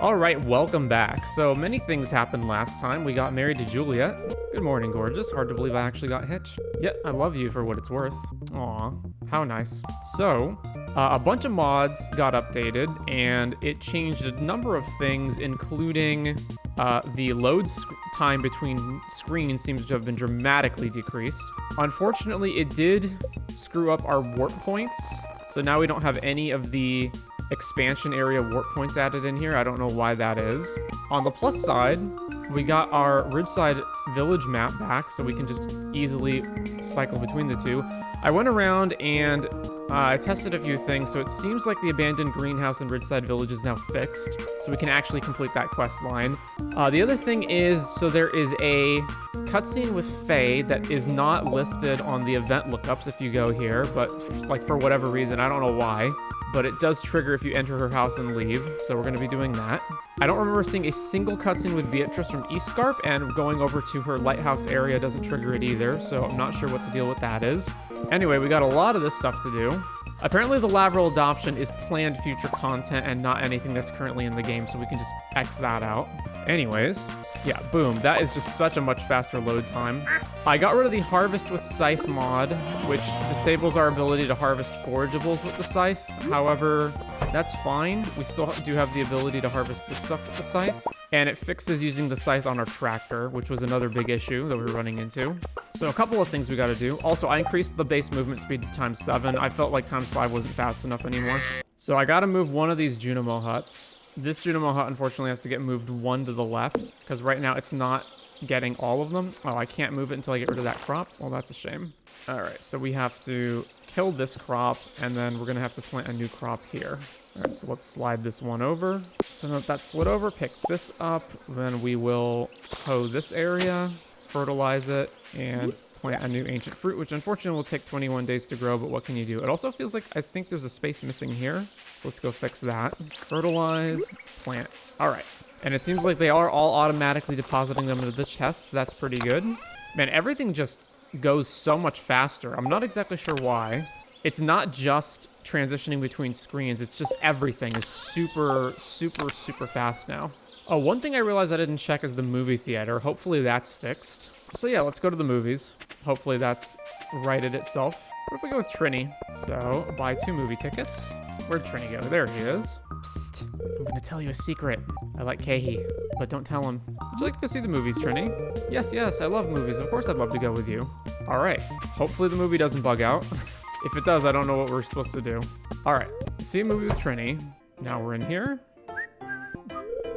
All right, welcome back. So many things happened last time. We got married to Juliet. Good morning, gorgeous. Hard to believe I actually got hitched. Yet, I love you for what it's worth. Aw, how nice. So, a bunch of mods got updated, and it changed a number of things, including the load time between screens seems to have been dramatically decreased. Unfortunately, it did screw up our warp points, so now we don't have any of the expansion area warp points added in here. I don't know why that is. On the plus side, we got our Ridgeside Village map back, so we can just easily cycle between the two. I went around and I tested a few things, so it seems like the abandoned greenhouse in Ridgeside Village is now fixed, so we can actually complete that quest line. The other thing is, so there is a cutscene with Faye that is not listed on the event lookups if you go here, but like for whatever reason, I don't know why. But it does trigger if you enter her house and leave, so we're going to be doing that. I don't remember seeing a single cutscene with Beatrice from East Scarp, and going over to her lighthouse area doesn't trigger it either, so I'm not sure what the deal with that is. Anyway, we got a lot of this stuff to do. Apparently the lateral adoption is planned future content and not anything that's currently in the game, so we can just X that out. Anyways, yeah, boom. That is just such a much faster load time. I got rid of the Harvest with Scythe mod, which disables our ability to harvest forageables with the Scythe. However, that's fine. We still do have the ability to harvest this stuff with the Scythe. And it fixes using the Scythe on our tractor, which was another big issue that we were running into. So a couple of things we got to do. Also, I increased the base movement speed to ×7. I felt like ×5 wasn't fast enough anymore. So I got to move one of these Junimo huts. This Junimo hut, unfortunately, has to get moved one to the left, because right now it's not getting all of them. Oh, I can't move it until I get rid of that crop. Well, that's a shame. All right, so we have to kill this crop, and then we're going to have to plant a new crop here. All right, so let's slide this one over. So now that that's slid over, pick this up. Then we will hoe this area, fertilize it, and plant a new ancient fruit, which unfortunately will take 21 days to grow, but what can you do? It also feels like I think there's a space missing here. Let's go fix that. Fertilize, plant. All right. And it seems like they are all automatically depositing them into the chests. That's pretty good. Man, everything just goes so much faster. I'm not exactly sure why. It's not just transitioning between screens. It's just everything is super, super, super fast now. Oh, one thing I realized I didn't check is the movie theater. Hopefully that's fixed. So yeah, let's go to the movies. Hopefully that's righted itself. What if we go with Trini? So, buy 2 movie tickets. Where'd Trini go? There he is. Psst. I'm gonna tell you a secret. I like Kehi, but don't tell him. Would you like to go see the movies, Trini? Yes, I love movies. Of course I'd love to go with you. All right. Hopefully the movie doesn't bug out. If it does, I don't know what we're supposed to do. All right. See a movie with Trini. Now we're in here.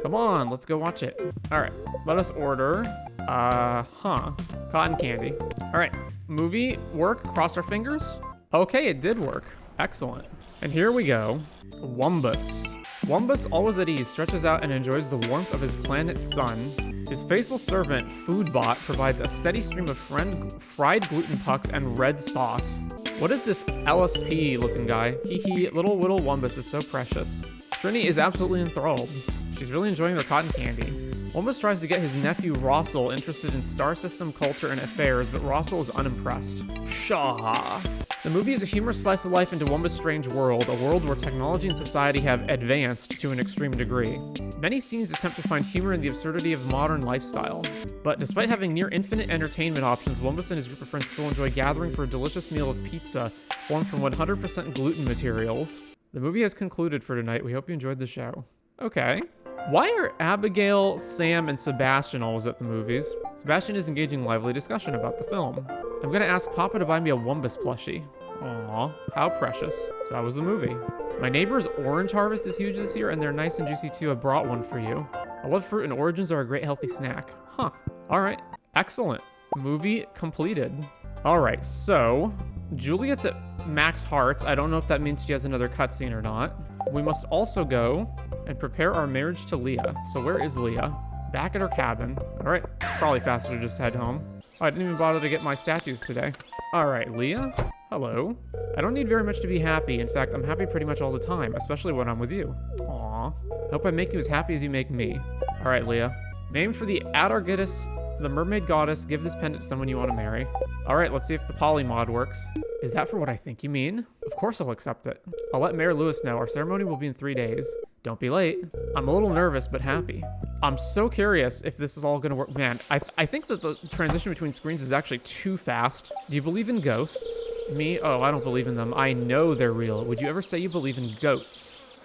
Come on, let's go watch it. All right. Let us order, cotton candy. All right. Movie work, cross our fingers. Okay, it did work. Excellent. And here we go. Wumbus. Wumbus, always at ease, stretches out and enjoys the warmth of his planet's sun. His faithful servant, Foodbot, provides a steady stream of fried gluten pucks and red sauce. What is this LSP-looking guy? Hee, little whittle Wumbus is so precious. Trini is absolutely enthralled. She's really enjoying their cotton candy. Wumbus tries to get his nephew Rossel interested in star system culture and affairs, but Rossel is unimpressed. Pshaw. The movie is a humorous slice of life into Wumbus' strange world, a world where technology and society have advanced to an extreme degree. Many scenes attempt to find humor in the absurdity of modern lifestyle. But despite having near infinite entertainment options, Wumbus and his group of friends still enjoy gathering for a delicious meal of pizza formed from 100% gluten materials. The movie has concluded for tonight. We hope you enjoyed the show. Okay. Why are Abigail, Sam, and Sebastian always at the movies? Sebastian is engaging in lively discussion about the film. I'm gonna ask Papa to buy me a Wumbus plushie. Aw, how precious. So that was the movie. My neighbor's orange harvest is huge this year, and they're nice and juicy too. I brought one for you. I love fruit, and oranges are a great healthy snack. Huh. All right. Excellent. Movie completed. All right, so Juliet's at max hearts. I don't know if that means she has another cutscene or not. We must also go and prepare our marriage to Leah. So where is Leah? Back at her cabin. All right, probably faster to just head home. Oh, I didn't even bother to get my statues today. All right, Leah. Hello. I don't need very much to be happy. In fact, I'm happy pretty much all the time, especially when I'm with you. Aw. Hope I make you as happy as you make me. All right, Leah. Named for the Adargitis, the mermaid goddess, give this pendant to someone you want to marry. All right, let's see if the poly mod works. Is that for what I think you mean? Of course I'll accept it. I'll let Mayor Lewis know. Our ceremony will be in 3 days. Don't be late. I'm a little nervous, but happy. I'm so curious if this is all gonna work. Man, I think that the transition between screens is actually too fast. Do you believe in ghosts? Me? Oh, I don't believe in them. I know they're real. Would you ever say you believe in goats?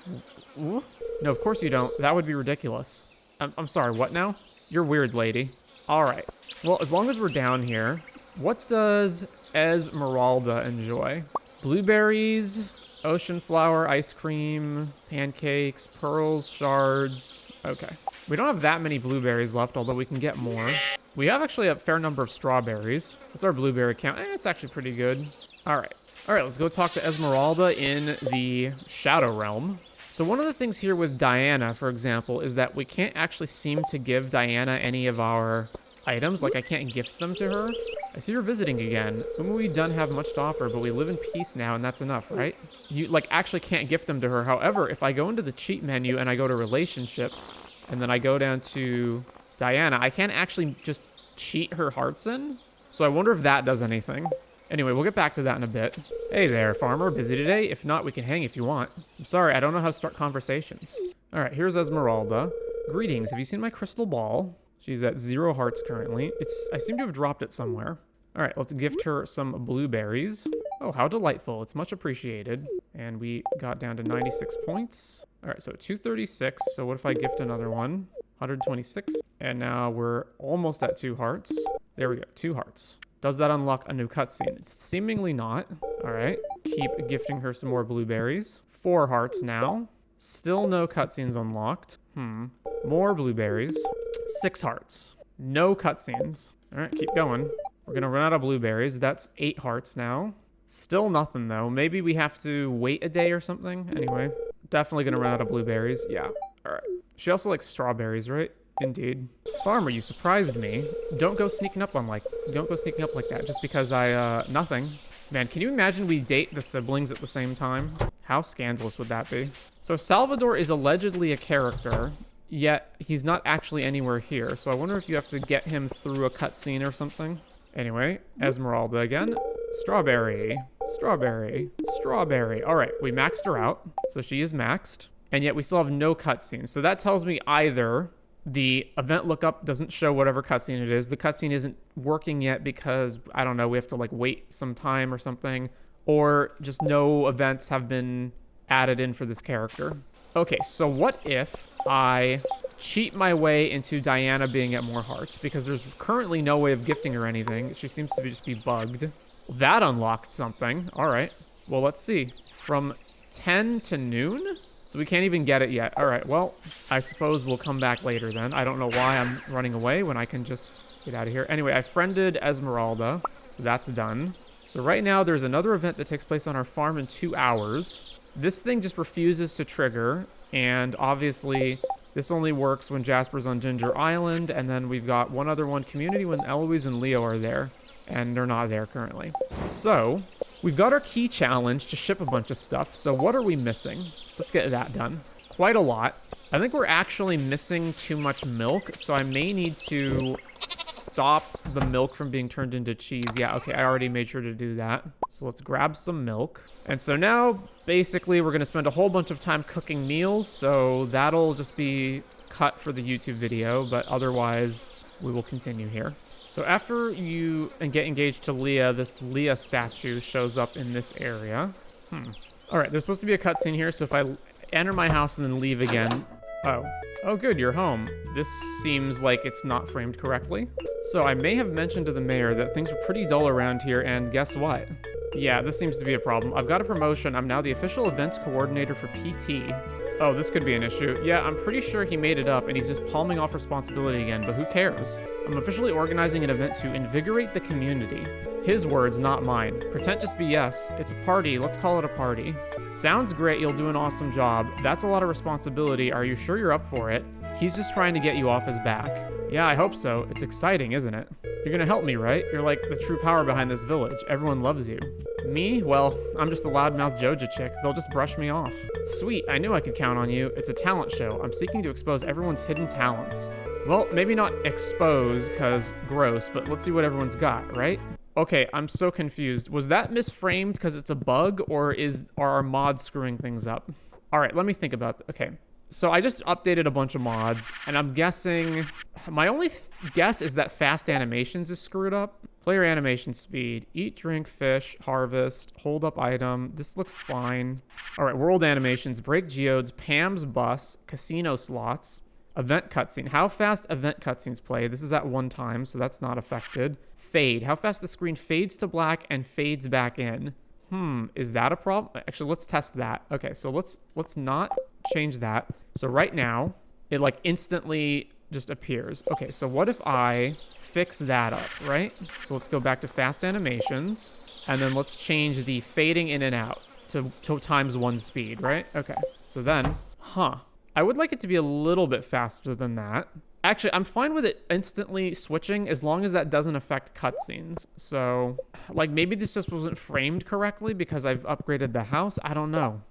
Ooh? No, of course you don't. That would be ridiculous. I'm sorry, what now? You're weird, lady. All right. Well, as long as we're down here, what does Esmeralda enjoy? Blueberries, ocean flower, ice cream, pancakes, pearls, shards. Okay. We don't have that many blueberries left, although we can get more. We have actually a fair number of strawberries. What's our blueberry count? It's actually pretty good. All right. All right, let's go talk to Esmeralda in the Shadow Realm. So one of the things here with Diana, for example, is that we can't actually seem to give Diana any of our items. Like, I can't gift them to her. I see her visiting again. Umuwi doesn't have much to offer, but we live in peace now, and that's enough, right? You, like, actually can't gift them to her. However, if I go into the cheat menu and I go to relationships, and then I go down to Diana, I can't actually just cheat her hearts in. So I wonder if that does anything. Anyway, we'll get back to that in a bit. Hey there, farmer. Busy today? If not, we can hang if you want. I'm sorry, I don't know how to start conversations. All right, here's Esmeralda. Greetings. Have you seen my crystal ball? She's at 0 hearts currently. I seem to have dropped it somewhere. All right, let's gift her some blueberries. Oh, how delightful. It's much appreciated. And we got down to 96 points. All right, so 236. So what if I gift another one? 126. And now we're almost at 2 hearts. There we go, 2 hearts. Does that unlock a new cutscene? It's seemingly not. All right, keep gifting her some more blueberries. 4 hearts now. Still no cutscenes unlocked. More blueberries. 6 hearts. No cutscenes. All right, keep going. We're gonna run out of blueberries. That's 8 hearts now. Still nothing though. Maybe we have to wait a day or something. Anyway, definitely gonna run out of blueberries. Yeah, all right. She also likes strawberries, right? Indeed. Farmer, you surprised me. Don't go sneaking up like that just because nothing. Man, can you imagine we date the siblings at the same time? How scandalous would that be? So Salvador is allegedly a character, yet he's not actually anywhere here. So I wonder if you have to get him through a cutscene or something. Anyway, Esmeralda again. Strawberry, strawberry, strawberry. All right, we maxed her out. So she is maxed, and yet we still have no cutscenes. So that tells me either the event lookup doesn't show whatever cutscene it is. The cutscene isn't working yet because, I don't know, we have to like wait some time or something, or just no events have been added in for this character. Okay, so what if I cheat my way into Diana being at more hearts? Because there's currently no way of gifting her anything. She seems to just be bugged. That unlocked something. All right, well, let's see. From 10 to noon? So we can't even get it yet. All right, well, I suppose we'll come back later then. I don't know why I'm running away when I can just get out of here. Anyway, I friended Esmeralda, so that's done. So right now there's another event that takes place on our farm in 2 hours. This thing just refuses to trigger, and obviously this only works when Jasper's on Ginger Island, and then we've got one other one, community, when Eloise and Leo are there, and they're not there currently. So we've got our key challenge to ship a bunch of stuff, so what are we missing? Let's get that done. Quite a lot. I think we're actually missing too much milk, so I may need to stop the milk from being turned into cheese. Yeah, okay, I already made sure to do that. So let's grab some milk. And so now, basically, we're gonna spend a whole bunch of time cooking meals, so that'll just be cut for the YouTube video, but otherwise, we will continue here. So after you get engaged to Leah, this Leah statue shows up in this area. All right, there's supposed to be a cutscene here, so if I enter my house and then leave again... Oh good, you're home. This seems like it's not framed correctly. So I may have mentioned to the mayor that things were pretty dull around here, and guess what? Yeah, this seems to be a problem. I've got a promotion. I'm now the official events coordinator for PT. Oh, this could be an issue. Yeah, I'm pretty sure he made it up, and he's just palming off responsibility again, but who cares? I'm officially organizing an event to invigorate the community. His words, not mine. Pretend just BS. It's a party. Let's call it a party. Sounds great. You'll do an awesome job. That's a lot of responsibility. Are you sure you're up for it? He's just trying to get you off his back. Yeah, I hope so. It's exciting, isn't it? You're gonna help me, right? You're like the true power behind this village. Everyone loves you. Me? Well, I'm just a loudmouth Joja chick. They'll just brush me off. Sweet, I knew I could count on you. It's a talent show. I'm seeking to expose everyone's hidden talents. Well, maybe not expose, cause gross, but let's see what everyone's got, right? Okay, I'm so confused. Was that misframed because it's a bug, or are our mods screwing things up? All right, let me think about that. Okay, So I just updated a bunch of mods, and I'm guessing... My only guess is that fast animations is screwed up. Player animation speed. Eat, drink, fish, harvest, hold up item. This looks fine. All right, world animations. Break geodes, Pam's bus, casino slots, event cutscene. How fast event cutscenes play. This is at 1 time, so that's not affected. Fade. How fast the screen fades to black and fades back in. Is that a problem? Actually, let's test that. Okay, so let's not change that. So right now, it like instantly just appears. Okay, so what if I fix that up, right? So let's go back to fast animations, and then let's change the fading in and out to times 1 speed, right? Okay, so then, I would like it to be a little bit faster than that. Actually, I'm fine with it instantly switching as long as that doesn't affect cutscenes. So, like, maybe this just wasn't framed correctly because I've upgraded the house. I don't know.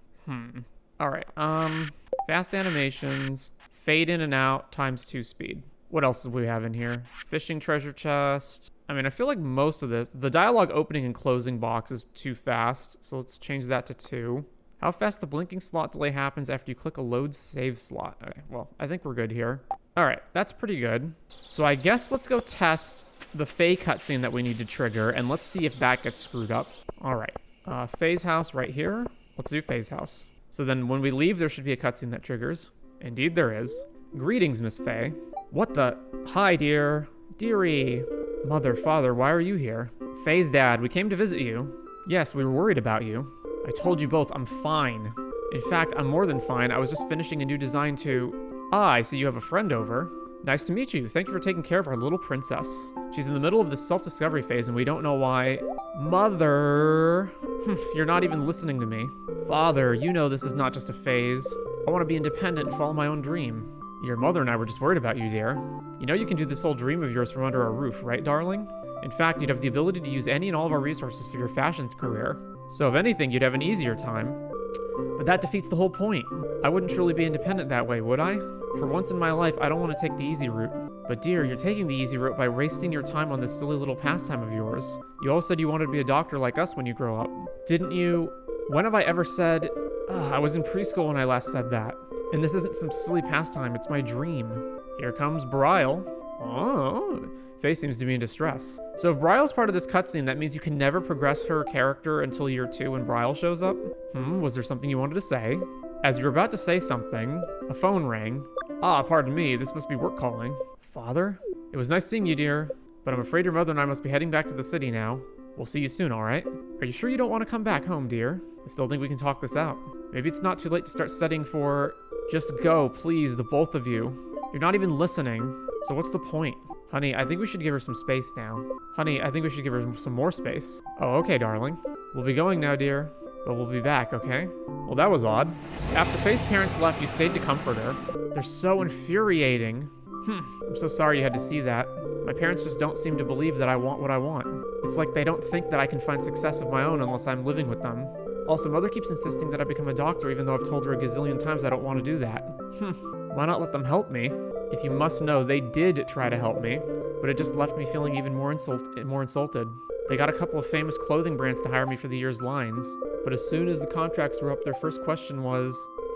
All right. Fast animations, fade in and out, times 2 speed. What else do we have in here? Fishing treasure chest. I mean, I feel like most of this, the dialogue opening and closing box is too fast. So let's change that to 2. How fast the blinking slot delay happens after you click a load save slot. Okay, well, I think we're good here. All right, that's pretty good. So I guess let's go test the Fae cutscene that we need to trigger, and let's see if that gets screwed up. All right, Fae's house right here. Let's do Fae's house. So then when we leave, there should be a cutscene that triggers. Indeed there is. Greetings, Miss Fae. What the? Hi, dear. Dearie. Mother, father, why are you here? Fae's dad, we came to visit you. Yes, we were worried about you. I told you both, I'm fine. In fact, I'm more than fine. I was just finishing a new design to... Ah, I see you have a friend over. Nice to meet you. Thank you for taking care of our little princess. She's in the middle of this self-discovery phase and we don't know why... Mother... You're not even listening to me. Father, you know this is not just a phase. I want to be independent and follow my own dream. Your mother and I were just worried about you, dear. You know you can do this whole dream of yours from under our roof, right, darling? In fact, you'd have the ability to use any and all of our resources for your fashion career. So if anything, you'd have an easier time. But that defeats the whole point. I wouldn't truly be independent that way, would I? For once in my life, I don't want to take the easy route. But dear, you're taking the easy route by wasting your time on this silly little pastime of yours. You all said you wanted to be a doctor like us when you grow up. Didn't you? When have I ever said... I was in preschool when I last said that. And this isn't some silly pastime, it's my dream. Here comes Bryle. Oh... Faye seems to be in distress. So if Bryle's part of this cutscene, that means you can never progress her character until year 2 when Bryle shows up? Was there something you wanted to say? As you were about to say something, a phone rang. Ah, pardon me, this must be work calling. Father? It was nice seeing you, dear. But I'm afraid your mother and I must be heading back to the city now. We'll see you soon, alright? Are you sure you don't want to come back home, dear? I still think we can talk this out. Maybe it's not too late to start studying for... Just go, please, the both of you. You're not even listening. So what's the point? Honey, I think we should give her some space now. Honey, I think we should give her some more space. Oh, okay, darling. We'll be going now, dear. But we'll be back, okay? Well, that was odd. After Faye's parents left, you stayed to comfort her. They're so infuriating. I'm so sorry you had to see that. My parents just don't seem to believe that I want what I want. It's like they don't think that I can find success of my own unless I'm living with them. Also, Mother keeps insisting that I become a doctor even though I've told her a gazillion times I don't want to do that. Why not let them help me? If you must know, they did try to help me, but it just left me feeling even more insulted. They got a couple of famous clothing brands to hire me for the year's lines, but as soon as the contracts were up, their first question was,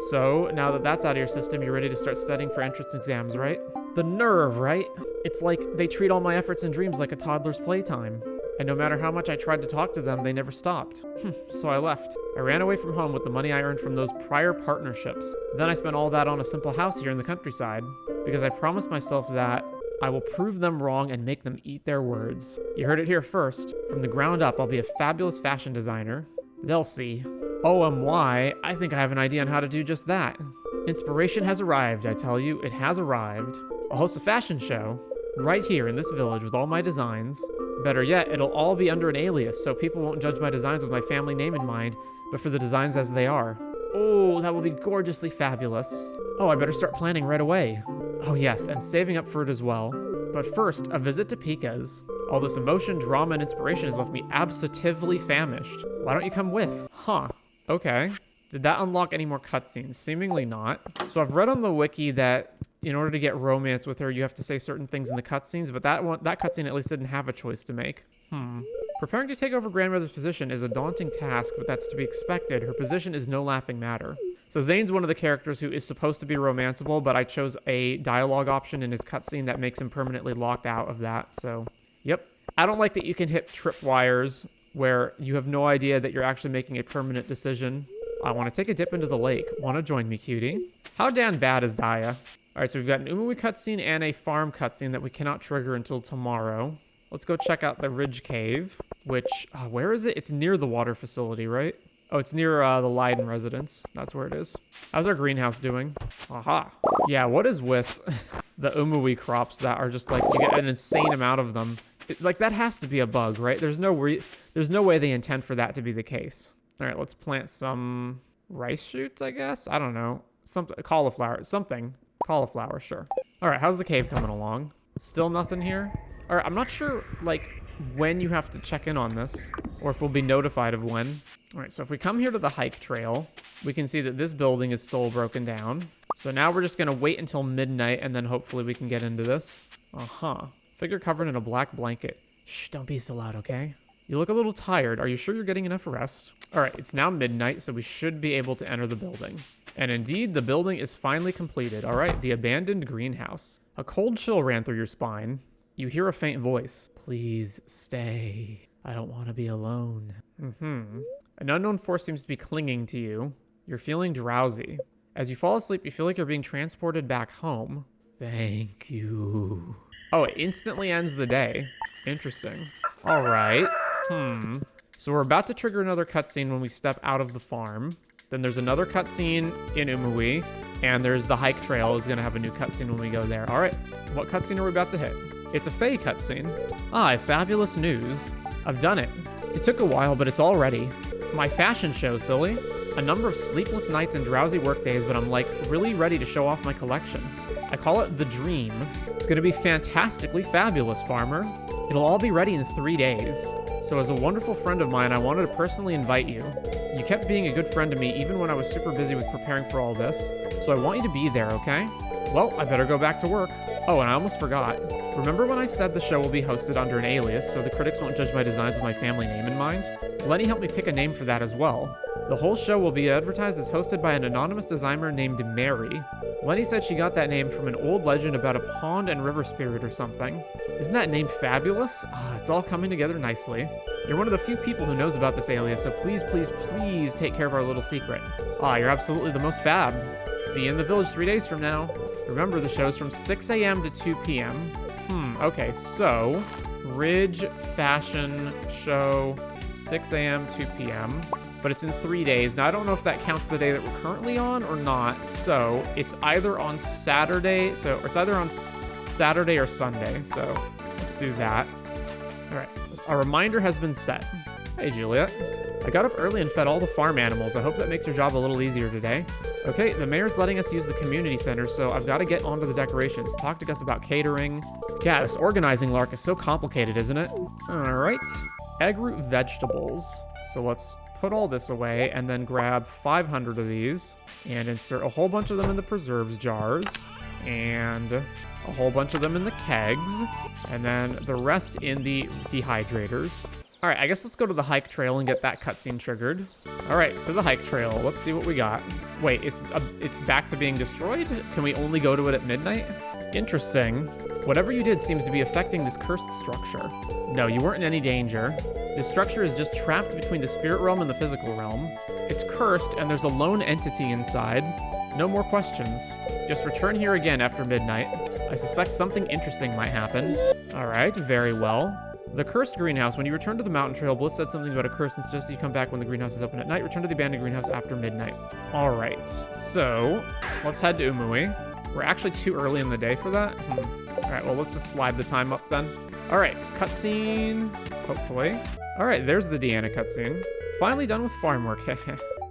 so, now that that's out of your system, you're ready to start studying for entrance exams, right? The nerve, right? It's like they treat all my efforts and dreams like a toddler's playtime. And no matter how much I tried to talk to them, they never stopped. So I left. I ran away from home with the money I earned from those prior partnerships. Then I spent all that on a simple house here in the countryside, because I promised myself that I will prove them wrong and make them eat their words. You heard it here first. From the ground up, I'll be a fabulous fashion designer. They'll see. OMY, I think I have an idea on how to do just that. Inspiration has arrived, I tell you, it has arrived. I'll host a fashion show right here in this village with all my designs. Better yet, it'll all be under an alias, so people won't judge my designs with my family name in mind, but for the designs as they are. Oh, that will be gorgeously fabulous. Oh, I better start planning right away. Oh yes, and saving up for it as well. But first, a visit to Pika's. All this emotion, drama, and inspiration has left me absolutely famished. Why don't you come with? Huh. Okay. Did that unlock any more cutscenes? Seemingly not. So I've read on the wiki that in order to get romance with her, you have to say certain things in the cutscenes, but that cutscene at least didn't have a choice to make. Preparing to take over grandmother's position is a daunting task, but that's to be expected. Her position is no laughing matter. So Zane's one of the characters who is supposed to be romanceable, but I chose a dialogue option in his cutscene that makes him permanently locked out of that. So, yep. I don't like that you can hit tripwires where you have no idea that you're actually making a permanent decision. I want to take a dip into the lake. Want to join me, cutie? How damn bad is Daya? All right, so we've got an Umuwi cutscene and a farm cutscene that we cannot trigger until tomorrow. Let's go check out the Ridge Cave, which, where is it? It's near the water facility, right? Oh, it's near the Leiden residence. That's where it is. How's our greenhouse doing? Aha. Yeah, what is with the Umuwi crops that are just like, you get an insane amount of them? Like, that has to be a bug, right? There's no way they intend for that to be the case. All right, let's plant some rice shoots, I guess? I don't know. Something, cauliflower, something. Cauliflower, sure. All right, how's the cave coming along? Still nothing here? All right, I'm not sure, like, when you have to check in on this, or if we'll be notified of when. All right, so if we come here to the hike trail, we can see that this building is still broken down. So now we're just gonna wait until midnight, and then hopefully we can get into this. Figure covered in a black blanket. Shh, don't be so loud, okay? You look a little tired. Are you sure you're getting enough rest? All right, it's now midnight, so we should be able to enter the building. And indeed, the building is finally completed. All right, the abandoned greenhouse. A cold chill ran through your spine. You hear a faint voice. Please stay. I don't want to be alone. An unknown force seems to be clinging to you. You're feeling drowsy. As you fall asleep, you feel like you're being transported back home. Thank you. Oh, it instantly ends the day. Interesting. All right. So we're about to trigger another cutscene when we step out of the farm. Then there's another cutscene in Umuwi, and there's the hike trail is going to have a new cutscene when we go there. All right, what cutscene are we about to hit? It's a Fae cutscene. Fabulous news. I've done it. It took a while, but it's all ready. My fashion show, silly. A number of sleepless nights and drowsy work days, but I'm like really ready to show off my collection. I call it The Dream. It's going to be fantastically fabulous, farmer. It'll all be ready in 3 days. So as a wonderful friend of mine, I wanted to personally invite you. You kept being a good friend to me even when I was super busy with preparing for all this, so I want you to be there, okay? Well, I better go back to work. Oh, and I almost forgot. Remember when I said the show will be hosted under an alias so the critics won't judge my designs with my family name in mind? Lenny helped me pick a name for that as well. The whole show will be advertised as hosted by an anonymous designer named Mary. Lenny said she got that name from an old legend about a pond and river spirit or something. Isn't that name fabulous? It's all coming together nicely. You're one of the few people who knows about this alias, so please, please, please take care of our little secret. You're absolutely the most fab. See you in the village 3 days from now. Remember, the show's from 6 a.m. to 2 p.m. Okay, so Ridge Fashion Show, 6 a.m., 2 p.m., but it's in 3 days. Now, I don't know if that counts the day that we're currently on or not, so it's either on Saturday, it's either on Saturday or Sunday, so let's do that. All right, a reminder has been set. Hey, Juliet. I got up early and fed all the farm animals. I hope that makes your job a little easier today. Okay, the mayor's letting us use the community center, so I've got to get onto the decorations. Talk to us about catering. Yeah, this organizing lark is so complicated, isn't it? All right, egg root vegetables. So let's put all this away and then grab 500 of these and insert a whole bunch of them in the preserves jars and a whole bunch of them in the kegs and then the rest in the dehydrators. All right, I guess let's go to the hike trail and get that cutscene triggered. All right, so the hike trail. Let's see what we got. Wait, it's back to being destroyed? Can we only go to it at midnight? Interesting. Whatever you did seems to be affecting this cursed structure. No, you weren't in any danger. This structure is just trapped between the spirit realm and the physical realm. It's cursed, and there's a lone entity inside. No more questions. Just return here again after midnight. I suspect something interesting might happen. All right, very well. The cursed greenhouse. When you return to the mountain trail, Bliss said something about a curse and suggested you come back when the greenhouse is open at night. Return to the abandoned greenhouse after midnight. All right, so let's head to Umuwi. We're actually too early in the day for that. All right, well, let's just slide the time up then. All right, cutscene, hopefully. All right, there's the Deanna cutscene. Finally done with farm work.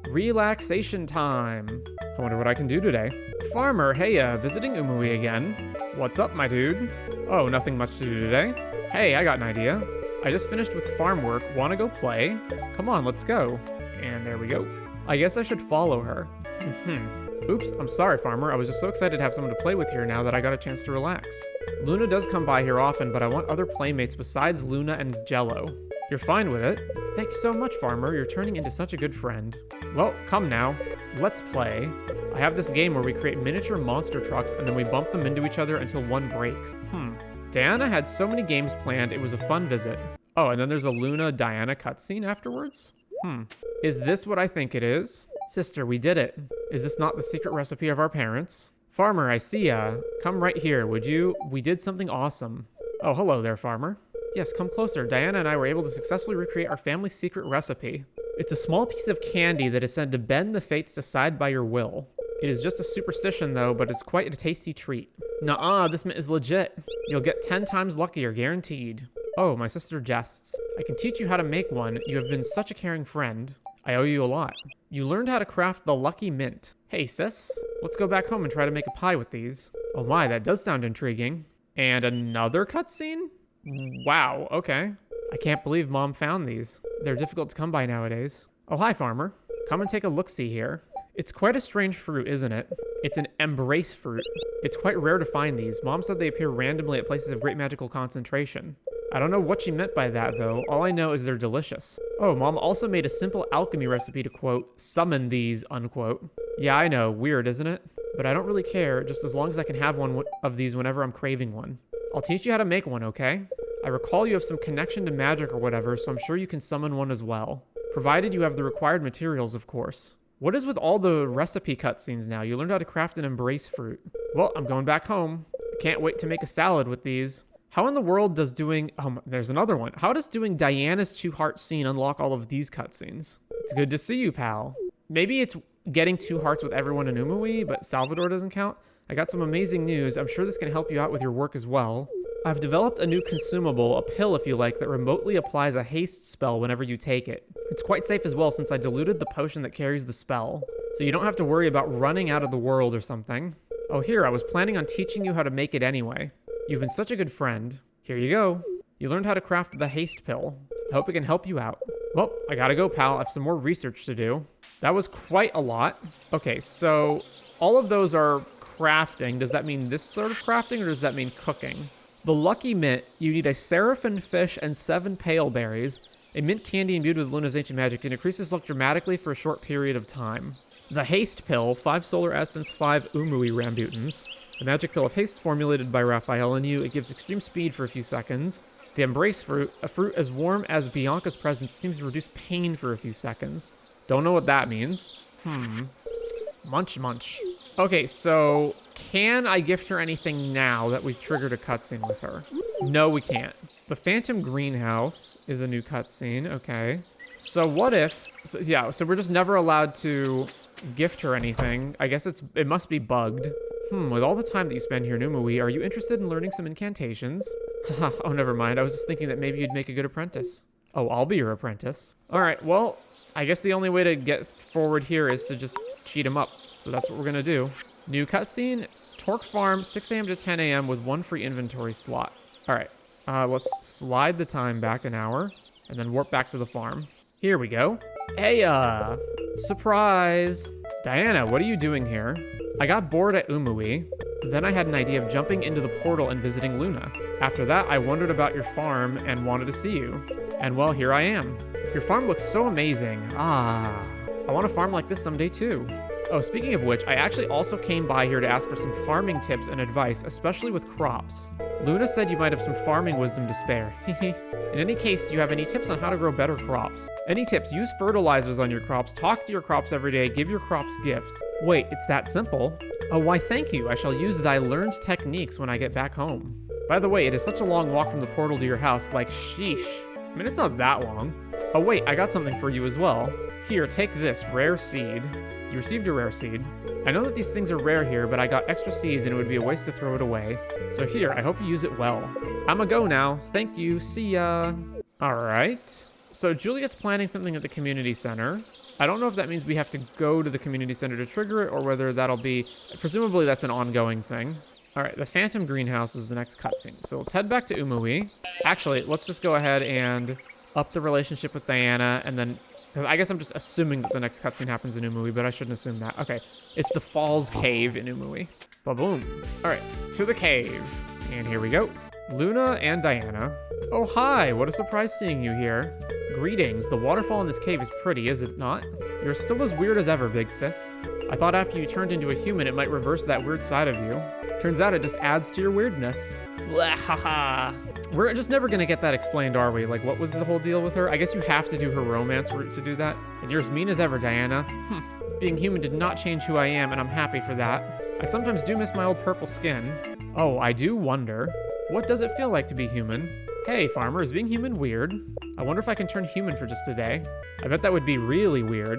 Relaxation time. I wonder what I can do today. Farmer, hey, visiting Umuwi again. What's up, my dude? Oh, nothing much to do today. Hey, I got an idea. I just finished with farm work. Wanna go play? Come on, let's go. And there we go. I guess I should follow her. Oops, I'm sorry, farmer. I was just so excited to have someone to play with here now that I got a chance to relax. Luna does come by here often, but I want other playmates besides Luna and Jello. You're fine with it? Thank you so much, farmer. You're turning into such a good friend. Well, come now. Let's play. I have this game where we create miniature monster trucks and then we bump them into each other until one breaks. Diana had so many games planned, it was a fun visit. Oh, and then there's a Luna-Diana cutscene afterwards? Is this what I think it is? Sister, we did it. Is this not the secret recipe of our parents? Farmer, I see ya. Come right here, would you? We did something awesome. Oh, hello there, farmer. Yes, come closer. Diana and I were able to successfully recreate our family's secret recipe. It's a small piece of candy that is said to bend the fates decide by your will. It is just a superstition though, but it's quite a tasty treat. Nuh-uh, this mint is legit. You'll get 10 times luckier, guaranteed. Oh, my sister jests. I can teach you how to make one. You have been such a caring friend. I owe you a lot. You learned how to craft the lucky mint. Hey, sis, let's go back home and try to make a pie with these. Oh my, that does sound intriguing. And another cutscene? Wow, okay. I can't believe Mom found these. They're difficult to come by nowadays. Oh, hi, farmer. Come and take a look-see here. It's quite a strange fruit, isn't it? It's an embrace fruit. It's quite rare to find these. Mom said they appear randomly at places of great magical concentration. I don't know what she meant by that, though. All I know is they're delicious. Oh, Mom also made a simple alchemy recipe to, quote, summon these, unquote. Yeah, I know. Weird, isn't it? But I don't really care, just as long as I can have one of these whenever I'm craving one. I'll teach you how to make one, okay? I recall you have some connection to magic or whatever, so I'm sure you can summon one as well. Provided you have the required materials, of course. What is with all the recipe cutscenes now? You learned how to craft an embrace fruit. Well, I'm going back home. Can't wait to make a salad with these. How in the world does doing... Oh, there's another one. How does doing Diana's 2-heart scene unlock all of these cutscenes? It's good to see you, pal. Maybe it's getting 2 hearts with everyone in Umuwi, but Salvador doesn't count. I got some amazing news. I'm sure this can help you out with your work as well. I've developed a new consumable, a pill if you like, that remotely applies a haste spell whenever you take it. It's quite safe as well since I diluted the potion that carries the spell, so you don't have to worry about running out of the world or something. Oh, here, I was planning on teaching you how to make it anyway. You've been such a good friend. Here you go. You learned how to craft the haste pill. I hope it can help you out. Well, I gotta go, pal. I have some more research to do. That was quite a lot. Okay, so all of those are crafting. Does that mean this sort of crafting, or does that mean cooking? The lucky mint, you need a seraphim fish and 7 pale berries. A mint candy imbued with Luna's ancient magic. It increases luck dramatically for a short period of time. The haste pill, 5 solar essence, 5 Umuwi rambutans. The magic pill of haste formulated by Raphael and you. It gives extreme speed for a few seconds. The embrace fruit, a fruit as warm as Bianca's presence, seems to reduce pain for a few seconds. Don't know what that means. Munch munch. Okay, so can I gift her anything now that we've triggered a cutscene with her? No, we can't. The Phantom Greenhouse is a new cutscene. Okay. So what if... So we're just never allowed to gift her anything. I guess it must be bugged. With all the time that you spend here in Umuwi, are you interested in learning some incantations? Oh, never mind. I was just thinking that maybe you'd make a good apprentice. Oh, I'll be your apprentice. All right, well, I guess the only way to get forward here is to just cheat him up. So that's what we're going to do. New cutscene, Torque Farm, 6 a.m. to 10 a.m. with 1 free inventory slot. All right, let's slide the time back an hour and then warp back to the farm. Here we go. Hey, surprise. Diana, what are you doing here? I got bored at Umuwi. Then I had an idea of jumping into the portal and visiting Luna. After that, I wondered about your farm and wanted to see you. And well, here I am. Your farm looks so amazing. I want a farm like this someday too. Oh, speaking of which, I actually also came by here to ask for some farming tips and advice, especially with crops. Luna said you might have some farming wisdom to spare. In any case, do you have any tips on how to grow better crops? Any tips? Use fertilizers on your crops, talk to your crops every day, give your crops gifts. Wait, it's that simple? Oh, why thank you. I shall use thy learned techniques when I get back home. By the way, it is such a long walk from the portal to your house, like sheesh. I mean, it's not that long. Oh wait, I got something for you as well. Here, take this, rare seed. You received a rare seed. I know that these things are rare here, but I got extra seeds and it would be a waste to throw it away. So here, I hope you use it well. I'ma go now. Thank you. See ya. All right. So Juliet's planning something at the community center. I don't know if that means we have to go to the community center to trigger it or whether that'll be... Presumably that's an ongoing thing. All right, the Phantom Greenhouse is the next cutscene. So let's head back to Umuwi. Actually, let's just go ahead and up the relationship with Diana and then... Because I guess I'm just assuming that the next cutscene happens in Umuwi, but I shouldn't assume that. Okay, it's the Falls Cave in Umuwi. Ba-boom. All right, to the cave. And here we go. Luna and Diana. Oh, hi, what a surprise seeing you here. Greetings, the waterfall in this cave is pretty, is it not? You're still as weird as ever, big sis. I thought after you turned into a human, it might reverse that weird side of you. Turns out it just adds to your weirdness. Blah, haha. We're just never gonna get that explained, are we? Like, what was the whole deal with her? I guess you have to do her romance route to do that. And you're as mean as ever, Diana. Being human did not change who I am, and I'm happy for that. I sometimes do miss my old purple skin. Oh, I do wonder. What does it feel like to be human? Hey, farmer, is being human weird? I wonder if I can turn human for just a day. I bet that would be really weird.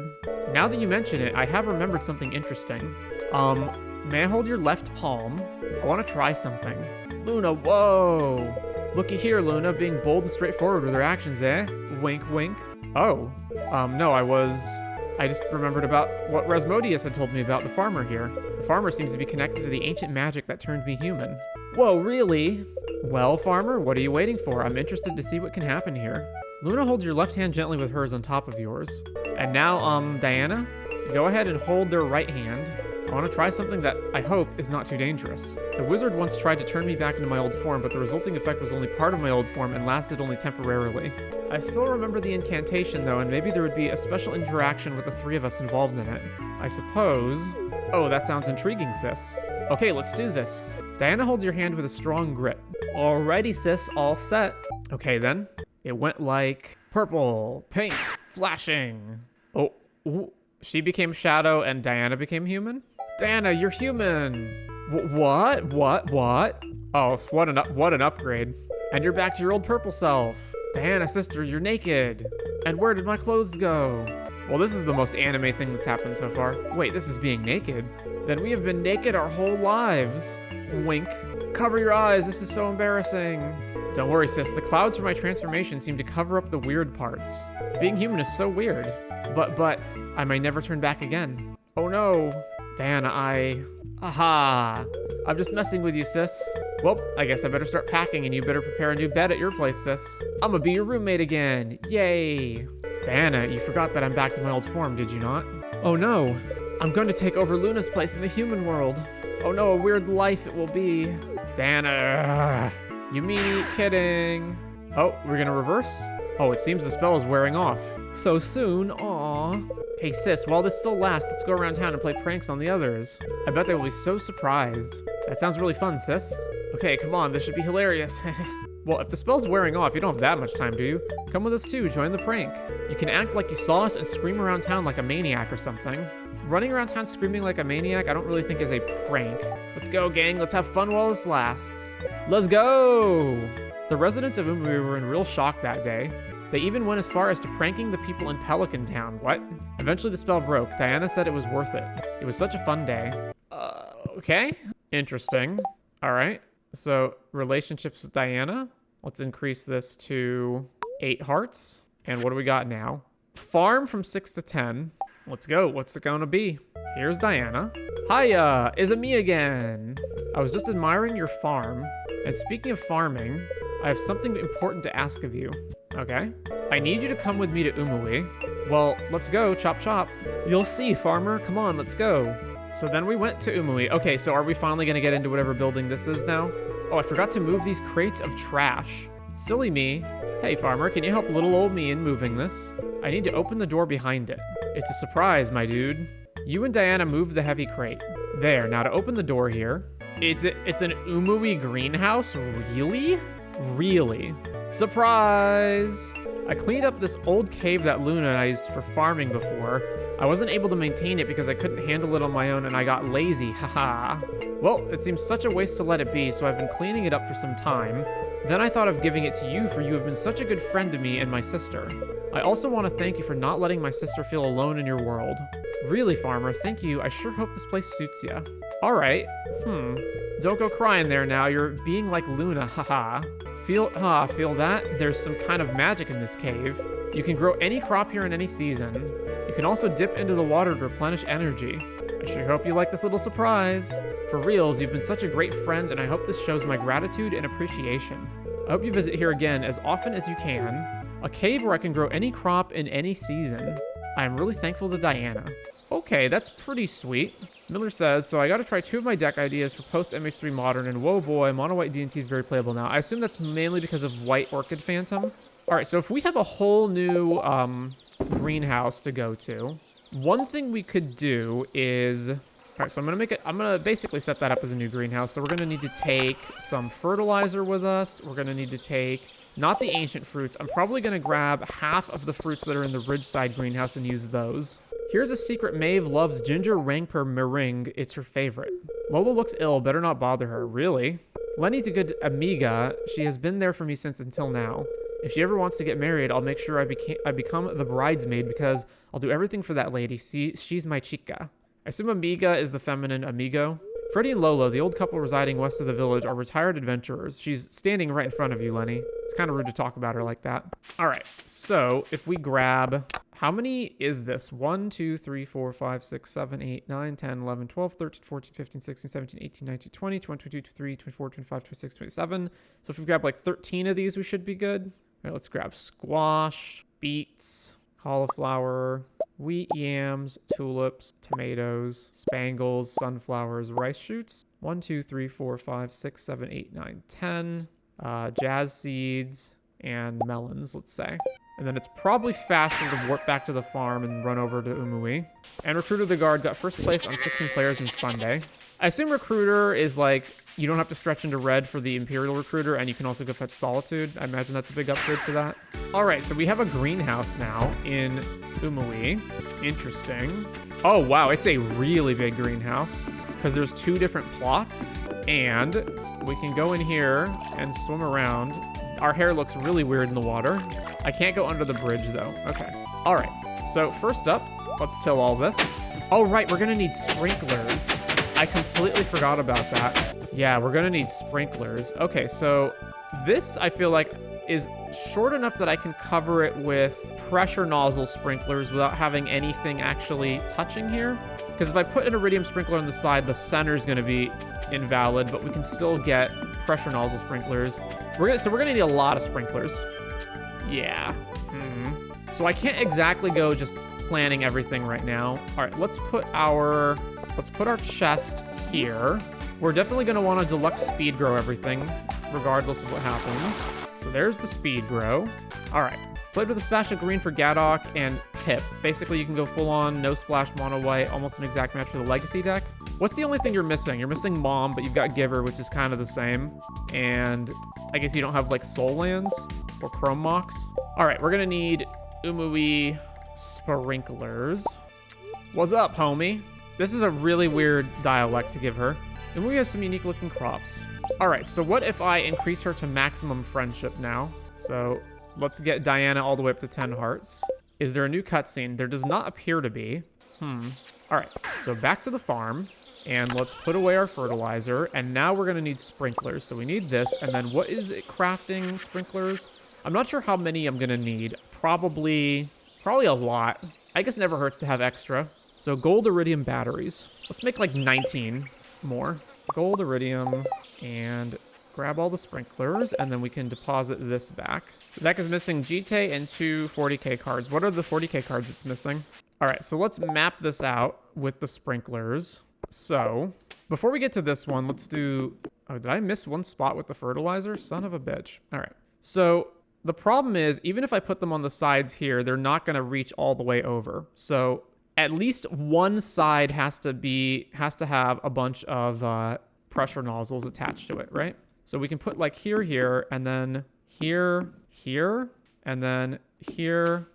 Now that you mention it, I have remembered something interesting. May I hold your left palm? I want to try something. Luna, whoa! Looky here, Luna, being bold and straightforward with her actions, eh? Wink, wink. Oh, no, I just remembered about what Rasmodius had told me about the farmer here. The farmer seems to be connected to the ancient magic that turned me human. Whoa, really? Well, farmer, what are you waiting for? I'm interested to see what can happen here. Luna holds your left hand gently with hers on top of yours. And now, Diana, go ahead and hold their right hand. I want to try something that I hope is not too dangerous. The wizard once tried to turn me back into my old form, but the resulting effect was only part of my old form and lasted only temporarily. I still remember the incantation though, and maybe there would be a special interaction with the three of us involved in it. I suppose... Oh, that sounds intriguing, sis. Okay, let's do this. Diana holds your hand with a strong grip. Alrighty, sis, all set. Okay then. It went like purple, pink, flashing. Oh, ooh. She became Shadow and Diana became human? Diana, you're human! What? Oh, what an upgrade. And you're back to your old purple self. Diana, sister, you're naked. And where did my clothes go? Well, this is the most anime thing that's happened so far. Wait, this is being naked? Then we have been naked our whole lives. Wink. Cover your eyes, this is so embarrassing. Don't worry, sis, the clouds from my transformation seem to cover up the weird parts. Being human is so weird. But, I may never turn back again. Oh no. Diana, Aha! I'm just messing with you, sis. Well, I guess I better start packing and you better prepare a new bed at your place, sis. I'm gonna be your roommate again. Yay! Diana, you forgot that I'm back to my old form, did you not? Oh no. I'm going to take over Luna's place in the human world. Oh no, a weird life it will be. Diana, you mean kidding? Oh, we're gonna reverse? Oh, it seems the spell is wearing off. So soon, aw. Hey sis, while this still lasts, let's go around town and play pranks on the others. I bet they will be so surprised. That sounds really fun, sis. Okay, come on, this should be hilarious. Well, if the spell's wearing off, you don't have that much time, do you? Come with us too, join the prank. You can act like you saw us and scream around town like a maniac or something. Running around town screaming like a maniac, I don't really think is a prank. Let's go, gang, let's have fun while this lasts. Let's go! The residents of Umuwi were in real shock that day. They even went as far as to pranking the people in Pelican Town. What? Eventually the spell broke. Diana said it was worth it. It was such a fun day. Okay. Interesting. All right. So, relationships with Diana. Let's increase this to 8 hearts. And what do we got now? Farm from 6 to 10. Let's go. What's it gonna be? Here's Diana. Hiya! Is it me again? I was just admiring your farm. And speaking of farming, I have something important to ask of you. Okay. I need you to come with me to Umuwi. Well, let's go, chop chop. You'll see, farmer. Come on, let's go. So then we went to Umuwi. Okay, so are we finally gonna get into whatever building this is now? Oh, I forgot to move these crates of trash. Silly me. Hey, farmer, can you help little old me in moving this? I need to open the door behind it. It's a surprise, my dude. You and Diana move the heavy crate. There, now to open the door here. It's an Umuwi greenhouse? Really? Really? Surprise! I cleaned up this old cave that Luna and I used for farming before. I wasn't able to maintain it because I couldn't handle it on my own and I got lazy, haha. Well, it seems such a waste to let it be, so I've been cleaning it up for some time. Then I thought of giving it to you, for you have been such a good friend to me and my sister. I also want to thank you for not letting my sister feel alone in your world. Really, farmer, thank you. I sure hope this place suits ya. Alright. Don't go crying there now. You're being like Luna, haha. Feel that? There's some kind of magic in this cave. You can grow any crop here in any season. You can also dip into the water to replenish energy. I sure hope you like this little surprise. For reals, you've been such a great friend, and I hope this shows my gratitude and appreciation. I hope you visit here again as often as you can. A cave where I can grow any crop in any season. I'm really thankful to Diana. Okay, that's pretty sweet. Miller says, so I gotta try 2 of my deck ideas for post-MH3 Modern, and whoa boy, mono white D&T is very playable now. I assume that's mainly because of White Orchid Phantom. All right, so if we have a whole new greenhouse to go to, one thing we could do is... All right, so I'm gonna basically set that up as a new greenhouse. So we're gonna need to take some fertilizer with us. We're gonna need to take, not the ancient fruits. I'm probably gonna grab half of the fruits that are in the Ridgeside greenhouse and use those. Here's a secret. Maeve loves ginger rancor meringue. It's her favorite. Lola looks ill. Better not bother her. Really? Lenny's a good amiga. She has been there for me since until now. If she ever wants to get married, I'll make sure I become the bridesmaid because I'll do everything for that lady. See, she's my chica. I assume amiga is the feminine amigo. Freddie and Lola, the old couple residing west of the village, are retired adventurers. She's standing right in front of you, Lenny. It's kind of rude to talk about her like that. All right, so if we grab... How many is this? 1, 2, 3, 4, 5, 6, 7, 8, 9, 10, 11, 12, 13, 14, 15, 16, 17, 18, 19, 20, 21, 22, 23, 24, 25, 26, 27. So if we grab like 13 of these, we should be good. All right, let's grab squash, beets, cauliflower, wheat, yams, tulips, tomatoes, spangles, sunflowers, rice shoots. 1, 2, 3, 4, 5, 6, 7, 8, 9, 10. Jazz seeds and melons, let's say. And then it's probably faster to warp back to the farm and run over to Umuwi. And Recruiter the Guard got first place on 16 players on Sunday. I assume Recruiter is like, you don't have to stretch into red for the Imperial Recruiter, and you can also go fetch Solitude. I imagine that's a big upgrade for that. All right, so we have a greenhouse now in Umuwi. Interesting. Oh, wow, it's a really big greenhouse because there's 2 different plots, and we can go in here and swim around. Our hair looks really weird in the water. I can't go under the bridge, though. Okay. All right. So first up, let's till all this. Oh, right. We're going to need sprinklers. I completely forgot about that. Yeah, we're going to need sprinklers. Okay, so this, I feel like, is short enough that I can cover it with pressure nozzle sprinklers without having anything actually touching here. Because if I put an iridium sprinkler on the side, the center is going to be invalid, but we can still get pressure nozzle sprinklers. So we're gonna need a lot of sprinklers. Yeah. So I can't exactly go just planning everything right now. All right, let's put our chest here. We're definitely gonna want to deluxe speed grow everything, regardless of what happens. So there's the speed grow. All right. Played with a splash of green for Gadok and Pip. Basically, you can go full-on, no splash, mono white, almost an exact match for the Legacy deck. What's the only thing you're missing? You're missing Mom, but you've got Giver, which is kind of the same. And I guess you don't have, like, Soul Lands or Chrome Mox. All right, we're going to need Umuwi sprinklers. What's up, homie? This is a really weird dialect to give her. Umuwi has some unique-looking crops. All right, so what if I increase her to maximum friendship now? So... let's get Diana all the way up to 10 hearts. Is there a new cutscene? There does not appear to be. All right, so back to the farm, and let's put away our fertilizer, and now we're gonna need sprinklers. So we need this, and then what is it crafting sprinklers? I'm not sure how many I'm gonna need. Probably a lot. I guess it never hurts to have extra. So gold iridium batteries. Let's make like 19 more. Gold iridium, and grab all the sprinklers, and then we can deposit this back. The deck is missing GT and 2 40k cards. What are the 40k cards it's missing? All right, so let's map this out with the sprinklers. So, before we get to this one, let's do... Oh, did I miss one spot with the fertilizer? Son of a bitch. All right. So, the problem is, even if I put them on the sides here, they're not going to reach all the way over. So, at least one side has to have a bunch of pressure nozzles attached to it, right? So we can put like here, and then here, and then here.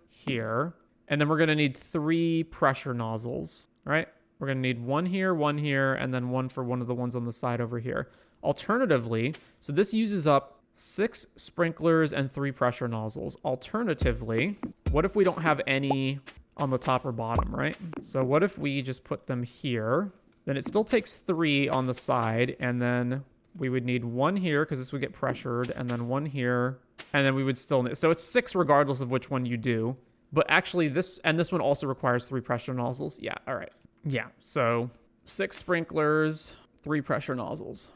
And then we're going to need 3 pressure nozzles, right? We're going to need one here, and then one for one of the ones on the side over here. Alternatively, so this uses up 6 sprinklers and 3 pressure nozzles. Alternatively, what if we don't have any on the top or bottom, right? So what if we just put them here? Then it still takes 3 on the side, and then... we would need 1 here because this would get pressured, and then 1 here, and then we would still need... so it's 6 regardless of which one you do. But actually this one also requires 3 pressure nozzles. Yeah, all right. Yeah, so 6 sprinklers, 3 pressure nozzles.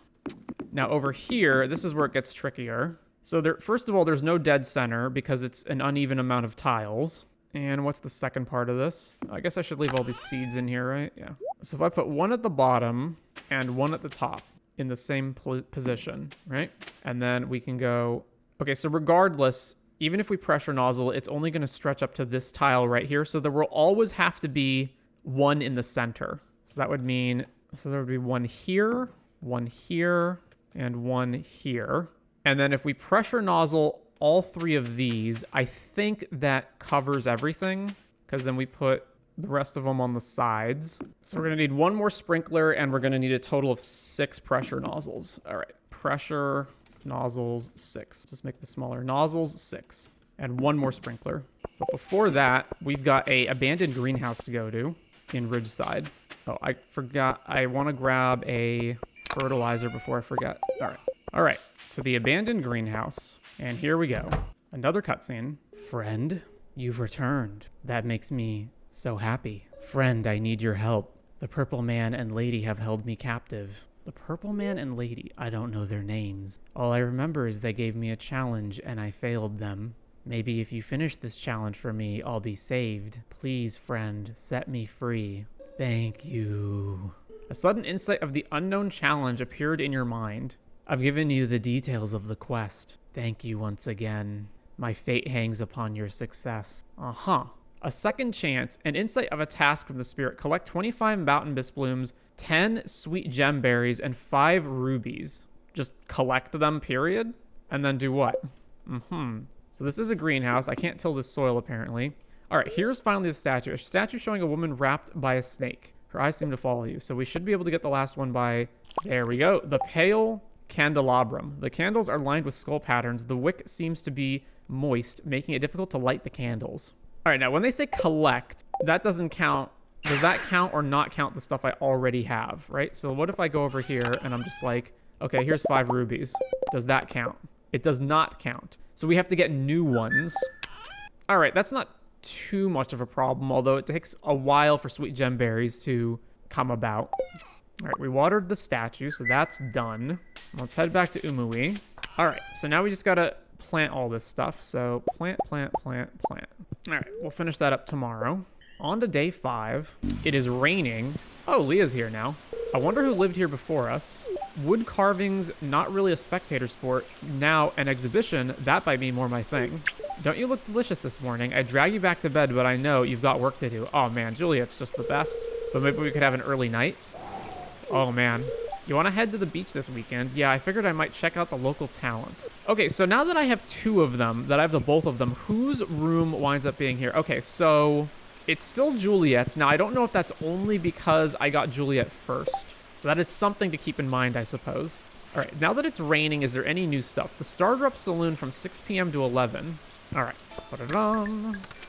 Now over here, this is where it gets trickier. So there, first of all, there's no dead center because it's an uneven amount of tiles. And what's the second part of this? I guess I should leave all these seeds in here, right? Yeah. So if I put one at the bottom and one at the top in the same position, right? And then we can go... Okay, so regardless, even if we pressure nozzle, it's only going to stretch up to this tile right here. So there will always have to be one in the center. So that would mean... So there would be one here, and one here. And then if we pressure nozzle all three of these, I think that covers everything, because then we put the rest of them on the sides. So we're going to need one more sprinkler, and we're going to need a total of 6 pressure nozzles. All right, pressure nozzles 6. Just make the smaller nozzles 6. And one more sprinkler. But before that, we've got a abandoned greenhouse to go to in Ridgeside. Oh, I forgot. I want to grab a fertilizer before I forget. All right. So the abandoned greenhouse. And here we go. Another cutscene. Friend, you've returned. That makes me so happy. Friend, I need your help. The purple man and lady have held me captive. The purple man and lady, I don't know their names. All I remember is they gave me a challenge and I failed them. Maybe if you finish this challenge for me, I'll be saved. Please, friend, set me free. Thank you. A sudden insight of the unknown challenge appeared in your mind. I've given you the details of the quest. Thank you once again. My fate hangs upon your success. A second chance, an insight of a task from the spirit. Collect 25 mountain blooms, 10 sweet gem berries, and 5 rubies. Just collect them, period? And then do what? So this is a greenhouse. I can't till this soil, apparently. All right, here's finally the statue. A statue showing a woman wrapped by a snake. Her eyes seem to follow you. So we should be able to get the last one by... There we go. The pale candelabrum. The candles are lined with skull patterns. The wick seems to be moist, making it difficult to light the candles. All right, now when they say collect, that doesn't count. Does that count or not count the stuff I already have, right? So what if I go over here and I'm just like, okay, here's 5 rubies. Does that count? It does not count. So we have to get new ones. All right, that's not too much of a problem, although it takes a while for sweet gem berries to come about. All right, we watered the statue, so that's done. Let's head back to Umuwi. All right, so now we just gotta plant all this stuff. So plant. All right, we'll finish that up tomorrow. On to day 5. It is raining. Oh, Leah's here now. I wonder who lived here before us. Wood carvings, not really a spectator sport. Now, an exhibition, that might be more my thing. Don't you look delicious this morning? I drag you back to bed, but I know you've got work to do. Oh man, Juliet's just the best. But maybe we could have an early night. Oh man. You want to head to the beach this weekend? Yeah, I figured I might check out the local talent. Okay, so now that I have 2 of them, that I have the both of them, whose room winds up being here? Okay, so it's still Juliet's. Now, I don't know if that's only because I got Juliet first. So that is something to keep in mind, I suppose. All right, now that it's raining, is there any new stuff? The Stardrup Saloon from 6 p.m. to 11. All right,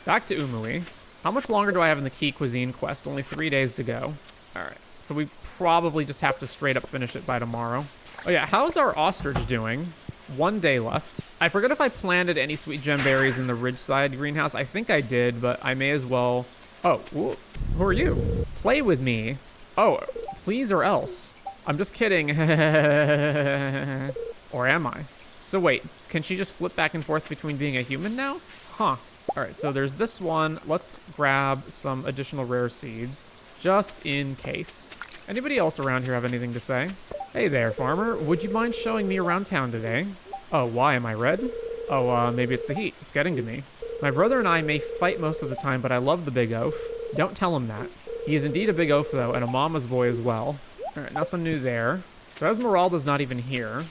back to Umuwi. How much longer do I have in the Key Cuisine quest? Only 3 days to go. All right, so we probably just have to straight up finish it by tomorrow. Oh yeah, how's our ostrich doing? 1 day left. I forget if I planted any sweet gem berries in the Ridgeside greenhouse. I think I did, but I may as well... Oh, who are you? Play with me. Oh, please or else. I'm just kidding. Or am I? So wait, can she just flip back and forth between being a human now? Huh. All right, so there's this one. Let's grab some additional rare seeds, just in case. Anybody else around here have anything to say? Hey there, farmer. Would you mind showing me around town today? Oh, why am I red? Oh, maybe it's the heat. It's getting to me. My brother and I may fight most of the time, but I love the big oaf. Don't tell him that. He is indeed a big oaf, though, and a mama's boy as well. All right, nothing new there. So Esmeralda's not even here.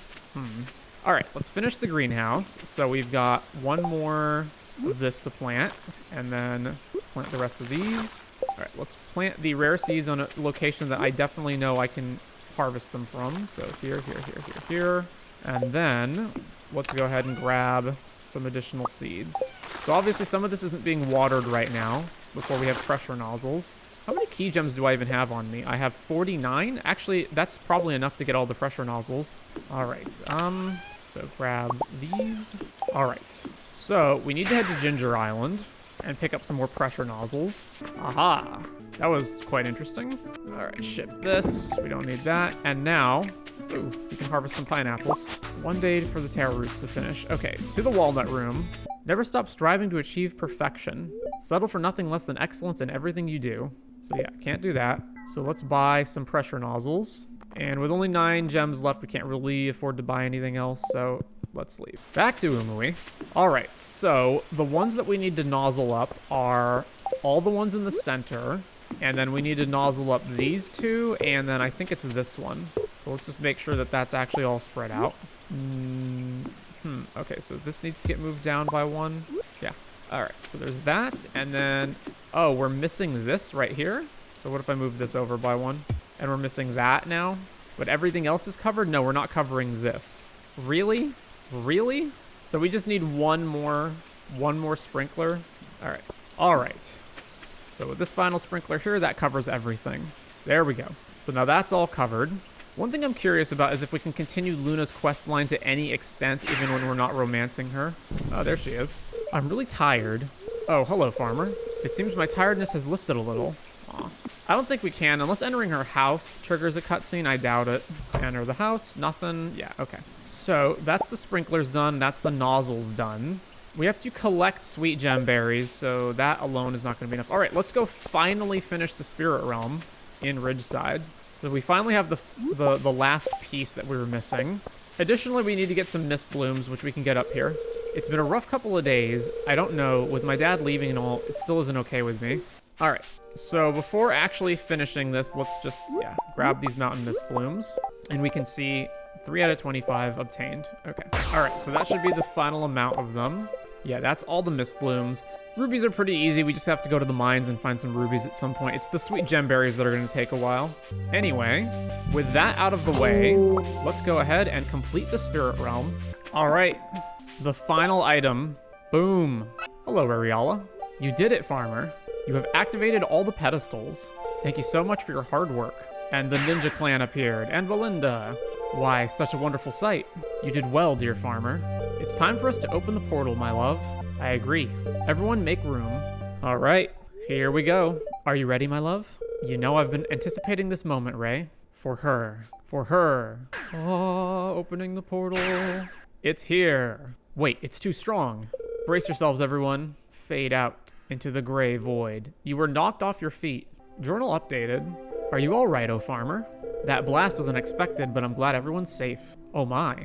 All right, let's finish the greenhouse. So we've got one more of this to plant, and then let's plant the rest of these. All right, let's plant the rare seeds on a location that I definitely know I can harvest them from. So here. And then let's go ahead and grab some additional seeds. So obviously some of this isn't being watered right now before we have pressure nozzles. How many key gems do I even have on me? I have 49. Actually, that's probably enough to get all the pressure nozzles. All right. So grab these. All right. So we need to head to Ginger Island and pick up some more pressure nozzles. Aha. That was quite interesting. All right, ship this. We don't need that. And now, ooh, we can harvest some pineapples. 1 day for the taro roots to finish. Okay, to the walnut room. Never stop striving to achieve perfection. Settle for nothing less than excellence in everything you do. So yeah, can't do that. So let's buy some pressure nozzles. And with only 9 gems left, we can't really afford to buy anything else, so let's leave. Back to Umuwi. All right, so the ones that we need to nozzle up are all the ones in the center, and then we need to nozzle up these 2, and then I think it's this one. So let's just make sure that that's actually all spread out. Okay, so this needs to get moved down by 1. Yeah. All right, so there's that, and then, oh, we're missing this right here. So what if I move this over by 1? And we're missing that now, but everything else is covered? No, we're not covering this. Really? Really? So we just need one more sprinkler. All right. So with this final sprinkler here, that covers everything. There we go. So now that's all covered. One thing I'm curious about is if we can continue Luna's quest line to any extent, even when we're not romancing her. Oh, there she is. I'm really tired. Oh, hello, farmer. It seems my tiredness has lifted a little. Aw. I don't think we can, unless entering her house triggers a cutscene. I doubt it. Enter the house, nothing. Yeah, okay. So that's the sprinklers done. That's the nozzles done. We have to collect sweet gem berries, so that alone is not going to be enough. All right, let's go finally finish the spirit realm in Ridgeside. So we finally have the last piece that we were missing. Additionally, we need to get some mist blooms, which we can get up here. It's been a rough couple of days. I don't know. With my dad leaving and all, it still isn't okay with me. All right. So before actually finishing this, let's just, grab these mountain mist blooms. And we can see 3 out of 25 obtained. Okay. All right. So that should be the final amount of them. Yeah, that's all the mist blooms. Rubies are pretty easy. We just have to go to the mines and find some rubies at some point. It's the sweet gem berries that are going to take a while. Anyway, with that out of the way, let's go ahead and complete the spirit realm. All right, the final item. Boom. Hello, Ariala. You did it, farmer. You have activated all the pedestals. Thank you so much for your hard work. And the ninja clan appeared, and Belinda. Why, such a wonderful sight. You did well, dear farmer. It's time for us to open the portal, my love. I agree. Everyone make room. All right, here we go. Are you ready, my love? You know I've been anticipating this moment, Ray. For her. For her. Oh, opening the portal. It's here. Wait, it's too strong. Brace yourselves, everyone. Fade out into the gray void. You were knocked off your feet. Journal updated. Are you all right, oh farmer? That blast was unexpected, but I'm glad everyone's safe. Oh my.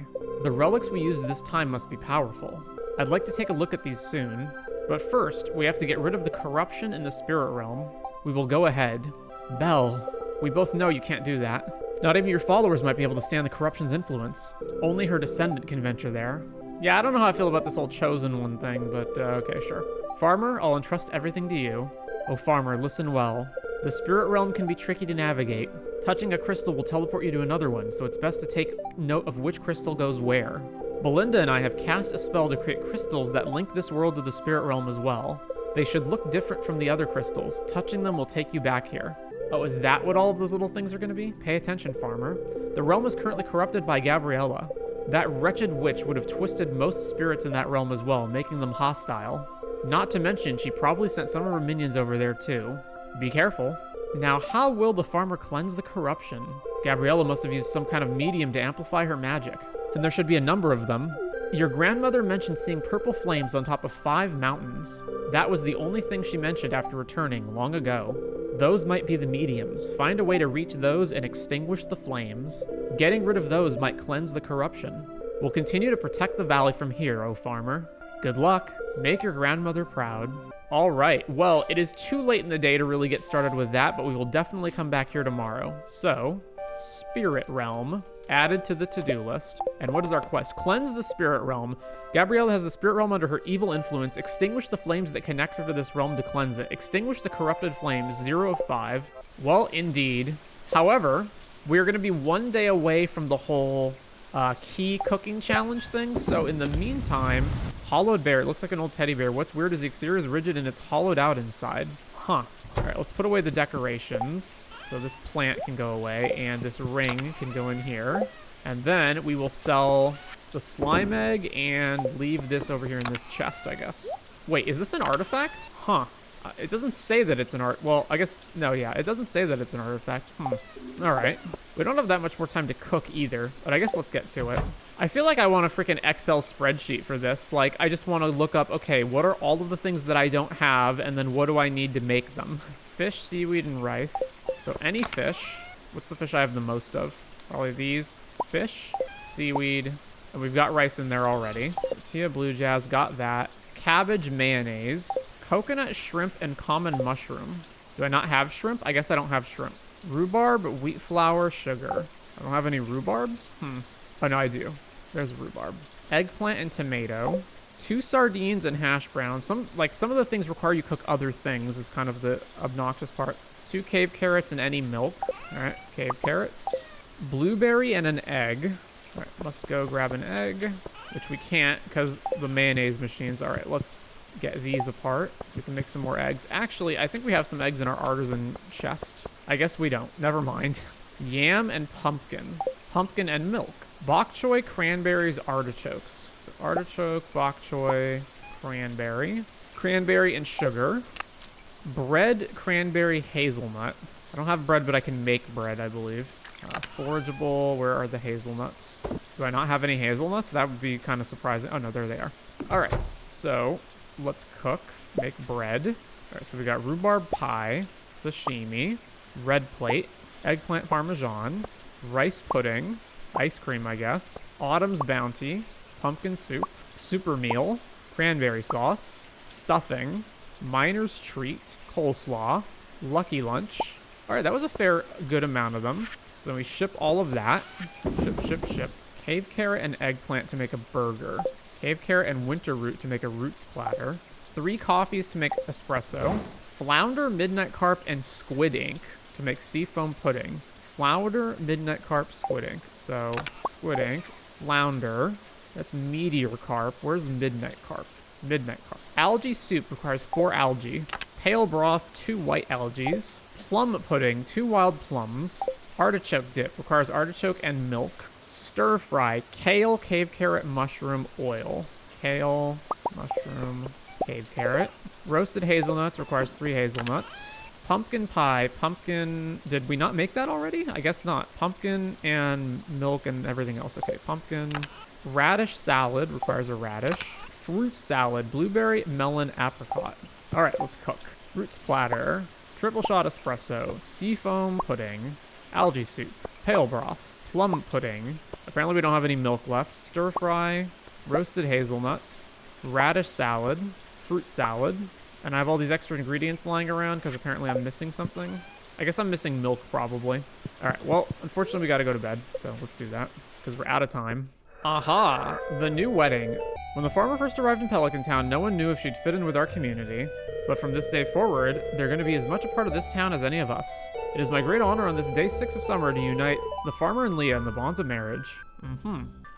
The relics we used this time must be powerful. I'd like to take a look at these soon, but first, we have to get rid of the corruption in the spirit realm. We will go ahead. Belle, we both know you can't do that. Not even your followers might be able to stand the corruption's influence. Only her descendant can venture there. Yeah, I don't know how I feel about this whole chosen one thing, but okay, sure. Farmer, I'll entrust everything to you. Oh farmer, listen well. The spirit realm can be tricky to navigate. Touching a crystal will teleport you to another one, so it's best to take note of which crystal goes where. Belinda and I have cast a spell to create crystals that link this world to the spirit realm as well. They should look different from the other crystals. Touching them will take you back here. Oh, is that what all of those little things are going to be? Pay attention, farmer. The realm is currently corrupted by Gabriella. That wretched witch would have twisted most spirits in that realm as well, making them hostile. Not to mention, she probably sent some of her minions over there too. Be careful. Now, how will the farmer cleanse the corruption? Gabriella must have used some kind of medium to amplify her magic. And there should be a number of them. Your grandmother mentioned seeing purple flames on top of 5 mountains. That was the only thing she mentioned after returning long ago. Those might be the mediums. Find a way to reach those and extinguish the flames. Getting rid of those might cleanse the corruption. We'll continue to protect the valley from here, oh farmer. Good luck. Make your grandmother proud. All right, well, it is too late in the day to really get started with that, but we will definitely come back here tomorrow. So, Spirit Realm. Added to the to-do list. And what is our quest? Cleanse the spirit realm. Gabrielle has the spirit realm under her evil influence. Extinguish the flames that connect her to this realm to cleanse it. Extinguish the corrupted flames. 0 of 5. Well, indeed. However, we're going to be 1 day away from the whole key cooking challenge thing. So in the meantime, hollowed bear. It looks like an old teddy bear. What's weird is the exterior is rigid and it's hollowed out inside. Huh. All right, let's put away the decorations. So this plant can go away, and this ring can go in here. And then we will sell the slime egg and leave this over here in this chest, I guess. Wait, is this an artifact? Huh. It doesn't say that it's an art. Well, I guess, no, yeah. It doesn't say that it's an artifact. All right. We don't have that much more time to cook either, but I guess let's get to it. I feel like I want a freaking Excel spreadsheet for this. Like, I just want to look up, okay, what are all of the things that I don't have, and then what do I need to make them? Fish, seaweed, and rice. So any fish. What's the fish I have the most of? Probably these. Fish, seaweed, and we've got rice in there already. Tortilla, blue jazz, got that. Cabbage, mayonnaise. Coconut, shrimp, and common mushroom. Do I not have shrimp? I guess I don't have shrimp. Rhubarb, wheat flour, sugar. I don't have any rhubarbs? Oh, no, I do. There's rhubarb. Eggplant and tomato. 2 sardines and hash browns. Some of the things require you cook other things is kind of the obnoxious part. 2 cave carrots and any milk. All right, cave carrots. Blueberry and an egg. All right, let's go grab an egg, which we can't because the mayonnaise machines. All right, let's get these apart so we can make some more eggs. Actually, I think we have some eggs in our artisan chest. I guess we don't. Never mind. Yam and pumpkin. Pumpkin and milk. Bok choy, cranberries, artichokes. So artichoke, bok choy, cranberry. Cranberry and sugar. Bread, cranberry, hazelnut. I don't have bread, but I can make bread, I believe. Forageable, where are the hazelnuts? Do I not have any hazelnuts? That would be kind of surprising. Oh, no, there they are. All right, so let's cook, make bread. All right, so we got rhubarb pie, sashimi, red plate, eggplant parmesan, rice pudding, ice cream, I guess, autumn's bounty, pumpkin soup, super meal, cranberry sauce, stuffing, miner's treat, coleslaw, lucky lunch. All right, that was a fair good amount of them. So we ship all of that. Ship. Cave carrot and eggplant to make a burger. Cave carrot and winter root to make a roots platter. 3 coffees to make espresso. Flounder, midnight carp, and squid ink to make seafoam pudding. Flounder, midnight carp, squid ink. So squid ink, flounder. That's meteor carp. Where's the midnight carp? Midnight carp. Algae soup requires 4 algae. Pale broth, 2 white algaes. Plum pudding, 2 wild plums. Artichoke dip requires artichoke and milk. Stir fry, kale, cave carrot, mushroom, oil. Kale, mushroom, cave carrot. Roasted hazelnuts requires 3 hazelnuts. Pumpkin pie, pumpkin. Did we not make that already? I guess not. Pumpkin and milk and everything else. Okay, pumpkin. Radish salad requires a radish. Fruit salad, blueberry, melon, apricot. All right, let's cook. Roots platter, triple shot espresso, seafoam pudding, algae soup, pale broth, plum pudding. Apparently we don't have any milk left. Stir fry, roasted hazelnuts, radish salad, fruit salad, and I have all these extra ingredients lying around because apparently I'm missing something. I guess I'm missing milk probably. All right, well, unfortunately we got to go to bed, so let's do that because we're out of time. Aha, the new wedding. When the farmer first arrived in Pelican Town, no one knew if she'd fit in with our community. But from this day forward, they're going to be as much a part of this town as any of us. It is my great honor on this day 6 of summer to unite the farmer and Leah in the bonds of marriage.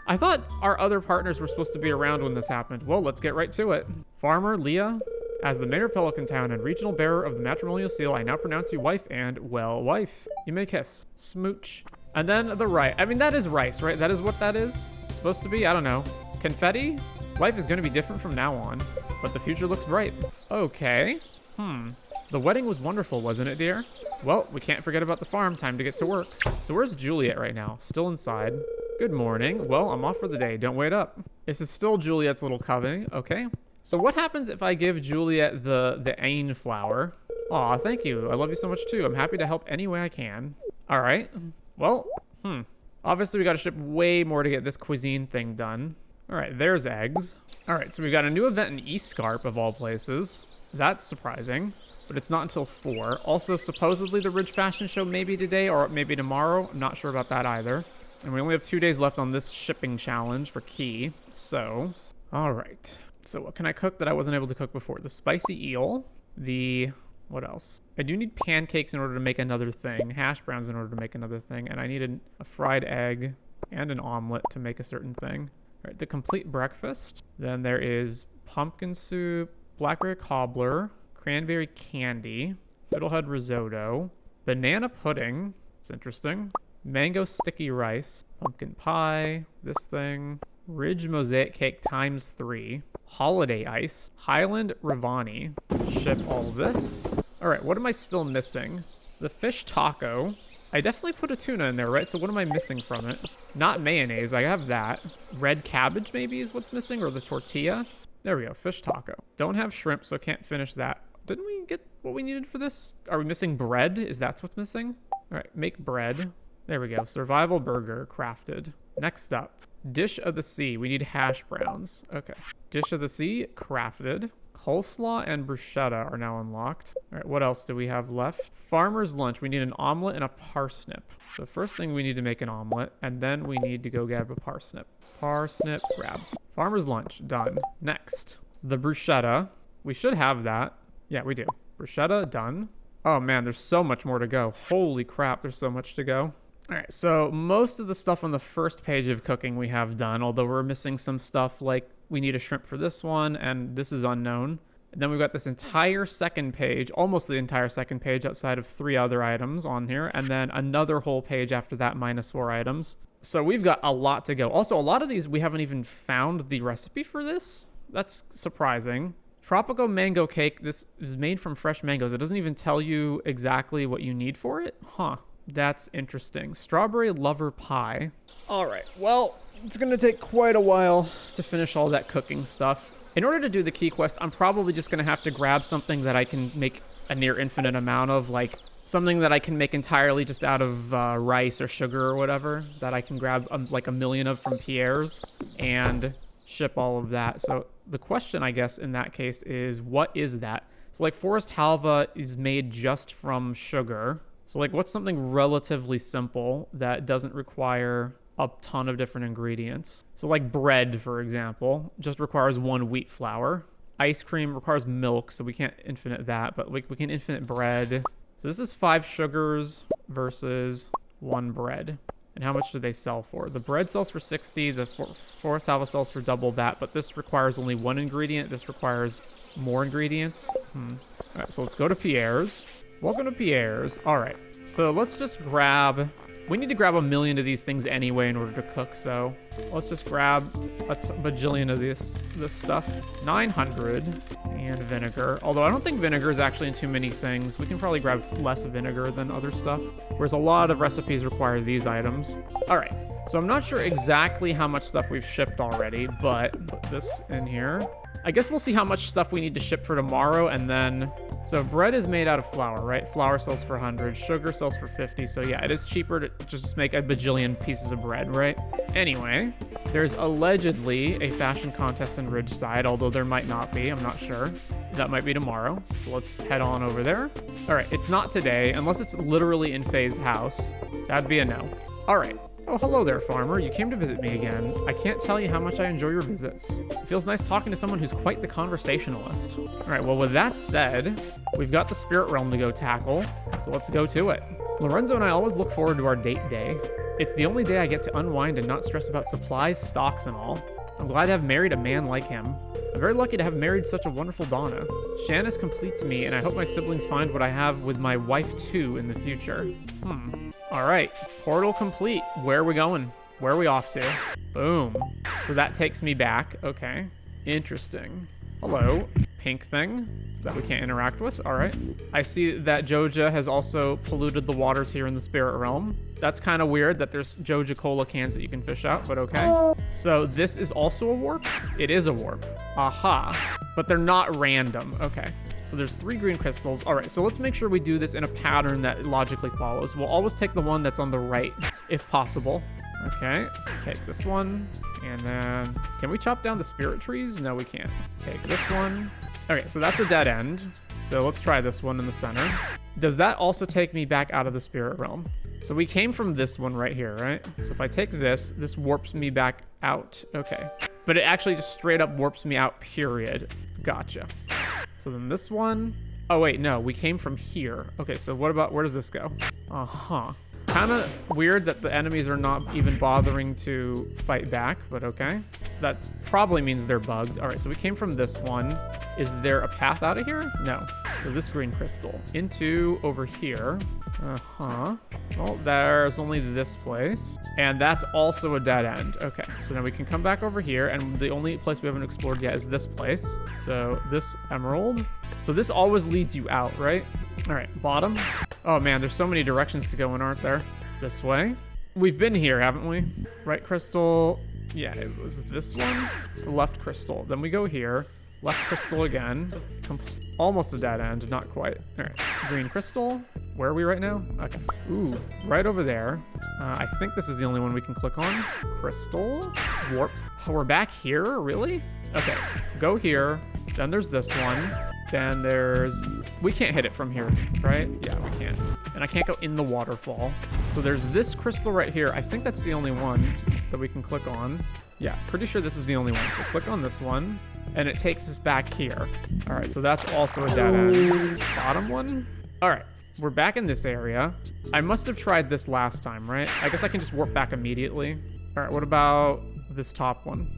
I thought our other partners were supposed to be around when this happened. Well, let's get right to it. Farmer, Leah, as the mayor of Pelican Town and regional bearer of the matrimonial seal, I now pronounce you wife and, well, wife. You may kiss. Smooch. And then the rice. I mean, that is rice, right? That is what that is supposed to be? I don't know. Confetti? Life is going to be different from now on, but the future looks bright. Okay. The wedding was wonderful, wasn't it, dear? Well, we can't forget about the farm. Time to get to work. So where's Juliet right now? Still inside. Good morning. Well, I'm off for the day. Don't wait up. This is still Juliet's little coven. Okay. So what happens if I give Juliet the Ain flower? Aw, thank you. I love you so much too. I'm happy to help any way I can. All right. Well, obviously we got to ship way more to get this cuisine thing done. All right, there's eggs. All right, so we got a new event in East Scarp of all places. That's surprising, but it's not until 4. Also, supposedly the Ridge Fashion Show maybe today or maybe tomorrow. I'm not sure about that either. And we only have 2 days left on this shipping challenge for Key. So, all right. So what can I cook that I wasn't able to cook before? The spicy eel, what else? I do need pancakes in order to make another thing, hash browns in order to make another thing, and I need a fried egg and an omelet to make a certain thing. All right, the complete breakfast. Then there is pumpkin soup, blackberry cobbler, cranberry candy, fiddlehead risotto, banana pudding. It's interesting. Mango sticky rice, pumpkin pie, this thing, Ridge mosaic cake times 3, Holiday Ice, Highland Ravani. Ship all this. All right, what am I still missing? The fish taco. I definitely put a tuna in there, right? So what am I missing from it? Not mayonnaise, I have that. Red cabbage maybe is what's missing, or the tortilla. There we go, fish taco. Don't have shrimp, so can't finish that. Didn't we get what we needed for this? Are we missing bread? Is that what's missing? All right, make bread. There we go, survival burger crafted. Next up, dish of the sea. We need hash browns. Okay, dish of the sea crafted. Coleslaw and bruschetta are now unlocked. All right, what else do we have left? Farmer's lunch. We need an omelet and a parsnip. So first thing, we need to make an omelet, and then we need to go grab a parsnip. Parsnip, grab. Farmer's lunch, done. Next, the bruschetta. We should have that. Yeah, we do. Bruschetta, done. Oh man, there's so much more to go. Holy crap, there's so much to go. All right, so most of the stuff on the first page of cooking we have done, although we're missing some stuff like we need a shrimp for this one, and this is unknown. And then we've got this entire second page, almost the entire second page outside of 3 other items on here, and then another whole page after that minus 4 items. So we've got a lot to go. Also, a lot of these we haven't even found the recipe for this. That's surprising. Tropical mango cake. This is made from fresh mangoes. It doesn't even tell you exactly what you need for it. Huh. That's interesting. Strawberry lover pie. All right. Well, it's going to take quite a while to finish all that cooking stuff. In order to do the key quest, I'm probably just going to have to grab something that I can make a near infinite amount of, like something that I can make entirely just out of rice or sugar or whatever, that I can grab like a million of from Pierre's and ship all of that. So the question, I guess, in that case is, what is that? So like forest halva is made just from sugar. So like what's something relatively simple that doesn't require a ton of different ingredients? So like bread, for example, just requires 1 wheat flour. Ice cream requires milk, so we can't infinite that, but we can infinite bread. So this is 5 sugars versus 1 bread. And how much do they sell for? The bread sells for 60, the forest halva sells for double that, but this requires only 1 ingredient. This requires more ingredients. All right, so let's go to Pierre's. Welcome to Pierre's. All right, so let's just grab... We need to grab a million of these things anyway in order to cook, so let's just grab a bajillion of this stuff. 900 and vinegar. Although I don't think vinegar is actually in too many things. We can probably grab less vinegar than other stuff, whereas a lot of recipes require these items. All right, so I'm not sure exactly how much stuff we've shipped already, but put this in here. I guess we'll see how much stuff we need to ship for tomorrow, and then... So bread is made out of flour, right? Flour sells for 100, sugar sells for 50, so yeah, it is cheaper to just make a bajillion pieces of bread, right? Anyway, there's allegedly a fashion contest in Ridgeside, although there might not be, I'm not sure. That might be tomorrow, so let's head on over there. All right, it's not today, unless it's literally in Faye's house. That'd be a no. All right. Oh, hello there, farmer. You came to visit me again. I can't tell you how much I enjoy your visits. It feels nice talking to someone who's quite the conversationalist. All right, well, with that said, we've got the spirit realm to go tackle, so let's go to it. Lorenzo and I always look forward to our date day. It's the only day I get to unwind and not stress about supplies, stocks, and all. I'm glad to have married a man like him. I'm very lucky to have married such a wonderful Donna. Shanice completes me, and I hope my siblings find what I have with my wife, too, in the future. All right, portal complete. Where are we going? Where are we off to? Boom. So that takes me back. Okay, interesting. Hello, pink thing that we can't interact with. All right. I see that Joja has also polluted the waters here in the spirit realm. That's kind of weird that there's Joja Cola cans that you can fish out, but okay. So this is also a warp? It is a warp. Aha. But they're not random. Okay. So there's 3 green crystals. All right, so let's make sure we do this in a pattern that logically follows. We'll always take the one that's on the right, if possible. Okay, take this one, and then... Can we chop down the spirit trees? No, we can't. Take this one. Okay, so that's a dead end. So let's try this one in the center. Does that also take me back out of the spirit realm? So we came from this one right here, right? So if I take this, this warps me back out. Okay. But it actually just straight up warps me out, period. Gotcha. So then this one... Oh, wait, no. We came from here. Okay, so what about... Where does this go? Uh-huh. Kind of weird that the enemies are not even bothering to fight back, but okay. That probably means they're bugged. All right, so we came from this one. Is there a path out of here? No. So this green crystal into over here. Uh-huh. Well, there's only this place. And that's also a dead end. Okay, so now we can come back over here, and the only place we haven't explored yet is this place. So this emerald. So this always leads you out, right? All right, bottom. Oh man, there's so many directions to go in, aren't there? This way. We've been here, haven't we? Right crystal. Yeah, it was this one. The left crystal. Then we go here. Left crystal again. Almost a dead end, not quite. All right, green crystal. Where are we right now? Okay. Ooh, right over there. I think this is the only one we can click on. Crystal. Warp. Oh, we're back here? Really? Okay, go here. Then there's this one. Then there's... We can't hit it from here, right? Yeah, we can't. And I can't go in the waterfall. So there's this crystal right here. I think that's the only one that we can click on. Yeah, pretty sure this is the only one. So click on this one, and it takes us back here. All right, so that's also a dead end. Bottom one? All right, we're back in this area. I must have tried this last time, right? I guess I can just warp back immediately. All right, what about this top one?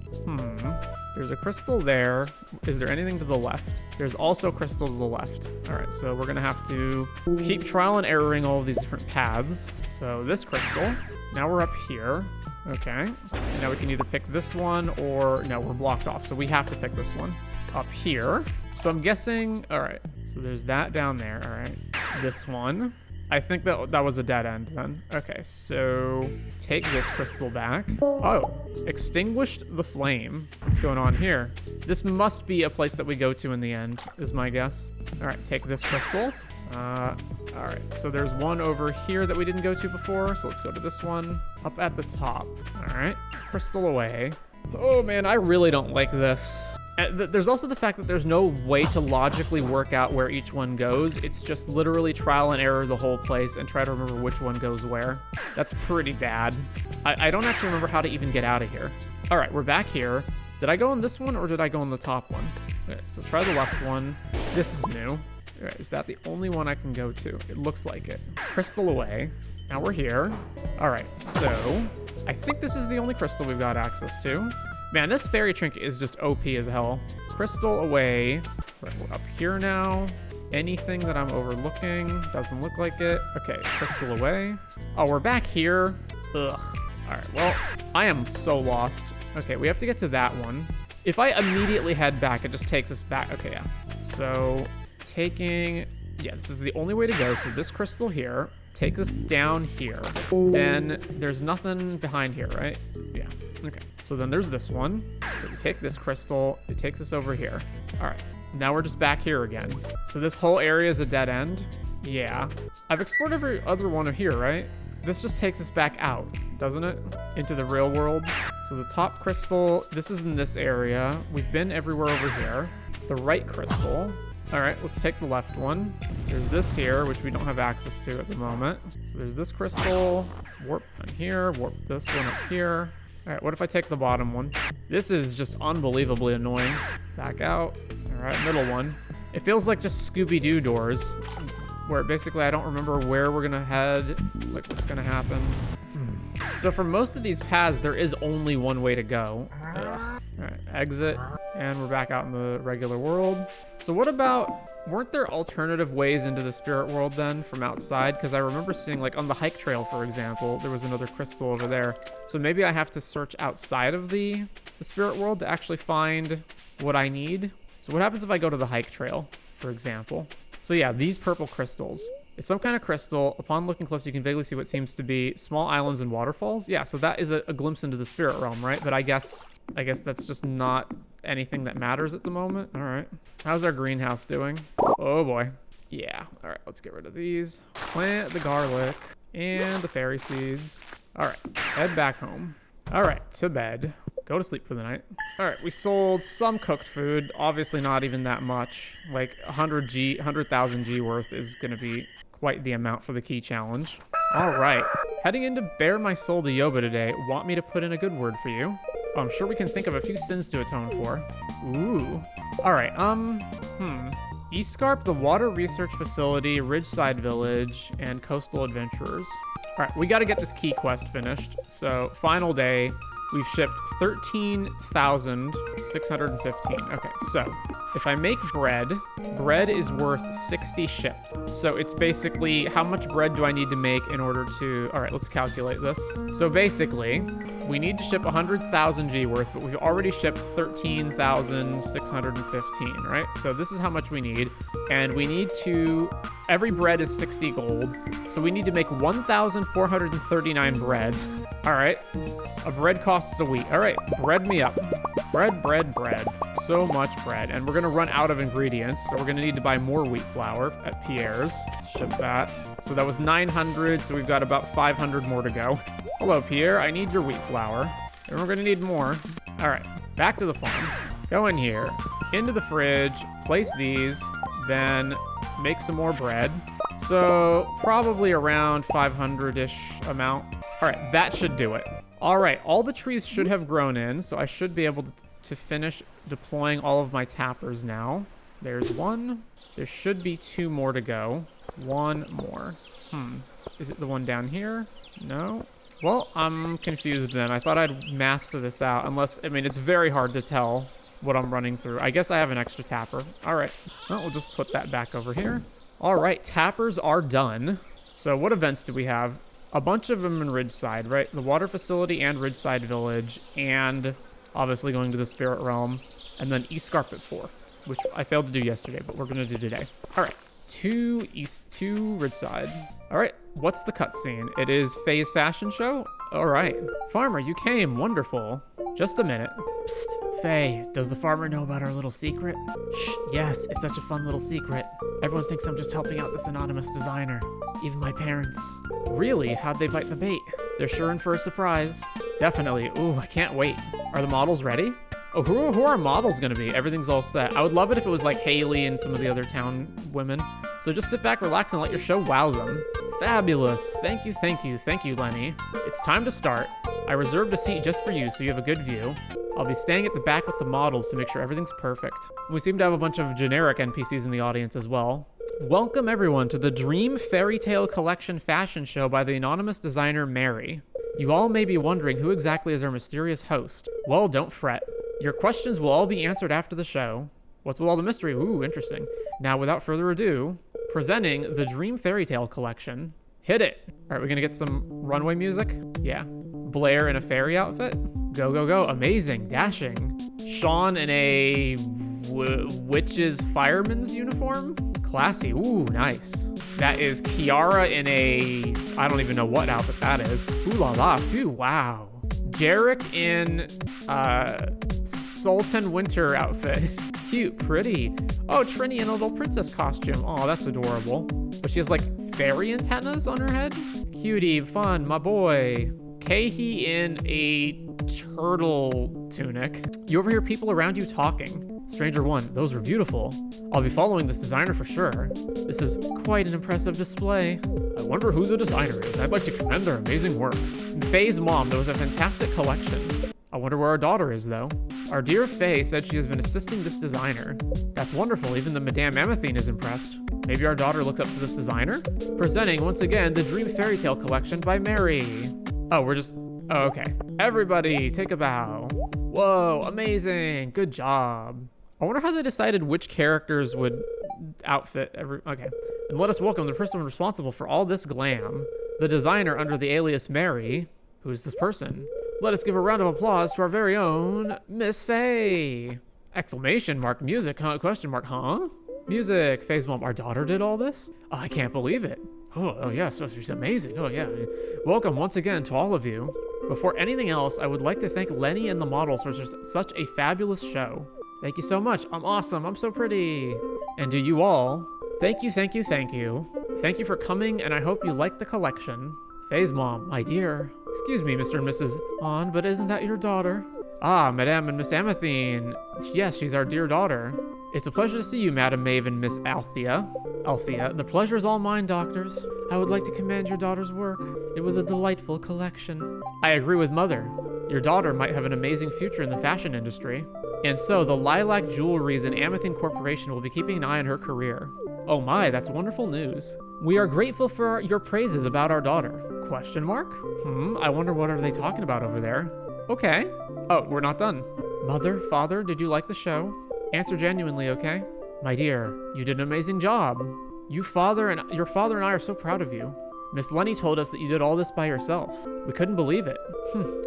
There's a crystal there. Is there anything to the left? There's also crystal to the left. All right, so we're gonna have to keep trial and erroring all of these different paths. So this crystal, now we're up here. Okay, now we can either pick this one or, no, we're blocked off. So we have to pick this one up here. So I'm guessing, all right, so there's that down there, all right. This one, I think that was a dead end then. Okay, so take this crystal back. Oh, extinguished the flame. What's going on here? This must be a place that we go to in the end, is my guess. All right, take this crystal. All right, so there's one over here that we didn't go to before, so let's go to this one. Up at the top. All right, crystal away. Oh man, I really don't like this. There's also the fact that there's no way to logically work out where each one goes. It's just literally trial and error the whole place and try to remember which one goes where. That's pretty bad. I don't actually remember how to even get out of here. All right, we're back here. Did I go on this one or did I go on the top one? Okay, so try the left one. This is new. All right, is that the only one I can go to? It looks like it. Crystal away. Now we're here. All right, so I think this is the only crystal we've got access to. Man, this fairy trinket is just OP as hell. Crystal away. Right, we're up here now. Anything that I'm overlooking? Doesn't look like it. Okay, crystal away. Oh, we're back here. Ugh. All right, well, I am so lost. Okay, we have to get to that one. If I immediately head back, it just takes us back. Okay, yeah. So taking... Yeah, this is the only way to go. So this crystal here takes us down here. Then there's nothing behind here, right? Yeah. Okay. So then there's this one. So we take this crystal. It takes us over here. All right. Now we're just back here again. So this whole area is a dead end. Yeah. I've explored every other one here, right? This just takes us back out, doesn't it? Into the real world. So the top crystal, this is in this area. We've been everywhere over here. The right crystal. All right, let's take the left one. There's this here, which we don't have access to at the moment. So there's this crystal. Warp on here. Warp this one up here. All right, what if I take the bottom one? This is just unbelievably annoying. Back out. All right, middle one. It feels like just Scooby-Doo doors, where basically I don't remember where we're gonna head, like what's gonna happen. So for most of these paths, there is only one way to go. Ugh. All right, exit, and we're back out in the regular world. So what about, weren't there alternative ways into the spirit world then from outside? Because I remember seeing, like on the hike trail, for example, there was another crystal over there. So maybe I have to search outside of the spirit world to actually find what I need. So what happens if I go to the hike trail, for example? So yeah, these purple crystals. It's some kind of crystal. Upon looking close, you can vaguely see what seems to be small islands and waterfalls. Yeah, so that is a glimpse into the spirit realm, right? But I guess that's just not anything that matters at the moment. All right. How's our greenhouse doing? Oh boy. Yeah. All right, let's get rid of these. Plant the garlic and the fairy seeds. All right, head back home. All right, to bed. Go to sleep for the night. All right, we sold some cooked food. Obviously not even that much. Like 100,000 G worth is gonna be quite the amount for the key challenge. All right, heading in to bare my soul to Yoba today. Want me to put in a good word for you? Oh, I'm sure we can think of a few sins to atone for. Ooh. All right, Scarp, the Water Research Facility, Ridgeside Village, and Coastal Adventurers. All right, we gotta get this key quest finished. So, final day. we've shipped 13,615. Okay, so if I make bread, bread is worth 60 shipped. So it's basically how much bread do I need to make in order to, all right, let's calculate this. So basically, we need to ship 100,000 G worth, but we've already shipped 13,615, right? So this is how much we need. And we need to, every bread is 60 gold. So we need to make 1,439 bread. All right, a bread costs a wheat. All right, bread me up. Bread, bread, bread. So much bread. And we're gonna run out of ingredients, so we're gonna need to buy more wheat flour at Pierre's. Let's ship that. So that was 900, so we've got about 500 more to go. Hello, Pierre, I need your wheat flour. And we're gonna need more. All right, back to the farm. Go in here, into the fridge, place these, then make some more bread. So probably around 500-ish amount. All right, that should do it. All right, all the trees should have grown in, so I should be able to finish deploying all of my tappers now. There's one. There should be 2 more to go. 1 more. Is it the one down here? No. Well, I'm confused then. I thought I'd math this out, unless, I mean, it's very hard to tell what I'm running through. I guess I have an extra tapper. All right, well, we'll just put that back over here. All right, tappers are done. So what events do we have? A bunch of them in Ridgeside, right? The water facility and Ridgeside Village, and obviously going to the Spirit Realm, and then East Scarp at 4, which I failed to do yesterday, but we're gonna do today. All right, 2 Ridgeside. All right, what's the cutscene? It is Faye's fashion show? All right. Farmer, you came, wonderful. Just a minute. Psst, Faye, does the farmer know about our little secret? Shh, yes, it's such a fun little secret. Everyone thinks I'm just helping out this anonymous designer. Even my parents. Really? How'd they bite the bait? They're sure in for a surprise. Definitely. Ooh, I can't wait. Are the models ready? Oh, who are models gonna be? Everything's all set. I would love it if it was like Haley and some of the other town women. So just sit back, relax, and let your show wow them. Fabulous. Thank you, thank you, thank you, Lenny. It's time to start. I reserved a seat just for you so you have a good view. I'll be staying at the back with the models to make sure everything's perfect. We seem to have a bunch of generic NPCs in the audience as well. Welcome everyone to the Dream Fairy Tale Collection fashion show by the anonymous designer Mary. You all may be wondering who exactly is our mysterious host. Well, don't fret. Your questions will all be answered after the show. What's with all the mystery? Ooh, interesting. Now, without further ado, presenting the Dream Fairy Tale Collection. Hit it! All right, we're gonna get some runway music? Yeah. Blair in a fairy outfit? Go, go, go. Amazing. Dashing. Sean in a witch's fireman's uniform? Classy. Ooh, nice. That is Kiara in a, I don't even know what outfit that is. Ooh la la. Phew, wow. Jarek in Sultan Winter outfit. Cute, pretty. Oh, Trini in a little princess costume. Oh, that's adorable. But she has like fairy antennas on her head. Cutie, fun, my boy. Kahi in a turtle tunic. You overhear people around you talking. Stranger 1, those were beautiful. I'll be following this designer for sure. This is quite an impressive display. I wonder who the designer is. I'd like to commend their amazing work. Faye's mom, there was a fantastic collection. I wonder where our daughter is though. Our dear Faye said she has been assisting this designer. That's wonderful, even the Madame Amathine is impressed. Maybe our daughter looks up to this designer? Presenting once again the Dream Fairy Tale Collection by Mary. Oh, oh, okay. Everybody, take a bow. Whoa, amazing, good job. I wonder how they decided which characters would outfit okay. And let us welcome the person responsible for all this glam. The designer under the alias Mary. Who's this person? Let us give a round of applause to our very own Miss Faye. Exclamation mark, music, huh? Question mark, huh? Music, Faye's mom, our daughter did all this? Oh, I can't believe it. Oh yeah, so she's amazing. Oh yeah. Welcome once again to all of you. Before anything else, I would like to thank Lenny and the models for such a fabulous show. Thank you so much. I'm awesome. I'm so pretty. And to you all, thank you, thank you, thank you. Thank you for coming, and I hope you like the collection. Faye's mom, my dear. Excuse me, Mr. and Mrs. On, but isn't that your daughter? Ah, Madame and Miss Amathine. Yes, she's our dear daughter. It's a pleasure to see you, Madam Maeve and Miss Althea. Althea, the pleasure is all mine, doctors. I would like to commend your daughter's work. It was a delightful collection. I agree with Mother. Your daughter might have an amazing future in the fashion industry. And so, the Lilac Jewelries and Amathine Corporation will be keeping an eye on her career. Oh my, that's wonderful news. We are grateful for your praises about our daughter. Question mark? I wonder what are they talking about over there? Okay. Oh, we're not done. Mother, father, did you like the show? Answer genuinely, okay? My dear, you did an amazing job. Your father and I are so proud of you. Miss Lenny told us that you did all this by yourself. We couldn't believe it.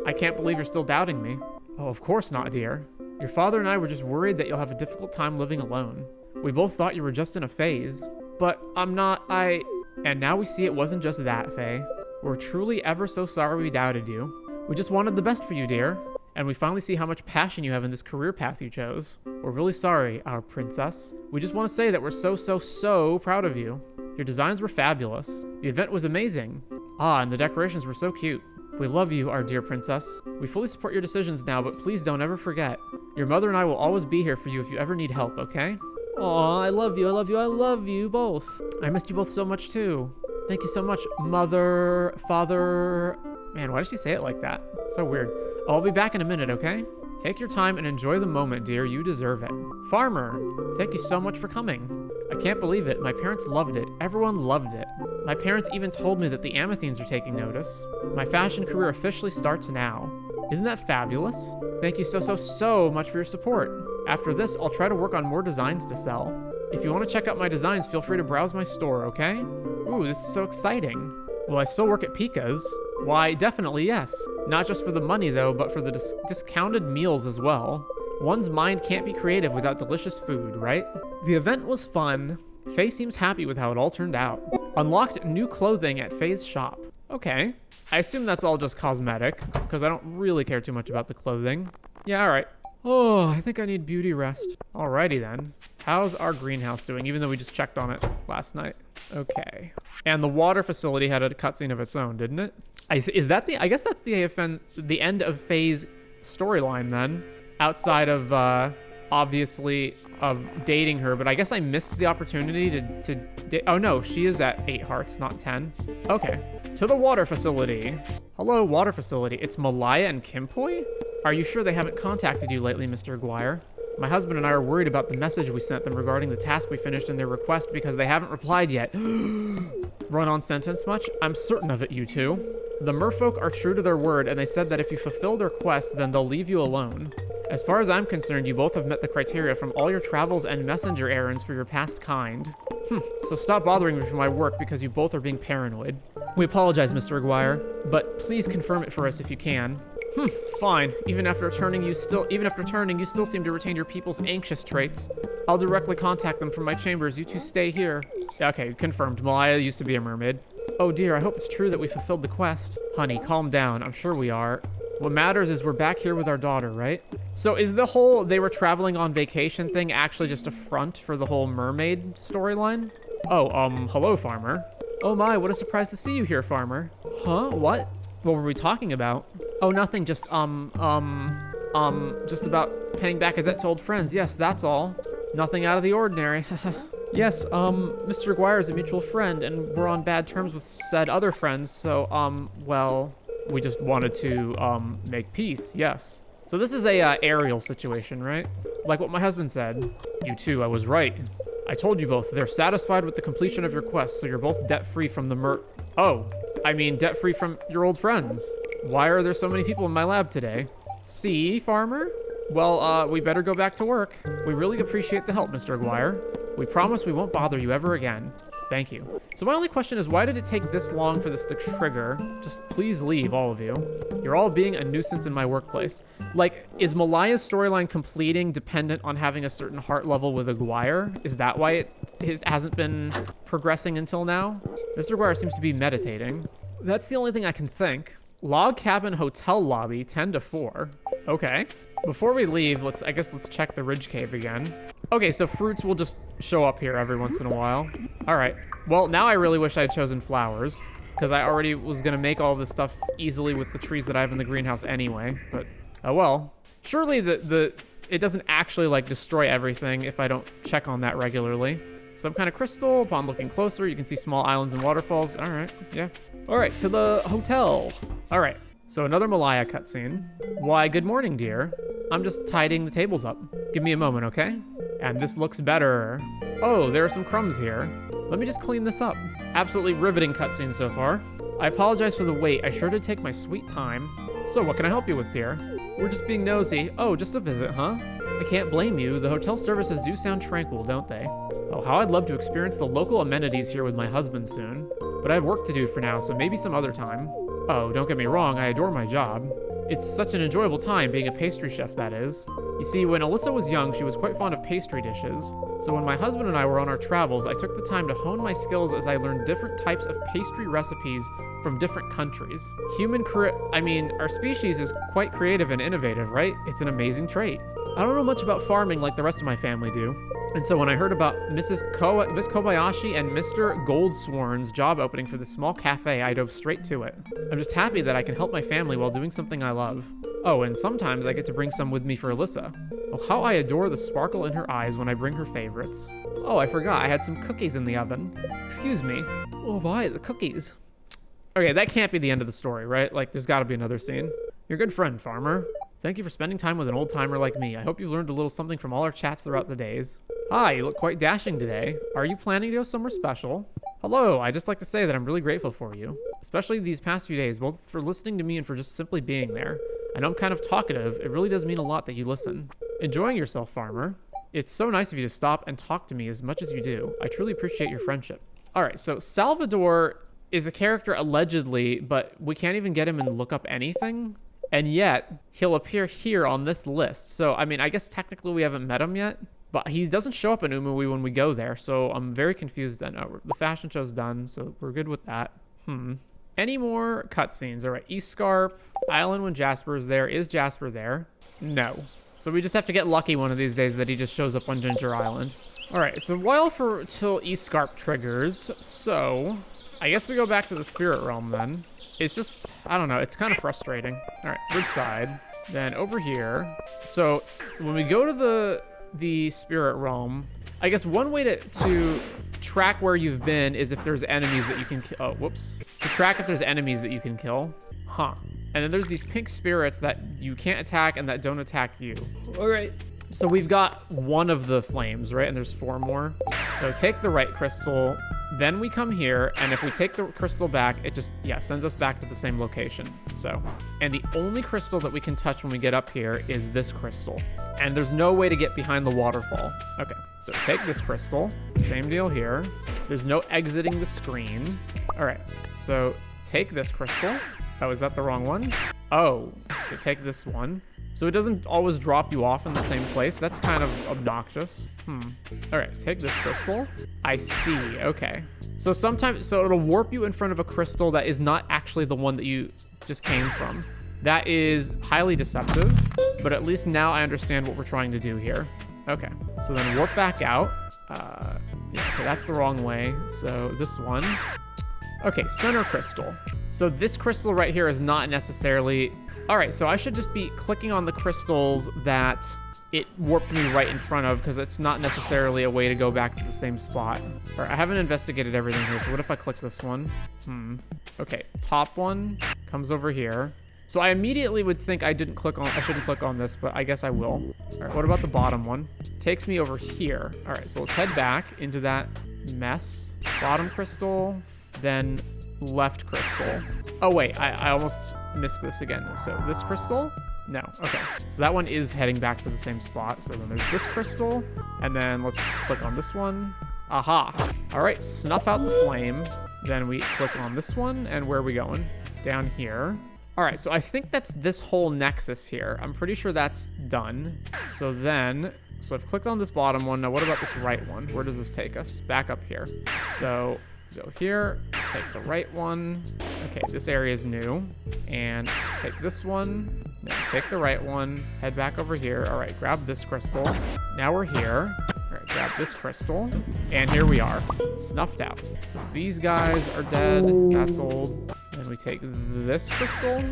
I can't believe you're still doubting me. Oh, of course not, dear. Your father and I were just worried that you'll have a difficult time living alone. We both thought you were just in a phase. But I'm not, And now we see it wasn't just that, Faye. We're truly ever so sorry we doubted you. We just wanted the best for you, dear. And we finally see how much passion you have in this career path you chose. We're really sorry, our princess. We just want to say that we're so proud of you. Your designs were fabulous. The event was amazing. And the decorations were so cute. We love you, our dear princess. We fully support your decisions now, but please don't ever forget. Your mother and I will always be here for you if you ever need help, okay? Aw, I love you both. I missed you both so much too. Thank you so much, mother, father. Man, why did she say it like that? So weird. I'll be back in a minute, okay? Take your time and enjoy the moment, dear. You deserve it. Farmer, thank you so much for coming. I can't believe it. My parents loved it. Everyone loved it. My parents even told me that the Amathines are taking notice. My fashion career officially starts now. Isn't that fabulous? Thank you so much for your support. After this, I'll try to work on more designs to sell. If you want to check out my designs, feel free to browse my store, okay? Ooh, this is so exciting. Will I still work at Pika's? Why, definitely yes. Not just for the money though, but for the discounted meals as well. One's mind can't be creative without delicious food, right? The event was fun. Faye seems happy with how it all turned out. Unlocked new clothing at Faye's shop. Okay. I assume that's all just cosmetic, because I don't really care too much about the clothing. Yeah, alright. Oh, I think I need beauty rest. Alrighty then. How's our greenhouse doing, even though we just checked on it last night? Okay. And the water facility had a cutscene of its own, didn't it? I guess that's the end of Faye's storyline then. Outside of, obviously, of dating her. But I guess I missed the opportunity to date. Oh no, she is at 8 hearts, not 10. Okay. To the water facility. Hello, water facility. It's Malaya and Kimpoi? Are you sure they haven't contacted you lately, Mr. Aguirre? My husband and I are worried about the message we sent them regarding the task we finished in their request because they haven't replied yet. Run-on sentence much? I'm certain of it, you two. The merfolk are true to their word, and they said that if you fulfill their quest, then they'll leave you alone. As far as I'm concerned, you both have met the criteria from all your travels and messenger errands for your past kind. So stop bothering me for my work because you both are being paranoid. We apologize, Mr. Aguirre, but please confirm it for us if you can. Fine. Even after turning, you still seem to retain your people's anxious traits. I'll directly contact them from my chambers. You two stay here. Okay, confirmed. Malaya used to be a mermaid. Oh dear, I hope it's true that we fulfilled the quest. Honey, calm down. I'm sure we are. What matters is we're back here with our daughter, right? So is the whole they were traveling on vacation thing actually just a front for the whole mermaid storyline? Oh, hello, Farmer. Oh my, what a surprise to see you here, Farmer. Huh? What? What were we talking about? Oh, nothing, just about paying back a debt to old friends. Yes, that's all. Nothing out of the ordinary. Yes, Mr. Aguirre is a mutual friend, and we're on bad terms with said other friends, so, well, we just wanted to, make peace, yes. So this is a, aerial situation, right? Like what my husband said. You two, I was right. I told you both, they're satisfied with the completion of your quest, so you're both debt-free from the Oh, I mean debt-free from your old friends. Why are there so many people in my lab today? See, Farmer? Well, we better go back to work. We really appreciate the help, Mr. Aguirre. We promise we won't bother you ever again. Thank you. So my only question is, why did it take this long for this to trigger? Just please leave, all of you. You're all being a nuisance in my workplace. Like, is Malaya's storyline completing dependent on having a certain heart level with Aguirre? Is that why it hasn't been progressing until now? Mr. Aguirre seems to be meditating. That's the only thing I can think. Log cabin hotel lobby, 10 to 4. Okay. Before we leave, let's check the Ridge Cave again. Okay, so fruits will just show up here every once in a while. All right. Well, now I really wish I had chosen flowers, because I already was going to make all this stuff easily with the trees that I have in the greenhouse anyway, but oh well. Surely it doesn't actually, like, destroy everything if I don't check on that regularly. Some kind of crystal. Upon looking closer, you can see small islands and waterfalls. All right, yeah. All right, to the hotel. All right, so another Malaya cutscene. Why, good morning, dear. I'm just tidying the tables up. Give me a moment, okay? And this looks better. Oh, there are some crumbs here. Let me just clean this up. Absolutely riveting cutscene so far. I apologize for the wait. I sure did take my sweet time. So what can I help you with, dear? We're just being nosy. Oh, just a visit, huh? I can't blame you. The hotel services do sound tranquil, don't they? Oh, how I'd love to experience the local amenities here with my husband soon. But I have work to do for now, so maybe some other time. Oh, don't get me wrong, I adore my job. It's such an enjoyable time being a pastry chef, that is. You see, when Alyssa was young, she was quite fond of pastry dishes. So when my husband and I were on our travels, I took the time to hone my skills as I learned different types of pastry recipes from different countries. Our species is quite creative and innovative, right? It's an amazing trait. I don't know much about farming like the rest of my family do. And so when I heard about Miss Kobayashi and Mr. Goldsworn's job opening for this small cafe, I dove straight to it. I'm just happy that I can help my family while doing something I love. Oh, and sometimes I get to bring some with me for Alyssa. Oh, how I adore the sparkle in her eyes when I bring her favorites. Oh, I forgot, I had some cookies in the oven. Excuse me. Oh, why, the cookies? Okay, that can't be the end of the story, right? Like, there's gotta be another scene. You're a good friend, farmer. Thank you for spending time with an old-timer like me. I hope you've learned a little something from all our chats throughout the days. Hi, you look quite dashing today. Are you planning to go somewhere special? Hello, I'd just like to say that I'm really grateful for you, especially these past few days, both for listening to me and for just simply being there. I know I'm kind of talkative. It really does mean a lot that you listen. Enjoying yourself, farmer. It's so nice of you to stop and talk to me as much as you do. I truly appreciate your friendship. All right, so Salvador is a character allegedly, but we can't even get him in look up anything. And yet, he'll appear here on this list. So, I mean, I guess technically we haven't met him yet, but he doesn't show up in Umuwi when we go there, so I'm very confused then. Oh, the fashion show's done, so we're good with that. Any more cutscenes? All right, East Scarp, Island when Jasper is there. Is Jasper there? No. So we just have to get lucky one of these days that he just shows up on Ginger Island. All right, it's a while till East Scarp triggers, so I guess we go back to the Spirit Realm then. It's just, I don't know, it's kind of frustrating. All right, Ridgeside, then over here. So when we go to the Spirit Realm, I guess one way to track where you've been is if there's enemies that you can kill. Oh, whoops. To track if there's enemies that you can kill. Huh. And then there's these pink spirits that you can't attack and that don't attack you. All right. So we've got one of the flames, right? And there's 4 more. So take the right crystal. Then we come here, and if we take the crystal back, it just, sends us back to the same location. So, and the only crystal that we can touch when we get up here is this crystal. And there's no way to get behind the waterfall. Okay, so take this crystal. Same deal here. There's no exiting the screen. All right, so take this crystal. Oh, is that the wrong one? Oh, so take this one. So it doesn't always drop you off in the same place. That's kind of obnoxious. All right, take this crystal. I see, okay. So it'll warp you in front of a crystal that is not actually the one that you just came from. That is highly deceptive, but at least now I understand what we're trying to do here. Okay, so then warp back out. Okay, that's the wrong way. So this one. Okay, center crystal. So this crystal right here is not necessarily... All right, so I should just be clicking on the crystals that it warped me right in front of because it's not necessarily a way to go back to the same spot. All right, I haven't investigated everything here, so what if I click this one? Okay, top one comes over here. So I immediately would think I shouldn't click on this, but I guess I will. All right, what about the bottom one? Takes me over here. All right, so let's head back into that mess. Bottom crystal, then left crystal. Oh wait, I almost missed this again. So this crystal? No, okay. So that one is heading back to the same spot. So then there's this crystal, and then let's click on this one. Aha. All right, snuff out the flame. Then we click on this one, and where are we going? Down here. All right, so I think that's this whole nexus here. I'm pretty sure that's done. So I've clicked on this bottom one. Now what about this right one? Where does this take us? Back up here. So go here, take the right one. Okay, this area is new. And take this one. Now take the right one. Head back over here. All right, grab this crystal. Now we're here. All right, grab this crystal. And here we are. Snuffed out. So these guys are dead. That's old. Then we take this crystal.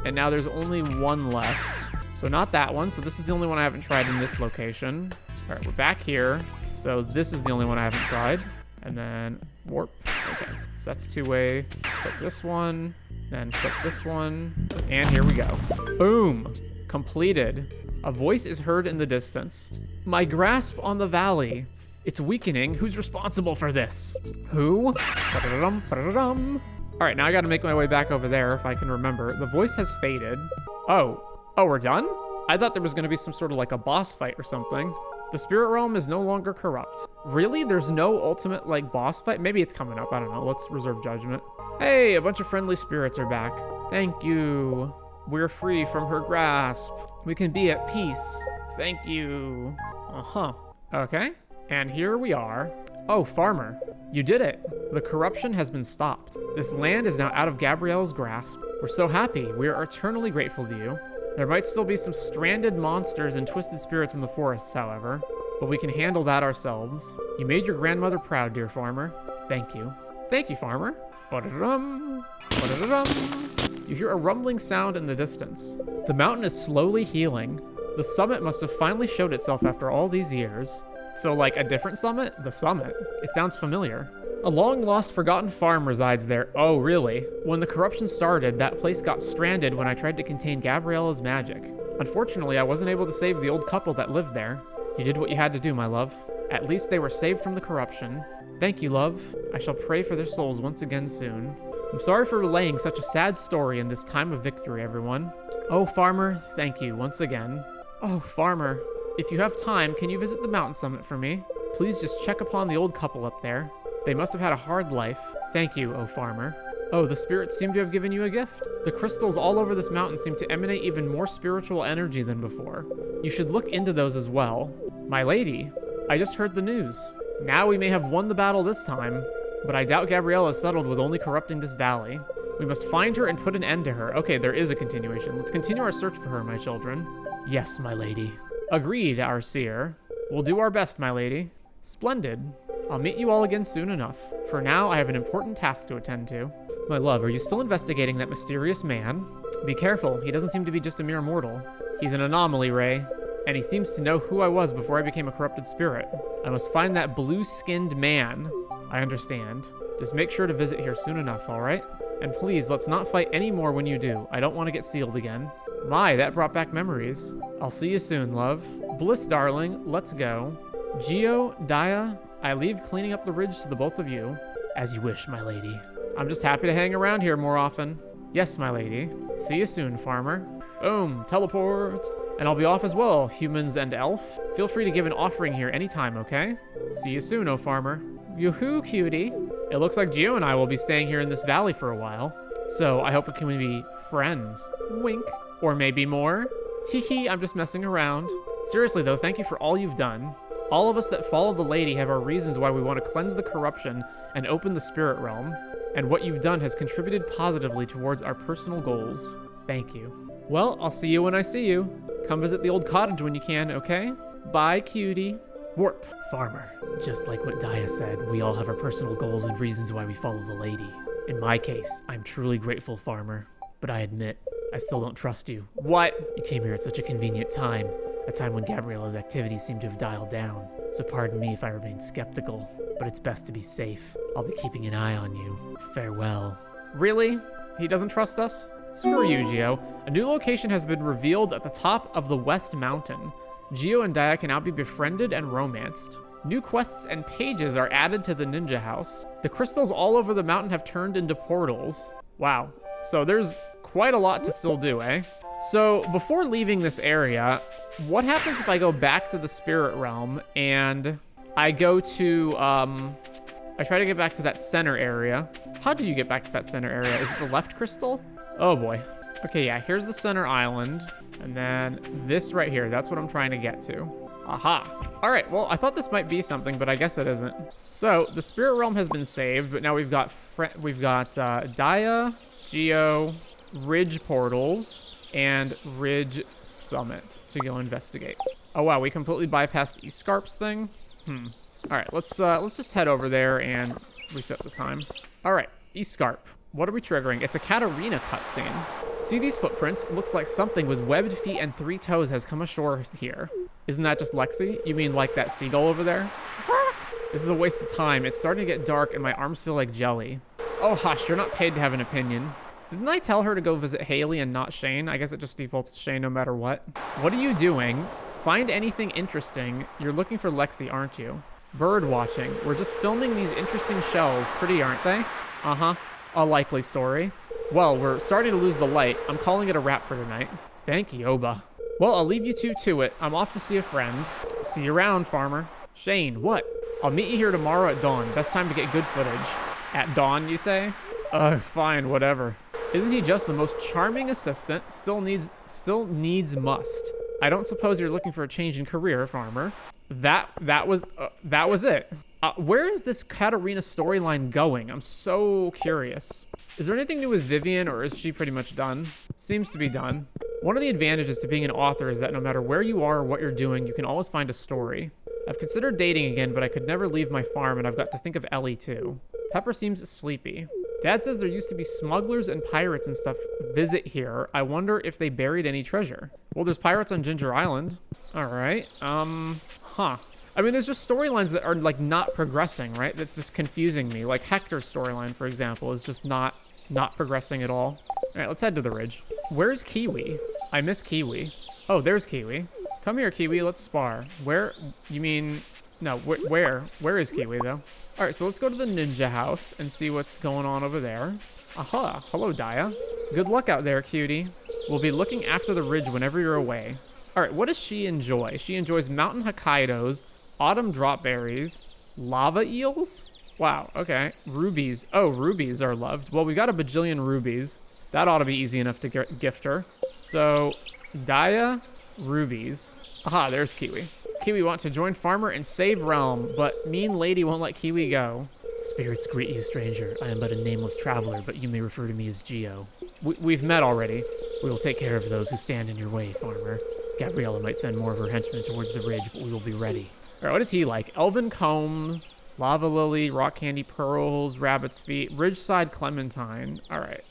And now there's only one left. So not that one. So this is the only one I haven't tried in this location. All right, we're back here. So this is the only one I haven't tried. And then warp. Okay, so that's 2-way. Click this one, then click this one, and here we go. Boom! Completed. A voice is heard in the distance. My grasp on the valley. It's weakening. Who's responsible for this? Who? All right, now I gotta make my way back over there if I can remember. The voice has faded. Oh, Oh, we're done? I thought there was gonna be some sort of like a boss fight or something. The spirit realm is no longer corrupt. Really? There's no ultimate like boss fight? Maybe it's coming up, I don't know. Let's reserve judgment. Hey, a bunch of friendly spirits are back. Thank you. We're free from her grasp. We can be at peace. Thank you. Uh-huh. Okay. And here we are. Oh, farmer. You did it. The corruption has been stopped. This land is now out of Gabrielle's grasp. We're so happy. We are eternally grateful to you. There might still be some stranded monsters and twisted spirits in the forests, however, but we can handle that ourselves. You made your grandmother proud, dear farmer. Thank you. Thank you, farmer. Ba-da-dum. Ba-da-dum. You hear a rumbling sound in the distance. The mountain is slowly healing. The summit must have finally showed itself after all these years. So, like, a different summit? The summit. It sounds familiar. A long-lost, forgotten farm resides there. Oh, really? When the corruption started, that place got stranded when I tried to contain Gabriella's magic. Unfortunately, I wasn't able to save the old couple that lived there. You did what you had to do, my love. At least they were saved from the corruption. Thank you, love. I shall pray for their souls once again soon. I'm sorry for relaying such a sad story in this time of victory, everyone. Oh, farmer, thank you once again. Oh, farmer, if you have time, can you visit the mountain summit for me? Please just check upon the old couple up there. They must have had a hard life. Thank you, oh farmer. Oh, the spirits seem to have given you a gift. The crystals all over this mountain seem to emanate even more spiritual energy than before. You should look into those as well. My lady, I just heard the news. Now we may have won the battle this time, but I doubt Gabriella is settled with only corrupting this valley. We must find her and put an end to her. Okay, there is a continuation. Let's continue our search for her, my children. Yes, my lady. Agreed, our seer. We'll do our best, my lady. Splendid. I'll meet you all again soon enough. For now, I have an important task to attend to. My love, are you still investigating that mysterious man? Be careful, he doesn't seem to be just a mere mortal. He's an anomaly, Ray, and he seems to know who I was before I became a corrupted spirit. I must find that blue-skinned man. I understand. Just make sure to visit here soon enough, alright? And please, let's not fight any more when you do. I don't want to get sealed again. My, that brought back memories. I'll see you soon, love. Bliss, darling, let's go. Geo, Dia, I leave cleaning up the ridge to the both of you. As you wish, my lady. I'm just happy to hang around here more often. Yes, my lady. See you soon, farmer. Boom, teleport. And I'll be off as well, humans and elf. Feel free to give an offering here anytime, okay? See you soon, oh farmer. Yoo-hoo, cutie. It looks like Geo and I will be staying here in this valley for a while. So I hope we can be friends. Wink. Or maybe more. Teehee, I'm just messing around. Seriously though, thank you for all you've done. All of us that follow the lady have our reasons why we want to cleanse the corruption and open the spirit realm. And what you've done has contributed positively towards our personal goals. Thank you. Well, I'll see you when I see you. Come visit the old cottage when you can, okay? Bye, cutie. Warp. Farmer. Just like what Dia said, we all have our personal goals and reasons why we follow the lady. In my case, I'm truly grateful, farmer. But I admit, I still don't trust you. What? You came here at such a convenient time. A time when Gabriella's activities seem to have dialed down. So pardon me if I remain skeptical. But it's best to be safe. I'll be keeping an eye on you. Farewell. Really? He doesn't trust us? Screw you, Geo. A new location has been revealed at the top of the West Mountain. Geo and Dia can now be befriended and romanced. New quests and pages are added to the ninja house. The crystals all over the mountain have turned into portals. Wow. So there's quite a lot to still do, eh? So before leaving this area, what happens if I go back to the spirit realm and I go to, I try to get back to that center area. How do you get back to that center area? Is it the left crystal? Oh boy. Okay, yeah, here's the center island. And then this right here, that's what I'm trying to get to. Aha. All right, well, I thought this might be something, but I guess it isn't. So the spirit realm has been saved, but now we've got Dia, Geo, Ridge portals, and Ridge Summit to go investigate. Oh wow, we completely bypassed Scarp's thing. All right, let's just head over there and reset the time. All right, Scarp. What are we triggering? It's a Katarina cutscene. See these footprints? Looks like something with webbed feet and 3 toes has come ashore here. Isn't that just Lexi? You mean like that seagull over there? This is a waste of time. It's starting to get dark and my arms feel like jelly. Oh hush, you're not paid to have an opinion. Didn't I tell her to go visit Haley and not Shane? I guess it just defaults to Shane no matter what. What are you doing? Find anything interesting. You're looking for Lexi, aren't you? Bird watching. We're just filming these interesting shells. Pretty, aren't they? Uh-huh. A likely story. Well, we're starting to lose the light. I'm calling it a wrap for tonight. Thank Yoba. Well, I'll leave you two to it. I'm off to see a friend. See you around, farmer. Shane, what? I'll meet you here tomorrow at dawn. Best time to get good footage. At dawn, you say? Fine, whatever. Isn't he just the most charming assistant? Still needs must. I don't suppose you're looking for a change in career, farmer. That was it. Where is this Katarina storyline going? I'm so curious. Is there anything new with Vivian, or is she pretty much done? Seems to be done. One of the advantages to being an author is that no matter where you are or what you're doing, you can always find a story. I've considered dating again, but I could never leave my farm, and I've got to think of Ellie too. Pepper seems sleepy. Dad says there used to be smugglers and pirates and stuff visit here. I wonder if they buried any treasure. Well, there's pirates on Ginger Island. All right. Huh. I mean, there's just storylines that are, like, not progressing, right? That's just confusing me. Like, Hector's storyline, for example, is just not progressing at all. All right, let's head to the ridge. Where's Kiwi? I miss Kiwi. Oh, there's Kiwi. Come here, Kiwi. Let's spar. Where? You mean... No, where? Where is Kiwi, though? All right, so let's go to the ninja house and see what's going on over there. Aha. Hello, Daya. Good luck out there, cutie. We'll be looking after the ridge whenever you're away. All right, what does she enjoy? She enjoys mountain Hokkaidos, autumn drop berries, lava eels? Wow, okay. Rubies. Oh, rubies are loved. Well, we got a bajillion rubies. That ought to be easy enough to gift her. So, Daya, rubies. Aha, there's Kiwi. Kiwi wants to join Farmer and save Realm, but mean lady won't let Kiwi go. Spirits greet you, stranger. I am but a nameless traveler, but you may refer to me as Geo. We've met already. We will take care of those who stand in your way, Farmer. Gabriella might send more of her henchmen towards the ridge, but we will be ready. All right, what is he like? Elven Comb, Lava Lily, Rock Candy Pearls, Rabbit's Feet, Ridgeside Clementine. All right,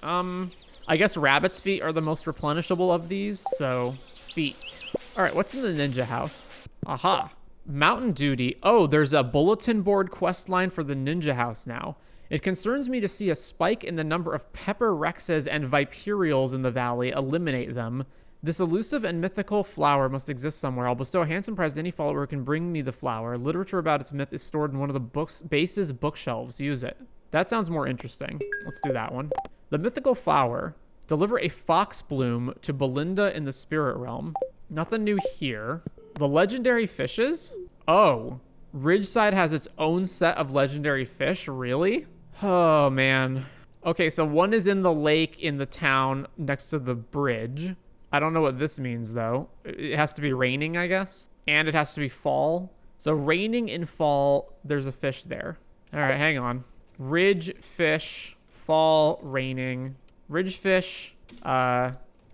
I guess Rabbit's Feet are the most replenishable of these, so feet. All right, what's in the ninja house? Aha, Mountain Duty. Oh, there's a bulletin board quest line for the ninja house now. It concerns me to see a spike in the number of pepper rexes and viperials in the valley. Eliminate them. This elusive and mythical flower must exist somewhere. I'll bestow a handsome prize to any follower who can bring me the flower. Literature about its myth is stored in one of the base's bookshelves. Use it. That sounds more interesting. Let's do that one. The mythical flower. Deliver a fox bloom to Belinda in the spirit realm. Nothing new here. The legendary fishes? Oh, Ridgeside has its own set of legendary fish? Really? Oh, man. Okay, so one is in the lake in the town next to the bridge. I don't know what this means, though. It has to be raining, I guess. And it has to be fall. So raining in fall, there's a fish there. All right, hang on. Ridge fish, fall, raining. Ridge fish,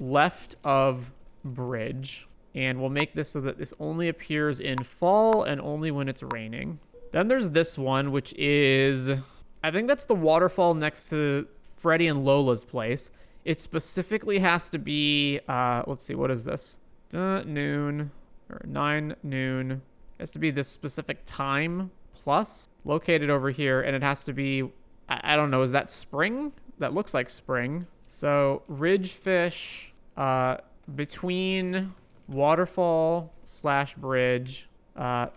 left of bridge. And we'll make this so that this only appears in fall and only when it's raining. Then there's this one, which is... I think that's the waterfall next to Freddy and Lola's place. It specifically has to be... let's see, what is this? Noon. Or 9 noon. It has to be this specific time plus. Located over here. And it has to be... I don't know, is that spring? That looks like spring. So, ridgefish between... waterfall / bridge,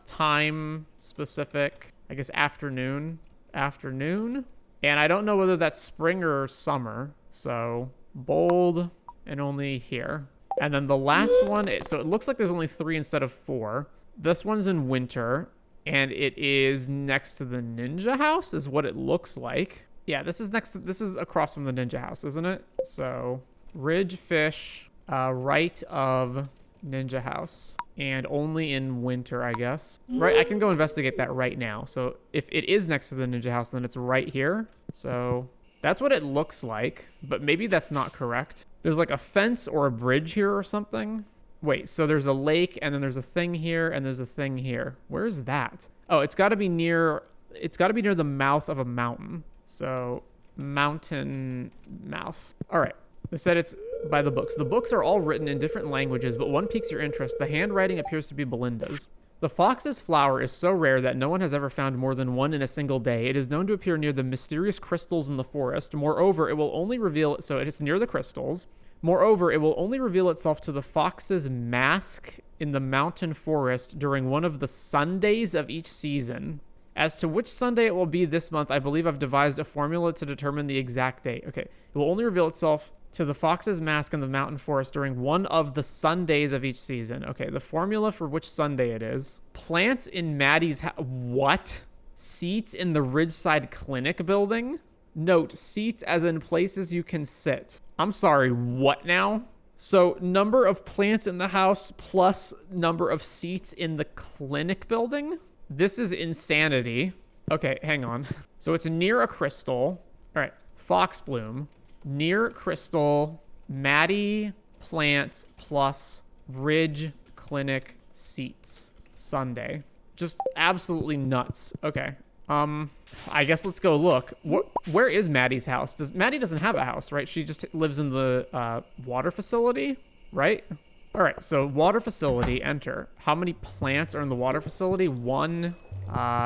time specific, I guess afternoon, and I don't know whether that's spring or summer, so bold and only here. And then the last one, so it looks like there's only 3 instead of 4. This one's in winter, and it is next to the ninja house is what it looks like. Yeah, this is across from the ninja house, isn't it? So ridge fish, right of ninja house, and only in winter, I guess. Right, I can go investigate that right now. So if it is next to the ninja house, then it's right here. So that's what it looks like, but maybe that's not correct. There's like a fence or a bridge here or something. Wait, so there's a lake, and then there's a thing here, and there's a thing here. Where is that? Oh, it's got to be near the mouth of a mountain. So mountain mouth. All right. They said it's by the books. The books are all written in different languages, but one piques your interest. The handwriting appears to be Belinda's. The fox's flower is so rare that no one has ever found more than one in a single day. It is known to appear near the mysterious crystals in the forest. Moreover, it will only reveal... So it's near the crystals. Moreover, it will only reveal itself to the fox's mask in the mountain forest during one of the Sundays of each season. As to which Sunday it will be this month, I believe I've devised a formula to determine the exact date. Okay, it will only reveal itself to the Fox's Mask in the mountain forest during one of the Sundays of each season. Okay, the formula for which Sunday it is. Plants in Maddie's house. What? Seats in the Ridgeside Clinic building? Note, seats as in places you can sit. I'm sorry, what now? So, number of plants in the house plus number of seats in the clinic building? This is insanity. Okay, hang on. So, it's near a crystal. All right, Fox Bloom. Near crystal, Maddie plants plus Ridge Clinic seats. Sunday. Just absolutely nuts. Okay. I guess let's go look. Where is Maddie's house? Maddie doesn't have a house, right? She just lives in the water facility, right? All right, so water facility, enter. How many plants are in the water facility? 1.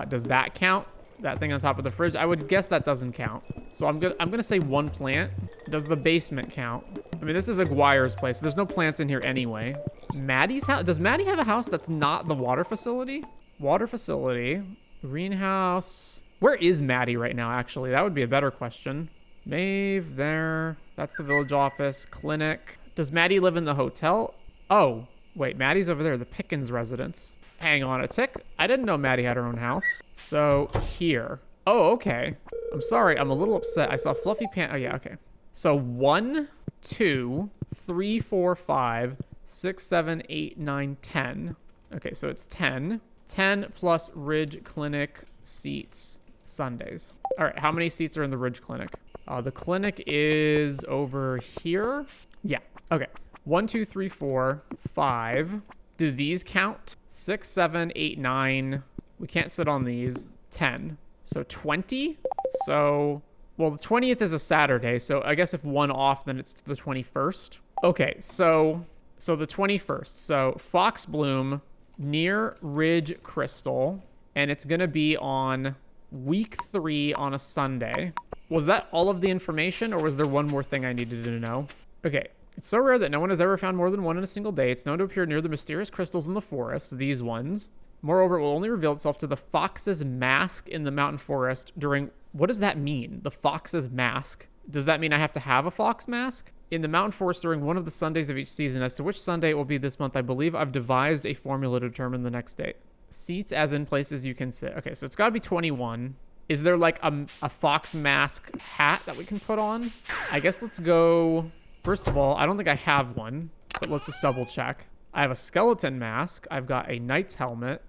Does that count? That thing on top of the fridge? I would guess that doesn't count. So I'm gonna say 1 plant. Does the basement count? I mean, this is Aguirre's place. There's no plants in here anyway. Maddie's house? Does Maddie have a house that's not the water facility? Water facility. Greenhouse. Where is Maddie right now, actually? That would be a better question. Maeve, there. That's the village office. Clinic. Does Maddie live in the hotel? Oh, wait. Maddie's over there. The Pickens residence. Hang on a tick. I didn't know Maddie had her own house. So, here. Oh, okay. I'm sorry. I'm a little upset. I saw Fluffy Pants. Oh, yeah, okay. So, 1, 2, 3, 4, 5, 6, 7, 8, 9, 10. Okay, so it's 10. 10 plus Ridge Clinic seats Sundays. All right, how many seats are in the Ridge Clinic? The clinic is over here. Yeah, okay. 1, 2, 3, 4, 5. Do these count? 6, 7, 8, 9. We can't sit on these. 10. So 20. So, well, the 20th is a Saturday. So I guess if 1 off, then it's the 21st. Okay, so the 21st. So Fox Bloom near Ridge Crystal, and it's gonna be on week 3 on a Sunday. Was that all of the information, or was there one more thing I needed to know? Okay, it's so rare that no one has ever found more than one in a single day. It's known to appear near the mysterious crystals in the forest, these ones. Moreover, it will only reveal itself to the Fox's Mask in the mountain forest during... What does that mean? The Fox's Mask? Does that mean I have to have a fox mask? In the mountain forest during one of the Sundays of each season. As to which Sunday it will be this month, I believe I've devised a formula to determine the next date. Seats as in places you can sit. Okay, so it's got to be 21. Is there like a fox mask hat that we can put on? I guess let's go... First of all, I don't think I have one, but let's just double check. I have a skeleton mask. I've got a knight's helmet.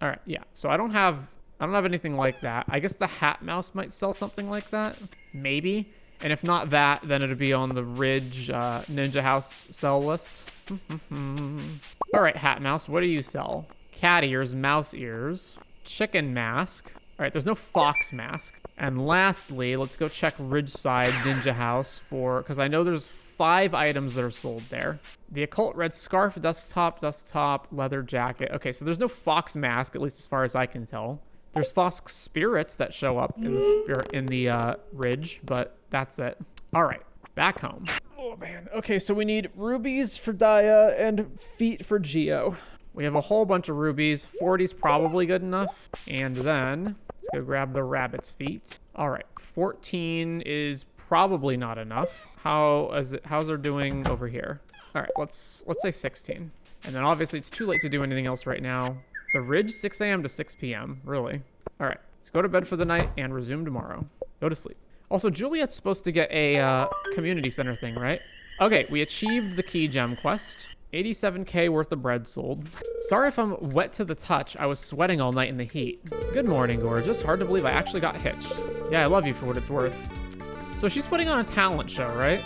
All right, yeah. So I don't have anything like that. I guess the hat mouse might sell something like that. Maybe. And if not that, then it'd be on the Ridge Ninja House sell list. All right, Hat Mouse, what do you sell? Cat ears, mouse ears, chicken mask. All right, there's no fox mask. And lastly, let's go check Ridgeside Ninja House because I know there's 5 items that are sold there. The occult red scarf, desktop, leather jacket. Okay, so there's no fox mask, at least as far as I can tell. There's fox spirits that show up in the Ridge, but that's it. All right, back home. Oh man. Okay, so we need rubies for Daya and feet for Geo. We have a whole bunch of rubies. 40's probably good enough. And then let's go grab the rabbit's feet. All right, 14 is probably not enough. How's it doing over here? All right, let's say 16. And then obviously it's too late to do anything else right now. The Ridge, 6 a.m. to 6 p.m. Really? All right, let's go to bed for the night and resume tomorrow. Go to sleep. Also, Juliet's supposed to get a community center thing, right? Okay, we achieved the key gem quest. 87k worth of bread sold. Sorry if I'm wet to the touch. I was sweating all night in the heat. Good morning, gorgeous. Hard to believe I actually got hitched. Yeah, I love you for what it's worth. So she's putting on a talent show, right?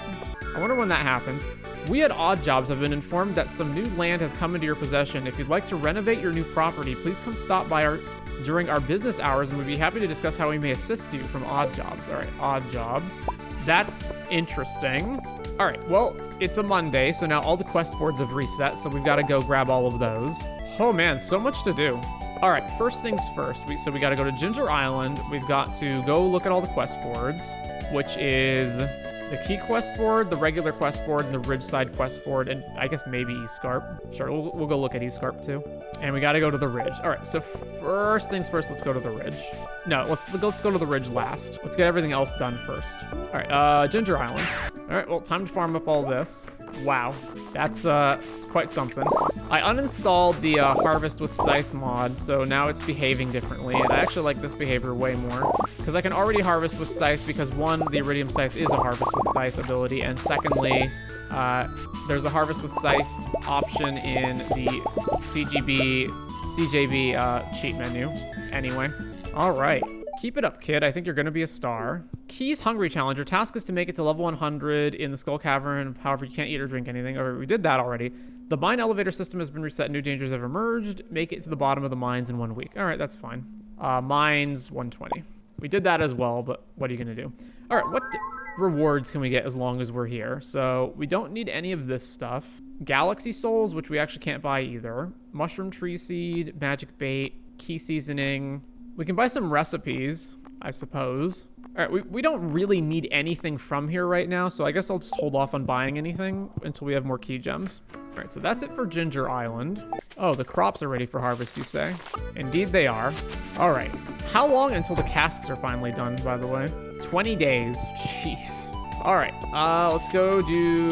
I wonder when that happens. We at Odd Jobs have been informed that some new land has come into your possession. If you'd like to renovate your new property, please come stop by during our business hours, and we'd be happy to discuss how we may assist you from Odd Jobs. All right, Odd Jobs. That's interesting. All right, well, it's a Monday, so now all the quest boards have reset, so we've got to go grab all of those. Oh man, so much to do. All right, first things first. So we got to go to Ginger Island. We've got to go look at all the quest boards, which is the key quest board, the regular quest board, and the Ridgeside quest board, and I guess maybe Scarp. Sure, we'll go look at Scarp too. And we got to go to the Ridge. All right, so first things first, let's go to the Ridge. No, let's go to the Ridge last. Let's get everything else done first. All right, Ginger Island. All right, well, time to farm up all this. Wow, that's quite something. I uninstalled the Harvest with Scythe mod, so now it's behaving differently. And I actually like this behavior way more, because I can already harvest with Scythe because, one, the Iridium Scythe is a Harvest with Scythe ability, and secondly, there's a Harvest with Scythe option in the CJB cheat menu. Anyway, all right. Keep it up, kid. I think you're gonna be a star. Keys Hungry Challenge. Your task is to make it to level 100 in the Skull Cavern. However, you can't eat or drink anything. Or we did that already. The mine elevator system has been reset. New dangers have emerged. Make it to the bottom of the mines in 1 week. All right, that's fine. Mines 120. We did that as well, but what are you gonna do? All right, what rewards can we get as long as we're here? So we don't need any of this stuff. Galaxy Souls, which we actually can't buy either. Mushroom Tree Seed, Magic Bait, Key Seasoning. We can buy some recipes, I suppose. All right, we don't really need anything from here right now, so I guess I'll just hold off on buying anything until we have more key gems. All right, so that's it for Ginger Island. Oh, the crops are ready for harvest, you say? Indeed they are. All right, how long until the casks are finally done, by the way? 20 days, jeez. All right, let's go do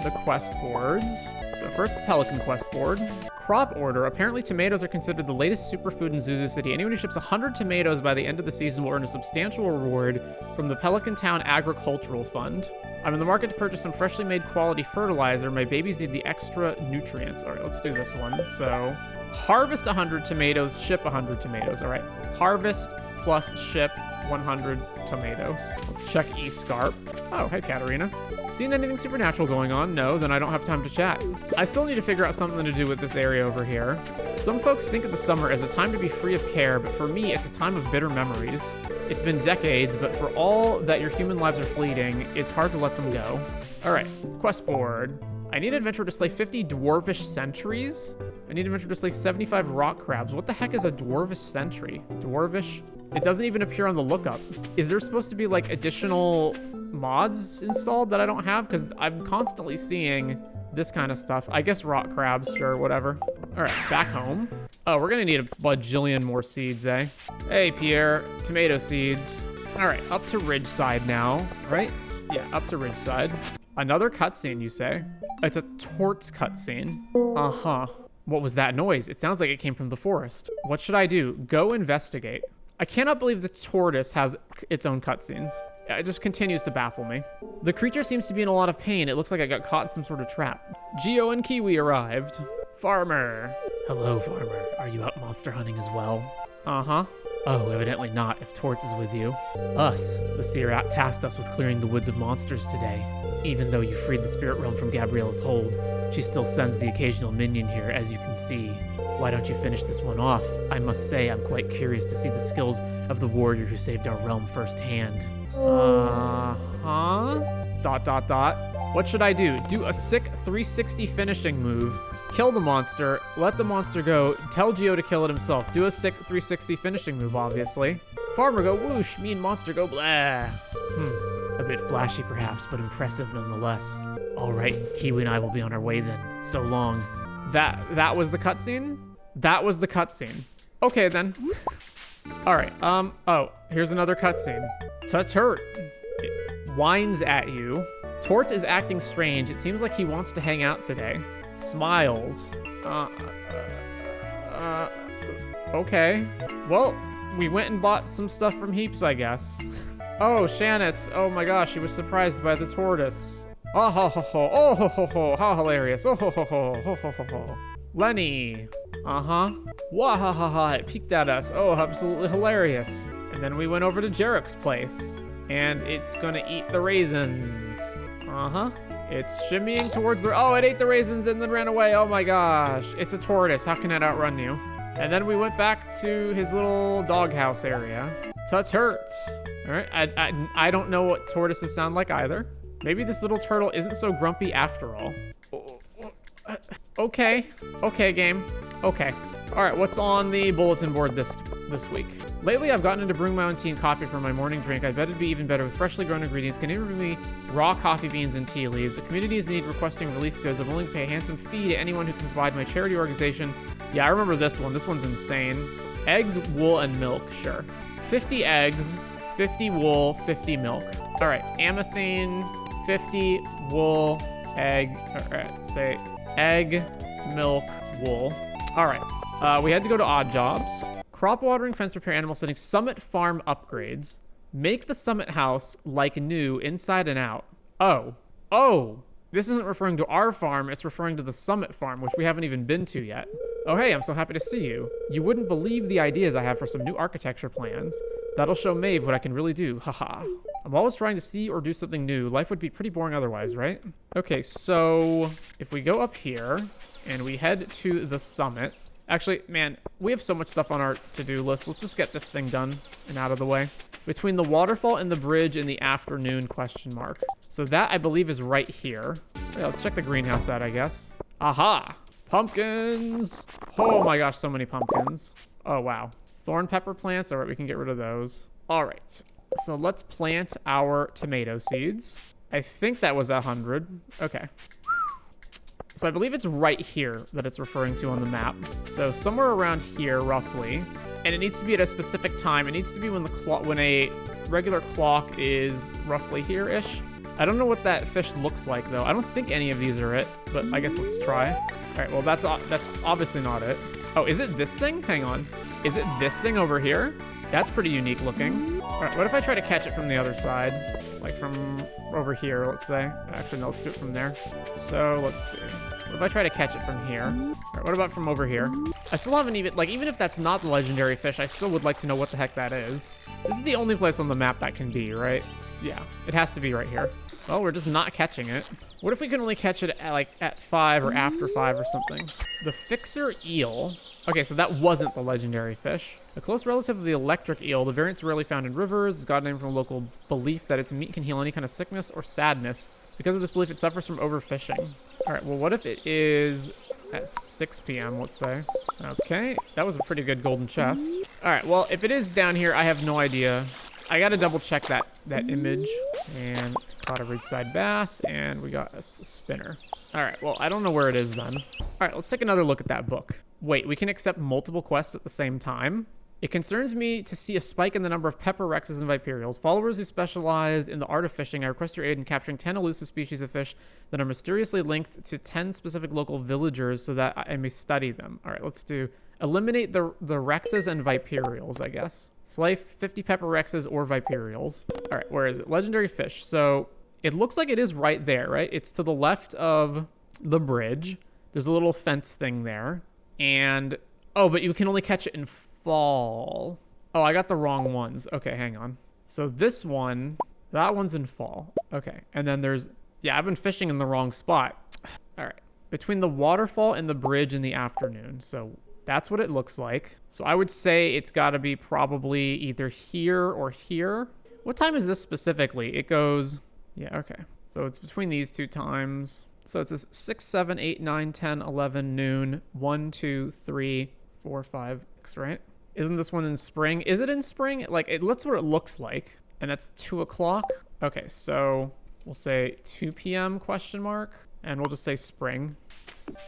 the quest boards. So first, the Pelican quest board. Crop order. Apparently, tomatoes are considered the latest superfood in Zuzu City. Anyone who ships 100 tomatoes by the end of the season will earn a substantial reward from the Pelican Town Agricultural Fund. I'm in the market to purchase some freshly made quality fertilizer. My babies need the extra nutrients. All right, let's do this one. So, harvest 100 tomatoes, ship 100 tomatoes. All right, harvest plus ship 100 tomatoes. Let's check Scarp. Oh, hey, Katarina. Seen anything supernatural going on? No, then I don't have time to chat. I still need to figure out something to do with this area over here. Some folks think of the summer as a time to be free of care, but for me, it's a time of bitter memories. It's been decades, but for all that your human lives are fleeting, it's hard to let them go. All right, quest board. I need adventure to slay 50 dwarvish sentries. I need adventure to slay 75 rock crabs. What the heck is a dwarvish sentry? Dwarvish? It doesn't even appear on the lookup. Is there supposed to be like additional mods installed that I don't have? Because I'm constantly seeing this kind of stuff. I guess rock crabs, sure, whatever. All right, back home. Oh, we're gonna need a bajillion more seeds, eh? Hey, Pierre, tomato seeds. All right, up to Ridgeside now, right? Yeah, up to Ridgeside. Another cutscene, you say? It's a torts cutscene. Uh-huh. What was that noise? It sounds like it came from the forest. What should I do? Go investigate. I cannot believe the tortoise has its own cutscenes. It just continues to baffle me. The creature seems to be in a lot of pain. It looks like I got caught in some sort of trap. Geo and Kiwi arrived. Farmer. Hello, farmer. Are you out monster hunting as well? Uh-huh. Oh, evidently not, if Torts is with you. Us, the seer tasked us with clearing the woods of monsters today. Even though you freed the spirit realm from Gabriella's hold, she still sends the occasional minion here, as you can see. Why don't you finish this one off? I must say I'm quite curious to see the skills of the warrior who saved our realm firsthand. Uh-huh? ... What should I do? Do a sick 360 finishing move. Kill the monster, let the monster go, tell Geo to kill it himself. Do a sick 360 finishing move, obviously. Farmer go whoosh, mean monster go blah. A bit flashy perhaps, but impressive nonetheless. All right, Kiwi and I will be on our way then. So long. That was the cutscene? That was the cutscene. Okay then. All right, oh, here's another cutscene. Tut-hurt. It whines at you. Torts is acting strange. It seems like he wants to hang out today. Smiles. Okay. Well, we went and bought some stuff from Heaps, I guess. Oh, Shanice. Oh my gosh, she was surprised by the tortoise. Oh ho ho ho. Oh ho ho ho. How hilarious. Oh ho ho ho. Ho ho ho ho. Lenny. Uh-huh. Wah ha ha ha. It peeked at us. Oh, absolutely hilarious. And then we went over to Jarek's place. And it's gonna eat the raisins. Uh-huh. It's shimmying towards the... Oh, it ate the raisins and then ran away. Oh my gosh. It's a tortoise. How can it outrun you? And then we went back to his little doghouse area. Tut-hurt. All right. I don't know what tortoises sound like either. Maybe this little turtle isn't so grumpy after all. Okay. Okay, game. Okay. All right, what's on the bulletin board this week? Lately, I've gotten into brewing my own tea and coffee for my morning drink. I bet it'd be even better with freshly grown ingredients. Can even be raw coffee beans and tea leaves. The community is in need requesting relief goods. I'm willing to pay a handsome fee to anyone who can provide my charity organization. Yeah, I remember this one. This one's insane. Eggs, wool, and milk. Sure. 50 eggs, 50 wool, 50 milk. All right, amathine, 50 wool, egg, or say egg, milk, wool. All right, we had to go to odd jobs. Crop watering, fence repair, animal setting, summit farm upgrades. Make the summit house like new inside and out. Oh, this isn't referring to our farm, it's referring to the summit farm, which we haven't even been to yet. Oh, hey, I'm so happy to see you. You wouldn't believe the ideas I have for some new architecture plans. That'll show Maeve what I can really do, haha. I'm always trying to see or do something new. Life would be pretty boring otherwise, right? Okay, so if we go up here and we head to the summit. Actually, man, we have so much stuff on our to-do list. Let's just get this thing done and out of the way. Between the waterfall and the bridge in the afternoon, question mark. So that, I believe, is right here. Yeah, let's check the greenhouse out, I guess. Aha! Pumpkins! Oh my gosh, so many pumpkins. Oh, wow. Thorn pepper plants. All right, we can get rid of those. All right, so let's plant our tomato seeds. I think that was 100. Okay. So I believe it's right here that it's referring to on the map. So somewhere around here, roughly. And it needs to be at a specific time. It needs to be when a regular clock is roughly here-ish. I don't know what that fish looks like, though. I don't think any of these are it, but I guess let's try. All right, well, that's obviously not it. Oh, is it this thing? Hang on. Is it this thing over here? That's pretty unique looking. All right, what if I try to catch it from the other side? Like from over here, let's say. Actually, no, let's do it from there. So, let's see. What if I try to catch it from here? All right, what about from over here? I still haven't even if that's not the legendary fish, I still would like to know what the heck that is. This is the only place on the map that can be, right? Yeah, it has to be right here. Well, we're just not catching it. What if we can only catch it at 5 or after 5 or something? The fixer eel. Okay, so that wasn't the legendary fish. A close relative of the electric eel, the variant's rarely found in rivers. It's got a name from a local belief that its meat can heal any kind of sickness or sadness. Because of this belief, it suffers from overfishing. All right, well, what if it is at 6 p.m., let's say? Okay, that was a pretty good golden chest. All right, well, if it is down here, I have no idea. I gotta double check that image. And caught a ridgeside bass, and we got a spinner. All right, well, I don't know where it is then. All right, let's take another look at that book. Wait, we can accept multiple quests at the same time? It concerns me to see a spike in the number of pepper rexes and viperials. Followers who specialize in the art of fishing, I request your aid in capturing 10 elusive species of fish that are mysteriously linked to 10 specific local villagers so that I may study them. All right, let's do eliminate the rexes and viperials, I guess. Slay 50 pepper rexes or viperials. All right, where is it? Legendary fish. So it looks like it is right there, right? It's to the left of the bridge. There's a little fence thing there. And, oh, but you can only catch it in fall. Oh, I got the wrong ones. Okay, hang on. So this one, that one's in fall. Okay, and then there's, yeah, I've been fishing in the wrong spot. All right, between the waterfall and the bridge in the afternoon. So that's what it looks like. So I would say it's got to be probably either here or here. What time is this specifically? It goes, yeah, okay. So it's between these two times. So it's this 6, 7, 8, 9, 10, 11, noon, 1, 2, 3, 4, 5, 6, right? Isn't this one in spring? Is it in spring? Like, that's what it looks like. And that's 2 o'clock. Okay, so we'll say 2 p.m. question mark. And we'll just say spring.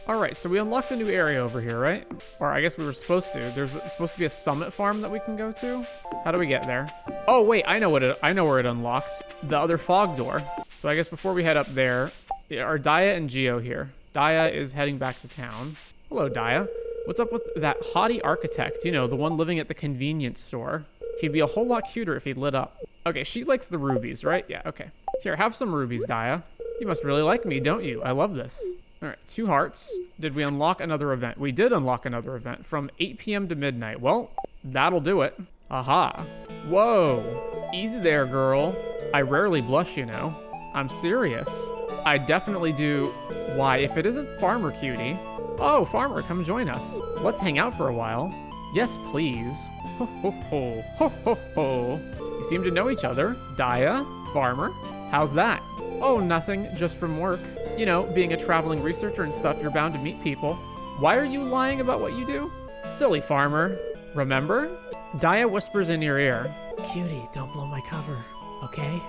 All right, so we unlocked a new area over here, right? Or I guess we were supposed to. There's supposed to be a summit farm that we can go to. How do we get there? Oh, wait, I know where it unlocked. The other fog door. So I guess before we head up there, are Daya and Geo here. Daya is heading back to town. Hello, Daya. What's up with that haughty architect? You know, the one living at the convenience store. He'd be a whole lot cuter if he'd lit up. Okay, she likes the rubies, right? Yeah, okay. Here, have some rubies, Daya. You must really like me, don't you? I love this. All right, 2 hearts. Did we unlock another event? We did unlock another event from 8 p.m. to midnight. Well, that'll do it. Aha. Whoa. Easy there, girl. I rarely blush, you know. I'm serious. I definitely do. Why, if it isn't Farmer Cutie. Oh, Farmer, come join us. Let's hang out for a while. Yes, please. Ho, ho, ho. Ho, ho, ho. You seem to know each other. Daya, Farmer. How's that? Oh, nothing. Just from work. You know, being a traveling researcher and stuff, you're bound to meet people. Why are you lying about what you do? Silly Farmer. Remember? Daya whispers in your ear. Cutie, don't blow my cover, okay?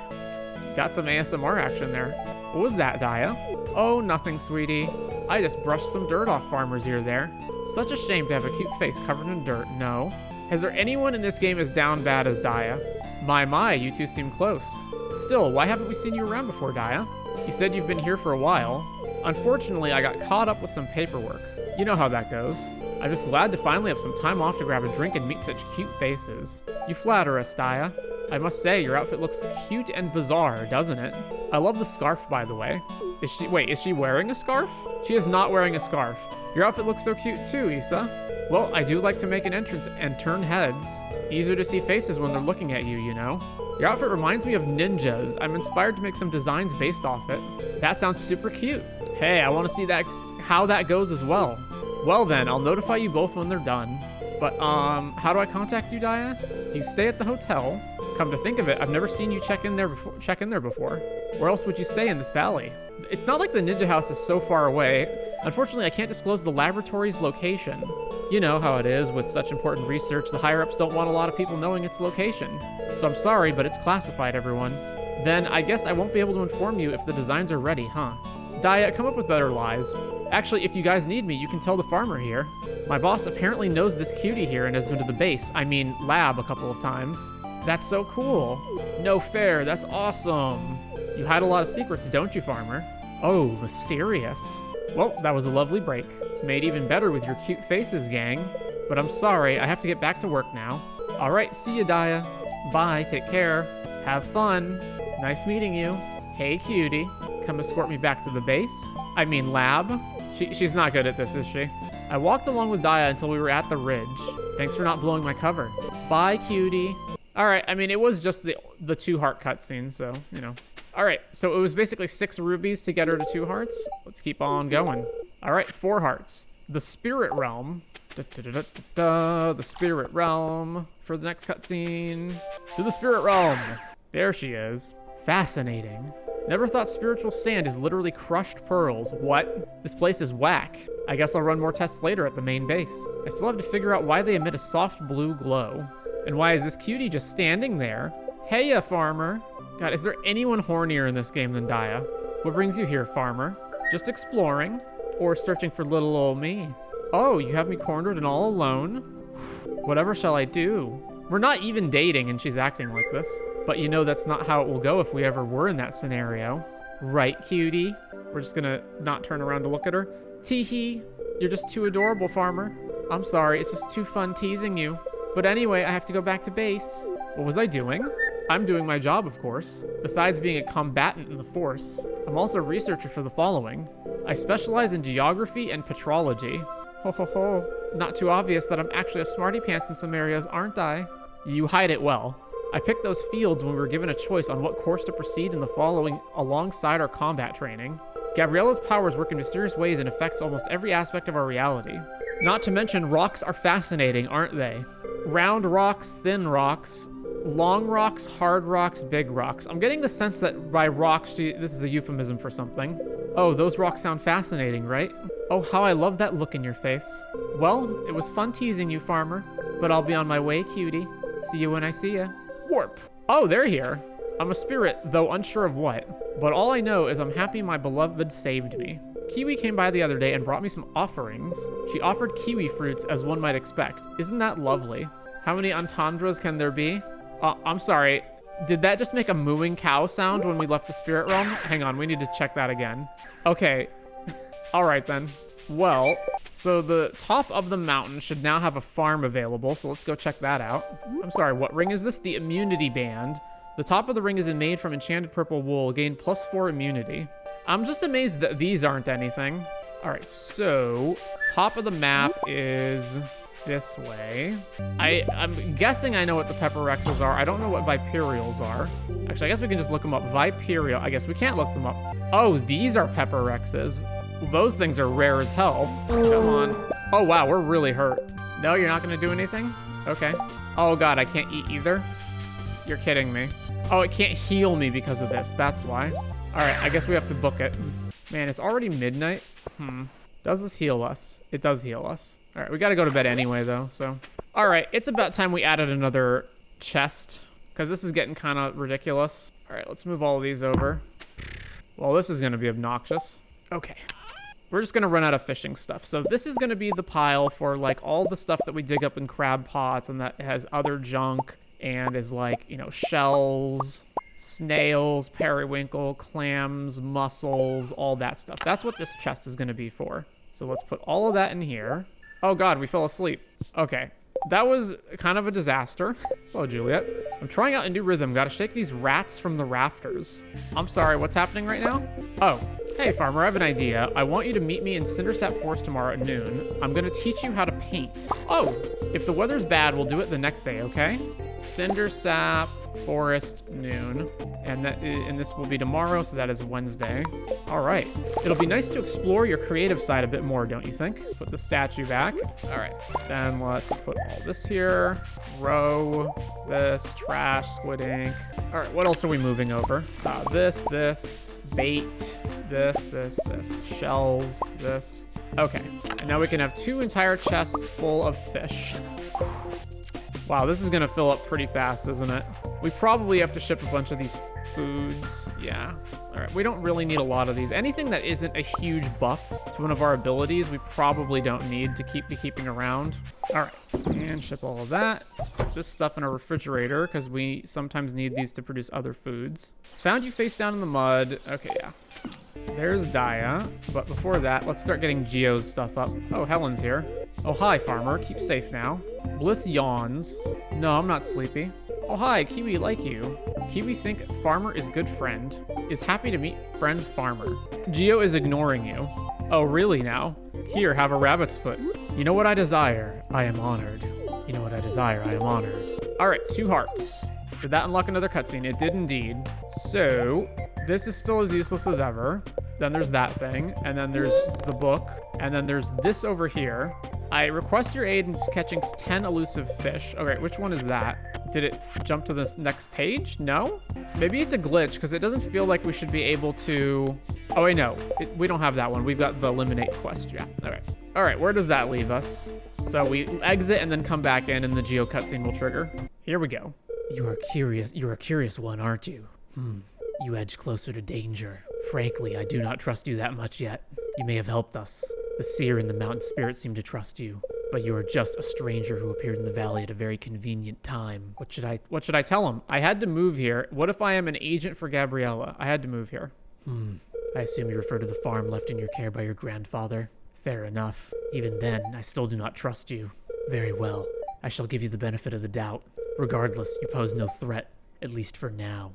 Got some ASMR action there. What was that, Daya? Oh, nothing, sweetie. I just brushed some dirt off Farmer's ear there. Such a shame to have a cute face covered in dirt, no? Is there anyone in this game as down bad as Daya? My, you two seem close. Still, why haven't we seen you around before, Daya? You said you've been here for a while. Unfortunately, I got caught up with some paperwork. You know how that goes. I'm just glad to finally have some time off to grab a drink and meet such cute faces. You flatter us, Daya. I must say, your outfit looks cute and bizarre, doesn't it? I love the scarf, by the way. Is she wearing a scarf? She is not wearing a scarf. Your outfit looks so cute too, Issa. Well, I do like to make an entrance and turn heads. Easier to see faces when they're looking at you, you know? Your outfit reminds me of ninjas. I'm inspired to make some designs based off it. That sounds super cute. Hey, I want to see how that goes as well. Well then, I'll notify you both when they're done. But, how do I contact you, Daya? Do you stay at the hotel? Come to think of it, I've never seen you check in there before. Where else would you stay in this valley? It's not like the ninja house is so far away. Unfortunately, I can't disclose the laboratory's location. You know how it is with such important research, the higher-ups don't want a lot of people knowing its location. So I'm sorry, but it's classified, everyone. Then I guess I won't be able to inform you if the designs are ready, huh? Daya, come up with better lies. Actually, if you guys need me, you can tell the farmer here. My boss apparently knows this cutie here and has been to the base, lab a couple of times. That's so cool. No fair, that's awesome. You hide a lot of secrets, don't you, farmer? Oh, mysterious. Well, that was a lovely break. Made even better with your cute faces, gang. But I'm sorry, I have to get back to work now. All right, see ya, Daya. Bye, take care. Have fun. Nice meeting you. Hey, cutie. Come escort me back to the base? Lab? She's not good at this, is she? I walked along with Daya until we were at the ridge. Thanks for not blowing my cover. Bye, cutie. All right, it was just the 2 heart cutscene, so, you know. All right, so it was basically 6 rubies to get her to 2 hearts. Let's keep on going. All right, 4 hearts. The spirit realm. The spirit realm for the next cutscene. To the spirit realm. There she is. Fascinating. Never thought spiritual sand is literally crushed pearls. What? This place is whack. I guess I'll run more tests later at the main base. I still have to figure out why they emit a soft blue glow. And why is this cutie just standing there? Heya, farmer. God, is there anyone hornier in this game than Daya? What brings you here, farmer? Just exploring? Or searching for little old me? Oh, you have me cornered and all alone? Whatever shall I do? We're not even dating and she's acting like this. But you know that's not how it will go if we ever were in that scenario. Right, cutie? We're just gonna not turn around to look at her. Teehee, you're just too adorable, farmer. I'm sorry, it's just too fun teasing you. But anyway, I have to go back to base. What was I doing? I'm doing my job, of course. Besides being a combatant in the force, I'm also a researcher for the following. I specialize in geography and petrology. Ho ho ho. Not too obvious that I'm actually a smarty pants in some areas, aren't I? You hide it well. I picked those fields when we were given a choice on what course to proceed in the following alongside our combat training. Gabriella's powers work in mysterious ways and affects almost every aspect of our reality. Not to mention, rocks are fascinating, aren't they? Round rocks, thin rocks, long rocks, hard rocks, big rocks. I'm getting the sense that by rocks, this is a euphemism for something. Oh, those rocks sound fascinating, right? Oh, how I love that look in your face. Well, it was fun teasing you, farmer, but I'll be on my way, cutie. See you when I see ya. Warp. Oh, they're here. I'm a spirit, though unsure of what. But all I know is I'm happy my beloved saved me. Kiwi came by the other day and brought me some offerings. She offered kiwi fruits, as one might expect. Isn't that lovely? How many entendres can there be? I'm sorry. Did that just make a mooing cow sound when we left the spirit realm? Hang on, we need to check that again. Okay. All right, then. Well, so the top of the mountain should now have a farm available, so let's go check that out. I'm sorry, what ring is this? The immunity band. The top of the ring is made from enchanted purple wool, gain +4 immunity. I'm just amazed that these aren't anything. All right, so top of the map is this way. I'm guessing I know what the Pepperexes are. I don't know what Viperials are. Actually, I guess we can just look them up. Viperial, I guess we can't look them up. Oh, these are Pepperexes. Those things are rare as hell. Come on. Oh, wow, we're really hurt. No, you're not gonna do anything? Okay. Oh God, I can't eat either? You're kidding me. Oh, it can't heal me because of this, that's why. All right, I guess we have to book it. Man, it's already midnight. Does this heal us? It does heal us. All right, we gotta go to bed anyway though, so. All right, it's about time we added another chest, because this is getting kind of ridiculous. All right, let's move all of these over. Well, this is gonna be obnoxious. Okay. We're just gonna run out of fishing stuff. So this is gonna be the pile for like all the stuff that we dig up in crab pots and that has other junk and is like, you know, shells, snails, periwinkle, clams, mussels, all that stuff. That's what this chest is gonna be for. So let's put all of that in here. Oh God, we fell asleep. Okay, that was kind of a disaster. Oh, Juliet. I'm trying out a new rhythm. Gotta shake these rats from the rafters. I'm sorry, what's happening right now? Oh, hey farmer, I have an idea. I want you to meet me in Cindersap Forest tomorrow at noon. I'm gonna teach you how to paint. Oh, if the weather's bad, we'll do it the next day, okay? Cindersap Forest noon. And this will be tomorrow, so that is Wednesday. All right. It'll be nice to explore your creative side a bit more, don't you think? Put the statue back. All right. Then let's put all this here. Row, this, trash, squid ink. All right, what else are we moving over? This, bait, this, shells, this. Okay, and now we can have 2 entire chests full of fish. Wow, this is gonna fill up pretty fast, isn't it? We probably have to ship a bunch of these foods. Yeah. All right, we don't really need a lot of these. Anything that isn't a huge buff to one of our abilities, we probably don't need to be keeping around. All right, and ship all of that. Let's put this stuff in a refrigerator because we sometimes need these to produce other foods. Found you face down in the mud. Okay, yeah. There's Dia, but before that, let's start getting Geo's stuff up. Oh, Helen's here. Oh, hi, farmer. Keep safe now. Bliss yawns. No, I'm not sleepy. Oh, hi, Kiwi like you. Kiwi think farmer is good friend. Is happy to meet friend farmer. Geo is ignoring you. Oh, really now? Here, have a rabbit's foot. You know what I desire? I am honored. You know what I desire? I am honored. All right, 2 hearts. Did that unlock another cutscene? It did indeed. So, this is still as useless as ever. Then there's that thing, and then there's the book, and then there's this over here. I request your aid in catching 10 elusive fish. Okay, which one is that? Did it jump to this next page? No? Maybe it's a glitch, because it doesn't feel like we should be able to... Oh, wait, no. We don't have that one. We've got the eliminate quest. Yeah, all right. All right, where does that leave us? So we exit and then come back in, and the Geo cutscene will trigger. Here we go. You're a curious one, aren't you? You edge closer to danger. Frankly, I do not trust you that much yet. You may have helped us. The seer and the mountain spirit seem to trust you, but you are just a stranger who appeared in the valley at a very convenient time. What should I tell him? I had to move here. What if I am an agent for Gabriella? I had to move here. I assume you refer to the farm left in your care by your grandfather. Fair enough. Even then, I still do not trust you. Very well. I shall give you the benefit of the doubt. Regardless, you pose no threat, at least for now.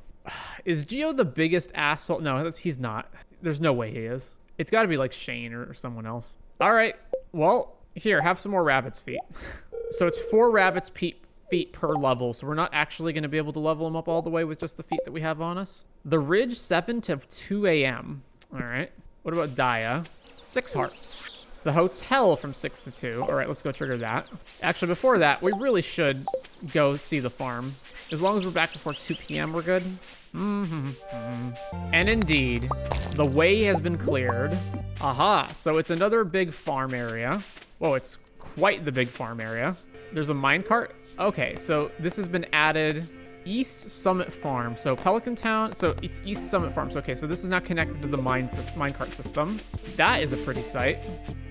Is Geo the biggest asshole? No, he's not. There's no way he is. It's got to be like Shane or someone else. All right. Well, here, have some more rabbit's feet. So it's 4 rabbit's feet per level. So we're not actually going to be able to level them up all the way with just the feet that we have on us. The Ridge, 7 to 2 a.m. All right. What about Dia? 6 hearts. The hotel from 6 to 2. All right, let's go trigger that. Actually, before that, we really should go see the farm. As long as we're back before 2 p.m., we're good. And indeed, the way has been cleared. Aha, so it's another big farm area. Whoa, it's quite the big farm area. There's a minecart. Okay, so this has been added. East Summit Farm. So Pelican Town, so it's East Summit Farms. Okay, so this is now connected to the minecart system. That is a pretty sight.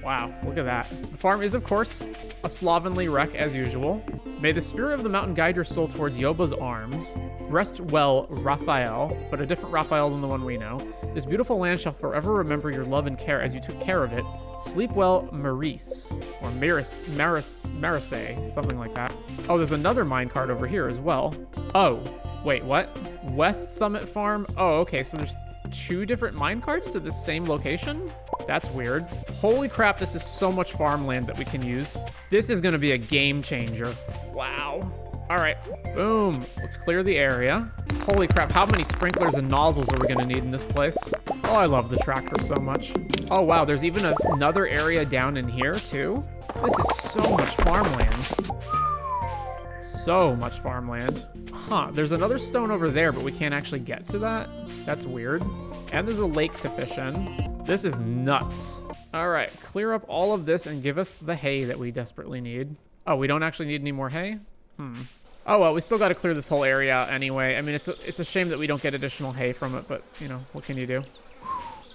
Wow, look at that. The farm is, of course, a slovenly wreck as usual. May the spirit of the mountain guide your soul towards Yoba's arms. Rest well, Raphael, but a different Raphael than the one we know. This beautiful land shall forever remember your love and care as you took care of it. Sleep well, Maurice, or Marise, something like that. Oh, there's another minecart over here as well. Oh, wait, what? West Summit Farm? Oh, okay, so there's 2 different minecarts to the same location? That's weird. Holy crap, this is so much farmland that we can use. This is gonna be a game changer. Wow. All right, boom. Let's clear the area. Holy crap, how many sprinklers and nozzles are we gonna need in this place? Oh, I love the tractor so much. Oh wow, there's even another area down in here too. This is so much farmland. So much farmland. Huh, there's another stone over there, but we can't actually get to that. That's weird. And there's a lake to fish in. This is nuts. All right, clear up all of this and give us the hay that we desperately need. Oh, we don't actually need any more hay? Oh, well, we still got to clear this whole area anyway. I mean, it's a shame that we don't get additional hay from it, but, you know, what can you do?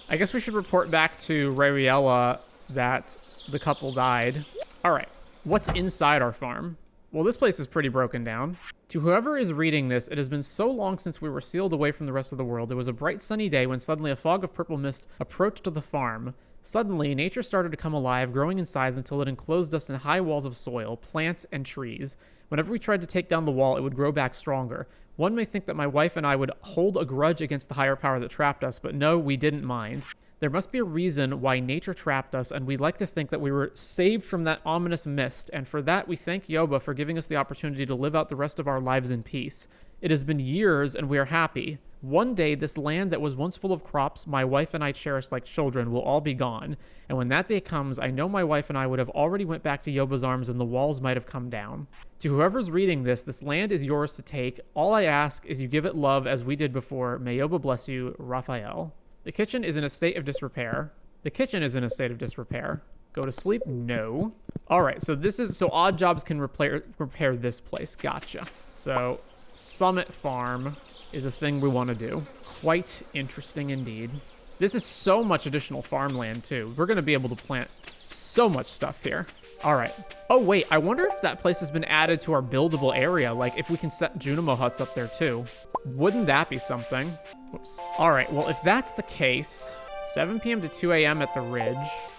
I guess we should report back to Rariella that the couple died. All right, what's inside our farm? Well, this place is pretty broken down. To whoever is reading this, it has been so long since we were sealed away from the rest of the world. It was a bright sunny day when suddenly a fog of purple mist approached the farm. Suddenly, nature started to come alive, growing in size until it enclosed us in high walls of soil, plants, and trees. Whenever we tried to take down the wall, it would grow back stronger. One may think that my wife and I would hold a grudge against the higher power that trapped us, but no, we didn't mind. There must be a reason why nature trapped us, and we'd like to think that we were saved from that ominous mist, and for that we thank Yoba for giving us the opportunity to live out the rest of our lives in peace. It has been years, and we are happy. One day, this land that was once full of crops my wife and I cherished like children will all be gone, and when that day comes, I know my wife and I would have already went back to Yoba's arms and the walls might have come down. To whoever's reading this land is yours to take. All I ask is you give it love as we did before. May Yoba bless you, Raphael. The kitchen is in a state of disrepair. The kitchen is in a state of disrepair. Go to sleep? No. All right, so odd jobs can repair this place. Gotcha. So Summit Farm is a thing we want to do. Quite interesting indeed. This is so much additional farmland too. We're going to be able to plant so much stuff here. All right. Oh wait, I wonder if that place has been added to our buildable area. Like if we can set Junimo huts up there too. Wouldn't that be something? Whoops. All right, well, if that's the case, 7 p.m. to 2 a.m. at the Ridge.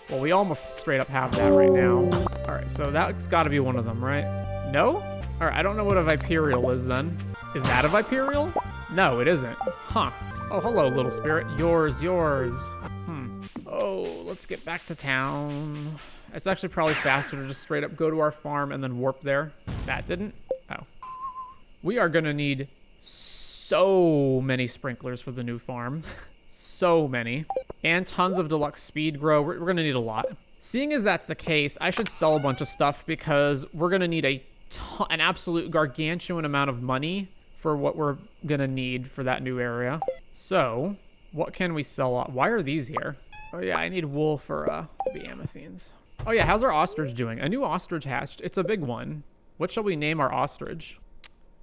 Well, we almost straight up have that right now. All right, so that's got to be one of them, right? No? All right, I don't know what a Viperial is then. Is that a Viperial? No, it isn't. Huh. Oh, hello, little spirit. Yours. Oh, let's get back to town. It's actually probably faster to just straight up go to our farm and then warp there. That didn't? Oh. We are going to need so many sprinklers for the new farm. So many. And tons of deluxe speed grow. We're going to need a lot. Seeing as that's the case, I should sell a bunch of stuff because we're going to need an absolute gargantuan amount of money for what we're going to need for that new area. So, what can we sell off? Why are these here? Oh yeah, I need wool for the Amathines. Oh yeah, how's our ostrich doing? A new ostrich hatched. It's a big one. What shall we name our ostrich?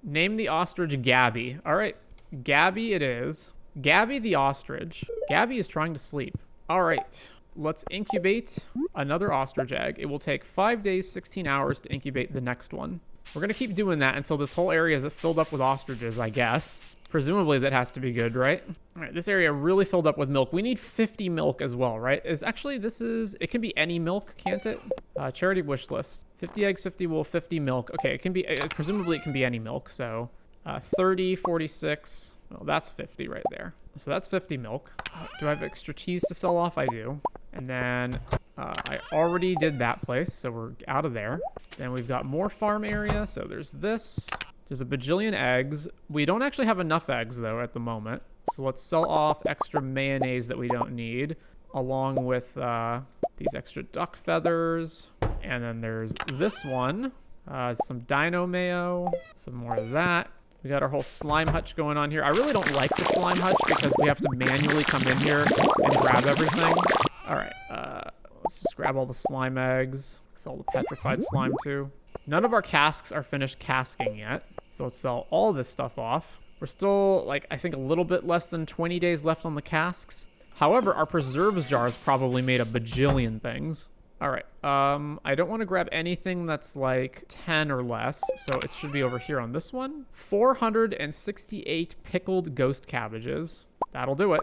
Name the ostrich Gabby. All right, Gabby it is. Gabby the ostrich. Gabby is trying to sleep. All right, let's incubate another ostrich egg. It will take 5 days, 16 hours to incubate the next one. We're going to keep doing that until this whole area is filled up with ostriches, I guess. Presumably that has to be good, right? All right, this area really filled up with milk. We need 50 milk as well, right? It can be any milk, can't it? Charity wish list. 50 eggs, 50 wool, 50 milk. Okay, it can be, presumably it can be any milk. So 30, 46, well, that's 50 right there. So that's 50 milk. Do I have extra cheese to sell off? I do. And then I already did that place, so we're out of there. Then we've got more farm area. So there's this. There's a bajillion eggs. We don't actually have enough eggs, though, at the moment. So let's sell off extra mayonnaise that we don't need, along with these extra duck feathers. And then there's this one. Some dino mayo. Some more of that. We got our whole slime hutch going on here. I really don't like the slime hutch because we have to manually come in here and grab everything. All right. Let's just grab all the slime eggs. Sell the petrified slime, too. None of our casks are finished casking yet. So let's sell all this stuff off. We're still, like, I think a little bit less than 20 days left on the casks. However, our preserves jars probably made a bajillion things. All right. I don't want to grab anything that's like 10 or less. So it should be over here on this one. 468 pickled ghost cabbages. That'll do it.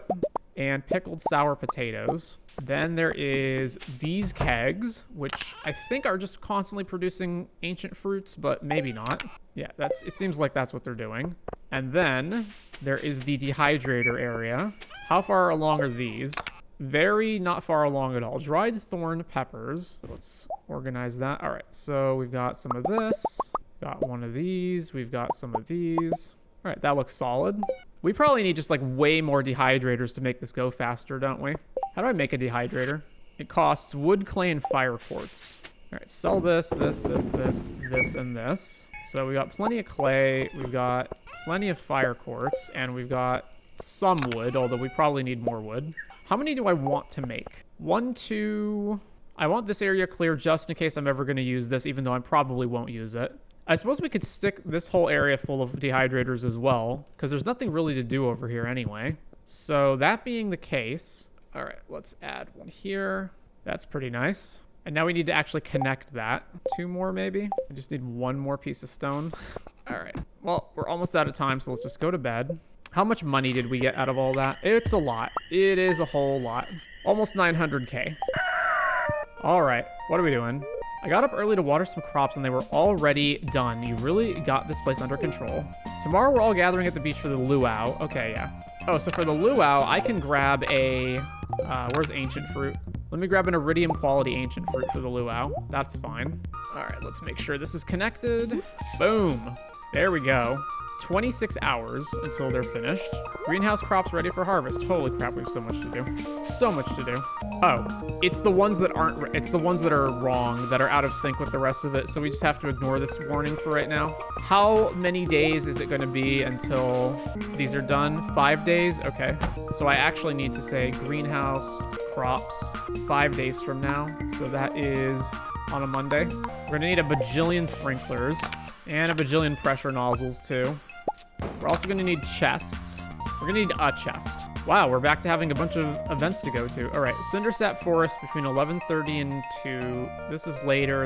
And pickled sour potatoes. Then there is these kegs, which I think are just constantly producing ancient fruits, but maybe not. Yeah, it seems like that's what they're doing. And then there is the dehydrator area. How far along are these? Very not far along at all. Dried thorn peppers. Let's organize that. All right, so we've got some of this. Got one of these. We've got some of these. All right, that looks solid. We probably need just like way more dehydrators to make this go faster, don't we? How do I make a dehydrator? It costs wood, clay, and fire quartz. All right, sell this, and this. So we got plenty of clay, we've got plenty of fire quartz, and we've got some wood, although we probably need more wood. How many do I want to make? 1, 2... I want this area clear just in case I'm ever going to use this, even though I probably won't use it. I suppose we could stick this whole area full of dehydrators as well, because there's nothing really to do over here anyway. So that being the case, all right, let's add one here. That's pretty nice. And now we need to actually connect that. 2 more, maybe? I just need 1 more piece of stone. All right. Well, we're almost out of time, so let's just go to bed. How much money did we get out of all that? It's a lot. It is a whole lot. Almost 900K. All right. What are we doing? I got up early to water some crops, and they were already done. You really got this place under control. Tomorrow, we're all gathering at the beach for the luau. Okay, yeah. Oh, so for the luau, I can grab a... where's ancient fruit? Let me grab an iridium quality ancient fruit for the luau. That's fine. All right, let's make sure this is connected. Boom. There we go. 26 hours until they're finished. Greenhouse crops ready for harvest. Holy crap, we have so much to do. So much to do. Oh, it's the ones that aren't, it's the ones that are wrong, that are out of sync with the rest of it. So we just have to ignore this warning for right now. How many days is it going to be until these are done? 5 days? Okay. So I actually need to say greenhouse crops 5 days from now. So that is on a Monday. We're going to need a bajillion sprinklers. And a bajillion pressure nozzles, too. We're also going to need chests. We're going to need a chest. Wow, we're back to having a bunch of events to go to. All right, Cindersap Forest between 11:30 and 2. This is later.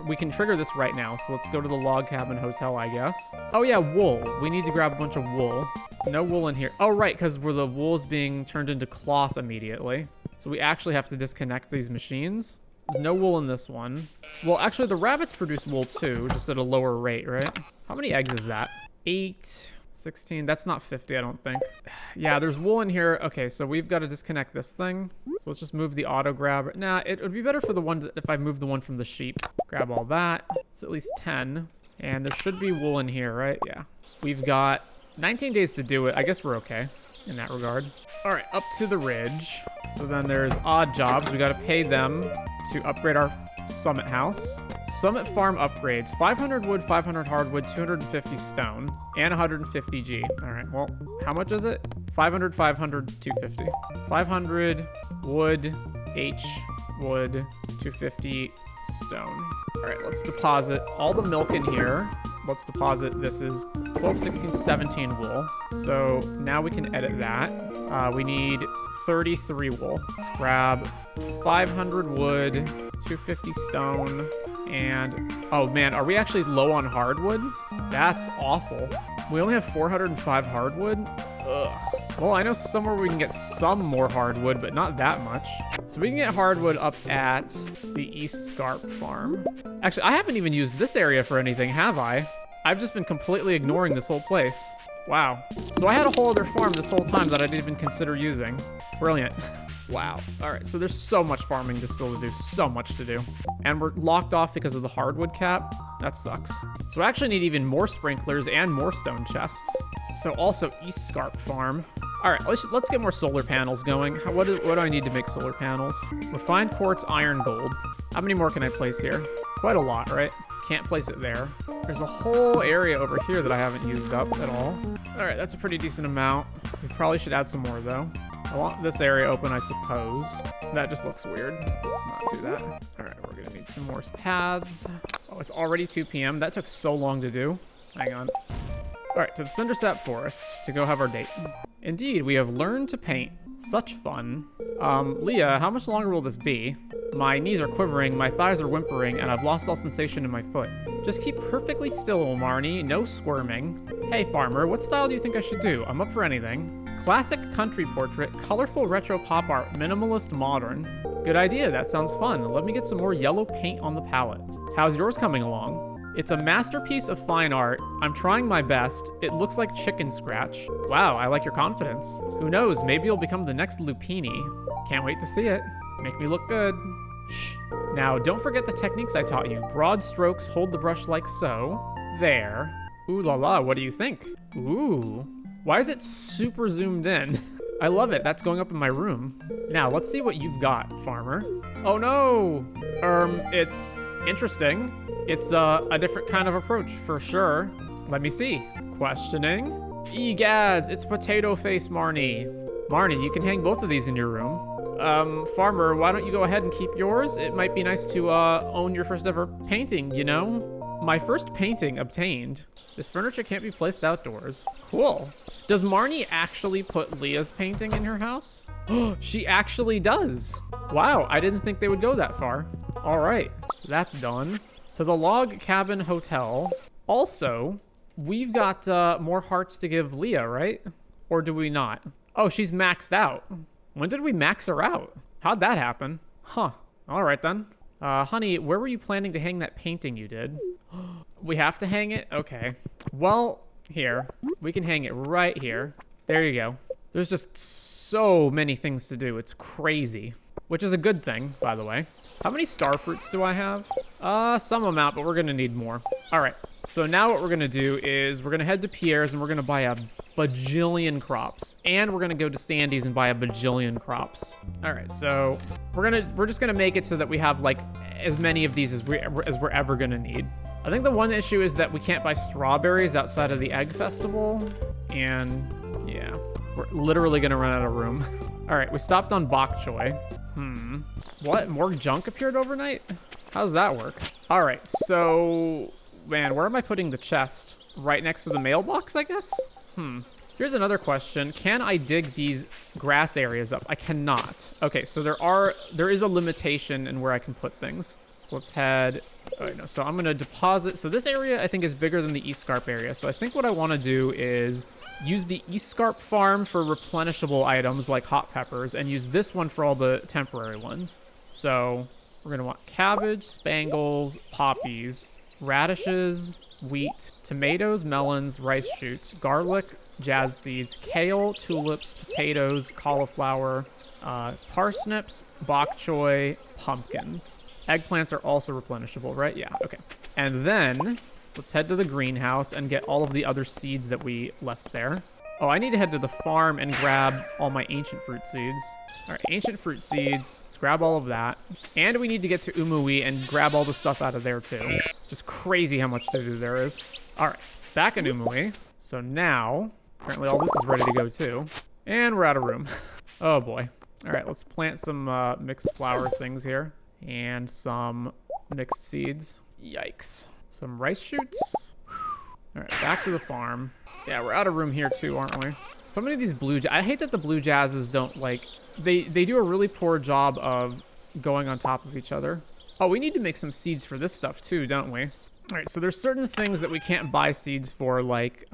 We can trigger this right now, so let's go to the log cabin hotel, I guess. Oh, yeah, wool. We need to grab a bunch of wool. No wool in here. Oh, right, because the wool is being turned into cloth immediately. So we actually have to disconnect these machines. No wool in this one. Well, actually, the rabbits produce wool too, just at a lower rate, right? How many eggs is that? 8, 16. That's not 50, I don't think. Yeah, there's wool in here. Okay, so we've got to disconnect this thing. So let's just move the auto grabber. Nah, it would be better for the one if I move the one from the sheep. Grab all that. It's at least 10. And there should be wool in here, right? Yeah. We've got 19 days to do it. I guess we're okay in that regard. All right, up to the ridge. So then there's odd jobs. We got to pay them to upgrade our summit house. Summit farm upgrades. 500 wood, 500 hardwood, 250 stone, and 150 G. All right, well, how much is it? 500, 500, 250. 500 wood, H, wood, 250 stone. All right, let's deposit all the milk in here. Let's deposit, this is 12, 16, 17 wool. So now we can edit that. We need 33 wool. Let's grab 500 wood, 250 stone, and oh man, are we actually low on hardwood? That's awful. We only have 405 hardwood? Ugh. Well, I know somewhere we can get some more hardwood, but not that much. So we can get hardwood up at the East Scarp farm. Actually, I haven't even used this area for anything, have I? I've just been completely ignoring this whole place. Wow. So I had a whole other farm this whole time that I didn't even consider using. Brilliant. Wow. All right, so there's so much farming to still do, so much to do. And we're locked off because of the hardwood cap. That sucks. So I actually need even more sprinklers and more stone chests. So also East Scarp farm. All right, let's get more solar panels going. What do I need to make solar panels? Refined quartz, iron, gold. How many more can I place here? Quite a lot, right? Can't place it there. There's a whole area over here that I haven't used up at all. All right, that's a pretty decent amount. We probably should add some more though. I want this area open, I suppose. That just looks weird. Let's not do that. All right, we're gonna need some more paths. Oh, it's already 2 p.m. That took so long to do. Hang on. All right, to the Cindersap Forest to go have our date. Indeed, we have learned to paint. Such fun. Leah, how much longer will this be? My knees are quivering, my thighs are whimpering, and I've lost all sensation in my foot. Just keep perfectly still, Marnie. No squirming. Hey, farmer, what style do you think I should do? I'm up for anything. Classic country portrait, colorful retro pop art, minimalist modern. Good idea, that sounds fun. Let me get some more yellow paint on the palette. How's yours coming along? It's a masterpiece of fine art. I'm trying my best. It looks like chicken scratch. Wow, I like your confidence. Who knows, maybe you'll become the next Lupini. Can't wait to see it. Make me look good. Shh. Now, don't forget the techniques I taught you. Broad strokes, hold the brush like so. There. Ooh la la, what do you think? Ooh. Why is it super zoomed in? I love it, that's going up in my room. Now, let's see what you've got, farmer. Oh no! It's interesting. It's a different kind of approach, for sure. Let me see. Questioning. Egads, it's Potato Face Marnie. Marnie, you can hang both of these in your room. Farmer, why don't you go ahead and keep yours? It might be nice to, own your first ever painting, you know? My first painting obtained. This furniture can't be placed outdoors. Cool. Does Marnie actually put Leah's painting in her house? She actually does. Wow, I didn't think they would go that far. All right, that's done. To the log cabin hotel. Also, we've got more hearts to give Leah, right? Or do we not? Oh, she's maxed out. When did we max her out? How'd that happen? Huh. All right then. Honey, where were you planning to hang that painting you did? We have to hang it? Okay. Well, here. We can hang it right here. There you go. There's just so many things to do. It's crazy. Which is a good thing, by the way. How many star fruits do I have? Some amount, but we're gonna need more. All right. So now what we're gonna do is we're gonna head to Pierre's and we're gonna buy a bajillion crops. And we're gonna go to Sandy's and buy a bajillion crops. All right, so we're just gonna make it so that we have like as many of these as we're ever gonna need. I think the one issue is that we can't buy strawberries outside of the egg festival. And yeah, we're literally gonna run out of room. All right, we stopped on bok choy. What? More junk appeared overnight? How does that work? All right, so, man, where am I putting the chest? Right next to the mailbox, I guess? Here's another question. Can I dig these grass areas up? I cannot. Okay, so there is a limitation in where I can put things. So let's head, no, so I'm gonna deposit. So this area I think is bigger than the East Scarp area. So I think what I wanna do is use the East Scarp farm for replenishable items like hot peppers and use this one for all the temporary ones. So we're gonna want cabbage, spangles, poppies, radishes, wheat, tomatoes, melons, rice shoots, garlic, jazz seeds, kale, tulips, potatoes, cauliflower, parsnips, bok choy, pumpkins. Eggplants are also replenishable, right? Yeah, okay. And then let's head to the greenhouse and get all of the other seeds that we left there. Oh, I need to head to the farm and grab all my ancient fruit seeds. All right, ancient fruit seeds. Let's grab all of that. And we need to get to Umuwi and grab all the stuff out of there too. Just crazy how much to do there is. All right, back in Umuwi. So now, apparently all this is ready to go too. And we're out of room. Oh boy. All right, let's plant some mixed flower things here. And some mixed seeds. Yikes. Some rice shoots. All right, back to the farm. Yeah, we're out of room here too, aren't we? So many of these I hate that the blue jazzes don't like, they do a really poor job of going on top of each other. Oh, we need to make some seeds for this stuff too, don't we? All right, so there's certain things that we can't buy seeds for, like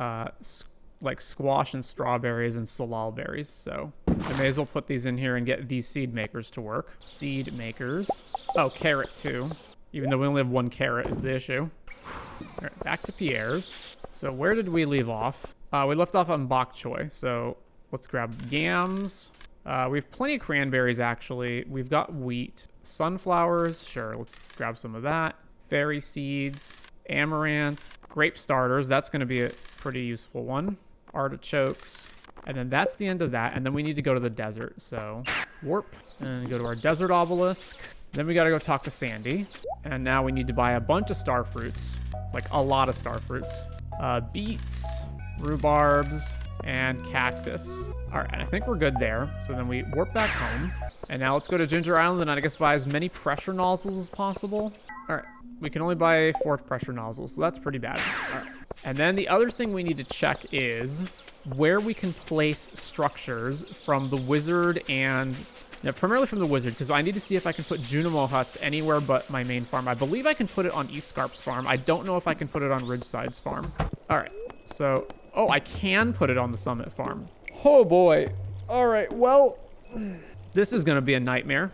squash and strawberries and salal berries. So I may as well put these in here and get these seed makers to work. Seed makers. Oh, carrot too. Even though we only have one carrot is the issue. All right, back to Pierre's. So where did we leave off? We left off on bok choy. So let's grab yams. We have plenty of cranberries, actually. We've got wheat. Sunflowers, sure, let's grab some of that. Fairy seeds. Amaranth. Grape starters, that's going to be a pretty useful one. Artichokes. And then that's the end of that. And then we need to go to the desert. So warp and go to our desert obelisk. Then we got to go talk to Sandy. And now we need to buy a bunch of star fruits. Like a lot of star fruits. Beets, rhubarbs, and cactus. All right, I think we're good there. So then we warp back home. And now let's go to Ginger Island and I guess buy as many pressure nozzles as possible. All right, we can only buy 4 pressure nozzles, so that's pretty bad. All right. And then the other thing we need to check is where we can place structures from the wizard and... Now, primarily from the wizard, because I need to see if I can put Junimo huts anywhere but my main farm. I believe I can put it on East Scarp's farm. I don't know if I can put it on Ridgeside's farm. All right, so... Oh, I can put it on the Summit farm. Oh, boy. All right, well... This is going to be a nightmare.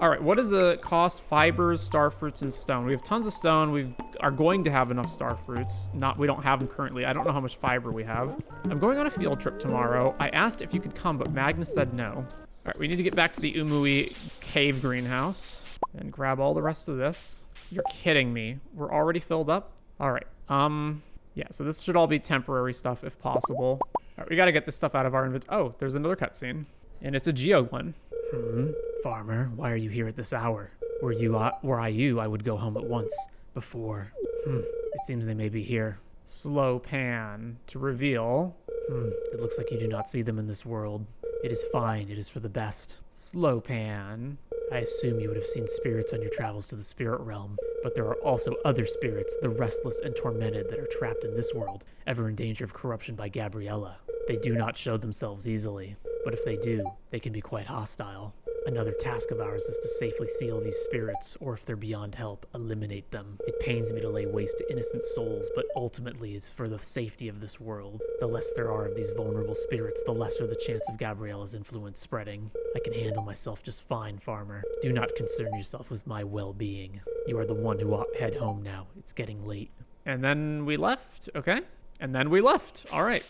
All right, what does the cost? Fibers, star fruits, and stone. We have tons of stone. We are going to have enough star fruits. We don't have them currently. I don't know how much fiber we have. I'm going on a field trip tomorrow. I asked if you could come, but Magnus said no. All right, we need to get back to the Umuwi cave greenhouse and grab all the rest of this. You're kidding me. We're already filled up? All right, yeah, so this should all be temporary stuff if possible. All right, we got to get this stuff out of our inventory. Oh, there's another cutscene, and it's a Geo one. Farmer, why are you here at this hour? Were you, I would go home at once. Before. It seems they may be here. Slow pan to reveal. It looks like you do not see them in this world. It is fine. It is for the best. Slow pan. I assume you would have seen spirits on your travels to the spirit realm, but there are also other spirits, the restless and tormented, that are trapped in this world, ever in danger of corruption by Gabriella. They do not show themselves easily. But if they do, they can be quite hostile. Another task of ours is to safely seal these spirits, or if they're beyond help, eliminate them. It pains me to lay waste to innocent souls, but ultimately it's for the safety of this world. The less there are of these vulnerable spirits, the lesser the chance of Gabriella's influence spreading. I can handle myself just fine, farmer. Do not concern yourself with my well-being. You are the one who ought head home now. It's getting late. And then we left, okay? And then we left, all right.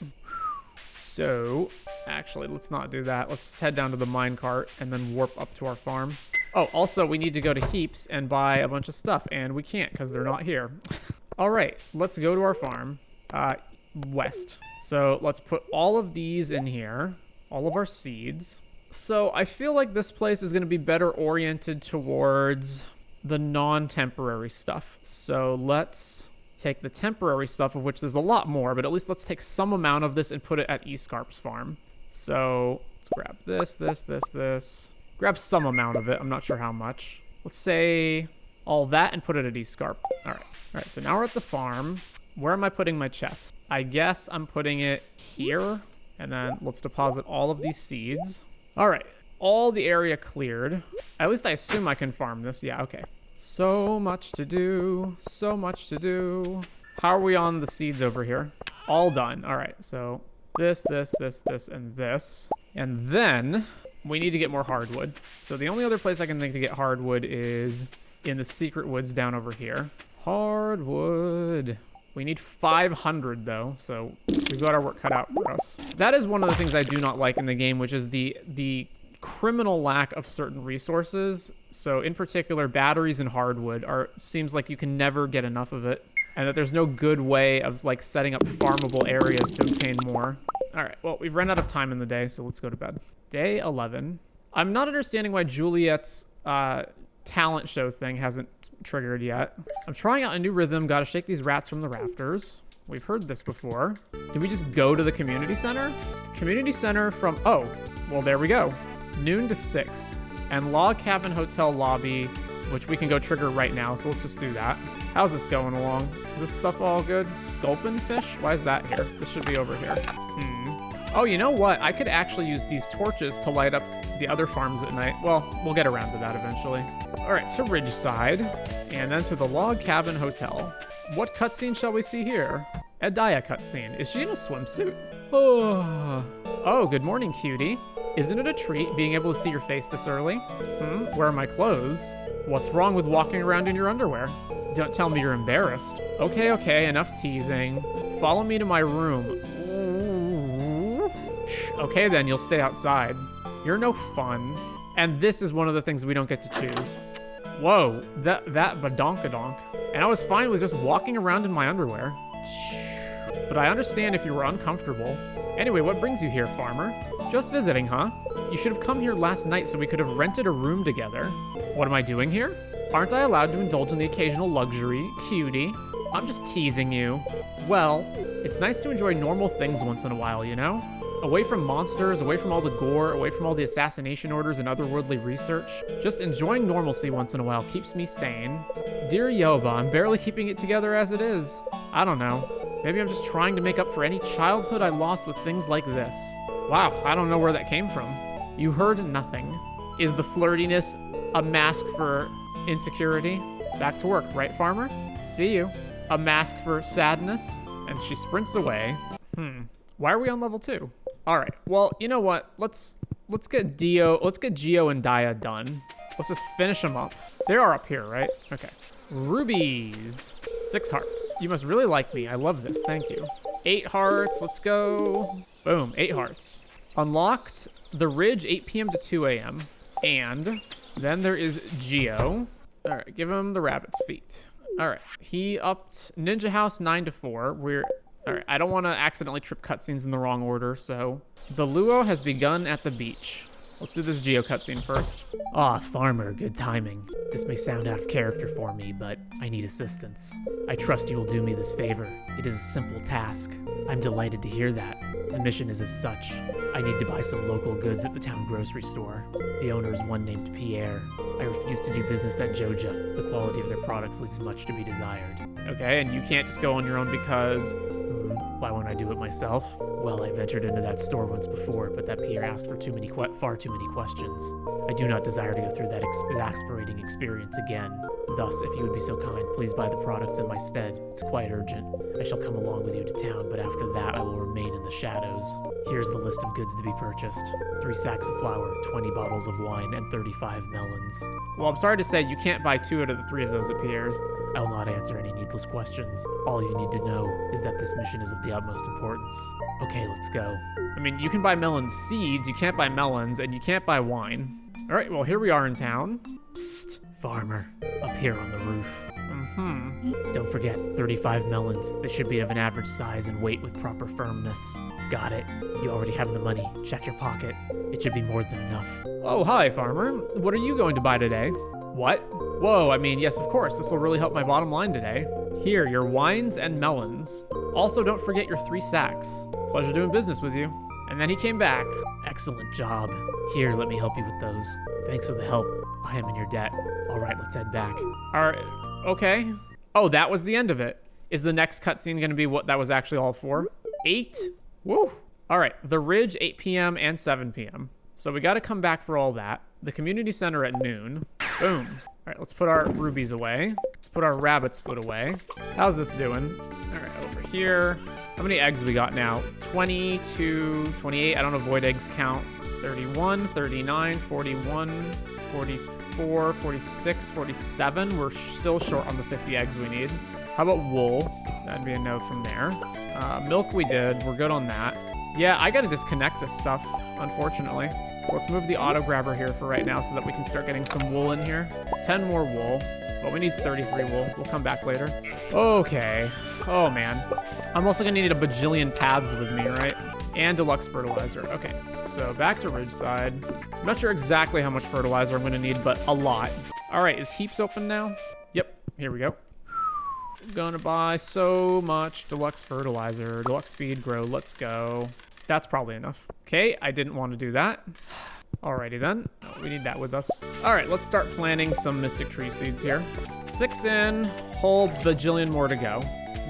So, actually, let's not do that. Let's just head down to the minecart and then warp up to our farm. Oh, also, we need to go to Heaps and buy a bunch of stuff, and we can't because they're not here. All right, let's go to our farm, west. So let's put all of these in here, all of our seeds. So I feel like this place is going to be better oriented towards the non-temporary stuff. So let's take the temporary stuff, of which there's a lot more, but at least let's take some amount of this and put it at Scarp's farm. So let's grab this. Grab some amount of it. I'm not sure how much. Let's say all that and put it at Scarp. All right, so now we're at the farm. Where am I putting my chest? I guess I'm putting it here. And then let's deposit all of these seeds. All right, all the area cleared. At least I assume I can farm this. Yeah, okay. So much to do, so much to do. How are we on the seeds over here? All done. All right, so this, and this. And then we need to get more hardwood. So the only other place I can think to get hardwood is in the secret woods down over here. Hardwood. We need 500 though, so we've got our work cut out for us. That is one of the things I do not like in the game, which is the criminal lack of certain resources. So in particular, batteries and hardwood seems like you can never get enough of it, and that there's no good way of like setting up farmable areas to obtain more. All right, well, we've run out of time in the day, so let's go to bed. Day 11. I'm not understanding why Juliet's talent show thing hasn't triggered yet. I'm trying out a new rhythm. Gotta shake these rats from the rafters. We've heard this before. Did we just go to the community center? Community center from, oh, well, there we go. Noon to 6. And log cabin hotel lobby, which we can go trigger right now, so let's just do that. How's this going along? Is this stuff all good? Sculpin fish? Why is that here? This should be over here. Oh, you know what? I could actually use these torches to light up the other farms at night. Well, we'll get around to that eventually. All right, to Ridgeside, and then to the log cabin hotel. What cutscene shall we see here? Edaya cutscene. Is she in a swimsuit? Oh, good morning, cutie. Isn't it a treat being able to see your face this early? Where are my clothes? What's wrong with walking around in your underwear? Don't tell me you're embarrassed. Okay, enough teasing. Follow me to my room. Okay, then you'll stay outside. You're no fun. And this is one of the things we don't get to choose. Whoa, that badonkadonk. And I was fine with just walking around in my underwear. But I understand if you were uncomfortable. Anyway, what brings you here, farmer? Just visiting, huh? You should have come here last night so we could have rented a room together. What am I doing here? Aren't I allowed to indulge in the occasional luxury, cutie? I'm just teasing you. Well, it's nice to enjoy normal things once in a while, you know? Away from monsters, away from all the gore, away from all the assassination orders and otherworldly research. Just enjoying normalcy once in a while keeps me sane. Dear Yoba, I'm barely keeping it together as it is. I don't know. Maybe I'm just trying to make up for any childhood I lost with things like this. Wow, I don't know where that came from. You heard nothing. Is the flirtiness a mask for insecurity? Back to work, right, farmer? See you. A mask for sadness? And she sprints away. Why are we on level 2? All right, well, you know what? Let's get Geo and Dia done. Let's just finish them up. They are up here, right? Okay. Rubies. 6 hearts. You must really like me. I love this. Thank you. 8 hearts. Let's go. Boom. 8 hearts. Unlocked the Ridge 8 p.m. to 2 a.m. And then there is Geo. All right. Give him the rabbit's feet. All right. He upped Ninja House 9 to 4. All right. I don't want to accidentally trip cutscenes in the wrong order. So the Luo has begun at the beach. Let's do this Geo cutscene first. Ah, farmer, good timing. This may sound out of character for me, but I need assistance. I trust you will do me this favor. It is a simple task. I'm delighted to hear that. The mission is as such. I need to buy some local goods at the town grocery store. The owner is one named Pierre. I refuse to do business at Joja. The quality of their products leaves much to be desired. Okay, and you can't just go on your own because... Why won't I do it myself? Well, I ventured into that store once before, but that peer asked for far too many questions. I do not desire to go through that exasperating experience again. Thus, if you would be so kind, please buy the products in my stead. It's quite urgent. I shall come along with you to town, but after that I will remain in the shadows. Here's the list of goods to be purchased. 3 sacks of flour, 20 bottles of wine, and 35 melons. Well, I'm sorry to say you can't buy 2 out of the 3 of those, it appears. I will not answer any needless questions. All you need to know is that this mission is of the utmost importance. Okay, let's go. I mean, you can buy melon seeds, you can't buy melons, and you can't buy wine. All right, well, here we are in town. Psst, farmer. Up here on the roof. Mm-hmm. Don't forget, 35 melons. They should be of an average size and weight with proper firmness. Got it. You already have the money. Check your pocket. It should be more than enough. Oh, hi, farmer. What are you going to buy today? What? Whoa, I mean, yes, of course. This will really help my bottom line today. Here, your wines and melons. Also, don't forget your 3 sacks. Pleasure doing business with you. And then he came back. Excellent job. Here, let me help you with those. Thanks for the help. I am in your debt. All right, let's head back. Okay. Oh, that was the end of it. Is the next cutscene going to be what that was actually all for? 8? Woo! All right, the Ridge, 8 p.m. and 7 p.m. So we got to come back for all that. The community center at noon. Boom. All right, let's put our rubies away. Let's put our rabbit's foot away. How's this doing? All right, over here. How many eggs we got now? 22, 28. I don't know, void eggs count. 31, 39, 41, 44, 46, 47. We're still short on the 50 eggs we need. How about wool? That'd be a no from there. Milk we did. We're good on that. Yeah, I gotta disconnect this stuff, unfortunately. So let's move the auto grabber here for right now so that we can start getting some wool in here. 10 more wool, but we need 33 wool. We'll come back later. Okay. Oh, man. I'm also gonna need a bajillion paths with me, right? And deluxe fertilizer. Okay, so back to Ridgeside. I'm not sure exactly how much fertilizer I'm gonna need, but a lot. All right, is heaps open now? Yep, here we go. Gonna buy so much deluxe fertilizer, deluxe speed grow, let's go. That's probably enough. Okay, I didn't want to do that. Alrighty then, we need that with us. All right, let's start planting some mystic tree seeds here. 6 in, whole bajillion more to go.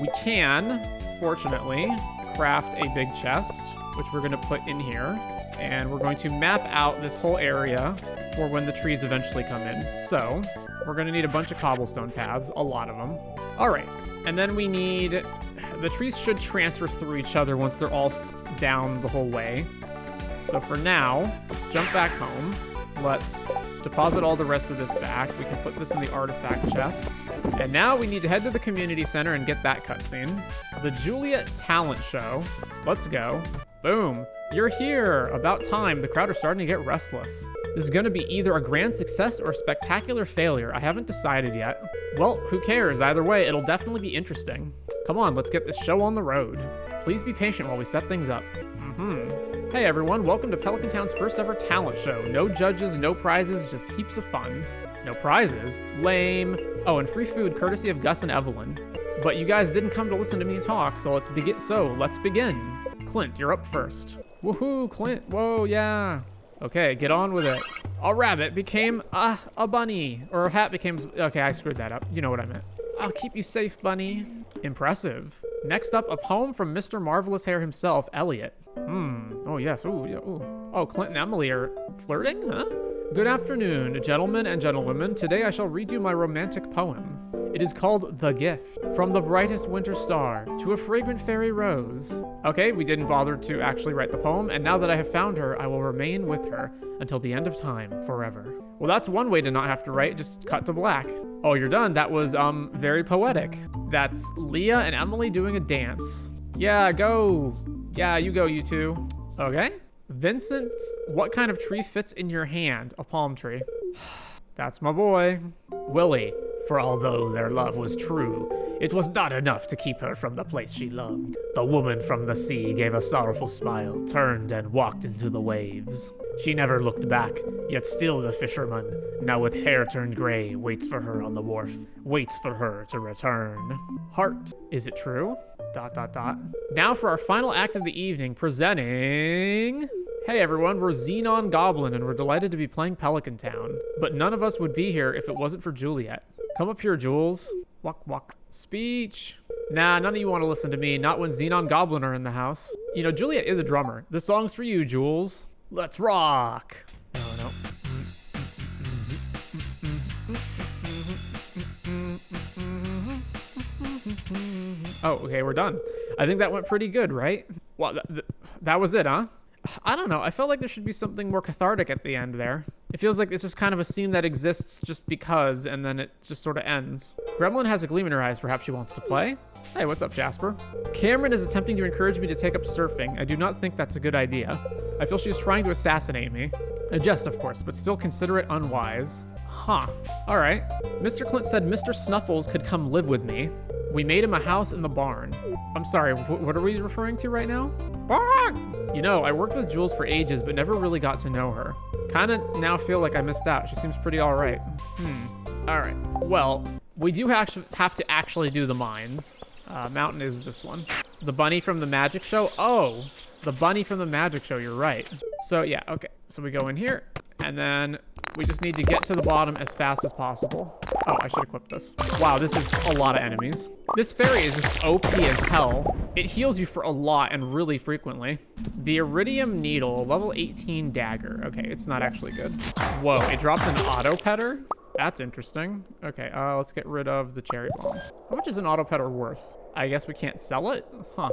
We can, fortunately, craft a big chest, which we're gonna put in here. And we're going to map out this whole area for when the trees eventually come in. So, we're gonna need a bunch of cobblestone paths, a lot of them. All right, and then we need, the trees should transfer through each other once they're all down the whole way. So for now, let's jump back home. Let's deposit all the rest of this back. We can put this in the artifact chest. And now we need to head to the community center and get that cutscene. The Juliet Talent Show. Let's go. Boom. You're here. About time. The crowd are starting to get restless. This is going to be either a grand success or a spectacular failure. I haven't decided yet. Well, who cares? Either way, it'll definitely be interesting. Come on, let's get this show on the road. Please be patient while we set things up. Hey everyone, welcome to Pelican Town's first ever talent show. No judges, no prizes, just heaps of fun. No prizes? Lame. Oh, and free food courtesy of Gus and Evelyn. But you guys didn't come to listen to me talk, so let's begin. Clint, you're up first. Woohoo, Clint. Whoa, yeah. Okay, get on with it. A rabbit became a bunny. Or a hat became... Okay, I screwed that up. You know what I meant. I'll keep you safe, bunny. Impressive. Next up, a poem from Mr. Marvelous Hair himself, Elliot. Oh, yes. Ooh, yeah, ooh. Oh, Clint and Emily are flirting, huh? Good afternoon, gentlemen and gentlewomen. Today I shall read you my romantic poem. It is called The Gift. From the brightest winter star to a fragrant fairy rose. Okay, we didn't bother to actually write the poem, and now that I have found her, I will remain with her until the end of time, forever. Well, that's one way to not have to write, just cut to black. Oh, you're done. That was, very poetic. That's Leah and Emily doing a dance. Yeah, go. Yeah, you go, you two. Okay. Vincent, what kind of tree fits in your hand? A palm tree. That's my boy. Willie, for although their love was true, it was not enough to keep her from the place she loved. The woman from the sea gave a sorrowful smile, turned and walked into the waves. She never looked back, yet still the fisherman, now with hair turned gray, waits for her on the wharf, waits for her to return. Heart, is it true? ... Now for our final act of the evening, presenting... Hey everyone, we're Xenon Goblin and we're delighted to be playing Pelican Town. But none of us would be here if it wasn't for Juliet. Come up here, Jules. Walk, walk. Speech. Nah, none of you want to listen to me. Not when Xenon Goblin are in the house. You know, Juliet is a drummer. This song's for you, Jules. Let's rock. No. Oh, okay, we're done. I think that went pretty good, right? Well, that was it, huh? I don't know. I felt like there should be something more cathartic at the end there. It feels like it's just kind of a scene that exists just because, and then it just sort of ends. Gremlin has a gleam in her eyes. Perhaps she wants to play? Hey, what's up, Jasper? Cameron is attempting to encourage me to take up surfing. I do not think that's a good idea. I feel she is trying to assassinate me. A jest, of course, but still consider it unwise. Huh. All right. Mr. Clint said Mr. Snuffles could come live with me. We made him a house in the barn. I'm sorry, what are we referring to right now? Barn! You know, I worked with Jules for ages, but never really got to know her. Kinda now feel like I missed out. She seems pretty all right. All right. Well, we do have to actually do the mines. Mountain is this one. The bunny from the magic show? Oh, the bunny from the magic show, you're right. So yeah, okay. So we go in here, and then we just need to get to the bottom as fast as possible. Oh, I should equip this. Wow, this is a lot of enemies. This fairy is just OP as hell. It heals you for a lot and really frequently. The Iridium Needle, level 18 dagger. Okay, it's not actually good. Whoa, it dropped an auto petter? That's interesting. Okay, let's get rid of the cherry bombs. How much is an auto petter worth? I guess we can't sell it? Huh.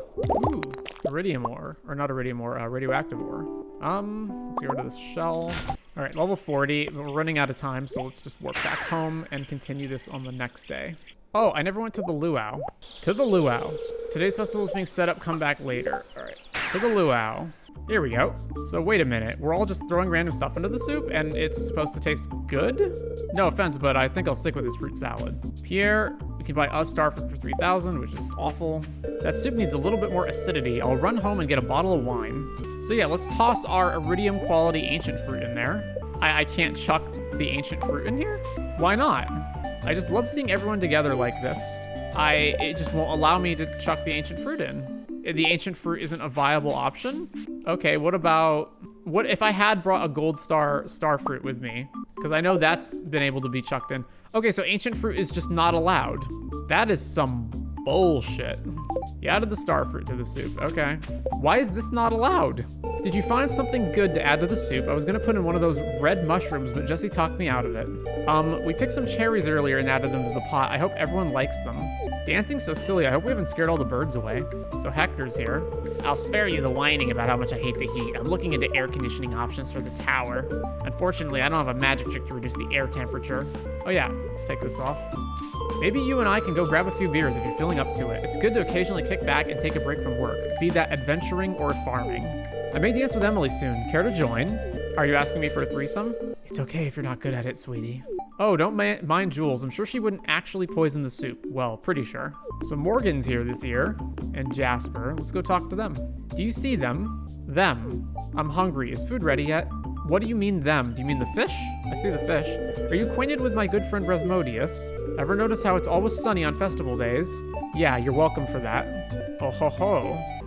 Ooh, iridium ore. Or not iridium ore, radioactive ore. Let's get rid of this shell. All right, level 40. We're running out of time, so let's just warp back home and continue this on the next day. Oh, I never went to the luau. To the luau. Today's festival is being set up, come back later. All right, to the luau. Here we go. So wait a minute, we're all just throwing random stuff into the soup and it's supposed to taste good? No offense, but I think I'll stick with this fruit salad. Pierre, we can buy a starfruit for 3,000, which is awful. That soup needs a little bit more acidity. I'll run home and get a bottle of wine. So yeah, let's toss our iridium quality ancient fruit in there. I can't chuck the ancient fruit in here? Why not? I just love seeing everyone together like this. It just won't allow me to chuck the ancient fruit in. The ancient fruit isn't a viable option? Okay, what if I had brought a gold star fruit with me? Because I know that's been able to be chucked in. Okay, so ancient fruit is just not allowed. That is some bullshit. You added the star fruit to the soup, okay. Why is this not allowed? Did you find something good to add to the soup? I was gonna put in one of those red mushrooms, but Jesse talked me out of it. We picked some cherries earlier and added them to the pot. I hope everyone likes them. Dancing's so silly. I hope we haven't scared all the birds away. So Hector's here. I'll spare you the whining about how much I hate the heat. I'm looking into air conditioning options for the tower. Unfortunately, I don't have a magic trick to reduce the air temperature. Oh yeah, let's take this off. Maybe you and I can go grab a few beers if you're feeling up to it. It's good to occasionally kick back and take a break from work, be that adventuring or farming. I may dance with Emily soon. Care to join? Are you asking me for a threesome? It's okay if you're not good at it, sweetie. Oh, don't mind Jules. I'm sure she wouldn't actually poison the soup. Well, pretty sure. So Morgan's here this year, and Jasper. Let's go talk to them. Do you see them? Them. I'm hungry. Is food ready yet? What do you mean them? Do you mean the fish? I see the fish. Are you acquainted with my good friend Rasmodius? Ever notice how it's always sunny on festival days? Yeah, you're welcome for that. Oh ho ho.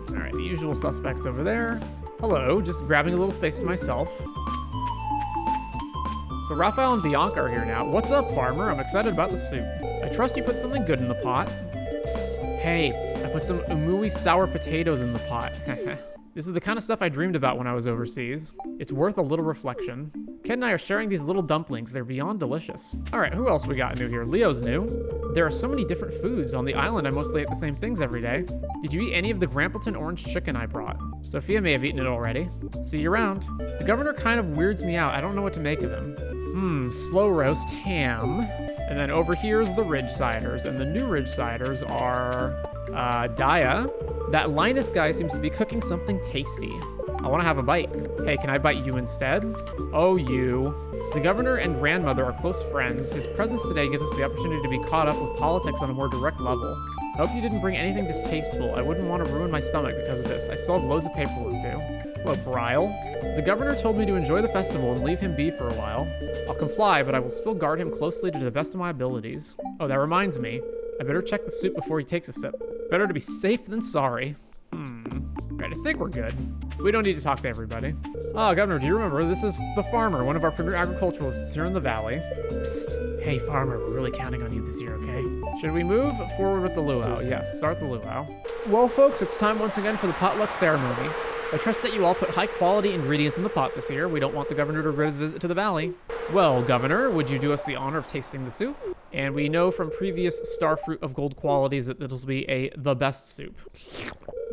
All right, the usual suspects over there. Hello, just grabbing a little space to myself. So Raphael and Bianca are here now. What's up, farmer? I'm excited about the soup. I trust you put something good in the pot. Psst, hey, I put some Umuwi sour potatoes in the pot. This is the kind of stuff I dreamed about when I was overseas. It's worth a little reflection. Ken and I are sharing these little dumplings. They're beyond delicious. All right, who else we got new here? Leo's new. There are so many different foods. On the island, I mostly eat the same things every day. Did you eat any of the Grampleton orange chicken I brought? Sophia may have eaten it already. See you around. The governor kind of weirds me out. I don't know what to make of him. Slow roast ham. And then over here's the Ridgesiders. And the new Ridgesiders are Daya. That Linus guy seems to be cooking something tasty. I want to have a bite. Hey, can I bite you instead? Oh, you. The governor and grandmother are close friends. His presence today gives us the opportunity to be caught up with politics on a more direct level. I hope you didn't bring anything distasteful. I wouldn't want to ruin my stomach because of this. I still have loads of paperwork due. Hello, Bryle. The governor told me to enjoy the festival and leave him be for a while. I'll comply, but I will still guard him closely to the best of my abilities. Oh, that reminds me. I better check the soup before he takes a sip. Better to be safe than sorry. Right, I think we're good. We don't need to talk to everybody. Ah, Governor, do you remember? This is the farmer, one of our premier agriculturalists here in the valley. Psst. Hey, farmer, we're really counting on you this year, okay? Should we move forward with the luau? Yes, start the luau. Well, folks, it's time once again for the potluck ceremony. I trust that you all put high-quality ingredients in the pot this year. We don't want the governor to regret his visit to the valley. Well, Governor, would you do us the honor of tasting the soup? And we know from previous star fruit of gold qualities that this will be the best soup.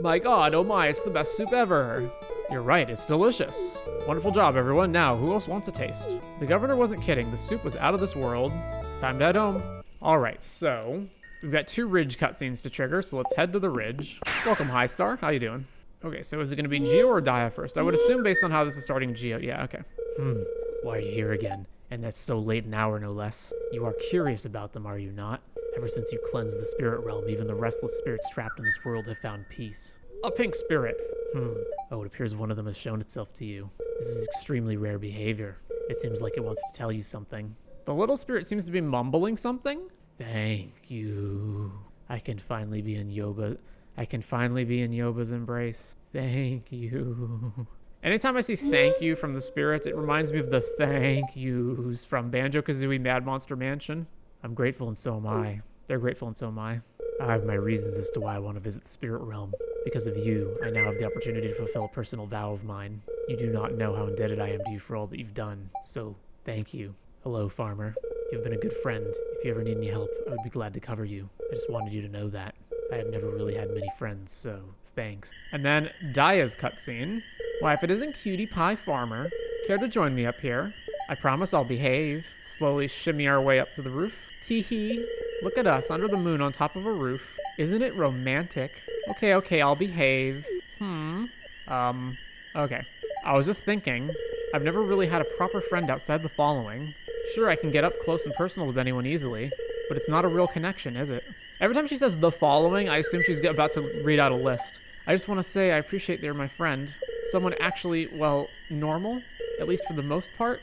My God, oh my, it's the best soup ever. You're right, it's delicious. Wonderful job, everyone. Now, who else wants a taste? The governor wasn't kidding. The soup was out of this world. Time to head home. All right, so we've got 2 ridge cutscenes to trigger, so let's head to the ridge. Welcome, High Star. How you doing? Okay, so is it going to be Geo or Dia first? I would assume based on how this is starting, Geo. Yeah, okay. Why are you here again? And that's so late an hour, no less. You are curious about them, are you not? Ever since you cleansed the spirit realm, even the restless spirits trapped in this world have found peace. A pink spirit. Oh, it appears one of them has shown itself to you. This is extremely rare behavior. It seems like it wants to tell you something. The little spirit seems to be mumbling something. Thank you. I can finally be in Yoba's embrace. Thank you. Anytime I see thank you from the spirits, it reminds me of the thank yous from Banjo-Kazooie Mad Monster Mansion. I'm grateful and so am I. They're grateful and so am I. I have my reasons as to why I want to visit the spirit realm. Because of you, I now have the opportunity to fulfill a personal vow of mine. You do not know how indebted I am to you for all that you've done. So, thank you. Hello, farmer. You've been a good friend. If you ever need any help, I would be glad to cover you. I just wanted you to know that. I have never really had many friends, so thanks. And then Dia's cutscene. Why, if it isn't Cutie Pie Farmer, care to join me up here? I promise I'll behave. Slowly shimmy our way up to the roof. Tee-hee. Look at us under the moon on top of a roof. Isn't it romantic? Okay, I'll behave. Okay. I was just thinking, I've never really had a proper friend outside the following. Sure, I can get up close and personal with anyone easily, but it's not a real connection, is it? Every time she says the following, I assume she's about to read out a list. I just want to say I appreciate they're my friend. Someone actually, well, normal? At least for the most part?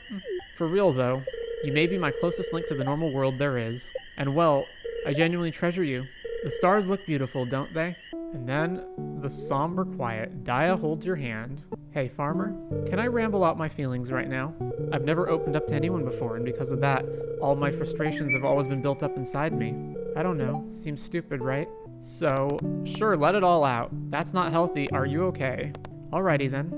For real, though, you may be my closest link to the normal world there is. And well, I genuinely treasure you. The stars look beautiful, don't they? And then, the somber quiet. Dia holds your hand. Hey, farmer, can I ramble out my feelings right now? I've never opened up to anyone before, and because of that, all my frustrations have always been built up inside me. I don't know, seems stupid, right? So, sure, let it all out. That's not healthy. Are you okay? Alrighty then.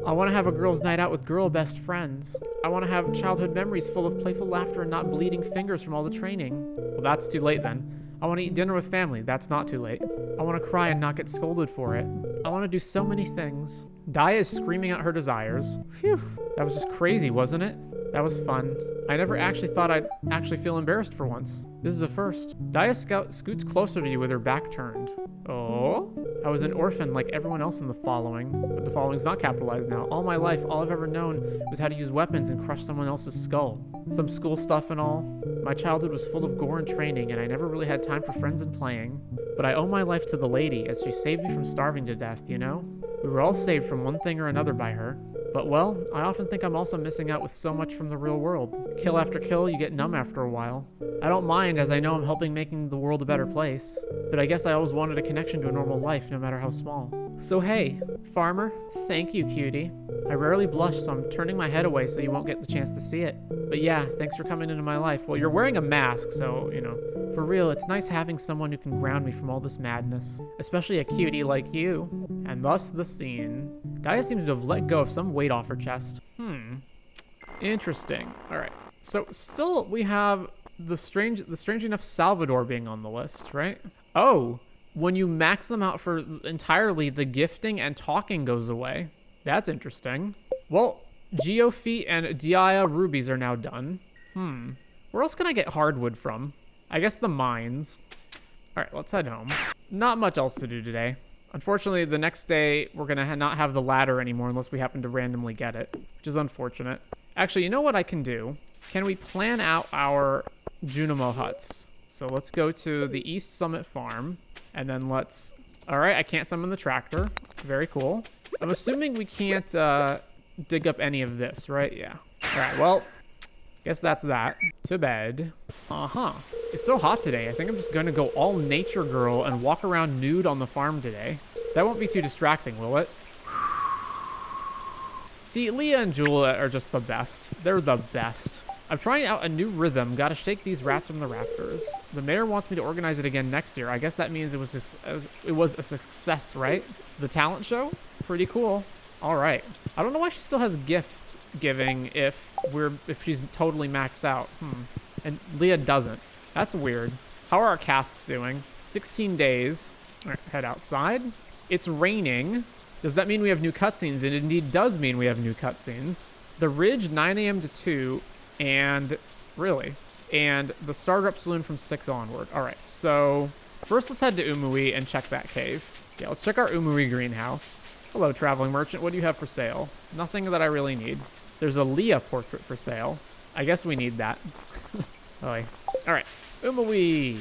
I want to have a girls' night out with girl best friends. I want to have childhood memories full of playful laughter and not bleeding fingers from all the training. Well, that's too late then. I want to eat dinner with family. That's not too late. I want to cry and not get scolded for it. I want to do so many things. Dia is screaming out her desires. Phew, that was just crazy, wasn't it? That was fun. I never actually thought I'd actually feel embarrassed for once. This is a first. Dia scoots closer to you with her back turned. Oh? I was an orphan like everyone else in the following, but the following's not capitalized now. All my life, all I've ever known was how to use weapons and crush someone else's skull. Some school stuff and all. My childhood was full of gore and training, and I never really had time for friends and playing. But I owe my life to the lady, as she saved me from starving to death, you know? We were all saved from one thing or another by her. But well, I often think I'm also missing out with so much from the real world. Kill after kill, you get numb after a while. I don't mind, as I know I'm helping making the world a better place. But I guess I always wanted a connection to a normal life, no matter how small. So hey, farmer, thank you, cutie. I rarely blush, so I'm turning my head away so you won't get the chance to see it. But yeah, thanks for coming into my life. Well, you're wearing a mask, so, you know. For real, it's nice having someone who can ground me from all this madness. Especially a cutie like you. And thus the scene. Dia seems to have let go of some weight off her chest. Interesting. Alright. So still we have the strange enough Salvador being on the list, right? Oh, when you max them out for entirely, the gifting and talking goes away. That's interesting. Well, Geofeet and Dia rubies are now done. Where else can I get hardwood from? I guess the mines. Alright, let's head home. Not much else to do today. Unfortunately, the next day, we're going to not have the ladder anymore unless we happen to randomly get it, which is unfortunate. Actually, you know what I can do? Can we plan out our Junimo huts? So let's go to the East Summit Farm, and then let's... Alright, I can't summon the tractor. Very cool. I'm assuming we can't dig up any of this, right? Yeah. Alright, well, guess that's that. To bed. It's so hot today. I think I'm just going to go all nature girl and walk around nude on the farm today. That won't be too distracting, will it? See, Leah and Julia are just the best. They're the best. I'm trying out a new rhythm. Gotta shake these rats from the rafters. The mayor wants me to organize it again next year. I guess that means it was a success, right? The talent show? Pretty cool. All right. I don't know why she still has gift giving if she's totally maxed out. And Leah doesn't. That's weird. How are our casks doing? 16 days. All right, head outside. It's raining. Does that mean we have new cutscenes? It indeed does mean we have new cutscenes. The Ridge, 9 a.m. to 2, and the Stardew Saloon from 6 onward. All right, so first let's head to Umuwi and check that cave. Yeah, let's check our Umuwi greenhouse. Hello, traveling merchant. What do you have for sale? Nothing that I really need. There's a Leah portrait for sale. I guess we need that. All right, Umuwi.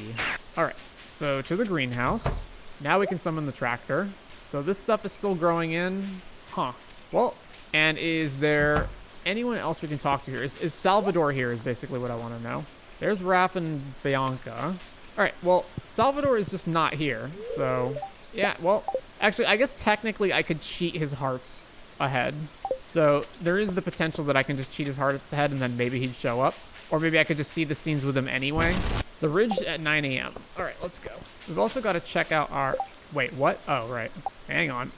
All right, so to the greenhouse. Now we can summon the tractor. So this stuff is still growing in. Huh. Well, and is there anyone else we can talk to here? Is Salvador here is basically what I want to know. There's Raph and Bianca. All right, well, Salvador is just not here. So, yeah, well, actually, I guess technically I could cheat his hearts ahead. So there is the potential that I can just cheat his hearts ahead and then maybe he'd show up. Or maybe I could just see the scenes with him anyway. The Ridge at 9 a.m. All right, let's go. We've also got to check out our... Wait, what? Oh, right. Hang on.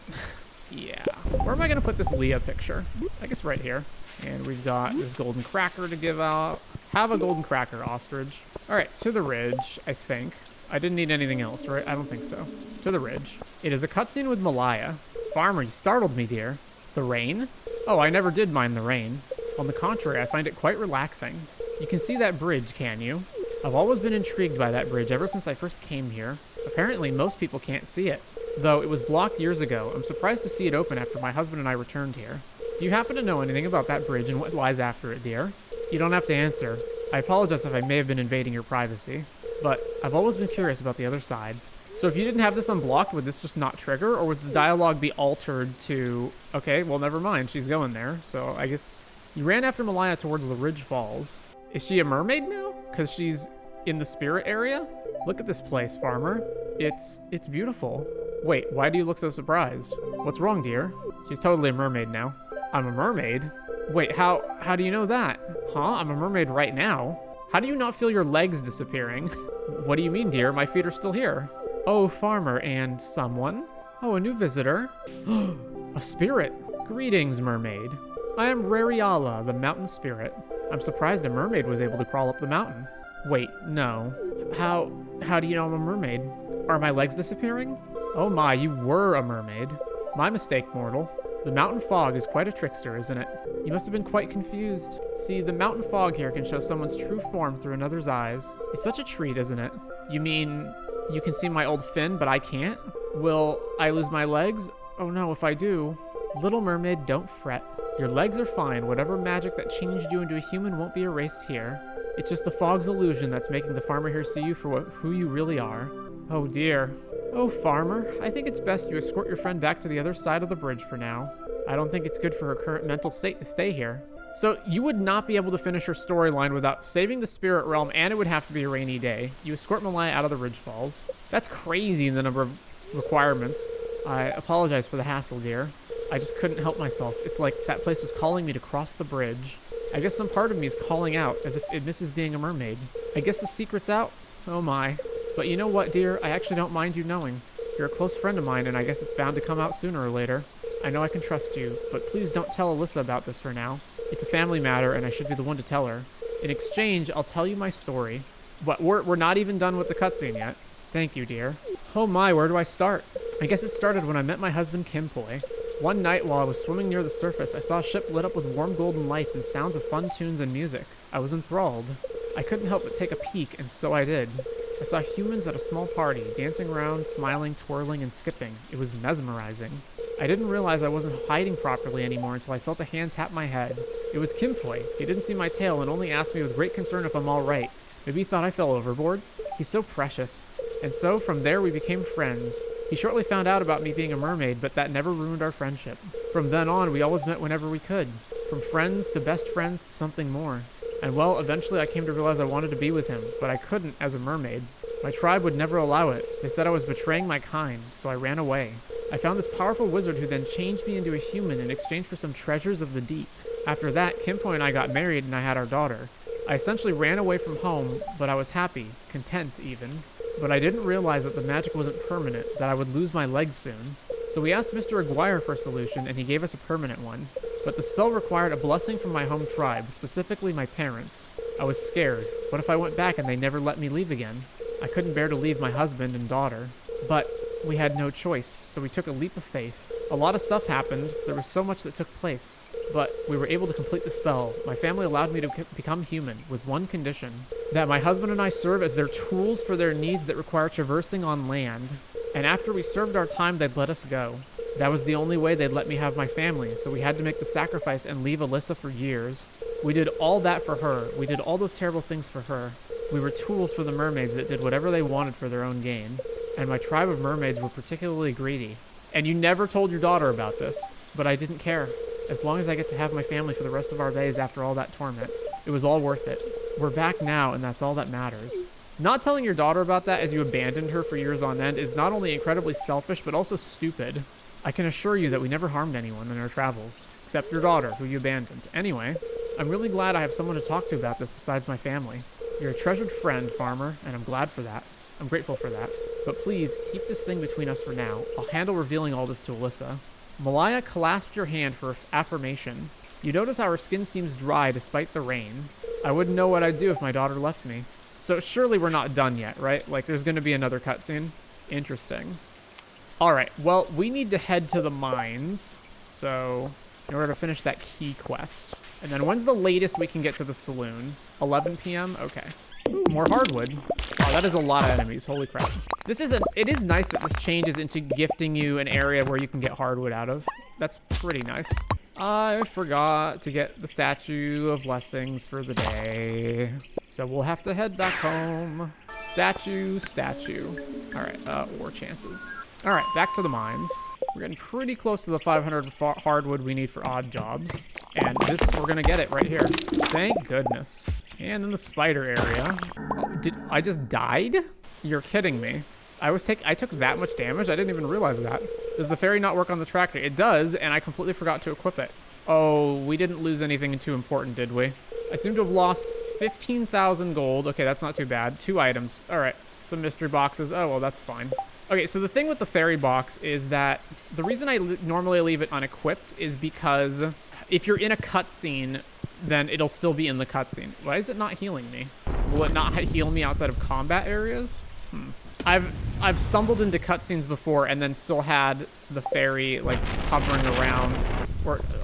Yeah. Where am I going to put this Leah picture? I guess right here. And we've got this golden cracker to give out. Have a golden cracker, ostrich. All right, to the Ridge, I think. I didn't need anything else, right? I don't think so. To the Ridge. It is a cutscene with Malaya. Farmer, you startled me, dear. The rain? Oh, I never did mind the rain. On the contrary, I find it quite relaxing. You can see that bridge, can you? I've always been intrigued by that bridge ever since I first came here. Apparently, most people can't see it. Though it was blocked years ago, I'm surprised to see it open after my husband and I returned here. Do you happen to know anything about that bridge and what lies after it, dear? You don't have to answer. I apologize if I may have been invading your privacy. But I've always been curious about the other side. So if you didn't have this unblocked, would this just not trigger? Or would the dialogue be altered to... Okay, well, never mind. She's going there. So I guess... You ran after Malaya towards the Ridge Falls. Is she a mermaid now? Because she's in the spirit area? Look at this place, farmer. It's beautiful. Wait, why do you look so surprised? What's wrong, dear? She's totally a mermaid now. I'm a mermaid? Wait, how do you know that? Huh? I'm a mermaid right now? How do you not feel your legs disappearing? What do you mean, dear? My feet are still here. Oh, farmer and someone? Oh, a new visitor. A spirit. Greetings, mermaid. I am Rariala, the mountain spirit. I'm surprised a mermaid was able to crawl up the mountain. Wait, no. How do you know I'm a mermaid? Are my legs disappearing? Oh my, you were a mermaid. My mistake, mortal. The mountain fog is quite a trickster, isn't it? You must have been quite confused. See, the mountain fog here can show someone's true form through another's eyes. It's such a treat, isn't it? You mean you can see my old fin, but I can't? Will I lose my legs? Oh no, if I do. Little mermaid, don't fret. Your legs are fine. Whatever magic that changed you into a human won't be erased here. It's just the fog's illusion that's making the farmer here see you for who you really are. Oh dear. Oh, farmer, I think it's best you escort your friend back to the other side of the bridge for now. I don't think it's good for her current mental state to stay here. So you would not be able to finish her storyline without saving the spirit realm, and it would have to be a rainy day. You escort Malaya out of the Ridge Falls. That's crazy, the number of requirements. I apologize for the hassle, dear. I just couldn't help myself. It's like that place was calling me to cross the bridge. I guess some part of me is calling out, as if it misses being a mermaid. I guess the secret's out. Oh my. But you know what, dear? I actually don't mind you knowing. You're a close friend of mine, and I guess it's bound to come out sooner or later. I know I can trust you, but please don't tell Alyssa about this for now. It's a family matter, and I should be the one to tell her. In exchange, I'll tell you my story. But we're not even done with the cutscene yet. Thank you, dear. Oh my, where do I start? I guess it started when I met my husband, Kimpoi. One night while I was swimming near the surface, I saw a ship lit up with warm golden lights and sounds of fun tunes and music. I was enthralled. I couldn't help but take a peek, and so I did. I saw humans at a small party, dancing around, smiling, twirling, and skipping. It was mesmerizing. I didn't realize I wasn't hiding properly anymore until I felt a hand tap my head. It was Kimpoi. He didn't see my tail and only asked me with great concern if I'm all right. Maybe he thought I fell overboard? He's so precious. And so, from there, we became friends. He shortly found out about me being a mermaid, but that never ruined our friendship. From then on, we always met whenever we could. From friends to best friends to something more. And well, eventually I came to realize I wanted to be with him, but I couldn't as a mermaid. My tribe would never allow it. They said I was betraying my kind, so I ran away. I found this powerful wizard who then changed me into a human in exchange for some treasures of the deep. After that, Kimpo and I got married and I had our daughter. I essentially ran away from home, but I was happy, content even. But I didn't realize that the magic wasn't permanent, that I would lose my legs soon. So we asked Mr. Aguirre for a solution, and he gave us a permanent one. But the spell required a blessing from my home tribe, specifically my parents. I was scared. What if I went back and they never let me leave again? I couldn't bear to leave my husband and daughter. But we had no choice, so we took a leap of faith. A lot of stuff happened. There was so much that took place. But we were able to complete the spell. My family allowed me to become human, with one condition. That my husband and I serve as their tools for their needs that require traversing on land. And after we served our time, they'd let us go. That was the only way they'd let me have my family, so we had to make the sacrifice and leave Alyssa for years. We did all that for her. We did all those terrible things for her. We were tools for the mermaids that did whatever they wanted for their own gain. And my tribe of mermaids were particularly greedy. And you never told your daughter about this, but I didn't care. As long as I get to have my family for the rest of our days after all that torment, it was all worth it. We're back now, and that's all that matters. Not telling your daughter about that as you abandoned her for years on end is not only incredibly selfish, but also stupid. I can assure you that we never harmed anyone in our travels, except your daughter, who you abandoned. Anyway, I'm really glad I have someone to talk to about this besides my family. You're a treasured friend, Farmer, and I'm glad for that. I'm grateful for that. But please, keep this thing between us for now. I'll handle revealing all this to Alyssa. Malaya clasped your hand for affirmation. You notice how her skin seems dry despite the rain. I wouldn't know what I'd do if my daughter left me. So surely we're not done yet, right? Like, there's going to be another cutscene. Interesting. All right, well, we need to head to the mines. So, in order to finish that key quest. And then when's the latest we can get to the saloon? 11 p.m.? Okay. Ooh, more hardwood. Wow, that is a lot of enemies. Holy crap. It is nice that this changes into gifting you an area where you can get hardwood out of. That's pretty nice. I forgot to get the Statue of Blessings for the day. So we'll have to head back home. Statue. All right, war chances. All right, back to the mines. We're getting pretty close to the 500 hardwood we need for odd jobs. And we're gonna get it right here. Thank goodness. And in the spider area. Oh, I just died? You're kidding me. I took that much damage? I didn't even realize that. Does the fairy not work on the tractor? It does, and I completely forgot to equip it. Oh, we didn't lose anything too important, did we? I seem to have lost 15,000 gold. Okay, that's not too bad. 2 items. All right, some mystery boxes. Oh, well, that's fine. Okay, so the thing with the fairy box is that the reason I normally leave it unequipped is because if you're in a cutscene, then it'll still be in the cutscene. Why is it not healing me? Will it not heal me outside of combat areas? I've stumbled into cutscenes before and then still had the fairy like hovering around,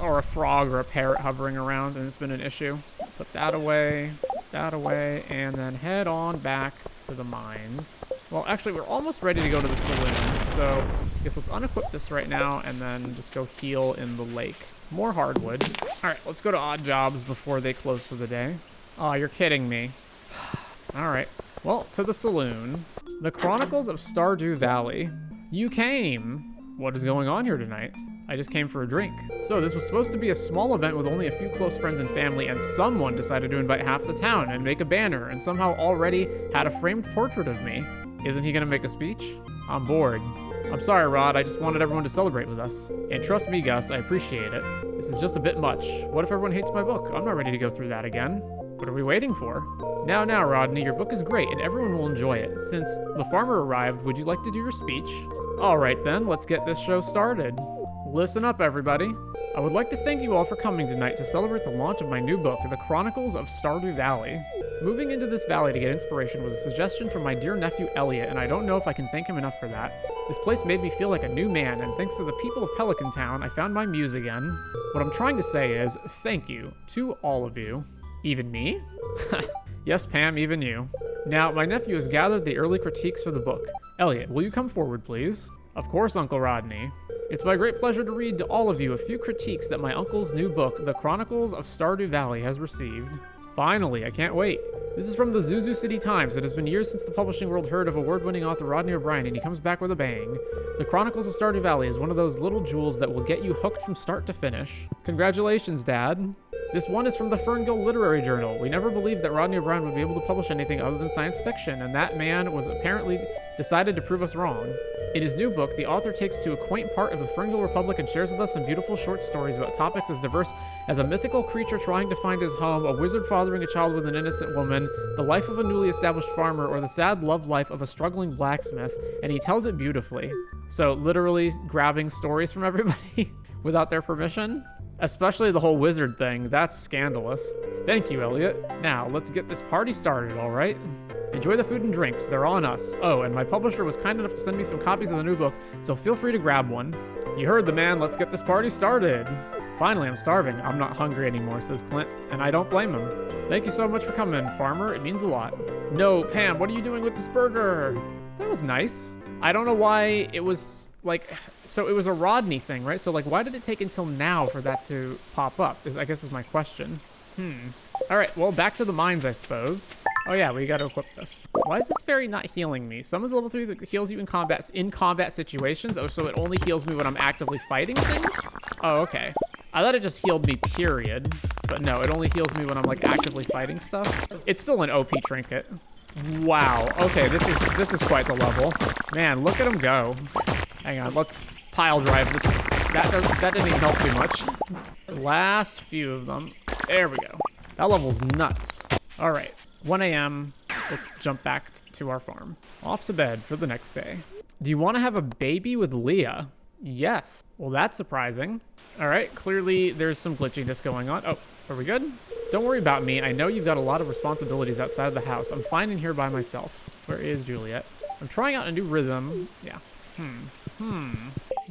or a frog or a parrot hovering around, and it's been an issue. Put that away, and then head on back to the mines. Well, actually, we're almost ready to go to the saloon, so I guess let's unequip this right now and then just go heal in the lake. More hardwood. All right, let's go to odd jobs before they close for the day. Oh, you're kidding me. All right, well, to the saloon. The Chronicles of Stardew Valley. You came. What is going on here tonight? I just came for a drink. So this was supposed to be a small event with only a few close friends and family, and someone decided to invite half the town and make a banner, and somehow already had a framed portrait of me. Isn't he gonna make a speech? I'm bored. I'm sorry, Rod, I just wanted everyone to celebrate with us. And trust me, Gus, I appreciate it. This is just a bit much. What if everyone hates my book? I'm not ready to go through that again. What are we waiting for? Now, Rodney, your book is great, and everyone will enjoy it. Since the farmer arrived, would you like to do your speech? All right, then, let's get this show started. Listen up, everybody. I would like to thank you all for coming tonight to celebrate the launch of my new book, The Chronicles of Stardew Valley. Moving into this valley to get inspiration was a suggestion from my dear nephew Elliot, and I don't know if I can thank him enough for that. This place made me feel like a new man, and thanks to the people of Pelican Town, I found my muse again. What I'm trying to say is, thank you to all of you. Even me? Yes, Pam, even you. Now, my nephew has gathered the early critiques for the book. Elliot, will you come forward, please? Of course, Uncle Rodney. It's my great pleasure to read to all of you a few critiques that my uncle's new book, The Chronicles of Stardew Valley, has received. Finally, I can't wait. This is from the Zuzu City Times. It has been years since the publishing world heard of award-winning author Rodney O'Brien, and he comes back with a bang. The Chronicles of Stardew Valley is one of those little jewels that will get you hooked from start to finish. Congratulations, Dad. This one is from the Ferngully Literary Journal. We never believed that Rodney O'Brien would be able to publish anything other than science fiction, and that man was apparently decided to prove us wrong. In his new book, the author takes to a quaint part of the Ferngul Republic and shares with us some beautiful short stories about topics as diverse as a mythical creature trying to find his home, a wizard fathering a child with an innocent woman, the life of a newly established farmer, or the sad love life of a struggling blacksmith, and he tells it beautifully. So literally grabbing stories from everybody without their permission? Especially the whole wizard thing, that's scandalous. Thank you, Elliot. Now, let's get this party started, all right? Enjoy the food and drinks, they're on us. Oh, and my publisher was kind enough to send me some copies of the new book, so feel free to grab one. You heard the man, let's get this party started. Finally, I'm starving. I'm not hungry anymore, says Clint, and I don't blame him. Thank you so much for coming, farmer, it means a lot. No, Pam, what are you doing with this burger? That was nice. I don't know why it was, like, so it was a Rodney thing, right? So, like, why did it take until now for that to pop up, I guess is my question. All right, well, back to the mines, I suppose. Oh yeah, we gotta equip this. Why is this fairy not healing me? Summons level 3 that heals you in combat situations. Oh, so it only heals me when I'm actively fighting things? Oh, okay. I thought it just healed me, period. But no, it only heals me when I'm like actively fighting stuff. It's still an OP trinket. Wow. Okay, this is quite the level. Man, look at him go. Hang on, let's pile drive this. That didn't even help too much. Last few of them. There we go. That level's nuts. All right. 1 a.m. Let's jump back to our farm. Off to bed for the next day. Do you want to have a baby with Leah? Yes. Well, that's surprising. All right, clearly there's some glitchiness going on. Oh, are we good? Don't worry about me. I know you've got a lot of responsibilities outside of the house. I'm fine in here by myself. Where is Juliet? I'm trying out a new rhythm. Yeah.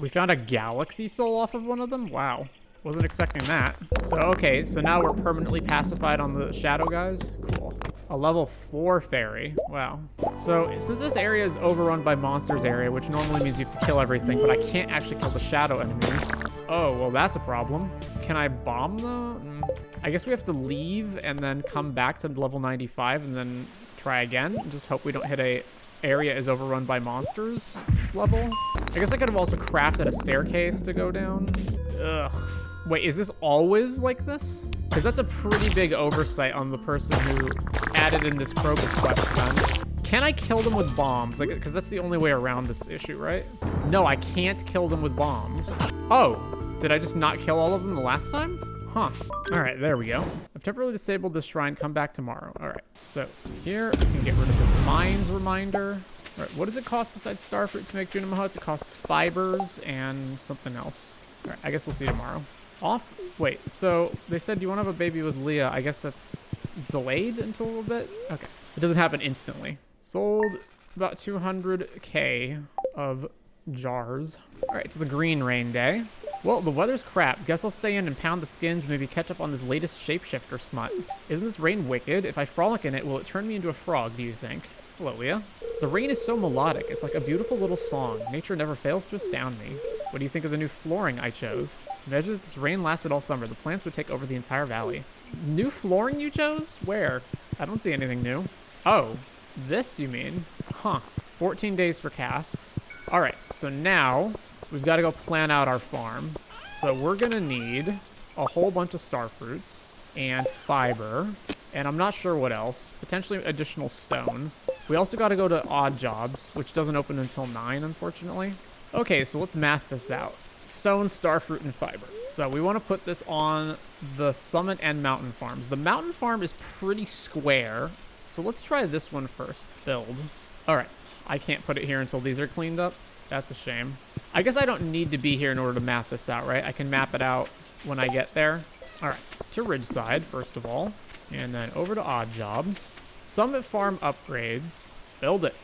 We found a galaxy soul off of one of them? Wow. Wasn't expecting that. So, okay, so now we're permanently pacified on the shadow guys. Cool. A level 4 fairy. Wow. So, since this area is overrun by monsters area, which normally means you have to kill everything, but I can't actually kill the shadow enemies. Oh, well, that's a problem. Can I bomb them? I guess we have to leave and then come back to level 95 and then try again. Just hope we don't hit a area is overrun by monsters level. I guess I could have also crafted a staircase to go down. Ugh. Wait, is this always like this? Because that's a pretty big oversight on the person who added in this Crocus quest then. Can I kill them with bombs? Like, because that's the only way around this issue, right? No, I can't kill them with bombs. Oh, did I just not kill all of them the last time? Huh. All right, there we go. I've temporarily disabled this shrine. Come back tomorrow. All right, so here I can get rid of this mines reminder. All right, what does it cost besides starfruit to make Junimo huts? It costs fibers and something else. All right, I guess we'll see you tomorrow. Off. Wait, so they said you want to have a baby with Leah. I guess that's delayed until a little bit. Okay, it doesn't happen instantly. Sold about 200k of jars. All right, it's the green rain day. Well, the weather's crap. Guess I'll stay in and pound the skins, maybe catch up on this latest shapeshifter smut. Isn't this rain wicked? If I frolic in it, will it turn me into a frog, do you think? Hello, Leah. The rain is so melodic. It's like a beautiful little song. Nature never fails to astound me. What do you think of the new flooring I chose? Imagine if this rain lasted all summer. The plants would take over the entire valley. New flooring you chose? Where? I don't see anything new. Oh, this you mean? Huh. 14 days for casks. All right, so now we've got to go plan out our farm. So we're going to need a whole bunch of starfruits and fiber. And I'm not sure what else. Potentially additional stone. We also got to go to odd jobs, which doesn't open until 9, unfortunately. Okay, so let's math this out. Stone, starfruit, and fiber. So we want to put this on the summit and mountain farms. The mountain farm is pretty square. So let's try this one first. Build. All right. I can't put it here until these are cleaned up. That's a shame. I guess I don't need to be here in order to map this out, right? I can map it out when I get there. All right. To Ridgeside, first of all. And then over to odd jobs. Summit farm upgrades. Build it.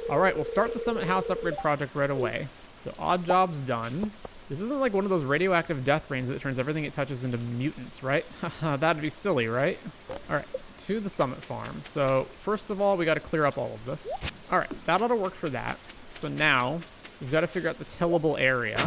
All right, we'll start the Summit house upgrade project right away. So odd jobs done. This isn't like one of those radioactive death rains that turns everything it touches into mutants, right? That'd be silly, right? All right, to the Summit farm. So first of all, we got to clear up all of this. All right, that ought to work for that. So now we've got to figure out the tillable area.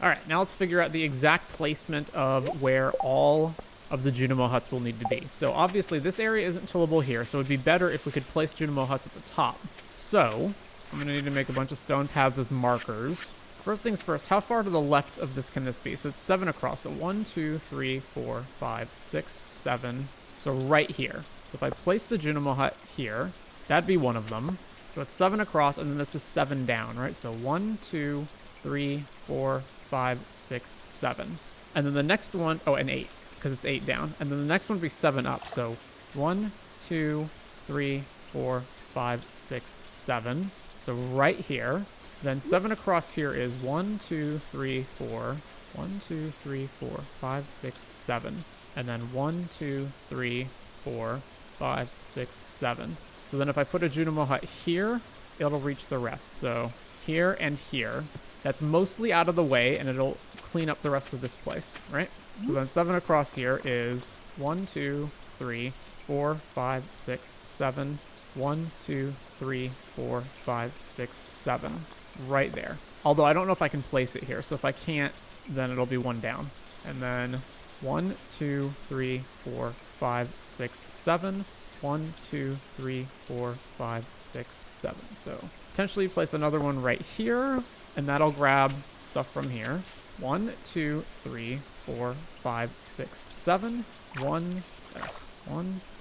All right, now let's figure out the exact placement of where all of the Junimo huts will need to be. So obviously this area isn't tillable here, so it'd be better if we could place Junimo huts at the top. So I'm gonna need to make a bunch of stone paths as markers. So first things first, how far to the left of this can this be? So it's 7 across. So 1, 2, 3, 4, 5, 6, 7. So right here. So if I place the Junimo hut here, that'd be one of them. So it's 7 across, and then this is 7 down, right? So 1, 2, 3, 4, 5, 6, 7. And then the next one, oh, and 8, because it's 8 down. And then the next one would be 7 up. So 1, 2, 3, 4, 5, 6, 7. So right here. Then 7 across here is 1, 2, 3, 4. 1, 2, 3, 4, 5, 6, 7. And then 1, 2, 3, 4, 5, 6, 7. So then if I put a Junimo hut here, it'll reach the rest. So here and here. That's mostly out of the way, and it'll clean up the rest of this place, right? So then 7 across here is 1, 2, 3, 4, 5, 6, 7. 1, 2, 3, 4, 5, 6, 7. Right there. Although I don't know if I can place it here. So if I can't, then it'll be 1 down. And then 1, 2, 3, 4, 5, 6, 7. 1, 2, 3, 4, 5, 6, 7. So potentially place another one right here, and that'll grab stuff from here. 1, 2, 3, 4, 5, 6, 7. 1,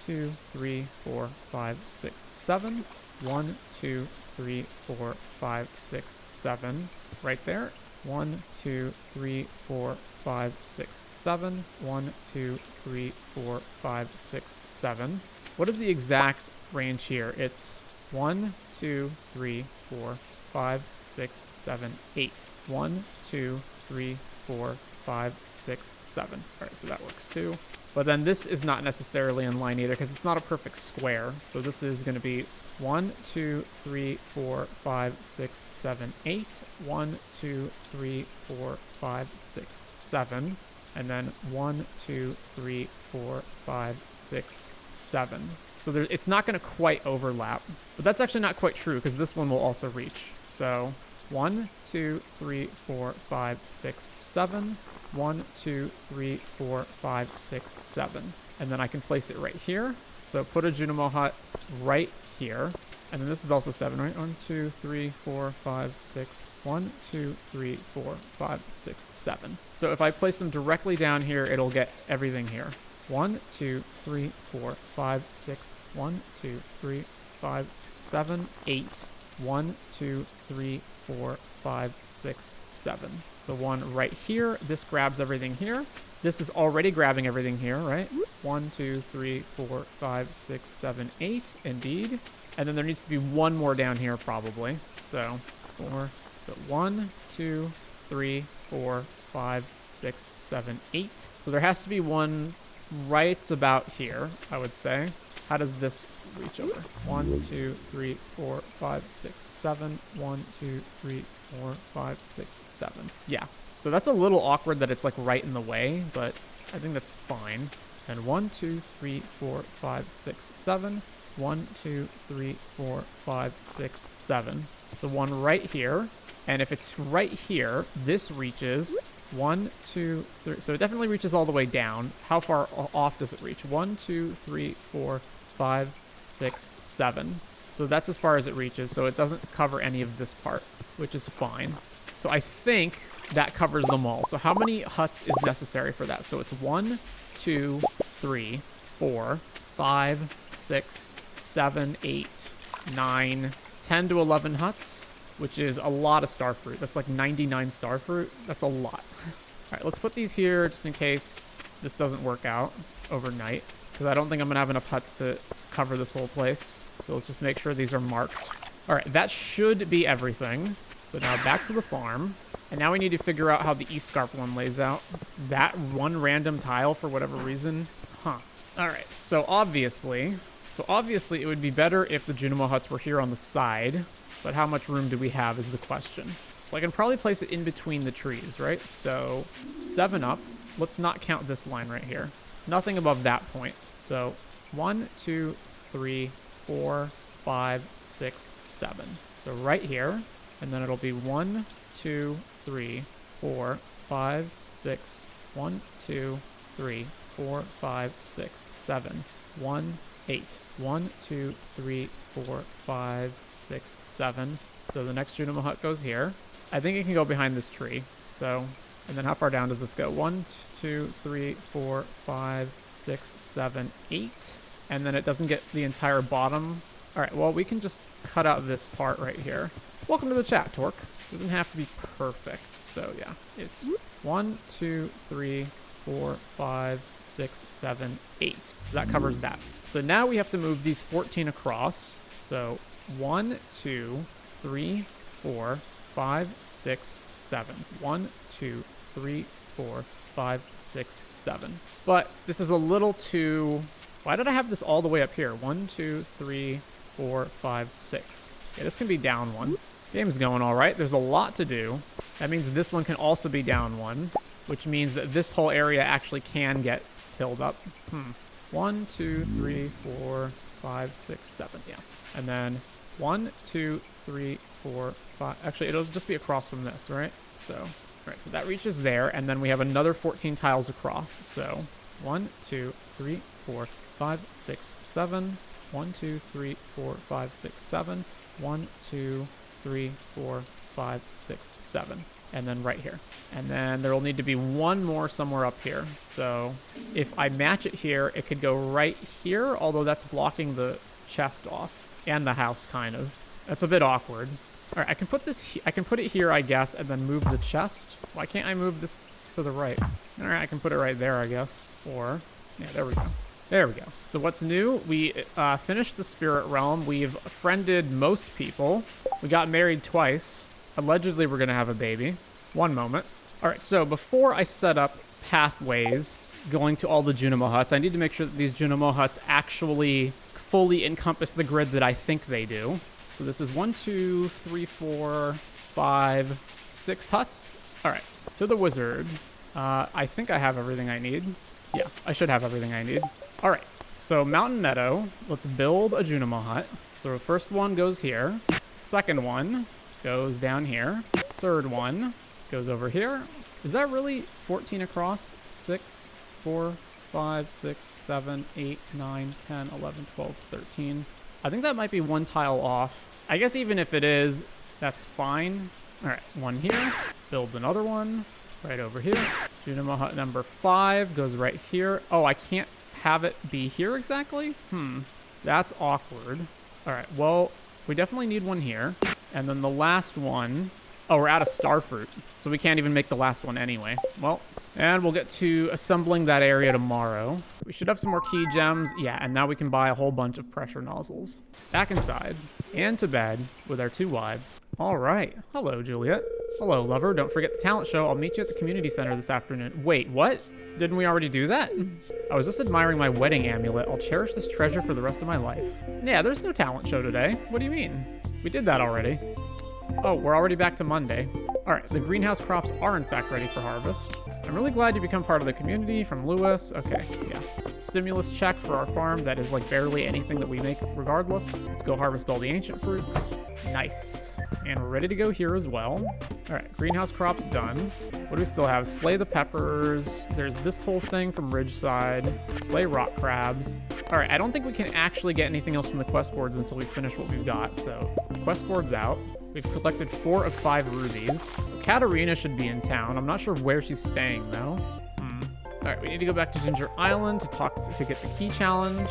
2, 3, 4, 5, 6, 7. 1, 2, 3, 4, 5, 6, 7. Right there. 1, 2, 3, 4, 5, 6, 7. 1, 2, 3, 4, 5, 6, 7. What is the exact range here? It's 1, 2, 3, 4, 5, 6, 7, 8. 1, 2, 3, 4, 5, 6, 7. All right, so that works too. But then this is not necessarily in line either because it's not a perfect square. So this is going to be 1, 2, 3, 4, 5, 6, 7, 8. 1, 2, 3, 4, 5, 6, 7. And then 1, 2, 3, 4, 5, 6, 7. So it's not going to quite overlap. But that's actually not quite true because this one will also reach. So 1, 2, 3, 4, 5, 6, 7. 1, 2, 3, 4, 5, 6, 7. And then I can place it right here. So put a Junimo hut right here. And then this is also 7, right? 1, 2, 3, 4, 5, 6. 1, 2, 3, 4, 5, 6, 7. So if I place them directly down here, it'll get everything here. 1, 2, 3, 4, 5, 6. 1, 2, 3, 5, 6, 7, 8. 1, 2, 3, 4, 5, 6, 7. So 1 right here. This grabs everything here. This is already grabbing everything here, right? 1, 2, 3, 4, 5, 6, 7, 8. Indeed. And then there needs to be 1 more down here probably. So 4. So 1, 2, 3, 4, 5, 6, 7, 8. So there has to be 1 right about here, I would say. How does this reach over? 1, 2, 3, 4, 5, 6, 7. 1, 2, 3, 4, 5, 6, 7. Yeah. So that's a little awkward that it's like right in the way, but I think that's fine. And 1, 2, 3, 4, 5, 6, 7. 1, 2, 3, 4, 5, 6, 7. So 1 right here. And if it's right here, this reaches 1, 2, 3. So it definitely reaches all the way down. How far off does it reach? 1, 2, 3, 4, 5, 6, 7. So that's as far as it reaches. So it doesn't cover any of this part, which is fine. So I think that covers them all. So how many huts is necessary for that? So it's 1, 2, 3, 4, 5, 6, 7, 8, 9, 10 to 11 huts, which is a lot of starfruit. That's like 99 starfruit. That's a lot. All right, let's put these here just in case this doesn't work out overnight, because I don't think I'm going to have enough huts to cover this whole place. So let's just make sure these are marked. All right, that should be everything. So now back to the farm. And now we need to figure out how the East Scarp one lays out. That one random tile for whatever reason. Huh. All right, so obviously it would be better if the Junimo huts were here on the side. But how much room do we have is the question. So I can probably place it in between the trees, right? So 7 up. Let's not count this line right here. Nothing above that point. So 1, 2, 3, 4, 5, 6, 7. So right here. And then it'll be 1, 2, 3, 4, 5, 6. 1, 2, 3, 4, 5, 6, 7. 1, 8. 1, 2, 3, 4, 5, 6, 7. So the next Junimo hut goes here. I think it can go behind this tree. So, and then how far down does this go? 1, 2, 3, 4, 5, 6, 7, 8. And then it doesn't get the entire bottom All right, well, we can just cut out this part right here. Welcome to the chat, Torque. Doesn't have to be perfect. So yeah, it's 1, 2, 3, 4, 5, 6, 7, 8. So that covers that. So now we have to move these 14 across. So 1, 2, 3, 4, 5, 6, 7. 1, 2, 3, 4, 5, 6, 7. But this is a little too... Why did I have this all the way up here? 1, 2, 3, 4, 5, 6. Yeah, this can be down 1. Game's going all right. There's a lot to do. That means this one can also be down 1, which means that this whole area actually can get tilled up. 1, 2, 3, 4, 5, 6, 7. Yeah. And then 1, 2, 3, 4, 5. Actually, it'll just be across from this, right? So, all right, so that reaches there, and then we have another 14 tiles across. So 1, 2, 3, 4, 5, 6, 7. 1, 2, 3, 4, 5, 6, 7. 1, 2, 3, 4, 5, 6, 7. And then right here. And then there will need to be one more somewhere up here. So if I match it here, it could go right here, although that's blocking the chest off and the house kind of. That's a bit awkward. All right, I can put this, I can put it here, I guess, and then move the chest. Why can't I move this to the right? All right, I can put it right there, I guess. Or, yeah, there we go. There we go. So what's new? We finished the spirit realm. We've friended most people. We got married twice. Allegedly, we're going to have a baby. One moment. All right, so before I set up pathways going to all the Junimo huts, I need to make sure that these Junimo huts actually fully encompass the grid that I think they do. So this is 1, 2, 3, 4, 5, 6 huts. All right, to the wizard. I think I have everything I need. Yeah, I should have everything I need. All right, so Mountain Meadow, let's build a Junimo hut. So the first one goes here. Second one goes down here. Third one goes over here. Is that really 14 across? 6, 4, 5, 6, 7, 8, 9, 10, 11, 12, 13. I think that might be one tile off. I guess even if it is, that's fine. All right, one here. Build another one right over here. Junimo hut number 5 goes right here. Oh, I can't have it be here exactly? That's awkward. All right, well, we definitely need one here. And then the last one, oh, we're out of starfruit, so we can't even make the last one anyway. Well, and we'll get to assembling that area tomorrow. We should have some more key gems. Yeah, and now we can buy a whole bunch of pressure nozzles. Back inside and to bed with our 2 wives. All right. Hello, Juliet. Hello, lover. Don't forget the talent show. I'll meet you at the community center this afternoon. Wait, what? Didn't we already do that? I was just admiring my wedding amulet. I'll cherish this treasure for the rest of my life. Yeah, there's no talent show today. What do you mean? We did that already. Oh, we're already back to Monday. All right, the greenhouse crops are in fact ready for harvest. I'm really glad you become part of the community from Lewis. Okay, yeah. Stimulus check for our farm. That is like barely anything that we make regardless. Let's go harvest all the ancient fruits. Nice. And we're ready to go here as well. All right, greenhouse crops done. What do we still have? Slay the peppers. There's this whole thing from Ridgeside. Slay rock crabs. All right, I don't think we can actually get anything else from the quest boards until we finish what we've got. So quest board's out. We've collected 4 of 5 rubies. So Katarina should be in town. I'm not sure where she's staying though. All right, we need to go back to Ginger Island to get the key challenge.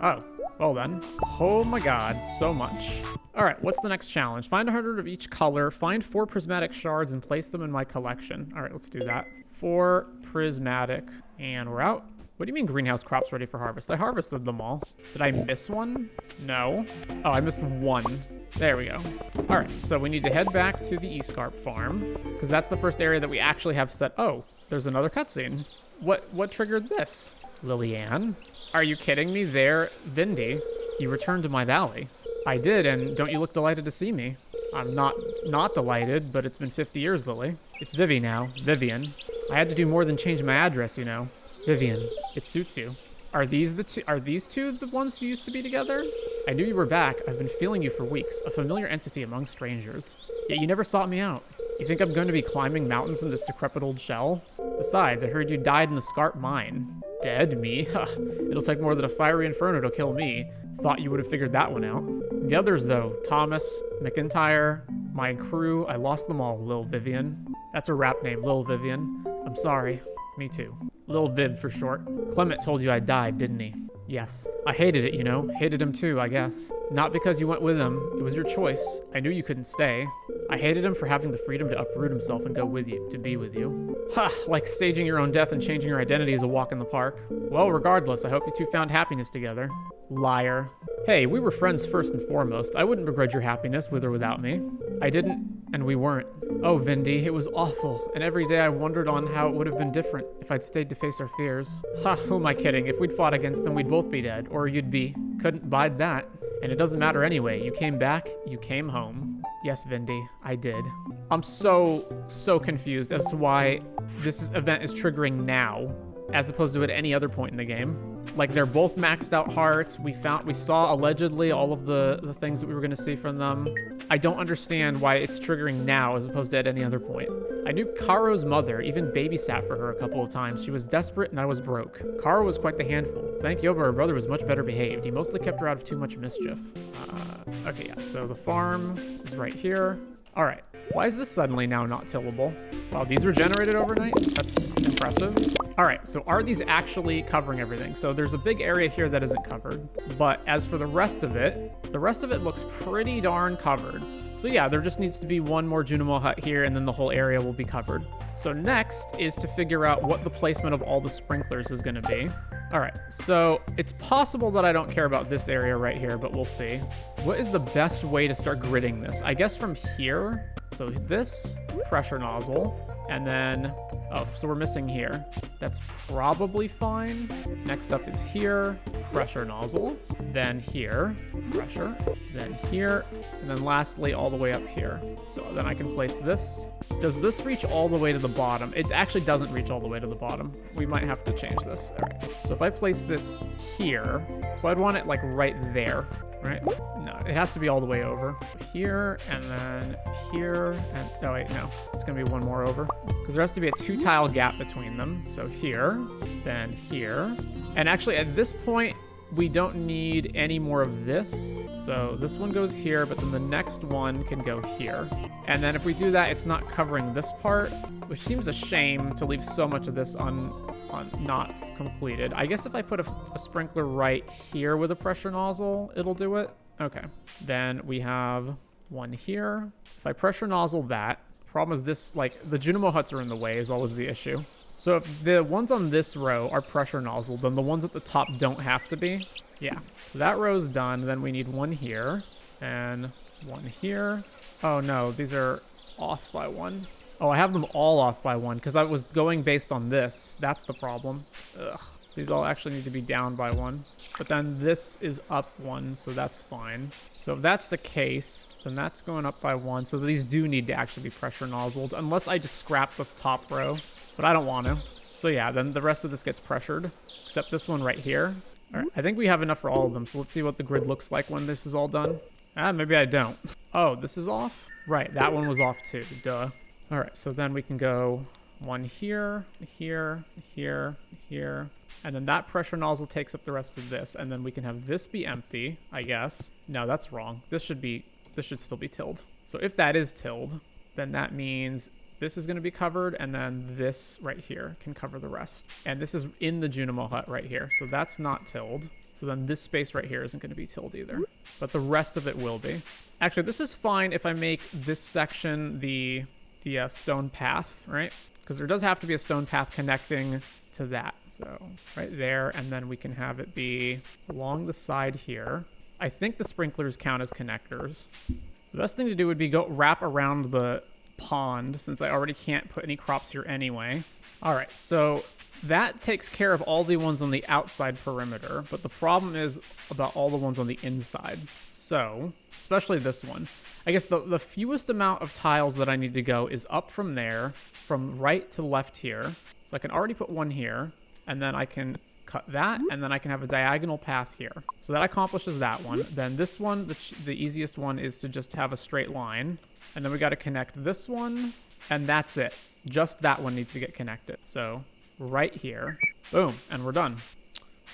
Oh, well then. Oh my God, so much. All right, what's the next challenge? Find 100 of each color, find 4 prismatic shards and place them in my collection. All right, let's do that. 4 prismatic, and we're out. What do you mean greenhouse crops ready for harvest? I harvested them all. Did I miss one? No. Oh, I missed one. There we go. All right, so we need to head back to the Scarp farm because that's the first area that we actually have set. Oh, there's another cutscene. What triggered this? Lillian? Are you kidding me? There, Vindy, you returned to my valley. I did, and don't you look delighted to see me? I'm not delighted, but it's been 50 years, Lily. It's Vivi now, Vivian. I had to do more than change my address, you know. Vivian, it suits you. Are these two the ones who used to be together? I knew you were back. I've been feeling you for weeks, a familiar entity among strangers. Yet you never sought me out. You think I'm going to be climbing mountains in this decrepit old shell? Besides, I heard you died in the Scarp mine. Dead? Me? It'll take more than a fiery inferno to kill me. Thought you would have figured that one out. The others, though, Thomas, McIntyre, my crew, I lost them all, Lil Vivian. That's a rap name, Lil Vivian. I'm sorry. Me too. Lil Viv for short. Clement told you I died, didn't he? Yes. I hated it, you know. Hated him too, I guess. Not because you went with him. It was your choice. I knew you couldn't stay. I hated him for having the freedom to uproot himself and go with you, to be with you. Ha! Like staging your own death and changing your identity is a walk in the park. Well, regardless, I hope you two found happiness together. Liar. Hey, we were friends first and foremost. I wouldn't begrudge your happiness, with or without me. I didn't, and we weren't. Oh, Vindy, it was awful, and every day I wondered on how it would have been different if I'd stayed to face our fears. Ha, who am I kidding? If we'd fought against them, we'd both be dead, or you'd be. Couldn't bide that. And it doesn't matter anyway. You came back, you came home. Yes, Vindy, I did. I'm so confused as to why this event is triggering now, as opposed to at any other point in the game. Like, they're both maxed out hearts. We saw allegedly all of the things that we were going to see from them. I don't understand why it's triggering now as opposed to at any other point. I knew Karo's mother, even babysat for her a couple of times. She was desperate and I was broke. Karo was quite the handful. Thank Yoba, her brother was much better behaved. He mostly kept her out of too much mischief. Okay, yeah, so the farm is right here. All right, why is this suddenly now not tillable? Wow, these were generated overnight? That's impressive. All right, so are these actually covering everything? So there's a big area here that isn't covered, but as for the rest of it looks pretty darn covered. So yeah, there just needs to be one more Junimo hut here and then the whole area will be covered. So next is to figure out what the placement of all the sprinklers is gonna be. All right, so it's possible that I don't care about this area right here, but we'll see. What is the best way to start gridding this? I guess from here. So this pressure nozzle, and then, oh, so we're missing here. That's probably fine. Next up is here, pressure nozzle, then here, pressure, then here, and then lastly all the way up here. So then I can place this. Does this reach all the way to the bottom? It actually doesn't reach all the way to the bottom. We might have to change this. All right, so if I place this here, so I'd want it like right there, right? No, it has to be all the way over. Here, and then here, and, oh wait, no. It's gonna be one more over. Because there has to be a 2-tile gap between them. So here, then here. And actually at this point, we don't need any more of this. So this one goes here, but then the next one can go here. And then if we do that, it's not covering this part, which seems a shame to leave so much of this not completed. I guess if I put a sprinkler right here with a pressure nozzle, it'll do it. Okay. Then we have one here. If I pressure nozzle that, problem is this, like, the Junimo huts are in the way is always the issue. So if the ones on this row are pressure nozzled, then the ones at the top don't have to be. Yeah. So that row's done. Then we need one here and one here. Oh no, these are off by one. Oh, I have them all off by one because I was going based on this. That's the problem. Ugh. So these all actually need to be down by one. But then this is up one, so that's fine. So if that's the case, then that's going up by one. So these do need to actually be pressure nozzled, unless I just scrap the top row. But I don't want to. So yeah, then the rest of this gets pressured, except this one right here. All right, I think we have enough for all of them. So let's see what the grid looks like when this is all done. Maybe I don't. Oh, this is off? Right, that one was off too, duh. All right, so then we can go one here, here, here, here. And then that pressure nozzle takes up the rest of this. And then we can have this be empty, I guess. No, that's wrong. This should still be tilled. So if that is tilled, then that means this is going to be covered, and then this right here can cover the rest. And this is in the Junimo hut right here, so that's not tilled. So then this space right here isn't going to be tilled either, but the rest of it will be. Actually, this is fine if I make this section the stone path, right? Because there does have to be a stone path connecting to that. So right there, and then we can have it be along the side here. I think the sprinklers count as connectors. The best thing to do would be go wrap around the pond, since I already can't put any crops here anyway. All right, so that takes care of all the ones on the outside perimeter, but the problem is about all the ones on the inside. So, especially this one. I guess the fewest amount of tiles that I need to go is up from there, from right to left here. So I can already put one here, and then I can cut that, and then I can have a diagonal path here. So that accomplishes that one. Then this one, the easiest one, is to just have a straight line. And then we got to connect this one, and that's it. Just that one needs to get connected. So right here, boom, and we're done.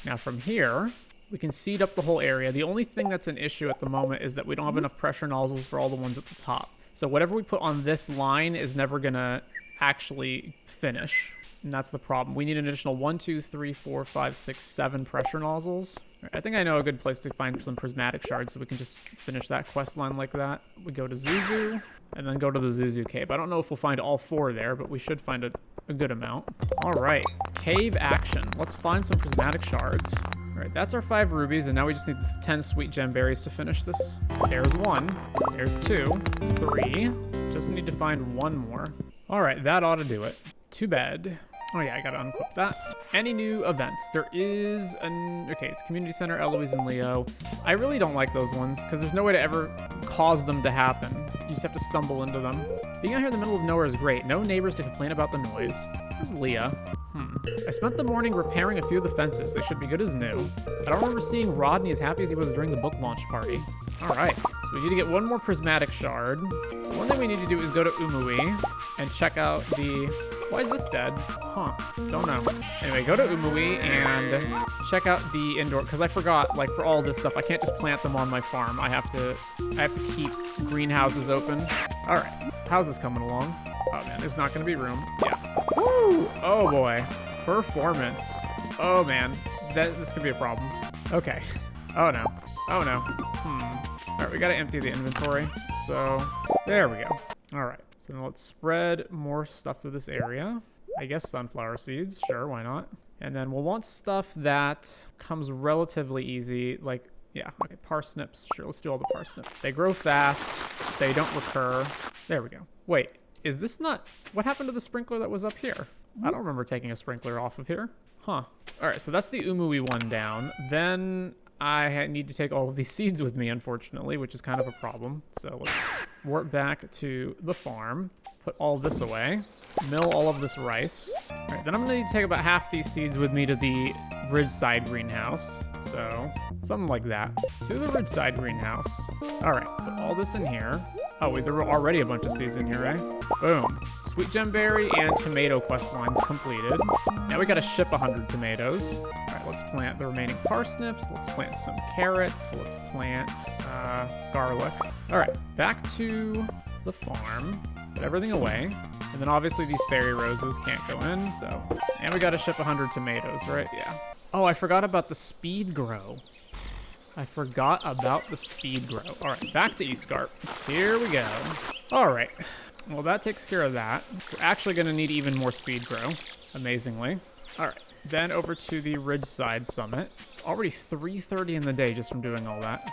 Now from here, we can seed up the whole area. The only thing that's an issue at the moment is that we don't have enough pressure nozzles for all the ones at the top. So whatever we put on this line is never gonna actually finish. And that's the problem. We need an additional 1, 2, 3, 4, 5, 6, 7 pressure nozzles. I think I know a good place to find some prismatic shards so we can just finish that quest line like that. We go to Zuzu and then go to the Zuzu cave. I don't know if we'll find all 4 there, but we should find a good amount. All right, cave action. Let's find some prismatic shards. All right, that's our 5 rubies, and now we just need 10 sweet gem berries to finish this. There's 1, there's 2, 3. Just need to find 1 more. All right, that ought to do it. Too bad. Oh yeah, I gotta unequip that. Any new events? There is okay, it's Community Center, Eloise, and Leo. I really don't like those ones because there's no way to ever cause them to happen. You just have to stumble into them. Being out here in the middle of nowhere is great. No neighbors to complain about the noise. Where's Leah? I spent the morning repairing a few of the fences. They should be good as new. I don't remember seeing Rodney as happy as he was during the book launch party. All right, so we need to get 1 more prismatic shard. So one thing we need to do is go to Umuwi and check out the... Why is this dead? Huh, don't know. Anyway, go to Umuwi and check out the indoor, because I forgot, like, for all this stuff, I can't just plant them on my farm. I have to keep greenhouses open. All right, how's this coming along? Oh man, there's not gonna be room. Yeah. Woo! Oh boy, performance. Oh man, this could be a problem. Okay. Oh no. Oh no. All right, we gotta empty the inventory. So there we go. All right. So now let's spread more stuff to this area. I guess sunflower seeds, sure, why not? And then we'll want stuff that comes relatively easy, like, yeah, okay, parsnips, sure, let's do all the parsnips. They grow fast, they don't recur. There we go. Wait, is this not, what happened to the sprinkler that was up here? I don't remember taking a sprinkler off of here. Huh. All right, so that's the Umuwi one down. Then I need to take all of these seeds with me, unfortunately, which is kind of a problem. So let's warp back to the farm, put all this away, mill all of this rice. All right, then I'm gonna need to take about half these seeds with me to the Ridgeside greenhouse. So something like that. To the Ridgeside greenhouse. All right, put all this in here. Oh wait, there were already a bunch of seeds in here, right? Boom. Sweet gemberry and tomato quest lines completed. Now we gotta ship 100 tomatoes. All right, let's plant the remaining parsnips. Let's plant some carrots. Let's plant garlic. All right, back to the farm. Put everything away. And then obviously these fairy roses can't go in, so. And we gotta ship 100 tomatoes, right? Yeah. Oh, I forgot about the speed grow. I forgot about the speed grow. All right, back to Scarp. Here we go. All right. Well, that takes care of that. We're actually going to need even more speed grow, amazingly. All right. Then over to the Ridgeside Summit. It's already 3:30 in the day just from doing all that.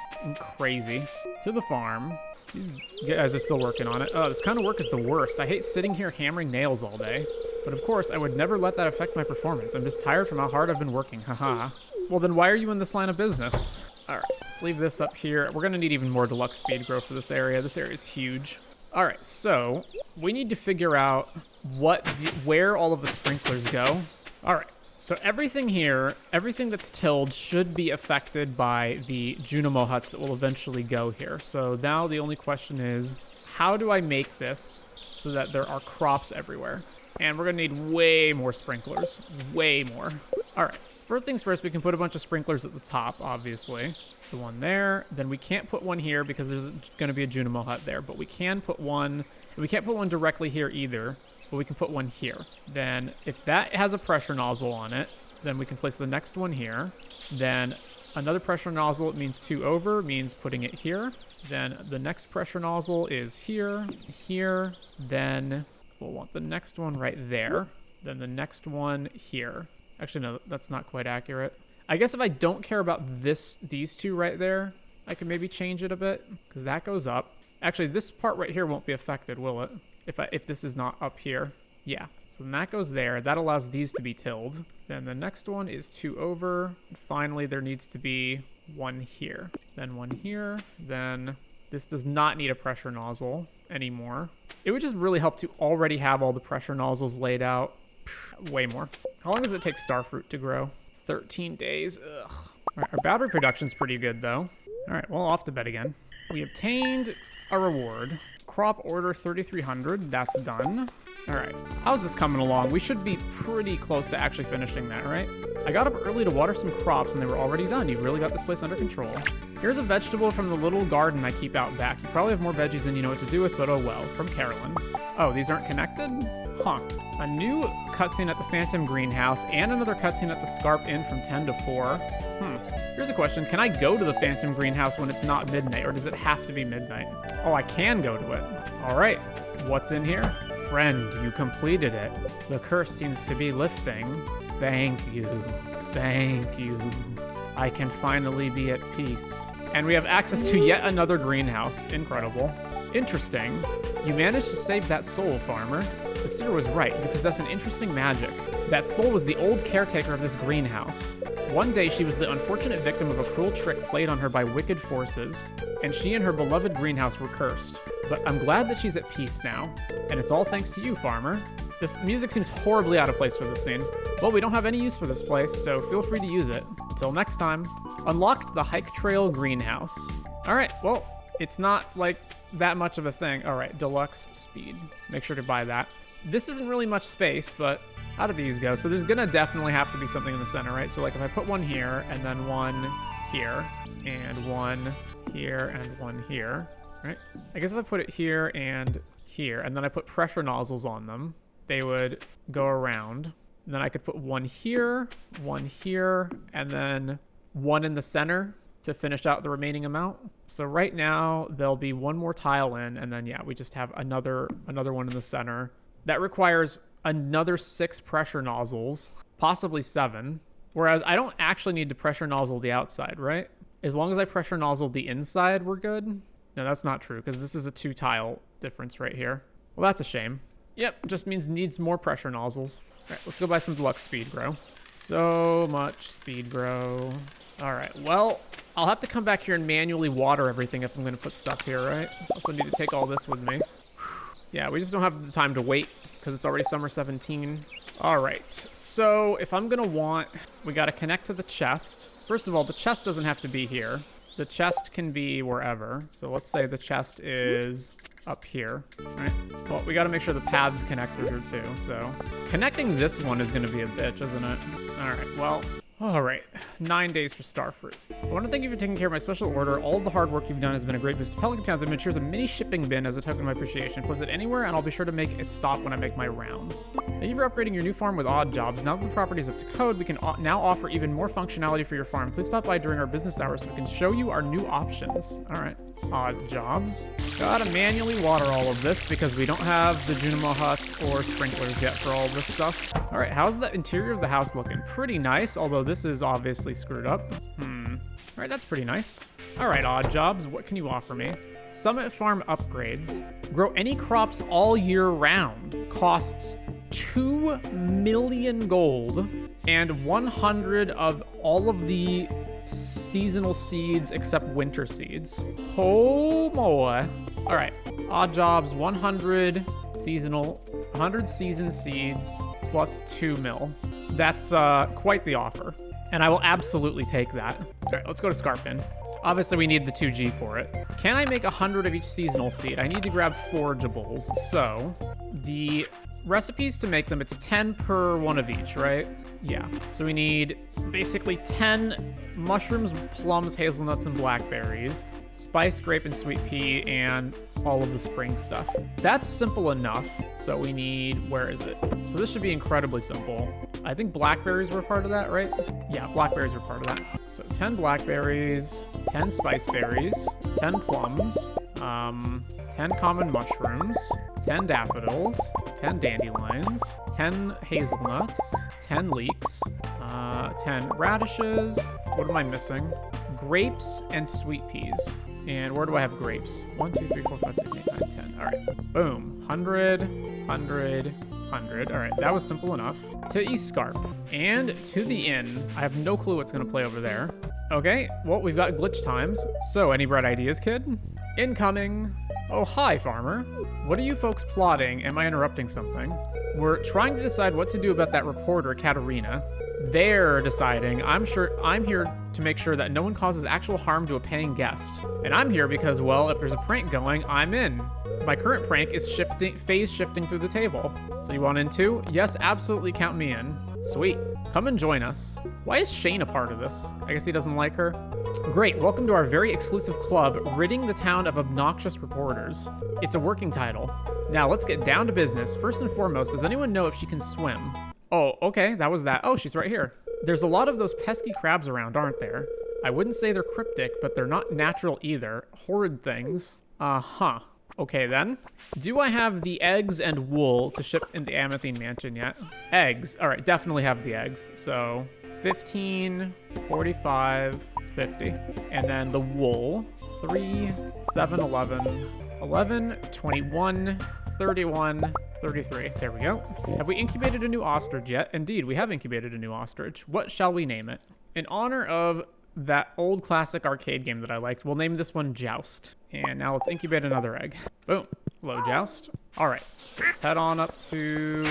Crazy. To the farm. These guys are still working on it. Oh, this kind of work is the worst. I hate sitting here hammering nails all day. But of course, I would never let that affect my performance. I'm just tired from how hard I've been working. Haha. Well, then why are you in this line of business? All right, let's leave this up here. We're gonna need even more deluxe speed growth for this area. This area is huge. All right, so we need to figure out where all of the sprinklers go. All right, so everything here, everything that's tilled should be affected by the Junimo huts that will eventually go here. So now the only question is, how do I make this so that there are crops everywhere? And we're gonna need way more sprinklers, way more. All right. First things first, we can put a bunch of sprinklers at the top, obviously. So one there. Then we can't put one here because there's going to be a Junimo hut there. But we can put one... We can't put one directly here either, but we can put one here. Then if that has a pressure nozzle on it, then we can place the next one here. Then another pressure nozzle, it means 2 over, means putting it here. Then the next pressure nozzle is here, here. Then we'll want the next one right there. Then the next one here. Actually, no, that's not quite accurate. I guess if I don't care about these two right there, I can maybe change it a bit, because that goes up. Actually, this part right here won't be affected, will it? If this is not up here. Yeah, so then that goes there. That allows these to be tilled. Then the next one is 2 over. And finally, there needs to be one here. Then one here. Then this does not need a pressure nozzle anymore. It would just really help to already have all the pressure nozzles laid out. Way more. How long does it take starfruit to grow? 13 days. Ugh. All right, our battery production's pretty good, though. All right, well, off to bed again. We obtained a reward. Crop order 3,300. That's done. All right. How's this coming along? We should be pretty close to actually finishing that, right? I got up early to water some crops, and they were already done. You've really got this place under control. Here's a vegetable from the little garden I keep out back. You probably have more veggies than you know what to do with, but oh well. From Carolyn. Oh, these aren't connected? Huh. A new cutscene at the Phantom Greenhouse and another cutscene at the Scarp Inn from 10 to 4. Here's a question. Can I go to the Phantom Greenhouse when it's not midnight, or does it have to be midnight? Oh, I can go to it. All right. What's in here? Friend, you completed it. The curse seems to be lifting. Thank you. Thank you. I can finally be at peace. And we have access to yet another greenhouse. Incredible. Interesting. You managed to save that soul, farmer. The seer was right. You possess an interesting magic. That soul was the old caretaker of this greenhouse. One day, she was the unfortunate victim of a cruel trick played on her by wicked forces, and she and her beloved greenhouse were cursed. But I'm glad that she's at peace now, and it's all thanks to you, farmer. This music seems horribly out of place for this scene. Well, we don't have any use for this place, so feel free to use it. Until next time. Unlocked the Hike Trail Greenhouse. All right, well, it's not like that much of a thing. All right, deluxe speed. Make sure to buy that. This isn't really much space, but how do these go? So there's gonna definitely have to be something in the center, right? So like if I put one here and then one here and one here and one here, right? I guess if I put it here and then I put pressure nozzles on them, they would go around. And then I could put one here, and then one in the center to finish out the remaining amount. So right now there'll be one more tile in, and then yeah, we just have another one in the center. That requires another 6 pressure nozzles, possibly 7. Whereas I don't actually need to pressure nozzle the outside, right? As long as I pressure nozzle the inside, we're good. No, that's not true, because this is a 2 tile difference right here. Well, that's a shame. Yep, just means needs more pressure nozzles. All right, let's go buy some deluxe speed grow. So much speed grow. All right, well, I'll have to come back here and manually water everything if I'm going to put stuff here, right? Also need to take all this with me. Yeah, we just don't have the time to wait because it's already summer 17. All right, so if I'm going to want, we got to connect to the chest. First of all, the chest doesn't have to be here. The chest can be wherever. So let's say the chest is up here, right? Well, we got to make sure the paths connect through here too. So connecting this one is going to be a bitch, isn't it? All right, well, all right. 9 days for Starfruit. I want to thank you for taking care of my special order. All of the hard work you've done has been a great boost to Pelican Town's image. Here's a mini shipping bin as a token of my appreciation. Post it anywhere, and I'll be sure to make a stop when I make my rounds. Thank you for upgrading your new farm with odd jobs. Now that the property is up to code, we can now offer even more functionality for your farm. Please stop by during our business hours so we can show you our new options. All right. Odd jobs. Gotta manually water all of this because we don't have the Junimo huts or sprinklers yet for all this stuff. All right, how's the interior of the house looking? Pretty nice, although this is obviously screwed up. All right, that's pretty nice. All right, odd jobs, what can you offer me? Summit Farm upgrades. Grow any crops all year round. Costs 2 million gold and 100 of all of the seasonal seeds except winter seeds. Oh boy. All right, odd jobs, 100 seasonal, 100 season seeds plus 2 mil. That's quite the offer, and I will absolutely take that. All right, let's go to Scarp Inn. Obviously, we need the 2G for it. Can I make 100 of each seasonal seed? I need to grab forageables. So the recipes to make them, it's 10 per one of each, right? Yeah. So we need basically 10 mushrooms, plums, hazelnuts, and blackberries, spice, grape, and sweet pea, and all of the spring stuff. That's simple enough. So we need, where is it? So this should be incredibly simple. I think blackberries were part of that, right? Yeah, blackberries were part of that. So 10 blackberries, 10 spice berries, 10 plums, 10 common mushrooms, 10 daffodils, 10 dandelions, 10 hazelnuts, 10 leeks, 10 radishes. What am I missing? Grapes and sweet peas. And where do I have grapes? 1, 2, 3, 4, 5, 6, 8, 9, 10. All right, boom. 100, 100, 100. All right, that was simple enough. To East Scarp and to the inn. I have no clue what's gonna play over there. Okay, well, we've got glitch times. So any bright ideas, kid? Incoming. Oh, hi, farmer. What are you folks plotting? Am I interrupting something? We're trying to decide what to do about that reporter, Katerina. They're deciding. I'm here to make sure that no one causes actual harm to a paying guest. And I'm here because, well, if there's a prank going, I'm in. My current prank is phase shifting through the table. So you want in too? Yes, absolutely, count me in. Sweet. Come and join us. Why is Shane a part of this? I guess he doesn't like her. Great, welcome to our very exclusive club, Ridding the Town of Obnoxious Reporters. It's a working title. Now let's get down to business. First and foremost, does anyone know if she can swim? Oh, okay, that was that. Oh, she's right here. There's a lot of those pesky crabs around, aren't there? I wouldn't say they're cryptic, but they're not natural either. Horrid things. Uh-huh. Okay then. Do I have the eggs and wool to ship in the Amethyst Mansion yet? Eggs. All right, definitely have the eggs. So 15, 45, 50. And then the wool. 3, 7, 11, 11, 21, 31, 33. There we go. Have we incubated a new ostrich yet? Indeed, we have incubated a new ostrich. What shall we name it? In honor of that old classic arcade game that I liked, we'll name this one Joust. And now let's incubate another egg. Boom. Hello, Joust. All right, so let's head on up to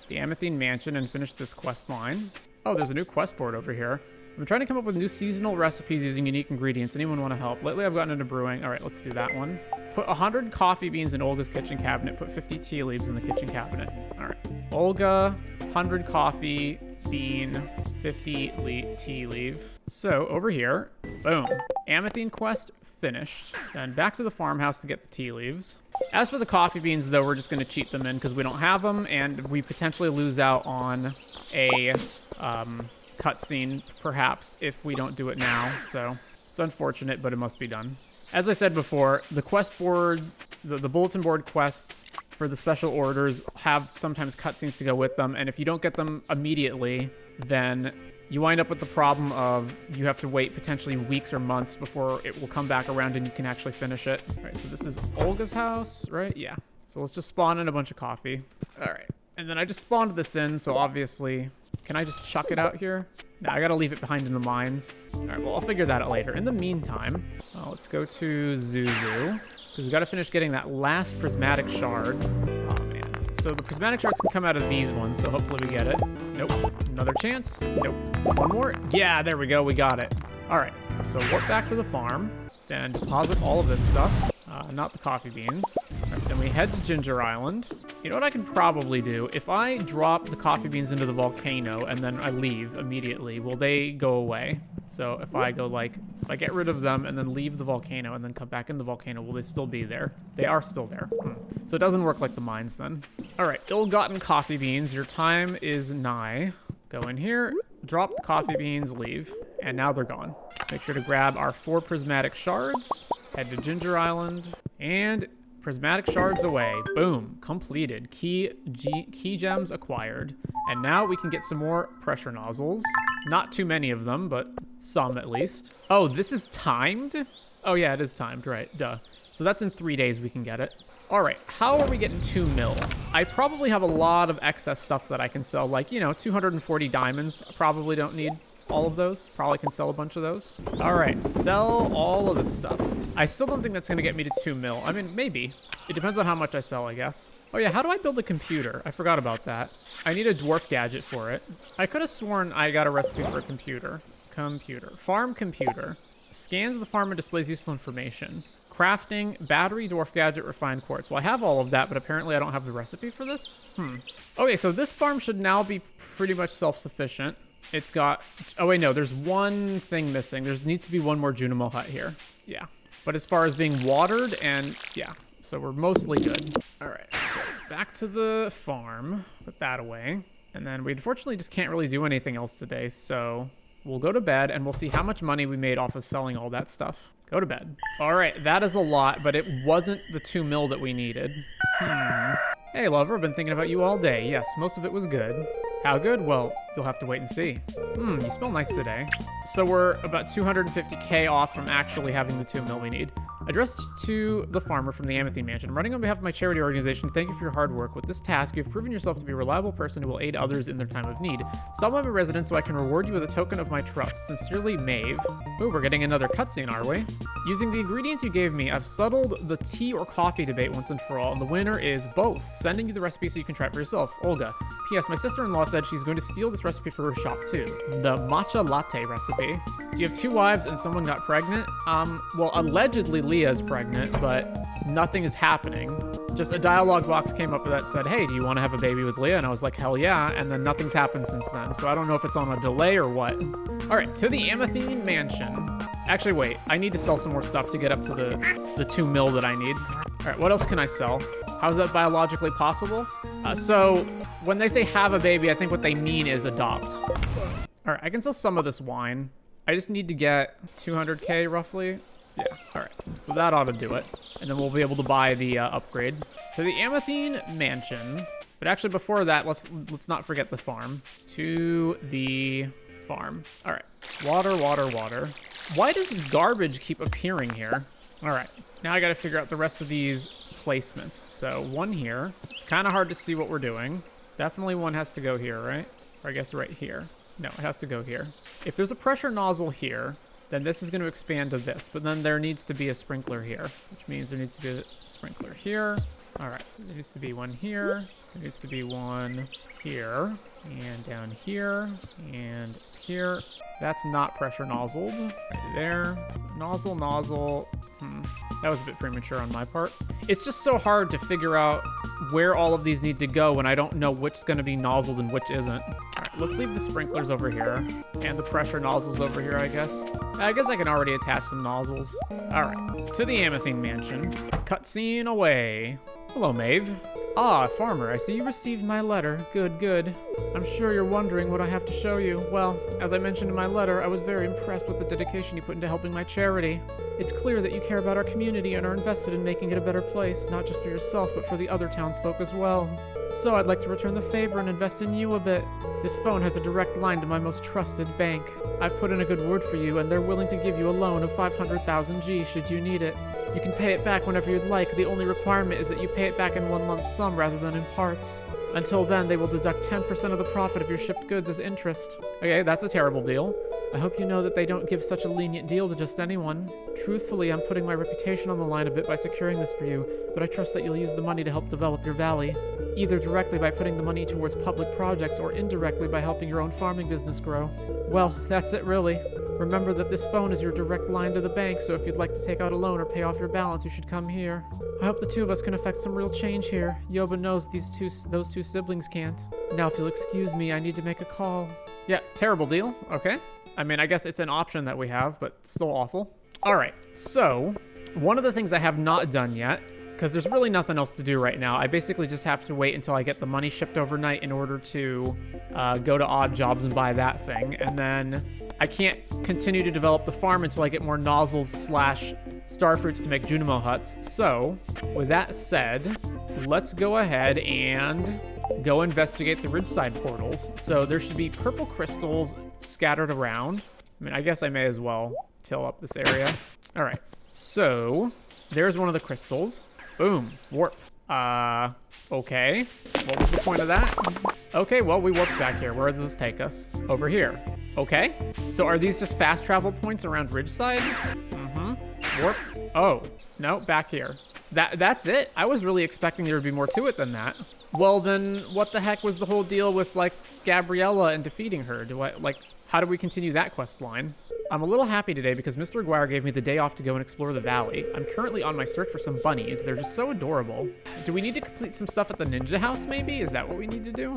the Amethyst Mansion and finish this quest line. Oh, there's a new quest board over here. I'm trying to come up with new seasonal recipes using unique ingredients. Anyone want to help? Lately, I've gotten into brewing. All right, let's do that one. Put 100 coffee beans in Olga's kitchen cabinet. Put 50 tea leaves in the kitchen cabinet. All right. Olga, 100 coffee bean, 50 tea leaf. So over here, boom. Amethyst quest finished. Then back to the farmhouse to get the tea leaves. As for the coffee beans, though, we're just going to cheat them in because we don't have them, and we potentially lose out on a cutscene, perhaps, if we don't do it now. So it's unfortunate, but it must be done. As I said before, the quest board, the bulletin board quests for the special orders have sometimes cutscenes to go with them, and if you don't get them immediately, then you wind up with the problem of you have to wait potentially weeks or months before it will come back around and you can actually finish it. All right, so this is Olga's house, right? Yeah. So let's just spawn in a bunch of coffee. All right. And then I just spawned this in, so obviously, can I just chuck it out here? No, I gotta leave it behind in the mines. All right, well, I'll figure that out later. In the meantime, let's go to Zuzu, because we gotta finish getting that last prismatic shard. Oh, man. So the prismatic shards can come out of these ones, so hopefully we get it. Nope. Another chance. Nope. One more. Yeah, there we go. We got it. All right, so warp back to the farm, then deposit all of this stuff. Not the coffee beans. Right, then we head to Ginger Island. You know what I can probably do? If I drop the coffee beans into the volcano and then I leave immediately, will they go away? So if I go like, if I get rid of them and then leave the volcano and then come back in the volcano, will they still be there? They are still there. So it doesn't work like the mines then. All right, ill-gotten coffee beans. Your time is nigh. Go in here, drop the coffee beans, leave, and now they're gone. Make sure to grab our 4 prismatic shards. Head to Ginger Island, and prismatic shards away. Boom, completed. Key gems acquired. And now we can get some more pressure nozzles. Not too many of them, but some at least. Oh, this is timed? Oh yeah, it is timed, right, duh. So that's in 3 days we can get it. All right, how are we getting 2 mil? I probably have a lot of excess stuff that I can sell, like, you know, 240 diamonds. I probably don't need all of those. Probably can sell a bunch of those. All right, sell all of this stuff. I still don't think that's gonna get me to 2 mil. I mean, maybe. It depends on how much I sell, I guess. Oh yeah, how do I build a computer? I forgot about that. I need a dwarf gadget for it. I could have sworn I got a recipe for a computer. Farm computer. Scans the farm and displays useful information. Crafting, battery, dwarf gadget, refined quartz. Well, I have all of that, but apparently I don't have the recipe for this. Okay, so this farm should now be pretty much self-sufficient. It's got, oh wait, no, there's one thing missing. There needs to be one more Junimo hut here. Yeah. But as far as being watered and, yeah. So we're mostly good. All right, so back to the farm. Put that away. And then we unfortunately just can't really do anything else today. So we'll go to bed and we'll see how much money we made off of selling all that stuff. Go to bed. All right, that is a lot, but it wasn't the 2 mil that we needed. Hey, lover, I've been thinking about you all day. Yes, most of it was good. How good? Well, you'll have to wait and see. You smell nice today. So we're about 250k off from actually having the 2 mil we need. Addressed to the farmer from the Amethyst Mansion. I'm running on behalf of my charity organization. Thank you for your hard work. With this task, you've proven yourself to be a reliable person who will aid others in their time of need. Stop by my residence so I can reward you with a token of my trust. Sincerely, Maeve. Ooh, we're getting another cutscene, are we? Using the ingredients you gave me, I've settled the tea or coffee debate once and for all, and the winner is both. Sending you the recipe so you can try it for yourself. Olga. P.S. My sister-in-law said she's going to steal this recipe for her shop too. The matcha latte recipe. So you have 2 wives and someone got pregnant? Well, allegedly Leah's pregnant, but nothing is happening. Just a dialogue box came up that said, hey, do you want to have a baby with Leah? And I was like, hell yeah. And then nothing's happened since then. So I don't know if it's on a delay or what. All right, to the Amathine Mansion. Actually, wait, I need to sell some more stuff to get up to the 2 mil that I need. All right, what else can I sell? How is that biologically possible? So when they say have a baby, I think what they mean is adopt. All right, I can sell some of this wine. I just need to get 200K roughly. Yeah, all right, so that ought to do it. And then we'll be able to buy the upgrade. To the Amathine Mansion. But actually before that, let's not forget the farm. To the farm. All right, water, water, water. Why does garbage keep appearing here? All right, now I gotta figure out the rest of these placements. So one here. It's kind of hard to see what we're doing. Definitely one has to go here, right? Or I guess right here. No, it has to go here. If there's a pressure nozzle here, then this is going to expand to this. But then there needs to be a sprinkler here, which means there needs to be a sprinkler here. All right, there needs to be one here. There needs to be one here, and down here, and here. That's not pressure nozzled. Right there. Nozzle, nozzle. That was a bit premature on my part. It's just so hard to figure out where all of these need to go when I don't know which's going to be nozzled and which isn't. All right, let's leave the sprinklers over here and the pressure nozzles over here, I guess. I guess I can already attach some nozzles. All right, to the Amathine Mansion. Cutscene away. Hello, Maeve. Ah, farmer, I see you received my letter. Good, good. I'm sure you're wondering what I have to show you. Well, as I mentioned in my letter, I was very impressed with the dedication you put into helping my charity. It's clear that you care about our community and are invested in making it a better place, not just for yourself, but for the other townsfolk as well. So I'd like to return the favor and invest in you a bit. This phone has a direct line to my most trusted bank. I've put in a good word for you, and they're willing to give you a loan of 500,000 G should you need it. You can pay it back whenever you'd like. The only requirement is that you pay it back in one lump sum rather than in parts. Until then, they will deduct 10% of the profit of your shipped goods as interest. Okay, that's a terrible deal. I hope you know that they don't give such a lenient deal to just anyone. Truthfully, I'm putting my reputation on the line a bit by securing this for you, but I trust that you'll use the money to help develop your valley. Either directly by putting the money towards public projects or indirectly by helping your own farming business grow. Well, that's it really. Remember that this phone is your direct line to the bank, so if you'd like to take out a loan or pay off your balance, you should come here. I hope the two of us can effect some real change here. Yoba knows those two siblings can't. Now, if you'll excuse me, I need to make a call. Yeah, terrible deal. Okay. I mean, I guess it's an option that we have, but still awful. All right, so one of the things I have not done yet, because there's really nothing else to do right now, I basically just have to wait until I get the money shipped overnight in order to go to odd jobs and buy that thing, and then I can't continue to develop the farm until I get more nozzles / starfruits to make Junimo huts. So, with that said, let's go ahead and go investigate the Ridgeside portals. So there should be purple crystals scattered around. I mean, I guess I may as well till up this area. All right, so there's one of the crystals. Boom, warp. Okay, what was the point of that? Okay, well, we warped back here. Where does this take us? Over here. Okay, so are these just fast travel points around Ridgeside? Warp. Oh, no, back here. That's it? I was really expecting there would be more to it than that. Well, then what the heck was the whole deal with, like, Gabriella and defeating her? How do we continue that quest line? I'm a little happy today because Mr. Aguirre gave me the day off to go and explore the valley. I'm currently on my search for some bunnies. They're just so adorable. Do we need to complete some stuff at the ninja house, maybe? Is that what we need to do?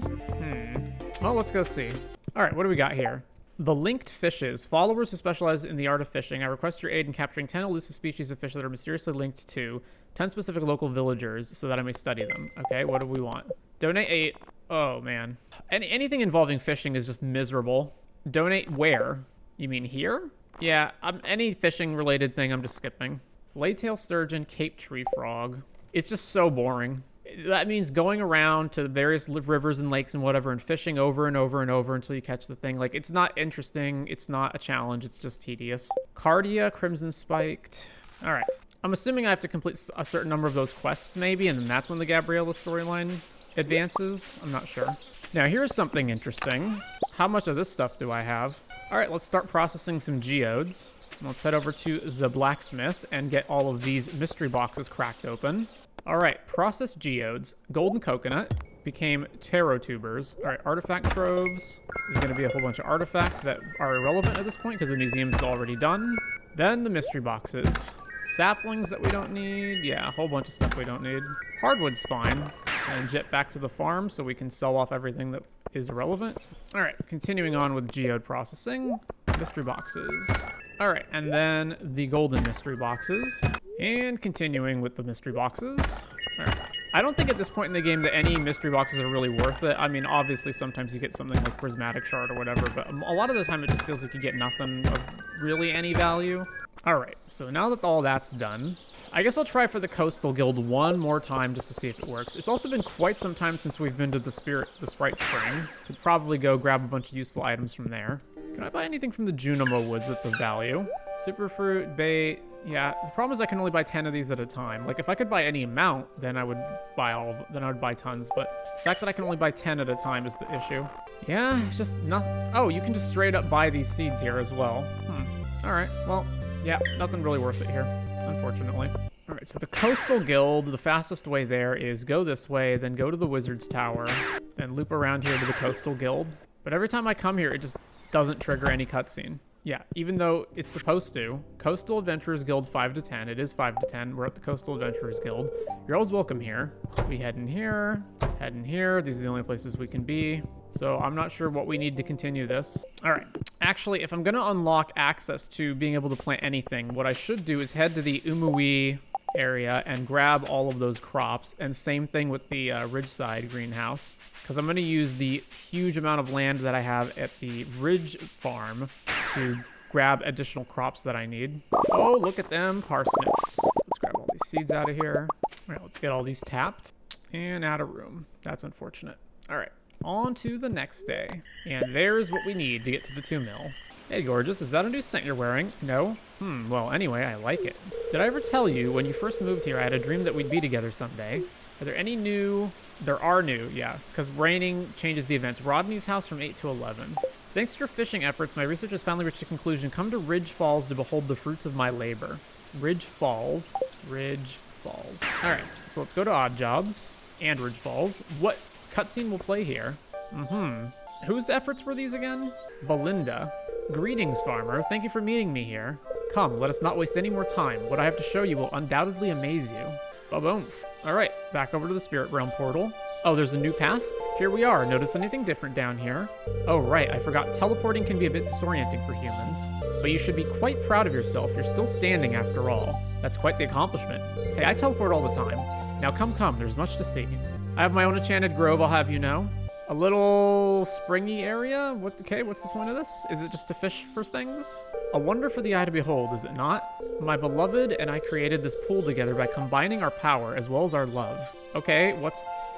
Well, let's go see. All right, what do we got here? The linked fishes. Followers who specialize in the art of fishing. I request your aid in capturing 10 elusive species of fish that are mysteriously linked to 10 specific local villagers so that I may study them. Okay, what do we want? Donate 8. Oh, man. Anything involving fishing is just miserable. Donate where? You mean here? Yeah, any fishing-related thing I'm just skipping. Laytail sturgeon, Cape tree frog. It's just so boring. That means going around to various rivers and lakes and whatever and fishing over and over and over until you catch the thing. Like, it's not interesting. It's not a challenge. It's just tedious. Cardia, crimson spiked. All right. I'm assuming I have to complete a certain number of those quests maybe, and then that's when the Gabriella storyline advances. I'm not sure. Now, here's something interesting. How much of this stuff do I have? All right, let's start processing some geodes. Let's head over to the blacksmith and get all of these mystery boxes cracked open. All right, processed geodes. Golden coconut became tarot tubers. All right, artifact troves. There's going to be a whole bunch of artifacts that are irrelevant at this point because the museum's already done. Then the mystery boxes. Saplings that we don't need. Yeah, a whole bunch of stuff we don't need. Hardwood's fine. And jet back to the farm so we can sell off everything that is irrelevant. All right, continuing on with geode processing. Mystery boxes. All right, and then the golden mystery boxes. And continuing with the mystery boxes. All right. I don't think at this point in the game that any mystery boxes are really worth it. I mean, obviously, sometimes you get something like Prismatic Shard or whatever, but a lot of the time it just feels like you get nothing of really any value. All right, so now that all that's done, I guess I'll try for the Coastal Guild one more time just to see if it works. It's also been quite some time since we've been to the Sprite Spring. Could probably go grab a bunch of useful items from there. Can I buy anything from the Junimo Woods that's of value? Superfruit, bait. Yeah, the problem is I can only buy 10 of these at a time. Like, if I could buy any amount, then I would buy then I would buy tons. But the fact that I can only buy 10 at a time is the issue. Yeah, it's just nothing. Oh, you can just straight up buy these seeds here as well. All right, well, yeah, nothing really worth it here, unfortunately. All right, so the Coastal Guild, the fastest way there is go this way, then go to the Wizard's Tower, then loop around here to the Coastal Guild. But every time I come here, it just doesn't trigger any cutscene. Yeah, even though it's supposed to. Coastal Adventurers Guild 5 to 10. It is 5 to 10. We're at the Coastal Adventurers Guild. You're always welcome here. We head in here, head in here. These are the only places we can be. So I'm not sure what we need to continue this. All right. Actually, if I'm going to unlock access to being able to plant anything, what I should do is head to the Umuwi area and grab all of those crops. And same thing with the Ridgeside greenhouse. Because I'm going to use the huge amount of land that I have at the Ridge farm to grab additional crops that I need. Oh, look at them parsnips. Let's grab all these seeds out of here. All right, let's get all these tapped and out of room. That's unfortunate. All right, on to the next day. And there's what we need to get to the 2 mill. Hey, gorgeous, is that a new scent you're wearing? No? Well, anyway, I like it. Did I ever tell you when you first moved here I had a dream that we'd be together someday? Are there any new... There are new, yes, because raining changes the events. Rodney's house from 8 to 11. Thanks to your fishing efforts, my research has finally reached a conclusion. Come to Ridge Falls to behold the fruits of my labor. Ridge Falls. Ridge Falls. All right, so let's go to Odd Jobs and Ridge Falls. What cutscene will play here? Whose efforts were these again? Belinda. Greetings, farmer. Thank you for meeting me here. Come, let us not waste any more time. What I have to show you will undoubtedly amaze you. Ba-boom. All right, back over to the Spirit Realm portal. Oh, there's a new path? Here we are. Notice anything different down here? Oh, right, I forgot. Teleporting can be a bit disorienting for humans. But you should be quite proud of yourself. You're still standing after all. That's quite the accomplishment. Hey, I teleport all the time. Now come, there's much to see. I have my own enchanted grove, I'll have you know. A little springy area? Okay, what's the point of this? Is it just to fish for things? A wonder for the eye to behold, is it not? My beloved and I created this pool together by combining our power as well as our love. Okay,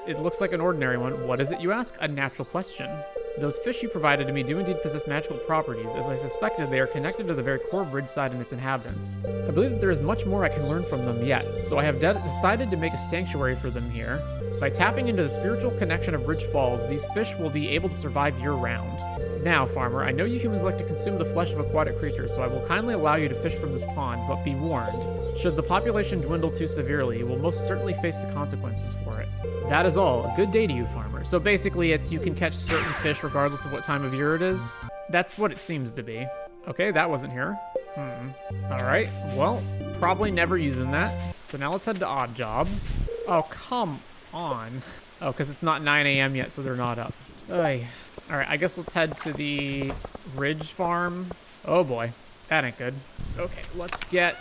it looks like an ordinary one. What is it, you ask? A natural question. Those fish you provided to me do indeed possess magical properties. As I suspected, they are connected to the very core of Ridgeside and its inhabitants. I believe that there is much more I can learn from them yet, so I have decided to make a sanctuary for them here. By tapping into the spiritual connection of Ridge Falls, these fish will be able to survive year-round. Now, farmer, I know you humans like to consume the flesh of aquatic creatures, so I will kindly allow you to fish from this pond, but be warned. Should the population dwindle too severely, you will most certainly face the consequences for it. That is all. A good day to you, farmer. So basically, it's you can catch certain fish regardless of what time of year it is. That's what it seems to be. Okay, that wasn't here. All right, well, probably never using that. So now let's head to Odd Jobs. Oh, come on. Oh, because it's not 9 a.m. yet, so they're not up. Oy. All right, I guess let's head to the Ridge Farm. Oh boy, that ain't good. Okay, let's get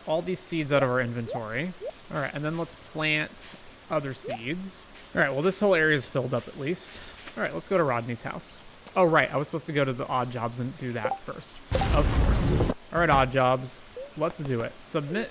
all these seeds out of our inventory. All right, and then let's plant other seeds. All right, well, this whole area is filled up at least. All right, let's go to Rodney's house. Oh, right, I was supposed to go to the Odd Jobs and do that first. Of course. All right, Odd Jobs, let's do it. Submit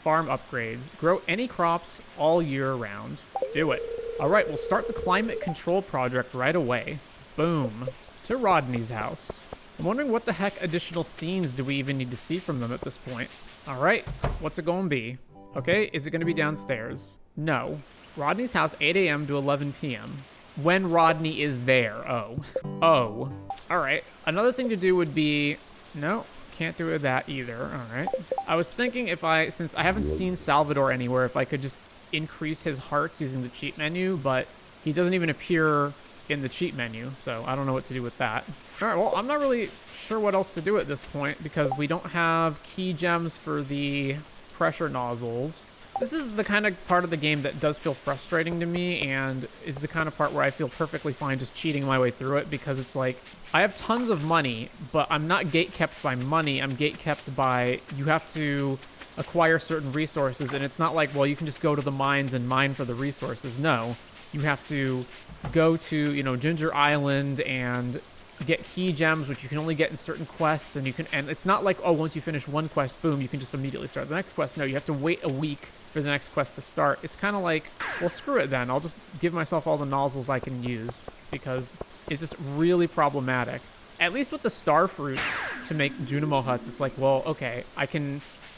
farm upgrades. Grow any crops all year round. Do it. All right, we'll start the climate control project right away. Boom. To Rodney's house. I'm wondering what the heck additional scenes do we even need to see from them at this point. All right, what's it gonna be? Okay, is it gonna be downstairs? No. Rodney's house, 8 a.m. to 11 p.m. When Rodney is there. Oh. Oh. All right, another thing to do would be... No, can't do that either. All right. I was thinking since I haven't seen Salvador anywhere, if I could just increase his hearts using the cheat menu, but he doesn't even appear in the cheat menu, so I don't know what to do with that. All right, well, I'm not really sure what else to do at this point because we don't have key gems for the pressure nozzles. This is the kind of part of the game that does feel frustrating to me and is the kind of part where I feel perfectly fine just cheating my way through it because it's like, I have tons of money, but I'm not gatekept by money. I'm gatekept by, you have to acquire certain resources, and it's not like, well, you can just go to the mines and mine for the resources. No, you have to go to, you know, Ginger Island and get key gems, which you can only get in certain quests, and it's not like, oh, once you finish one quest, boom, you can just immediately start the next quest. No, you have to wait a week for the next quest to start. It's kind of like, well, screw it then. I'll just give myself all the nozzles I can use because it's just really problematic. At least with the star fruits to make Junimo huts, it's like, well, okay, I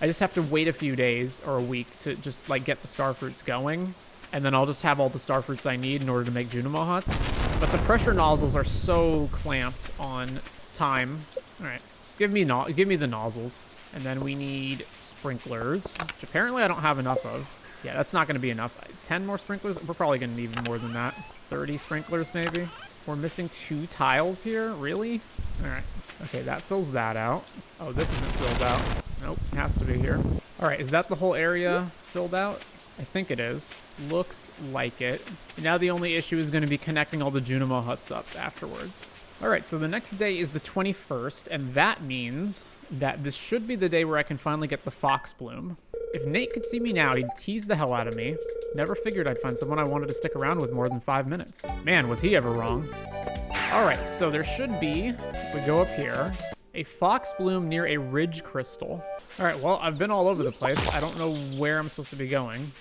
just have to wait a few days or a week to just like get the star fruits going, and then I'll just have all the star fruits I need in order to make Junimo huts. But the pressure nozzles are so clamped on time. All right, just give me the nozzles. And then we need sprinklers, which apparently I don't have enough of. Yeah, that's not going to be enough. 10 more sprinklers? We're probably going to need even more than that. 30 sprinklers, maybe? We're missing 2 tiles here? Really? All right. Okay, that fills that out. Oh, this isn't filled out. Nope, it has to be here. All right, is that the whole area filled out? I think it is. Looks like it. Now the only issue is going to be connecting all the Junimo huts up afterwards. All right, so the next day is the 21st, and that means that this should be the day where I can finally get the fox bloom. If Nate could see me now, he'd tease the hell out of me. Never figured I'd find someone I wanted to stick around with more than 5 minutes. Man, was he ever wrong. All right, so there should be, if we go up here, a fox bloom near a ridge crystal. All right, well, I've been all over the place. I don't know where I'm supposed to be going.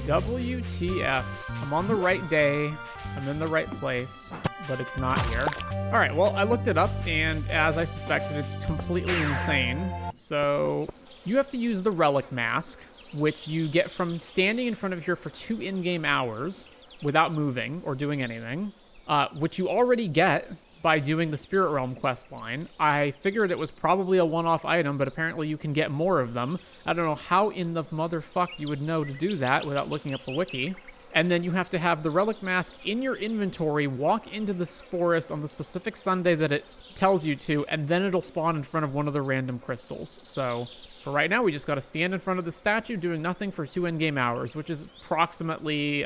WTF. I'm on the right day. I'm in the right place, but it's not here. All right, well, I looked it up, and as I suspected, it's completely insane. So you have to use the relic mask, which you get from standing in front of here for 2 in-game hours without moving or doing anything, which you already get by doing the Spirit Realm quest line. I figured it was probably a one-off item, but apparently you can get more of them. I don't know how in the motherfuck you would know to do that without looking up the wiki. And then you have to have the relic mask in your inventory, walk into this forest on the specific Sunday that it tells you to, and then it'll spawn in front of one of the random crystals. So for right now, we just got to stand in front of the statue doing nothing for 2 in-game hours, which is approximately,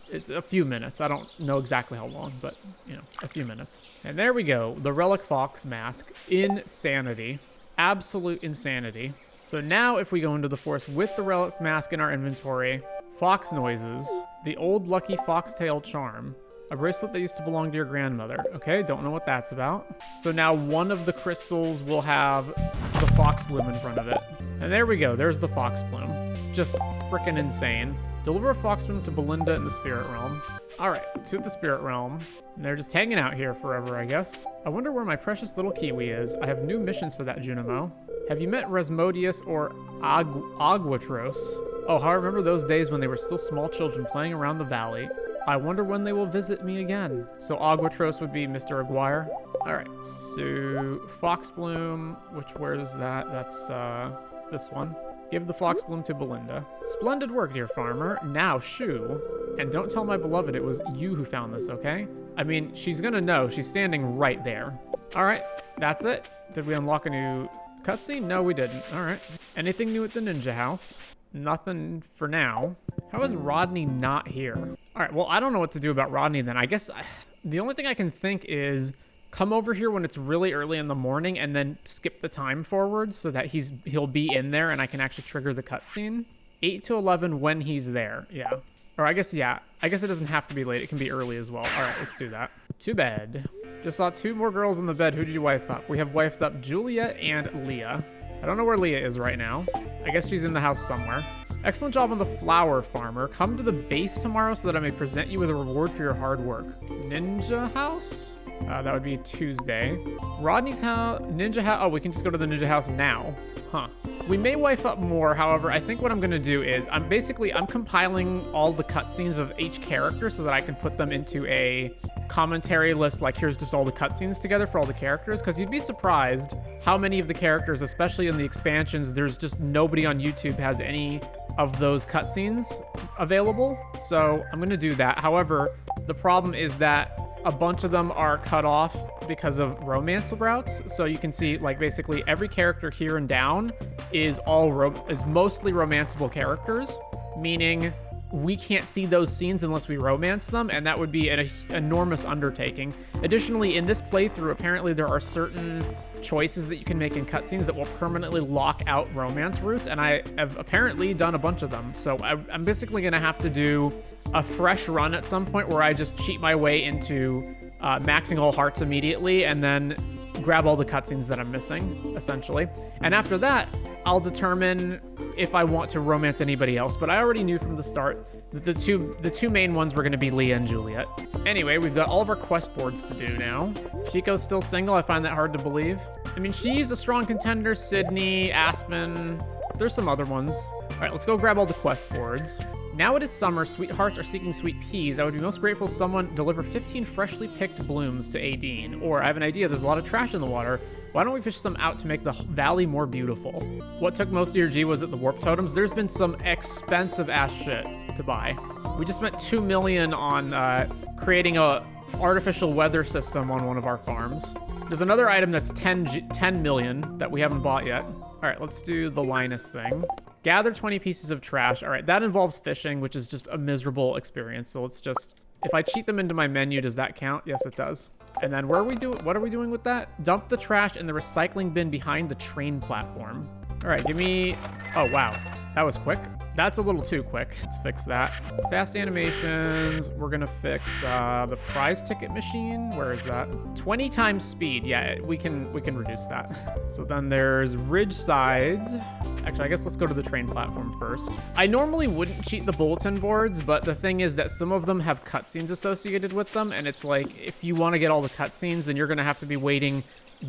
it's a few minutes. I don't know exactly how long, but, you know, a few minutes. And there we go, the relic fox mask. Insanity. Absolute insanity. So now if we go into the forest with the relic mask in our inventory, fox noises, the old lucky foxtail charm, a bracelet that used to belong to your grandmother. Okay, don't know what that's about. So now one of the crystals will have the fox bloom in front of it. And there we go, there's the fox bloom. Just freaking insane. Deliver a fox bloom to Belinda in the Spirit Realm. All right, to the Spirit Realm. And they're just hanging out here forever, I guess. I wonder where my precious little kiwi is. I have new missions for that Junimo. Have you met Resmodius or Aguatros? Oh, how I remember those days when they were still small children playing around the valley. I wonder when they will visit me again. So Aguatros would be Mr. Aguirre. All right, so Foxbloom, where is that? That's this one. Give the Foxbloom to Belinda. Splendid work, dear farmer. Now shoo. And don't tell my beloved it was you who found this, okay? I mean, she's gonna know. She's standing right there. All right, that's it. Did we unlock a new cutscene? No, we didn't. All right. Anything new at the ninja house? Nothing for now. How is Rodney not here? All right, well, I don't know what to do about Rodney then. I guess the only thing I can think is come over here when it's really early in the morning and then skip the time forward so that he'll be in there and I can actually trigger the cutscene. 8 to 11 when he's there, yeah. Or I guess, yeah. I guess it doesn't have to be late. It can be early as well. All right, let's do that. To bed. Just saw 2 more girls in the bed. Who did you wife up? We have wifed up Julia and Leah. I don't know where Leah is right now. I guess she's in the house somewhere. Excellent job on the flower farmer. Come to the base tomorrow so that I may present you with a reward for your hard work. Ninja house? That would be Tuesday. Rodney's house, ninja house. Oh, we can just go to the ninja house now. Huh. We may wife up more. However, I think what I'm going to do is I'm compiling all the cutscenes of each character so that I can put them into a commentary list. Like here's just all the cutscenes together for all the characters. Because you'd be surprised how many of the characters, especially in the expansions, there's just nobody on YouTube has any of those cutscenes available. So I'm going to do that. However, the problem is that a bunch of them are cut off because of romance routes. So you can see, like, basically every character here and down is mostly romanceable characters, meaning we can't see those scenes unless we romance them, and that would be an enormous undertaking. Additionally, in this playthrough, apparently there are certain choices that you can make in cutscenes that will permanently lock out romance routes, and I have apparently done a bunch of them. So I'm basically going to have to do a fresh run at some point where I just cheat my way into maxing all hearts immediately, and then grab all the cutscenes that I'm missing, essentially. And after that, I'll determine if I want to romance anybody else. But I already knew from the start that the two main ones were going to be Leah and Juliet. Anyway, we've got all of our quest boards to do now. Chico's still single. I find that hard to believe. I mean, she's a strong contender. Sydney, Aspen. There's some other ones. All right, let's go grab all the quest boards. Now it is summer. Sweethearts are seeking sweet peas. I would be most grateful if someone deliver 15 freshly picked blooms to Aideen. Or I have an idea. There's a lot of trash in the water. Why don't we fish some out to make the valley more beautiful? What took most of your G? Was it the warp totems? There's been some expensive ass shit to buy. We just spent $2 million on creating a artificial weather system on one of our farms. There's another item that's 10 million that we haven't bought yet. All right, let's do the Linus thing. Gather 20 pieces of trash. All right, that involves fishing, which is just a miserable experience. So let's just, if I cheat them into my menu, does that count? Yes, it does. And then what are we doing with that? Dump the trash in the recycling bin behind the train platform. All right, give me, oh wow, that was quick. That's a little too quick. Let's fix that. Fast animations. We're gonna fix the prize ticket machine. Where is that? 20 times speed. Yeah, we can reduce that. So then there's Ridgeside. Actually, I guess let's go to the train platform first. I normally wouldn't cheat the bulletin boards, but the thing is that some of them have cutscenes associated with them, and it's like, if you want to get all the cutscenes, then you're gonna have to be waiting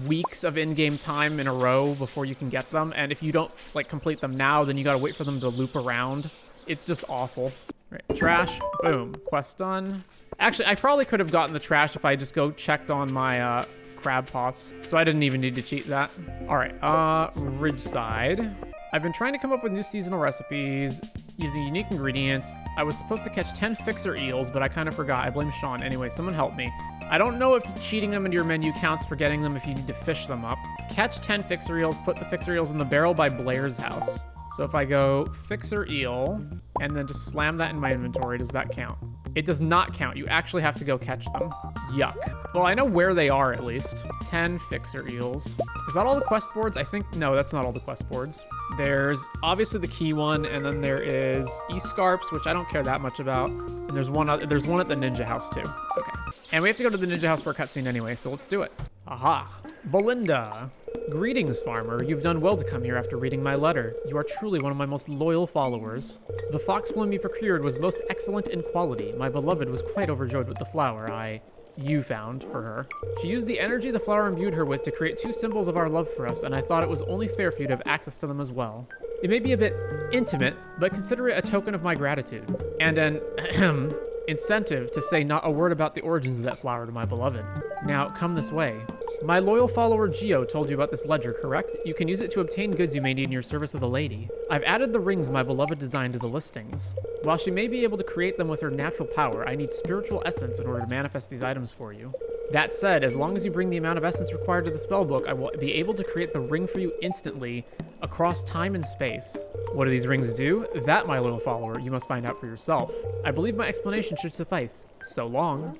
weeks of in-game time in a row before you can get them, and if you don't like complete them now, then you gotta wait for them to loop around. It's just awful. Right, trash, boom, quest done. Actually, I probably could have gotten the trash if I just checked on my crab pots, so I didn't even need to cheat that. All right, Ridgeside. I've been trying to come up with new seasonal recipes using unique ingredients. I was supposed to catch 10 fixer eels, but I kind of forgot. I blame Sean. Anyway, someone help me. I don't know if cheating them into your menu counts for getting them if you need to fish them up. Catch 10 fixer eels, put the fixer eels in the barrel by Blair's house. So if I go fixer eel and then just slam that in my inventory, does that count? It does not count. You actually have to go catch them. Yuck. Well, I know where they are at least. 10 fixer eels. Is that all the quest boards? I think, no, that's not all the quest boards. There's obviously the key one, and then there is Scarps, which I don't care that much about. And there's one at the ninja house too. Okay. And we have to go to the ninja house for a cutscene anyway, so let's do it. Aha. Belinda. Greetings, farmer. You've done well to come here after reading my letter. You are truly one of my most loyal followers. The fox bloom you procured was most excellent in quality. My beloved was quite overjoyed with the flower you found for her. She used the energy the flower imbued her with to create 2 symbols of our love for us, and I thought it was only fair for you to have access to them as well. It may be a bit intimate, but consider it a token of my gratitude, and an incentive to say not a word about the origins of that flower to my beloved. Now, come this way. My loyal follower Gio told you about this ledger, correct? You can use it to obtain goods you may need in your service of the lady. I've added the rings my beloved designed to the listings. While she may be able to create them with her natural power, I need spiritual essence in order to manifest these items for you. That said, as long as you bring the amount of essence required to the spellbook, I will be able to create the ring for you instantly across time and space. What do these rings do? That, my little follower, you must find out for yourself. I believe my explanation should suffice. So long.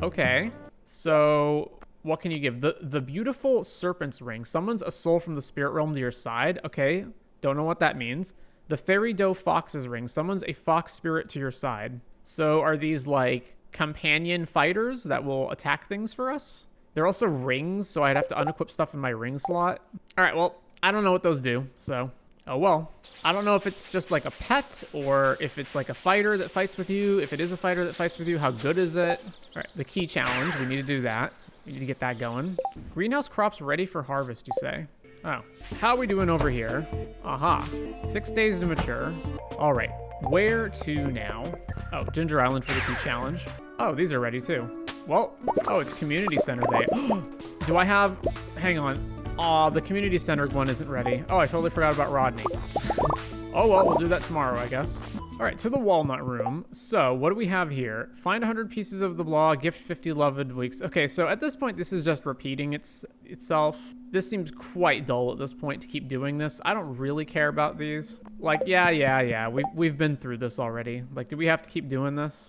Okay, so what can you give? The beautiful serpent's ring. Summons a soul from the spirit realm to your side. Okay, don't know what that means. The fairy doe fox's ring. Summons a fox spirit to your side. So are these like companion fighters that will attack things for us? They're also rings, so I'd have to unequip stuff in my ring slot. All right, well, I don't know what those do, so oh well. I don't know if it's just like a pet or if it's like a fighter that fights with you. If it is a fighter that fights with you, how good is it? All right, the key challenge, we need to do that. We need to get that going. Greenhouse crops ready for harvest, you say? Oh, how are we doing over here? Aha, 6 days to mature. All right, where to now? Oh, Ginger Island for the key challenge. Oh, these are ready too. Well, oh, it's community center day. Do I have, hang on. Aw, the community center one isn't ready. Oh, I totally forgot about Rodney. Oh well, we'll do that tomorrow, I guess. All right, to the walnut room. So what do we have here? Find 100 pieces of the blah, gift 50 loved weeks. Okay, so at this point, this is just repeating itself. This seems quite dull at this point to keep doing this. I don't really care about these. Like, yeah. We've been through this already. Like, do we have to keep doing this?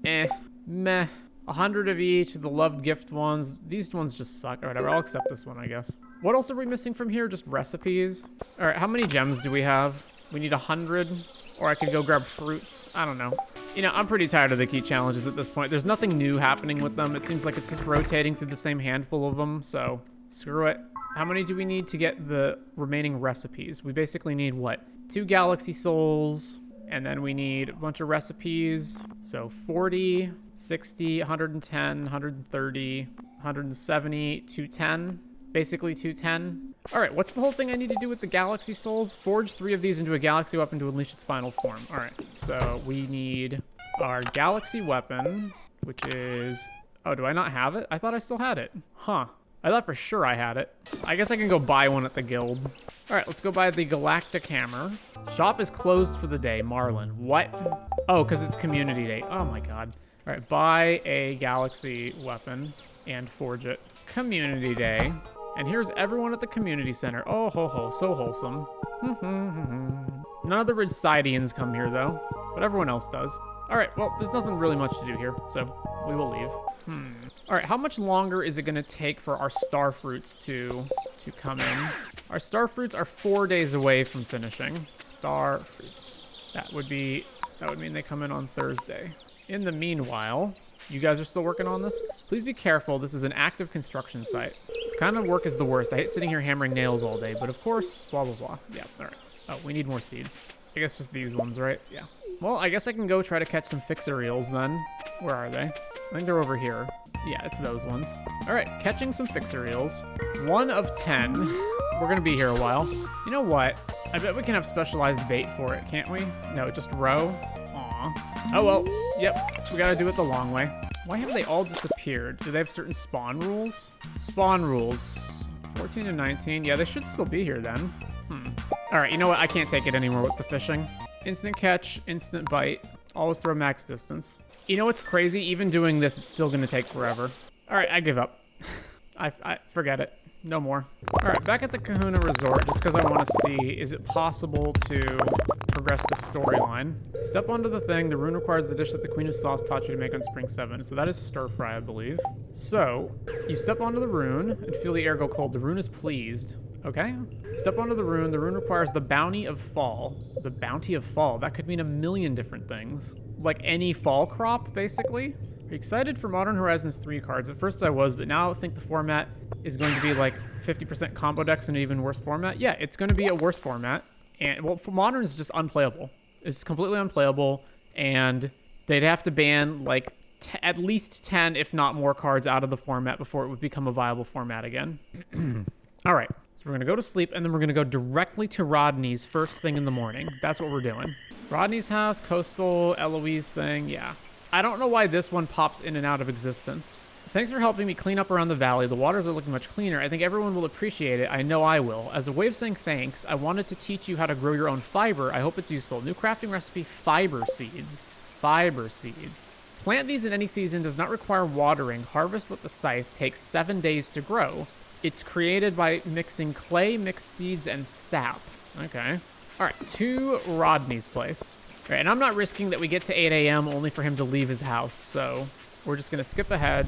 Meh. 100 of each, the loved gift ones. These ones just suck. Or whatever, I'll accept this one, I guess. What else are we missing from here? Just recipes. All right, how many gems do we have? We need 100. Or I could go grab fruits. I don't know. You know, I'm pretty tired of the key challenges at this point. There's nothing new happening with them. It seems like it's just rotating through the same handful of them, so screw it. How many do we need to get the remaining recipes? We basically need, what? 2 galaxy souls, and then we need a bunch of recipes. So 40, 60, 110, 130, 170, 210. Basically 210. All right, what's the whole thing I need to do with the galaxy souls? Forge 3 of these into a galaxy weapon to unleash its final form. All right, so we need our galaxy weapon, which is... Oh, do I not have it? I thought I still had it. Huh. I thought for sure I had it. I guess I can go buy one at the guild. All right, let's go buy the galactic hammer. Shop is closed for the day. Marlin. What? Oh, because it's community day. Oh my god. All right, buy a galaxy weapon and forge it. Community day. And here's everyone at the community center. Oh, so wholesome. None of the Ridgesidians come here, though, but everyone else does. All right, well, there's nothing really much to do here, so we will leave. All right, how much longer is it going to take for our star fruits to come in? Our star fruits are 4 days away from finishing. Star fruits. That would mean they come in on Thursday. In the meanwhile... You guys are still working on this? Please be careful. This is an active construction site. This kind of work is the worst. I hate sitting here hammering nails all day, but of course, blah, blah, blah. Yeah, all right. Oh, we need more seeds. I guess just these ones, right? Yeah. Well, I guess I can go try to catch some fixer eels then. Where are they? I think they're over here. Yeah, it's those ones. All right, catching some fixer eels. 1 of 10. We're going to be here a while. You know what? I bet we can have specialized bait for it, can't we? No, just row. Aw. Oh, well. Yep. We got to do it the long way. Why have they all disappeared? Do they have certain spawn rules? Spawn rules. 14 and 19. Yeah, they should still be here then. All right, you know what? I can't take it anymore with the fishing. Instant catch, instant bite. Always throw max distance. You know what's crazy? Even doing this, it's still going to take forever. All right, I give up. I forget it. No more. All right, back at the Kahuna Resort, just because I want to see, is it possible to progress this storyline? Step onto the thing. The rune requires the dish that the Queen of Sauce taught you to make on Spring 7. So that is stir fry, I believe. So you step onto the rune and feel the air go cold. The rune is pleased. Okay. Step onto the rune. The rune requires the bounty of fall. The bounty of fall. That could mean a million different things. Like any fall crop, basically. Are you excited for Modern Horizons 3 cards? At first I was, but now I think the format is going to be like 50% combo decks in an even worse format. Yeah, it's going to be a worse format. And, well, for Modern is just unplayable. It's completely unplayable, and they'd have to ban like at least 10, if not more, cards out of the format before it would become a viable format again. All right, so we're going to go to sleep, and then we're going to go directly to Rodney's first thing in the morning. That's what we're doing. Rodney's house, Coastal, Eloise thing, yeah. I don't know why this one pops in and out of existence. Thanks for helping me clean up around the valley. The waters are looking much cleaner. I think everyone will appreciate it. I know I will. As a way of saying thanks, I wanted to teach you how to grow your own fiber. I hope it's useful. New crafting recipe, fiber seeds. Fiber seeds. Plant these in any season. Does not require watering. Harvest with the scythe. Takes 7 days to grow. It's created by mixing clay, mixed seeds, and sap. Okay. All right, to Rodney's place. All right, and I'm not risking that we get to 8 a.m. only for him to leave his house, so we're just gonna skip ahead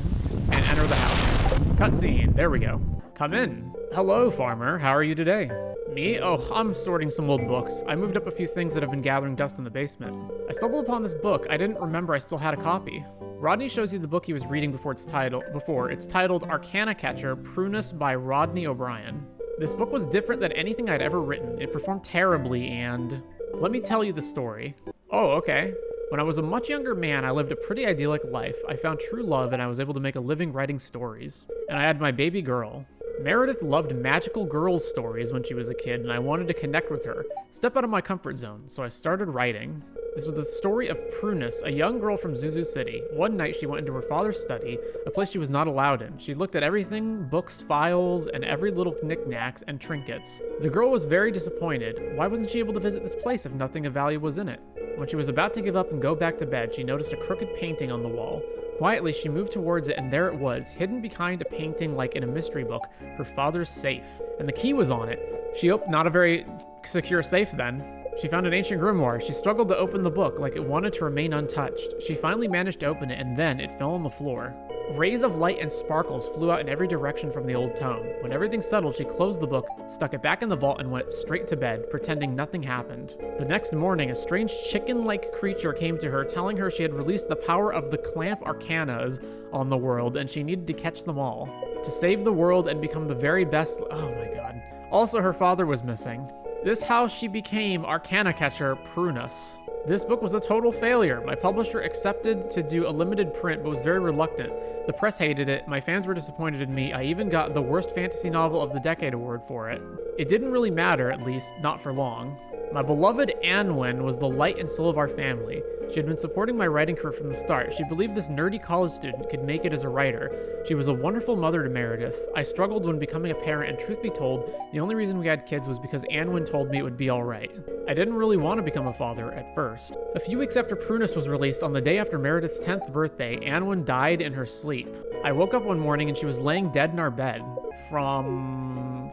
and enter the house. Cutscene, there we go. Come in. Hello, farmer, how are you today? Me? Oh, I'm sorting some old books. I moved up a few things that have been gathering dust in the basement. I stumbled upon this book. I didn't remember I still had a copy. Rodney shows you the book he was reading before. It's titled Arcana Catcher, Prunus by Rodney O'Brien. This book was different than anything I'd ever written. It performed terribly, and let me tell you the story. Oh, okay. When I was a much younger man, I lived a pretty idyllic life. I found true love, and I was able to make a living writing stories. And I had my baby girl. Meredith loved magical girls' stories when she was a kid, and I wanted to connect with her, step out of my comfort zone, so I started writing. This was the story of Prunus, a young girl from Zuzu City. One night, she went into her father's study, a place she was not allowed in. She looked at everything, books, files, and every little knickknacks and trinkets. The girl was very disappointed. Why wasn't she able to visit this place if nothing of value was in it? When she was about to give up and go back to bed, she noticed a crooked painting on the wall. Quietly, she moved towards it, and there it was, hidden behind a painting like in a mystery book, her father's safe. And the key was on it. She opened, not a very secure safe then. She found an ancient grimoire. She struggled to open the book like it wanted to remain untouched. She finally managed to open it, and then it fell on the floor. Rays of light and sparkles flew out in every direction from the old tome. When everything settled, she closed the book, stuck it back in the vault, and went straight to bed, pretending nothing happened. The next morning, a strange chicken-like creature came to her, telling her she had released the power of the clamp arcanas on the world, and she needed to catch them all. To save the world and become the very best... Oh my god. Also, her father was missing. This how she became Arcana Catcher Prunus. This book was a total failure. My publisher accepted to do a limited print, but was very reluctant. The press hated it, my fans were disappointed in me, I even got the Worst Fantasy Novel of the Decade award for it. It didn't really matter, at least, not for long. My beloved Anwen was the light and soul of our family. She had been supporting my writing career from the start. She believed this nerdy college student could make it as a writer. She was a wonderful mother to Meredith. I struggled when becoming a parent, and truth be told, the only reason we had kids was because Anwen told me it would be alright. I didn't really want to become a father at first. A few weeks after Prunus was released, on the day after Meredith's 10th birthday, Anwen died in her sleep. I woke up one morning and she was laying dead in our bed. From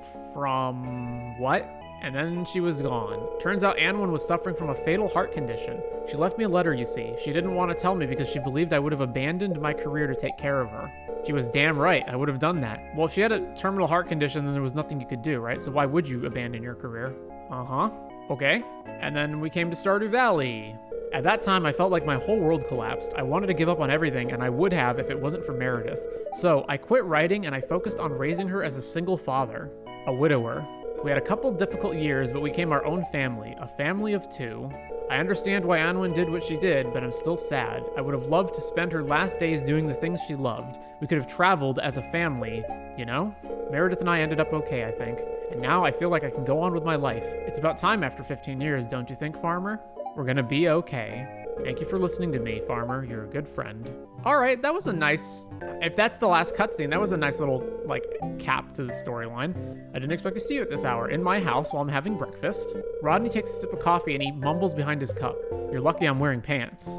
what? And then she was gone. Turns out Anwen was suffering from a fatal heart condition. She left me a letter, you see. She didn't want to tell me because she believed I would have abandoned my career to take care of her. She was damn right, I would have done that. Well, if she had a terminal heart condition, then there was nothing you could do, right? So why would you abandon your career? Uh-huh. Okay. And then we came to Stardew Valley. At that time, I felt like my whole world collapsed. I wanted to give up on everything, and I would have if it wasn't for Meredith. So I quit writing, and I focused on raising her as a single father. A widower. We had a couple difficult years, but we became our own family, a family of two. I understand why Anwen did what she did, but I'm still sad. I would have loved to spend her last days doing the things she loved. We could have traveled as a family, you know? Meredith and I ended up okay, I think. And now I feel like I can go on with my life. It's about time after 15 years, don't you think, Farmer? We're gonna be okay. Thank you for listening to me, Farmer. You're a good friend. All right, that was a nice... If that's the last cutscene, that was a nice little, like, cap to the storyline. I didn't expect to see you at this hour in my house while I'm having breakfast. Rodney takes a sip of coffee and he mumbles behind his cup. You're lucky I'm wearing pants.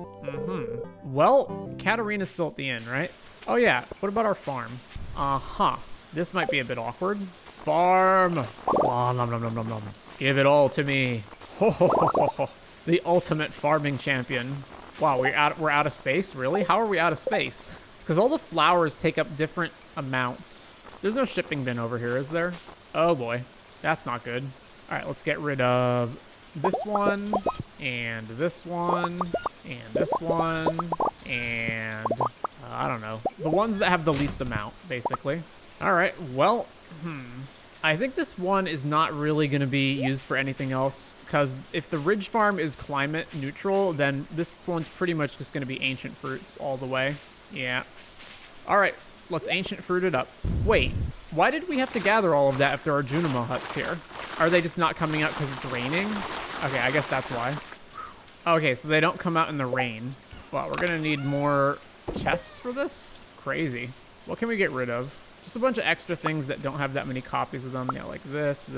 Well, Katarina's still at the inn, right? Oh yeah, what about our farm? Uh-huh. This might be a bit awkward. Farm! Nom, nom, nom, nom, nom, nom. Give it all to me. Ho, ho, ho, ho, ho. The ultimate farming champion. Wow, we're out of space? Really? How are we out of space? It's because all the flowers take up different amounts. There's no shipping bin over here, is there? Oh boy, that's not good. All right, let's get rid of this one, and this one, and this one, and I don't know. The ones that have the least amount, basically. All right, well, I think this one is not really going to be used for anything else, because if the Ridge Farm is climate neutral, then this one's pretty much just going to be ancient fruits all the way. Yeah. All right, let's ancient fruit it up. Wait, why did we have to gather all of that if there are Junimo huts here? Are they just not coming out because it's raining? Okay, I guess that's why. Okay, so they don't come out in the rain. Wow, we're going to need more chests for this? Crazy. What can we get rid of? Just a bunch of extra things that don't have that many copies of them. Yeah, like this.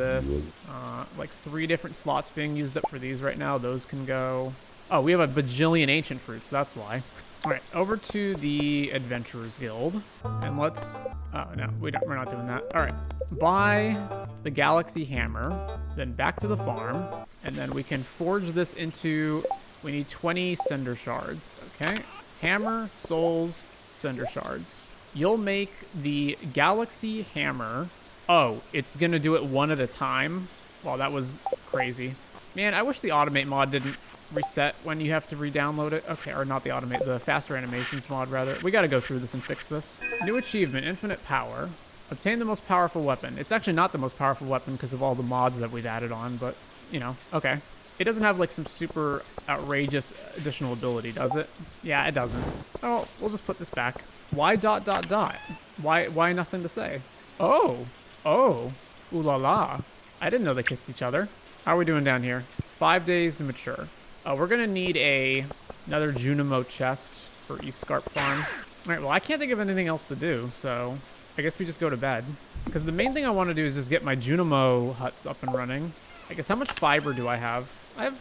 Like 3 different slots being used up for these right now. Those can go. Oh, we have a bajillion ancient fruits. That's why. All right, over to the Adventurers Guild. And let's... Oh, no, we're not doing that. All right, buy the Galaxy Hammer. Then back to the farm. And then we can forge this into... We need 20 Cinder Shards. Okay. Hammer, Souls, Cinder Shards. You'll make the Galaxy Hammer. Oh, it's going to do it one at a time? Wow, that was crazy. Man, I wish the Automate mod didn't reset when you have to re-download it. Okay, or not the Automate, the Faster Animations mod, rather. We got to go through this and fix this. New achievement, Infinite Power. Obtain the most powerful weapon. It's actually not the most powerful weapon because of all the mods that we've added on, but, you know, okay. It doesn't have, like, some super outrageous additional ability, does it? Yeah, it doesn't. Oh, we'll just put this back. Why ... Why nothing to say? Oh. Ooh la la. I didn't know they kissed each other. How are we doing down here? 5 days to mature. Oh, we're gonna need another Junimo chest for East Scarp Farm. All right, well, I can't think of anything else to do, so I guess we just go to bed. Because the main thing I want to do is just get my Junimo huts up and running. I guess how much fiber do I have? I have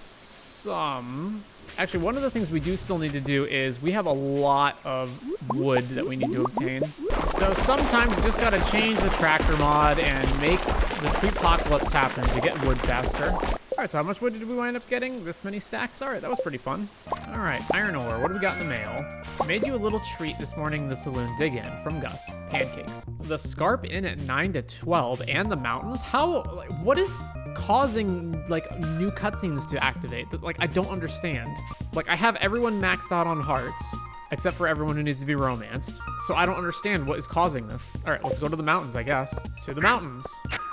some... Actually, one of the things we do still need to do is we have a lot of wood that we need to obtain. So sometimes you just gotta change the tractor mod and make the tree apocalypse happen to get wood faster. All right, so how much wood did we wind up getting? This many stacks? All right, that was pretty fun. All right, iron ore, what do we got in the mail? Made you a little treat this morning in the saloon. Dig in from Gus. Pancakes. The Scarp Inn at 9 to 12 and the mountains? How, like, what is causing, like, new cutscenes to activate? Like, I don't understand. Like, I have everyone maxed out on hearts, except for everyone who needs to be romanced. So I don't understand what is causing this. All right, let's go to the mountains, I guess. To the mountains.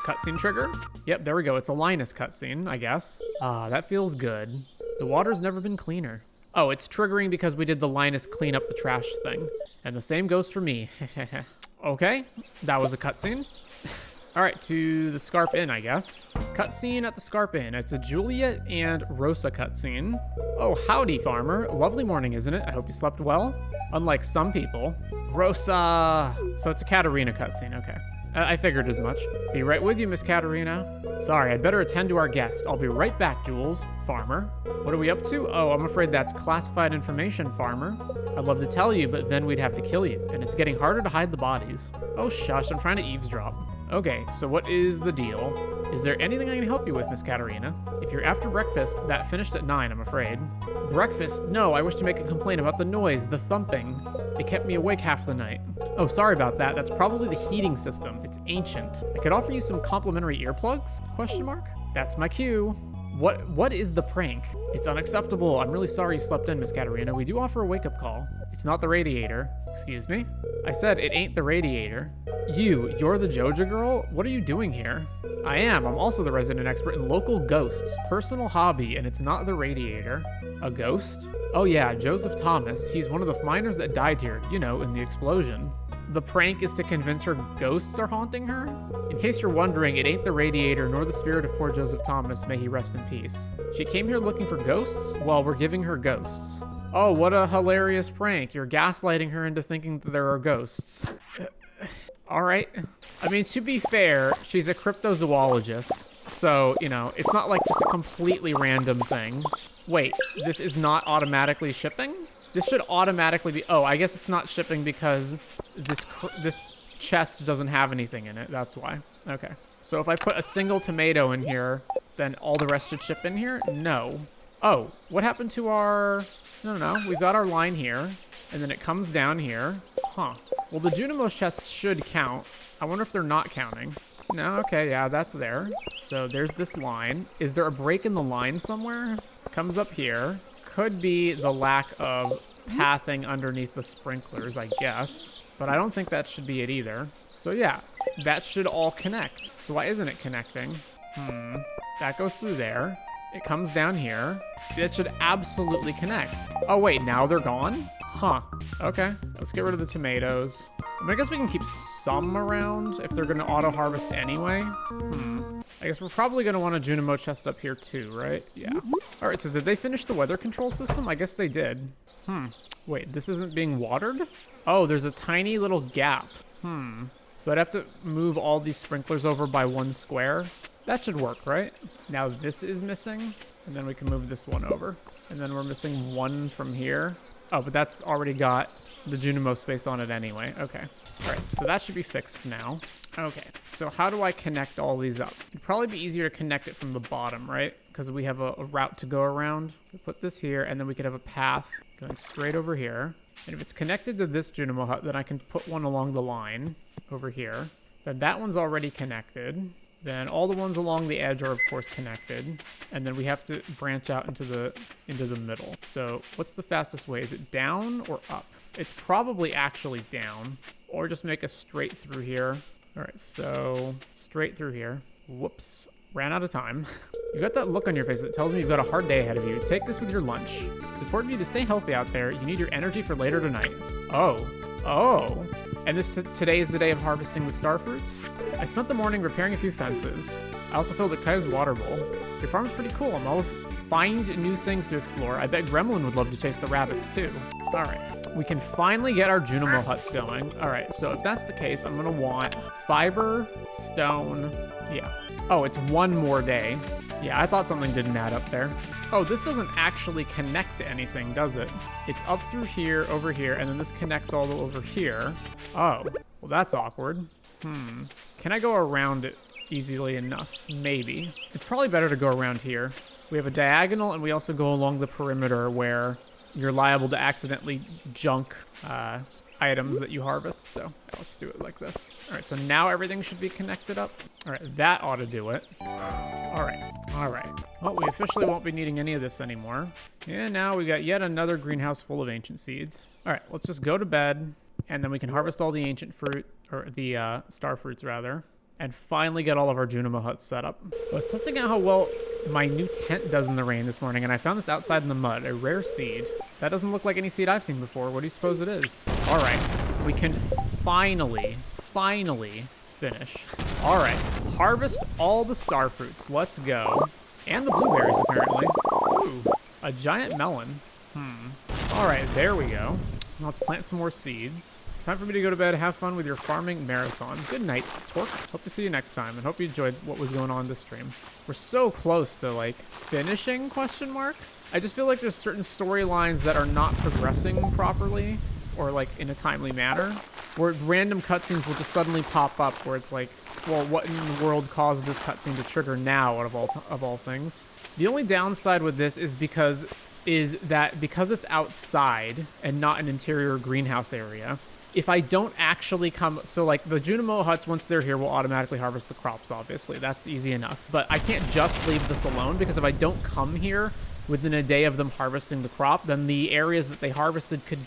Cutscene trigger? Yep, there we go. It's a Linus cutscene, I guess. That feels good. The water's never been cleaner. Oh, it's triggering because we did the Linus clean up the trash thing. And the same goes for me. Okay, that was a cutscene. All right, to the Scarp Inn, I guess. Cutscene at the Scarp Inn. It's a Juliet and Rosa cutscene. Oh, howdy, farmer. Lovely morning, isn't it? I hope you slept well. Unlike some people. Rosa. So it's a Katarina cutscene, okay. I figured as much. Be right with you, Miss Katarina. Sorry, I'd better attend to our guest. I'll be right back, Jules. Farmer. What are we up to? Oh, I'm afraid that's classified information, farmer. I'd love to tell you, but then we'd have to kill you, and it's getting harder to hide the bodies. Oh, shush, I'm trying to eavesdrop. Okay, so what is the deal? Is there anything I can help you with, Miss Katarina? If you're after breakfast, that finished at 9, I'm afraid. Breakfast? No, I wish to make a complaint about the noise, the thumping. It kept me awake half the night. Oh, sorry about that. That's probably the heating system. It's ancient. I could offer you some complimentary earplugs? Question mark? That's my cue. What is the prank? It's unacceptable. I'm really sorry you slept in, Miss Katarina. We do offer a wake-up call. It's not the radiator. Excuse me? I said it ain't the radiator. You're the Joja girl? What are you doing here? I am. I'm also the resident expert in local ghosts. Personal hobby, and it's not the radiator. A ghost? Oh yeah, Joseph Thomas. He's one of the miners that died here, you know, in the explosion. The prank is to convince her ghosts are haunting her? In case you're wondering, it ain't the radiator nor the spirit of poor Joseph Thomas, may he rest in peace. She came here looking for ghosts? Well, we're giving her ghosts. Oh, what a hilarious prank. You're gaslighting her into thinking that there are ghosts. All right. I mean, to be fair, she's a cryptozoologist. So, you know, it's not like just a completely random thing. Wait, this is not automatically shipping? This should automatically be... Oh, I guess it's not shipping because this chest doesn't have anything in it. That's why. Okay. So if I put a single tomato in here, then all the rest should ship in here? No. Oh, what happened to our... No. We've got our line here, and then it comes down here. Huh. Well, the Junimo's chests should count. I wonder if they're not counting. No, okay, yeah, that's there. So there's this line. Is there a break in the line somewhere? Comes up here. Could be the lack of pathing underneath the sprinklers, I guess. But I don't think that should be it either. So yeah, that should all connect. So why isn't it connecting? That goes through there. It comes down here. It should absolutely connect. Oh wait, now they're gone? Huh. Okay, let's get rid of the tomatoes. I mean, I guess we can keep some around if they're gonna auto-harvest anyway. I guess we're probably gonna want a Junimo chest up here too, right? Yeah. All right, so did they finish the weather control system? I guess they did. Wait, this isn't being watered? Oh, there's a tiny little gap. So I'd have to move all these sprinklers over by one square. That should work, right? Now this is missing, and then we can move this one over. And then we're missing one from here. Oh, but that's already got the Junimo space on it anyway. Okay. All right, so that should be fixed now. Okay, so how do I connect all these up? It'd probably be easier to connect it from the bottom, right? Because we have a route to go around. We put this here, and then we could have a path going straight over here. And if it's connected to this Junimo hut, then I can put one along the line over here. Then that one's already connected. Then all the ones along the edge are, of course, connected. And then we have to branch out into the middle. So what's the fastest way? Is it down or up? It's probably actually down. Or just make a straight through here. All right, so straight through here. Whoops, ran out of time. You've got that look on your face that tells me you've got a hard day ahead of you. Take this with your lunch. It's important for you to stay healthy out there. You need your energy for later tonight. Oh. And today is the day of harvesting the star fruits? I spent the morning repairing a few fences. I also filled a Kai's water bowl. Your farm's pretty cool. I'm always find new things to explore. I bet Gremlin would love to chase the rabbits too. All right. We can finally get our Junimo huts going. All right, so if that's the case, I'm gonna want fiber, stone, yeah. Oh, it's one more day. Yeah, I thought something didn't add up there. Oh, this doesn't actually connect to anything, does it? It's up through here, over here, and then this connects all the way over here. Oh, well that's awkward. Can I go around it easily enough? Maybe. It's probably better to go around here. We have a diagonal, and we also go along the perimeter where you're liable to accidentally junk items that you harvest. So let's do it like this. All right, so now everything should be connected up. All right, that ought to do it. All right. Well, we officially won't be needing any of this anymore. And now we got yet another greenhouse full of ancient seeds. All right, let's just go to bed, and then we can harvest all the ancient fruit, or the star fruits rather, and finally get all of our Junimo huts set up. I was testing out how well my new tent does in the rain this morning, and I found this outside in the mud, a rare seed. That doesn't look like any seed I've seen before. What do you suppose it is? All right, we can finally finish. All right, harvest all the star fruits. Let's go. And the blueberries, apparently. Ooh, a giant melon. All right, there we go. Now let's plant some more seeds. Time for me to go to bed. Have fun with your farming marathon. Good night, Torque. Hope to see you next time, and hope you enjoyed what was going on this stream. We're so close to, like, finishing, question mark? I just feel like there's certain storylines that are not progressing properly, or, like, in a timely manner, where random cutscenes will just suddenly pop up where it's like, well, what in the world caused this cutscene to trigger now, out of all things? The only downside with this is because it's outside and not an interior greenhouse area, if I don't actually come, so like the Junimo huts, once they're here, will automatically harvest the crops, obviously. That's easy enough. But I can't just leave this alone, because if I don't come here within a day of them harvesting the crop, then the areas that they harvested could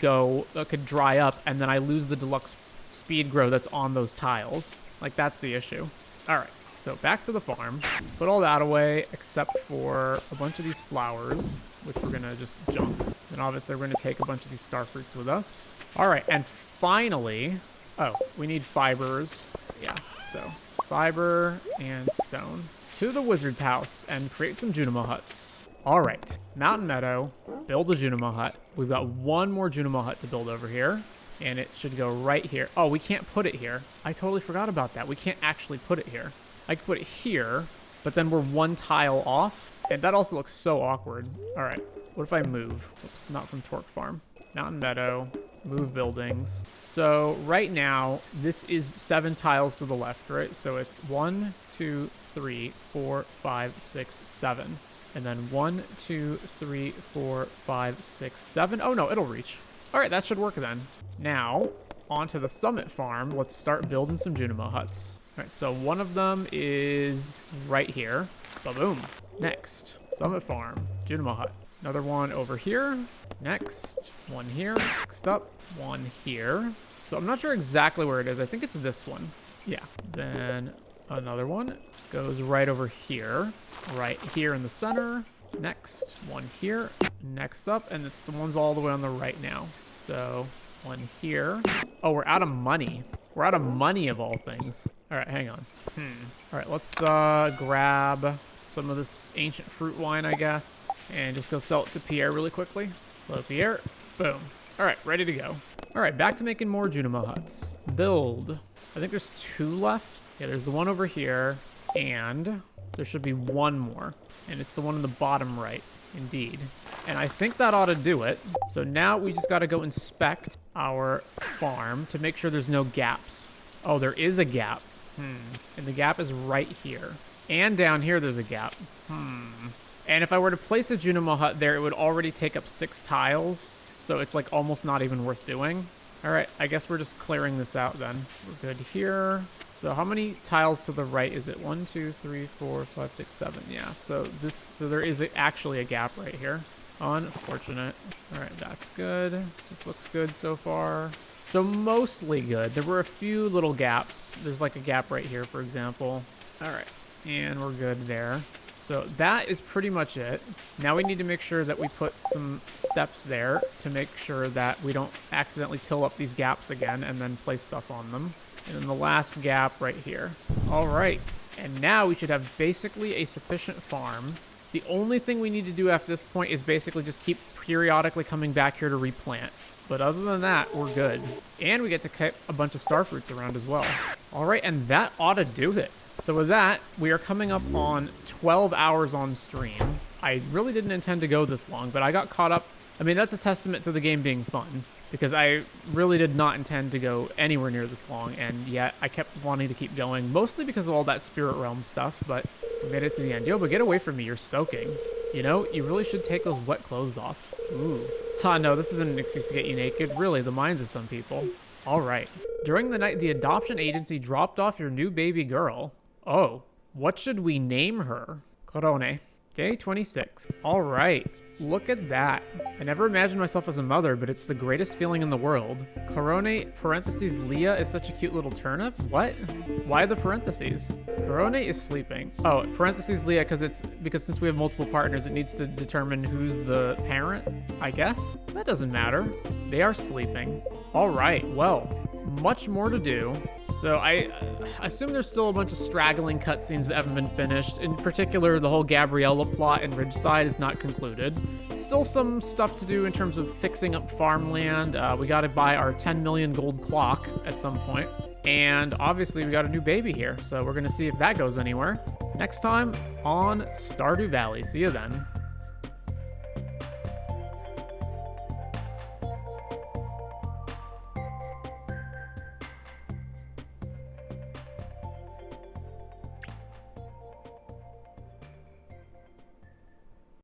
dry up, and then I lose the deluxe speed grow that's on those tiles. Like, that's the issue. All right, so back to the farm. Let's put all that away, except for a bunch of these flowers, which we're gonna just junk. And obviously we're gonna take a bunch of these star fruits with us. All right, and finally, oh, we need fibers. Yeah, so fiber and stone. To the wizard's house and create some Junimo huts. All right, Mountain Meadow, build a Junimo hut. We've got one more Junimo hut to build over here, and it should go right here. Oh, we can't put it here. I totally forgot about that. We can't actually put it here. I could put it here, but then we're one tile off, and that also looks so awkward. All right, what if I move? Oops, not from Torque Farm. Mountain Meadow. Move buildings. So right now, this is 7 tiles to the left, right? So it's 1, 2, 3, 4, 5, 6, 7. And then 1, 2, 3, 4, 5, 6, 7. Oh no, it'll reach. All right, that should work then. Now, onto the Summit Farm. Let's start building some Junimo huts. All right, so one of them is right here. Ba-boom. Next, Summit Farm, Junimo hut. Another one over here. Next, one here. Next up, one here. So I'm not sure exactly where it is. I think it's this one. Yeah. Then another one goes right over here. Right here in the center. Next, one here. Next up, and it's the ones all the way on the right now. So one here. Oh, we're out of money. We're out of money of all things. All right, hang on. All right, let's grab some of this ancient fruit wine, I guess, and just go sell it to Pierre really quickly. Hello, Pierre. Boom. All right, ready to go. All right, back to making more Junimo huts. Build. I think there's 2 left. Yeah, there's the one over here, and there should be one more, and it's the one in the bottom right. Indeed. And I think that ought to do it. So now we just got to go inspect our farm to make sure there's no gaps. Oh, there is a gap. And the gap is right here. And down here there's a gap. And if I were to place a Junimo hut there, it would already take up 6 tiles. So it's like almost not even worth doing. All right, I guess we're just clearing this out then. We're good here. So how many tiles to the right is it? 1, 2, 3, 4, 5, 6, 7. Yeah, so there is actually a gap right here. Unfortunate. All right, that's good. This looks good so far. So mostly good. There were a few little gaps. There's like a gap right here, for example. All right, and we're good there. So that is pretty much it. Now we need to make sure that we put some steps there to make sure that we don't accidentally till up these gaps again and then place stuff on them. And then the last gap right here. All right, and now we should have basically a sufficient farm. The only thing we need to do after this point is basically just keep periodically coming back here to replant. But other than that, we're good. And we get to cut a bunch of star fruits around as well. All right, and that ought to do it. So with that, we are coming up on 12 hours on stream. I really didn't intend to go this long, but I got caught up. I mean, that's a testament to the game being fun, because I really did not intend to go anywhere near this long, and yet I kept wanting to keep going, mostly because of all that Spirit Realm stuff, but we made it to the end. Yo, but get away from me, you're soaking. You know, you really should take those wet clothes off. Ooh. Ha, no, this isn't an excuse to get you naked. Really, the minds of some people. All right. During the night, the adoption agency dropped off your new baby girl. Oh, what should we name her? Corone. Day 26. All right, look at that. I never imagined myself as a mother, but it's the greatest feeling in the world. Corone, parentheses, Leah is such a cute little turnip? What? Why the parentheses? Corone is sleeping. Oh, parentheses, Leah, because since we have multiple partners, it needs to determine who's the parent, I guess? That doesn't matter. They are sleeping. All right, well, much more to do. So I assume there's still a bunch of straggling cutscenes that haven't been finished. In particular, the whole Gabriella plot in Ridgeside is not concluded. Still some stuff to do in terms of fixing up farmland. We gotta buy our 10 million gold clock at some point. And obviously we got a new baby here, so we're gonna see if that goes anywhere. Next time on Stardew Valley. See you then.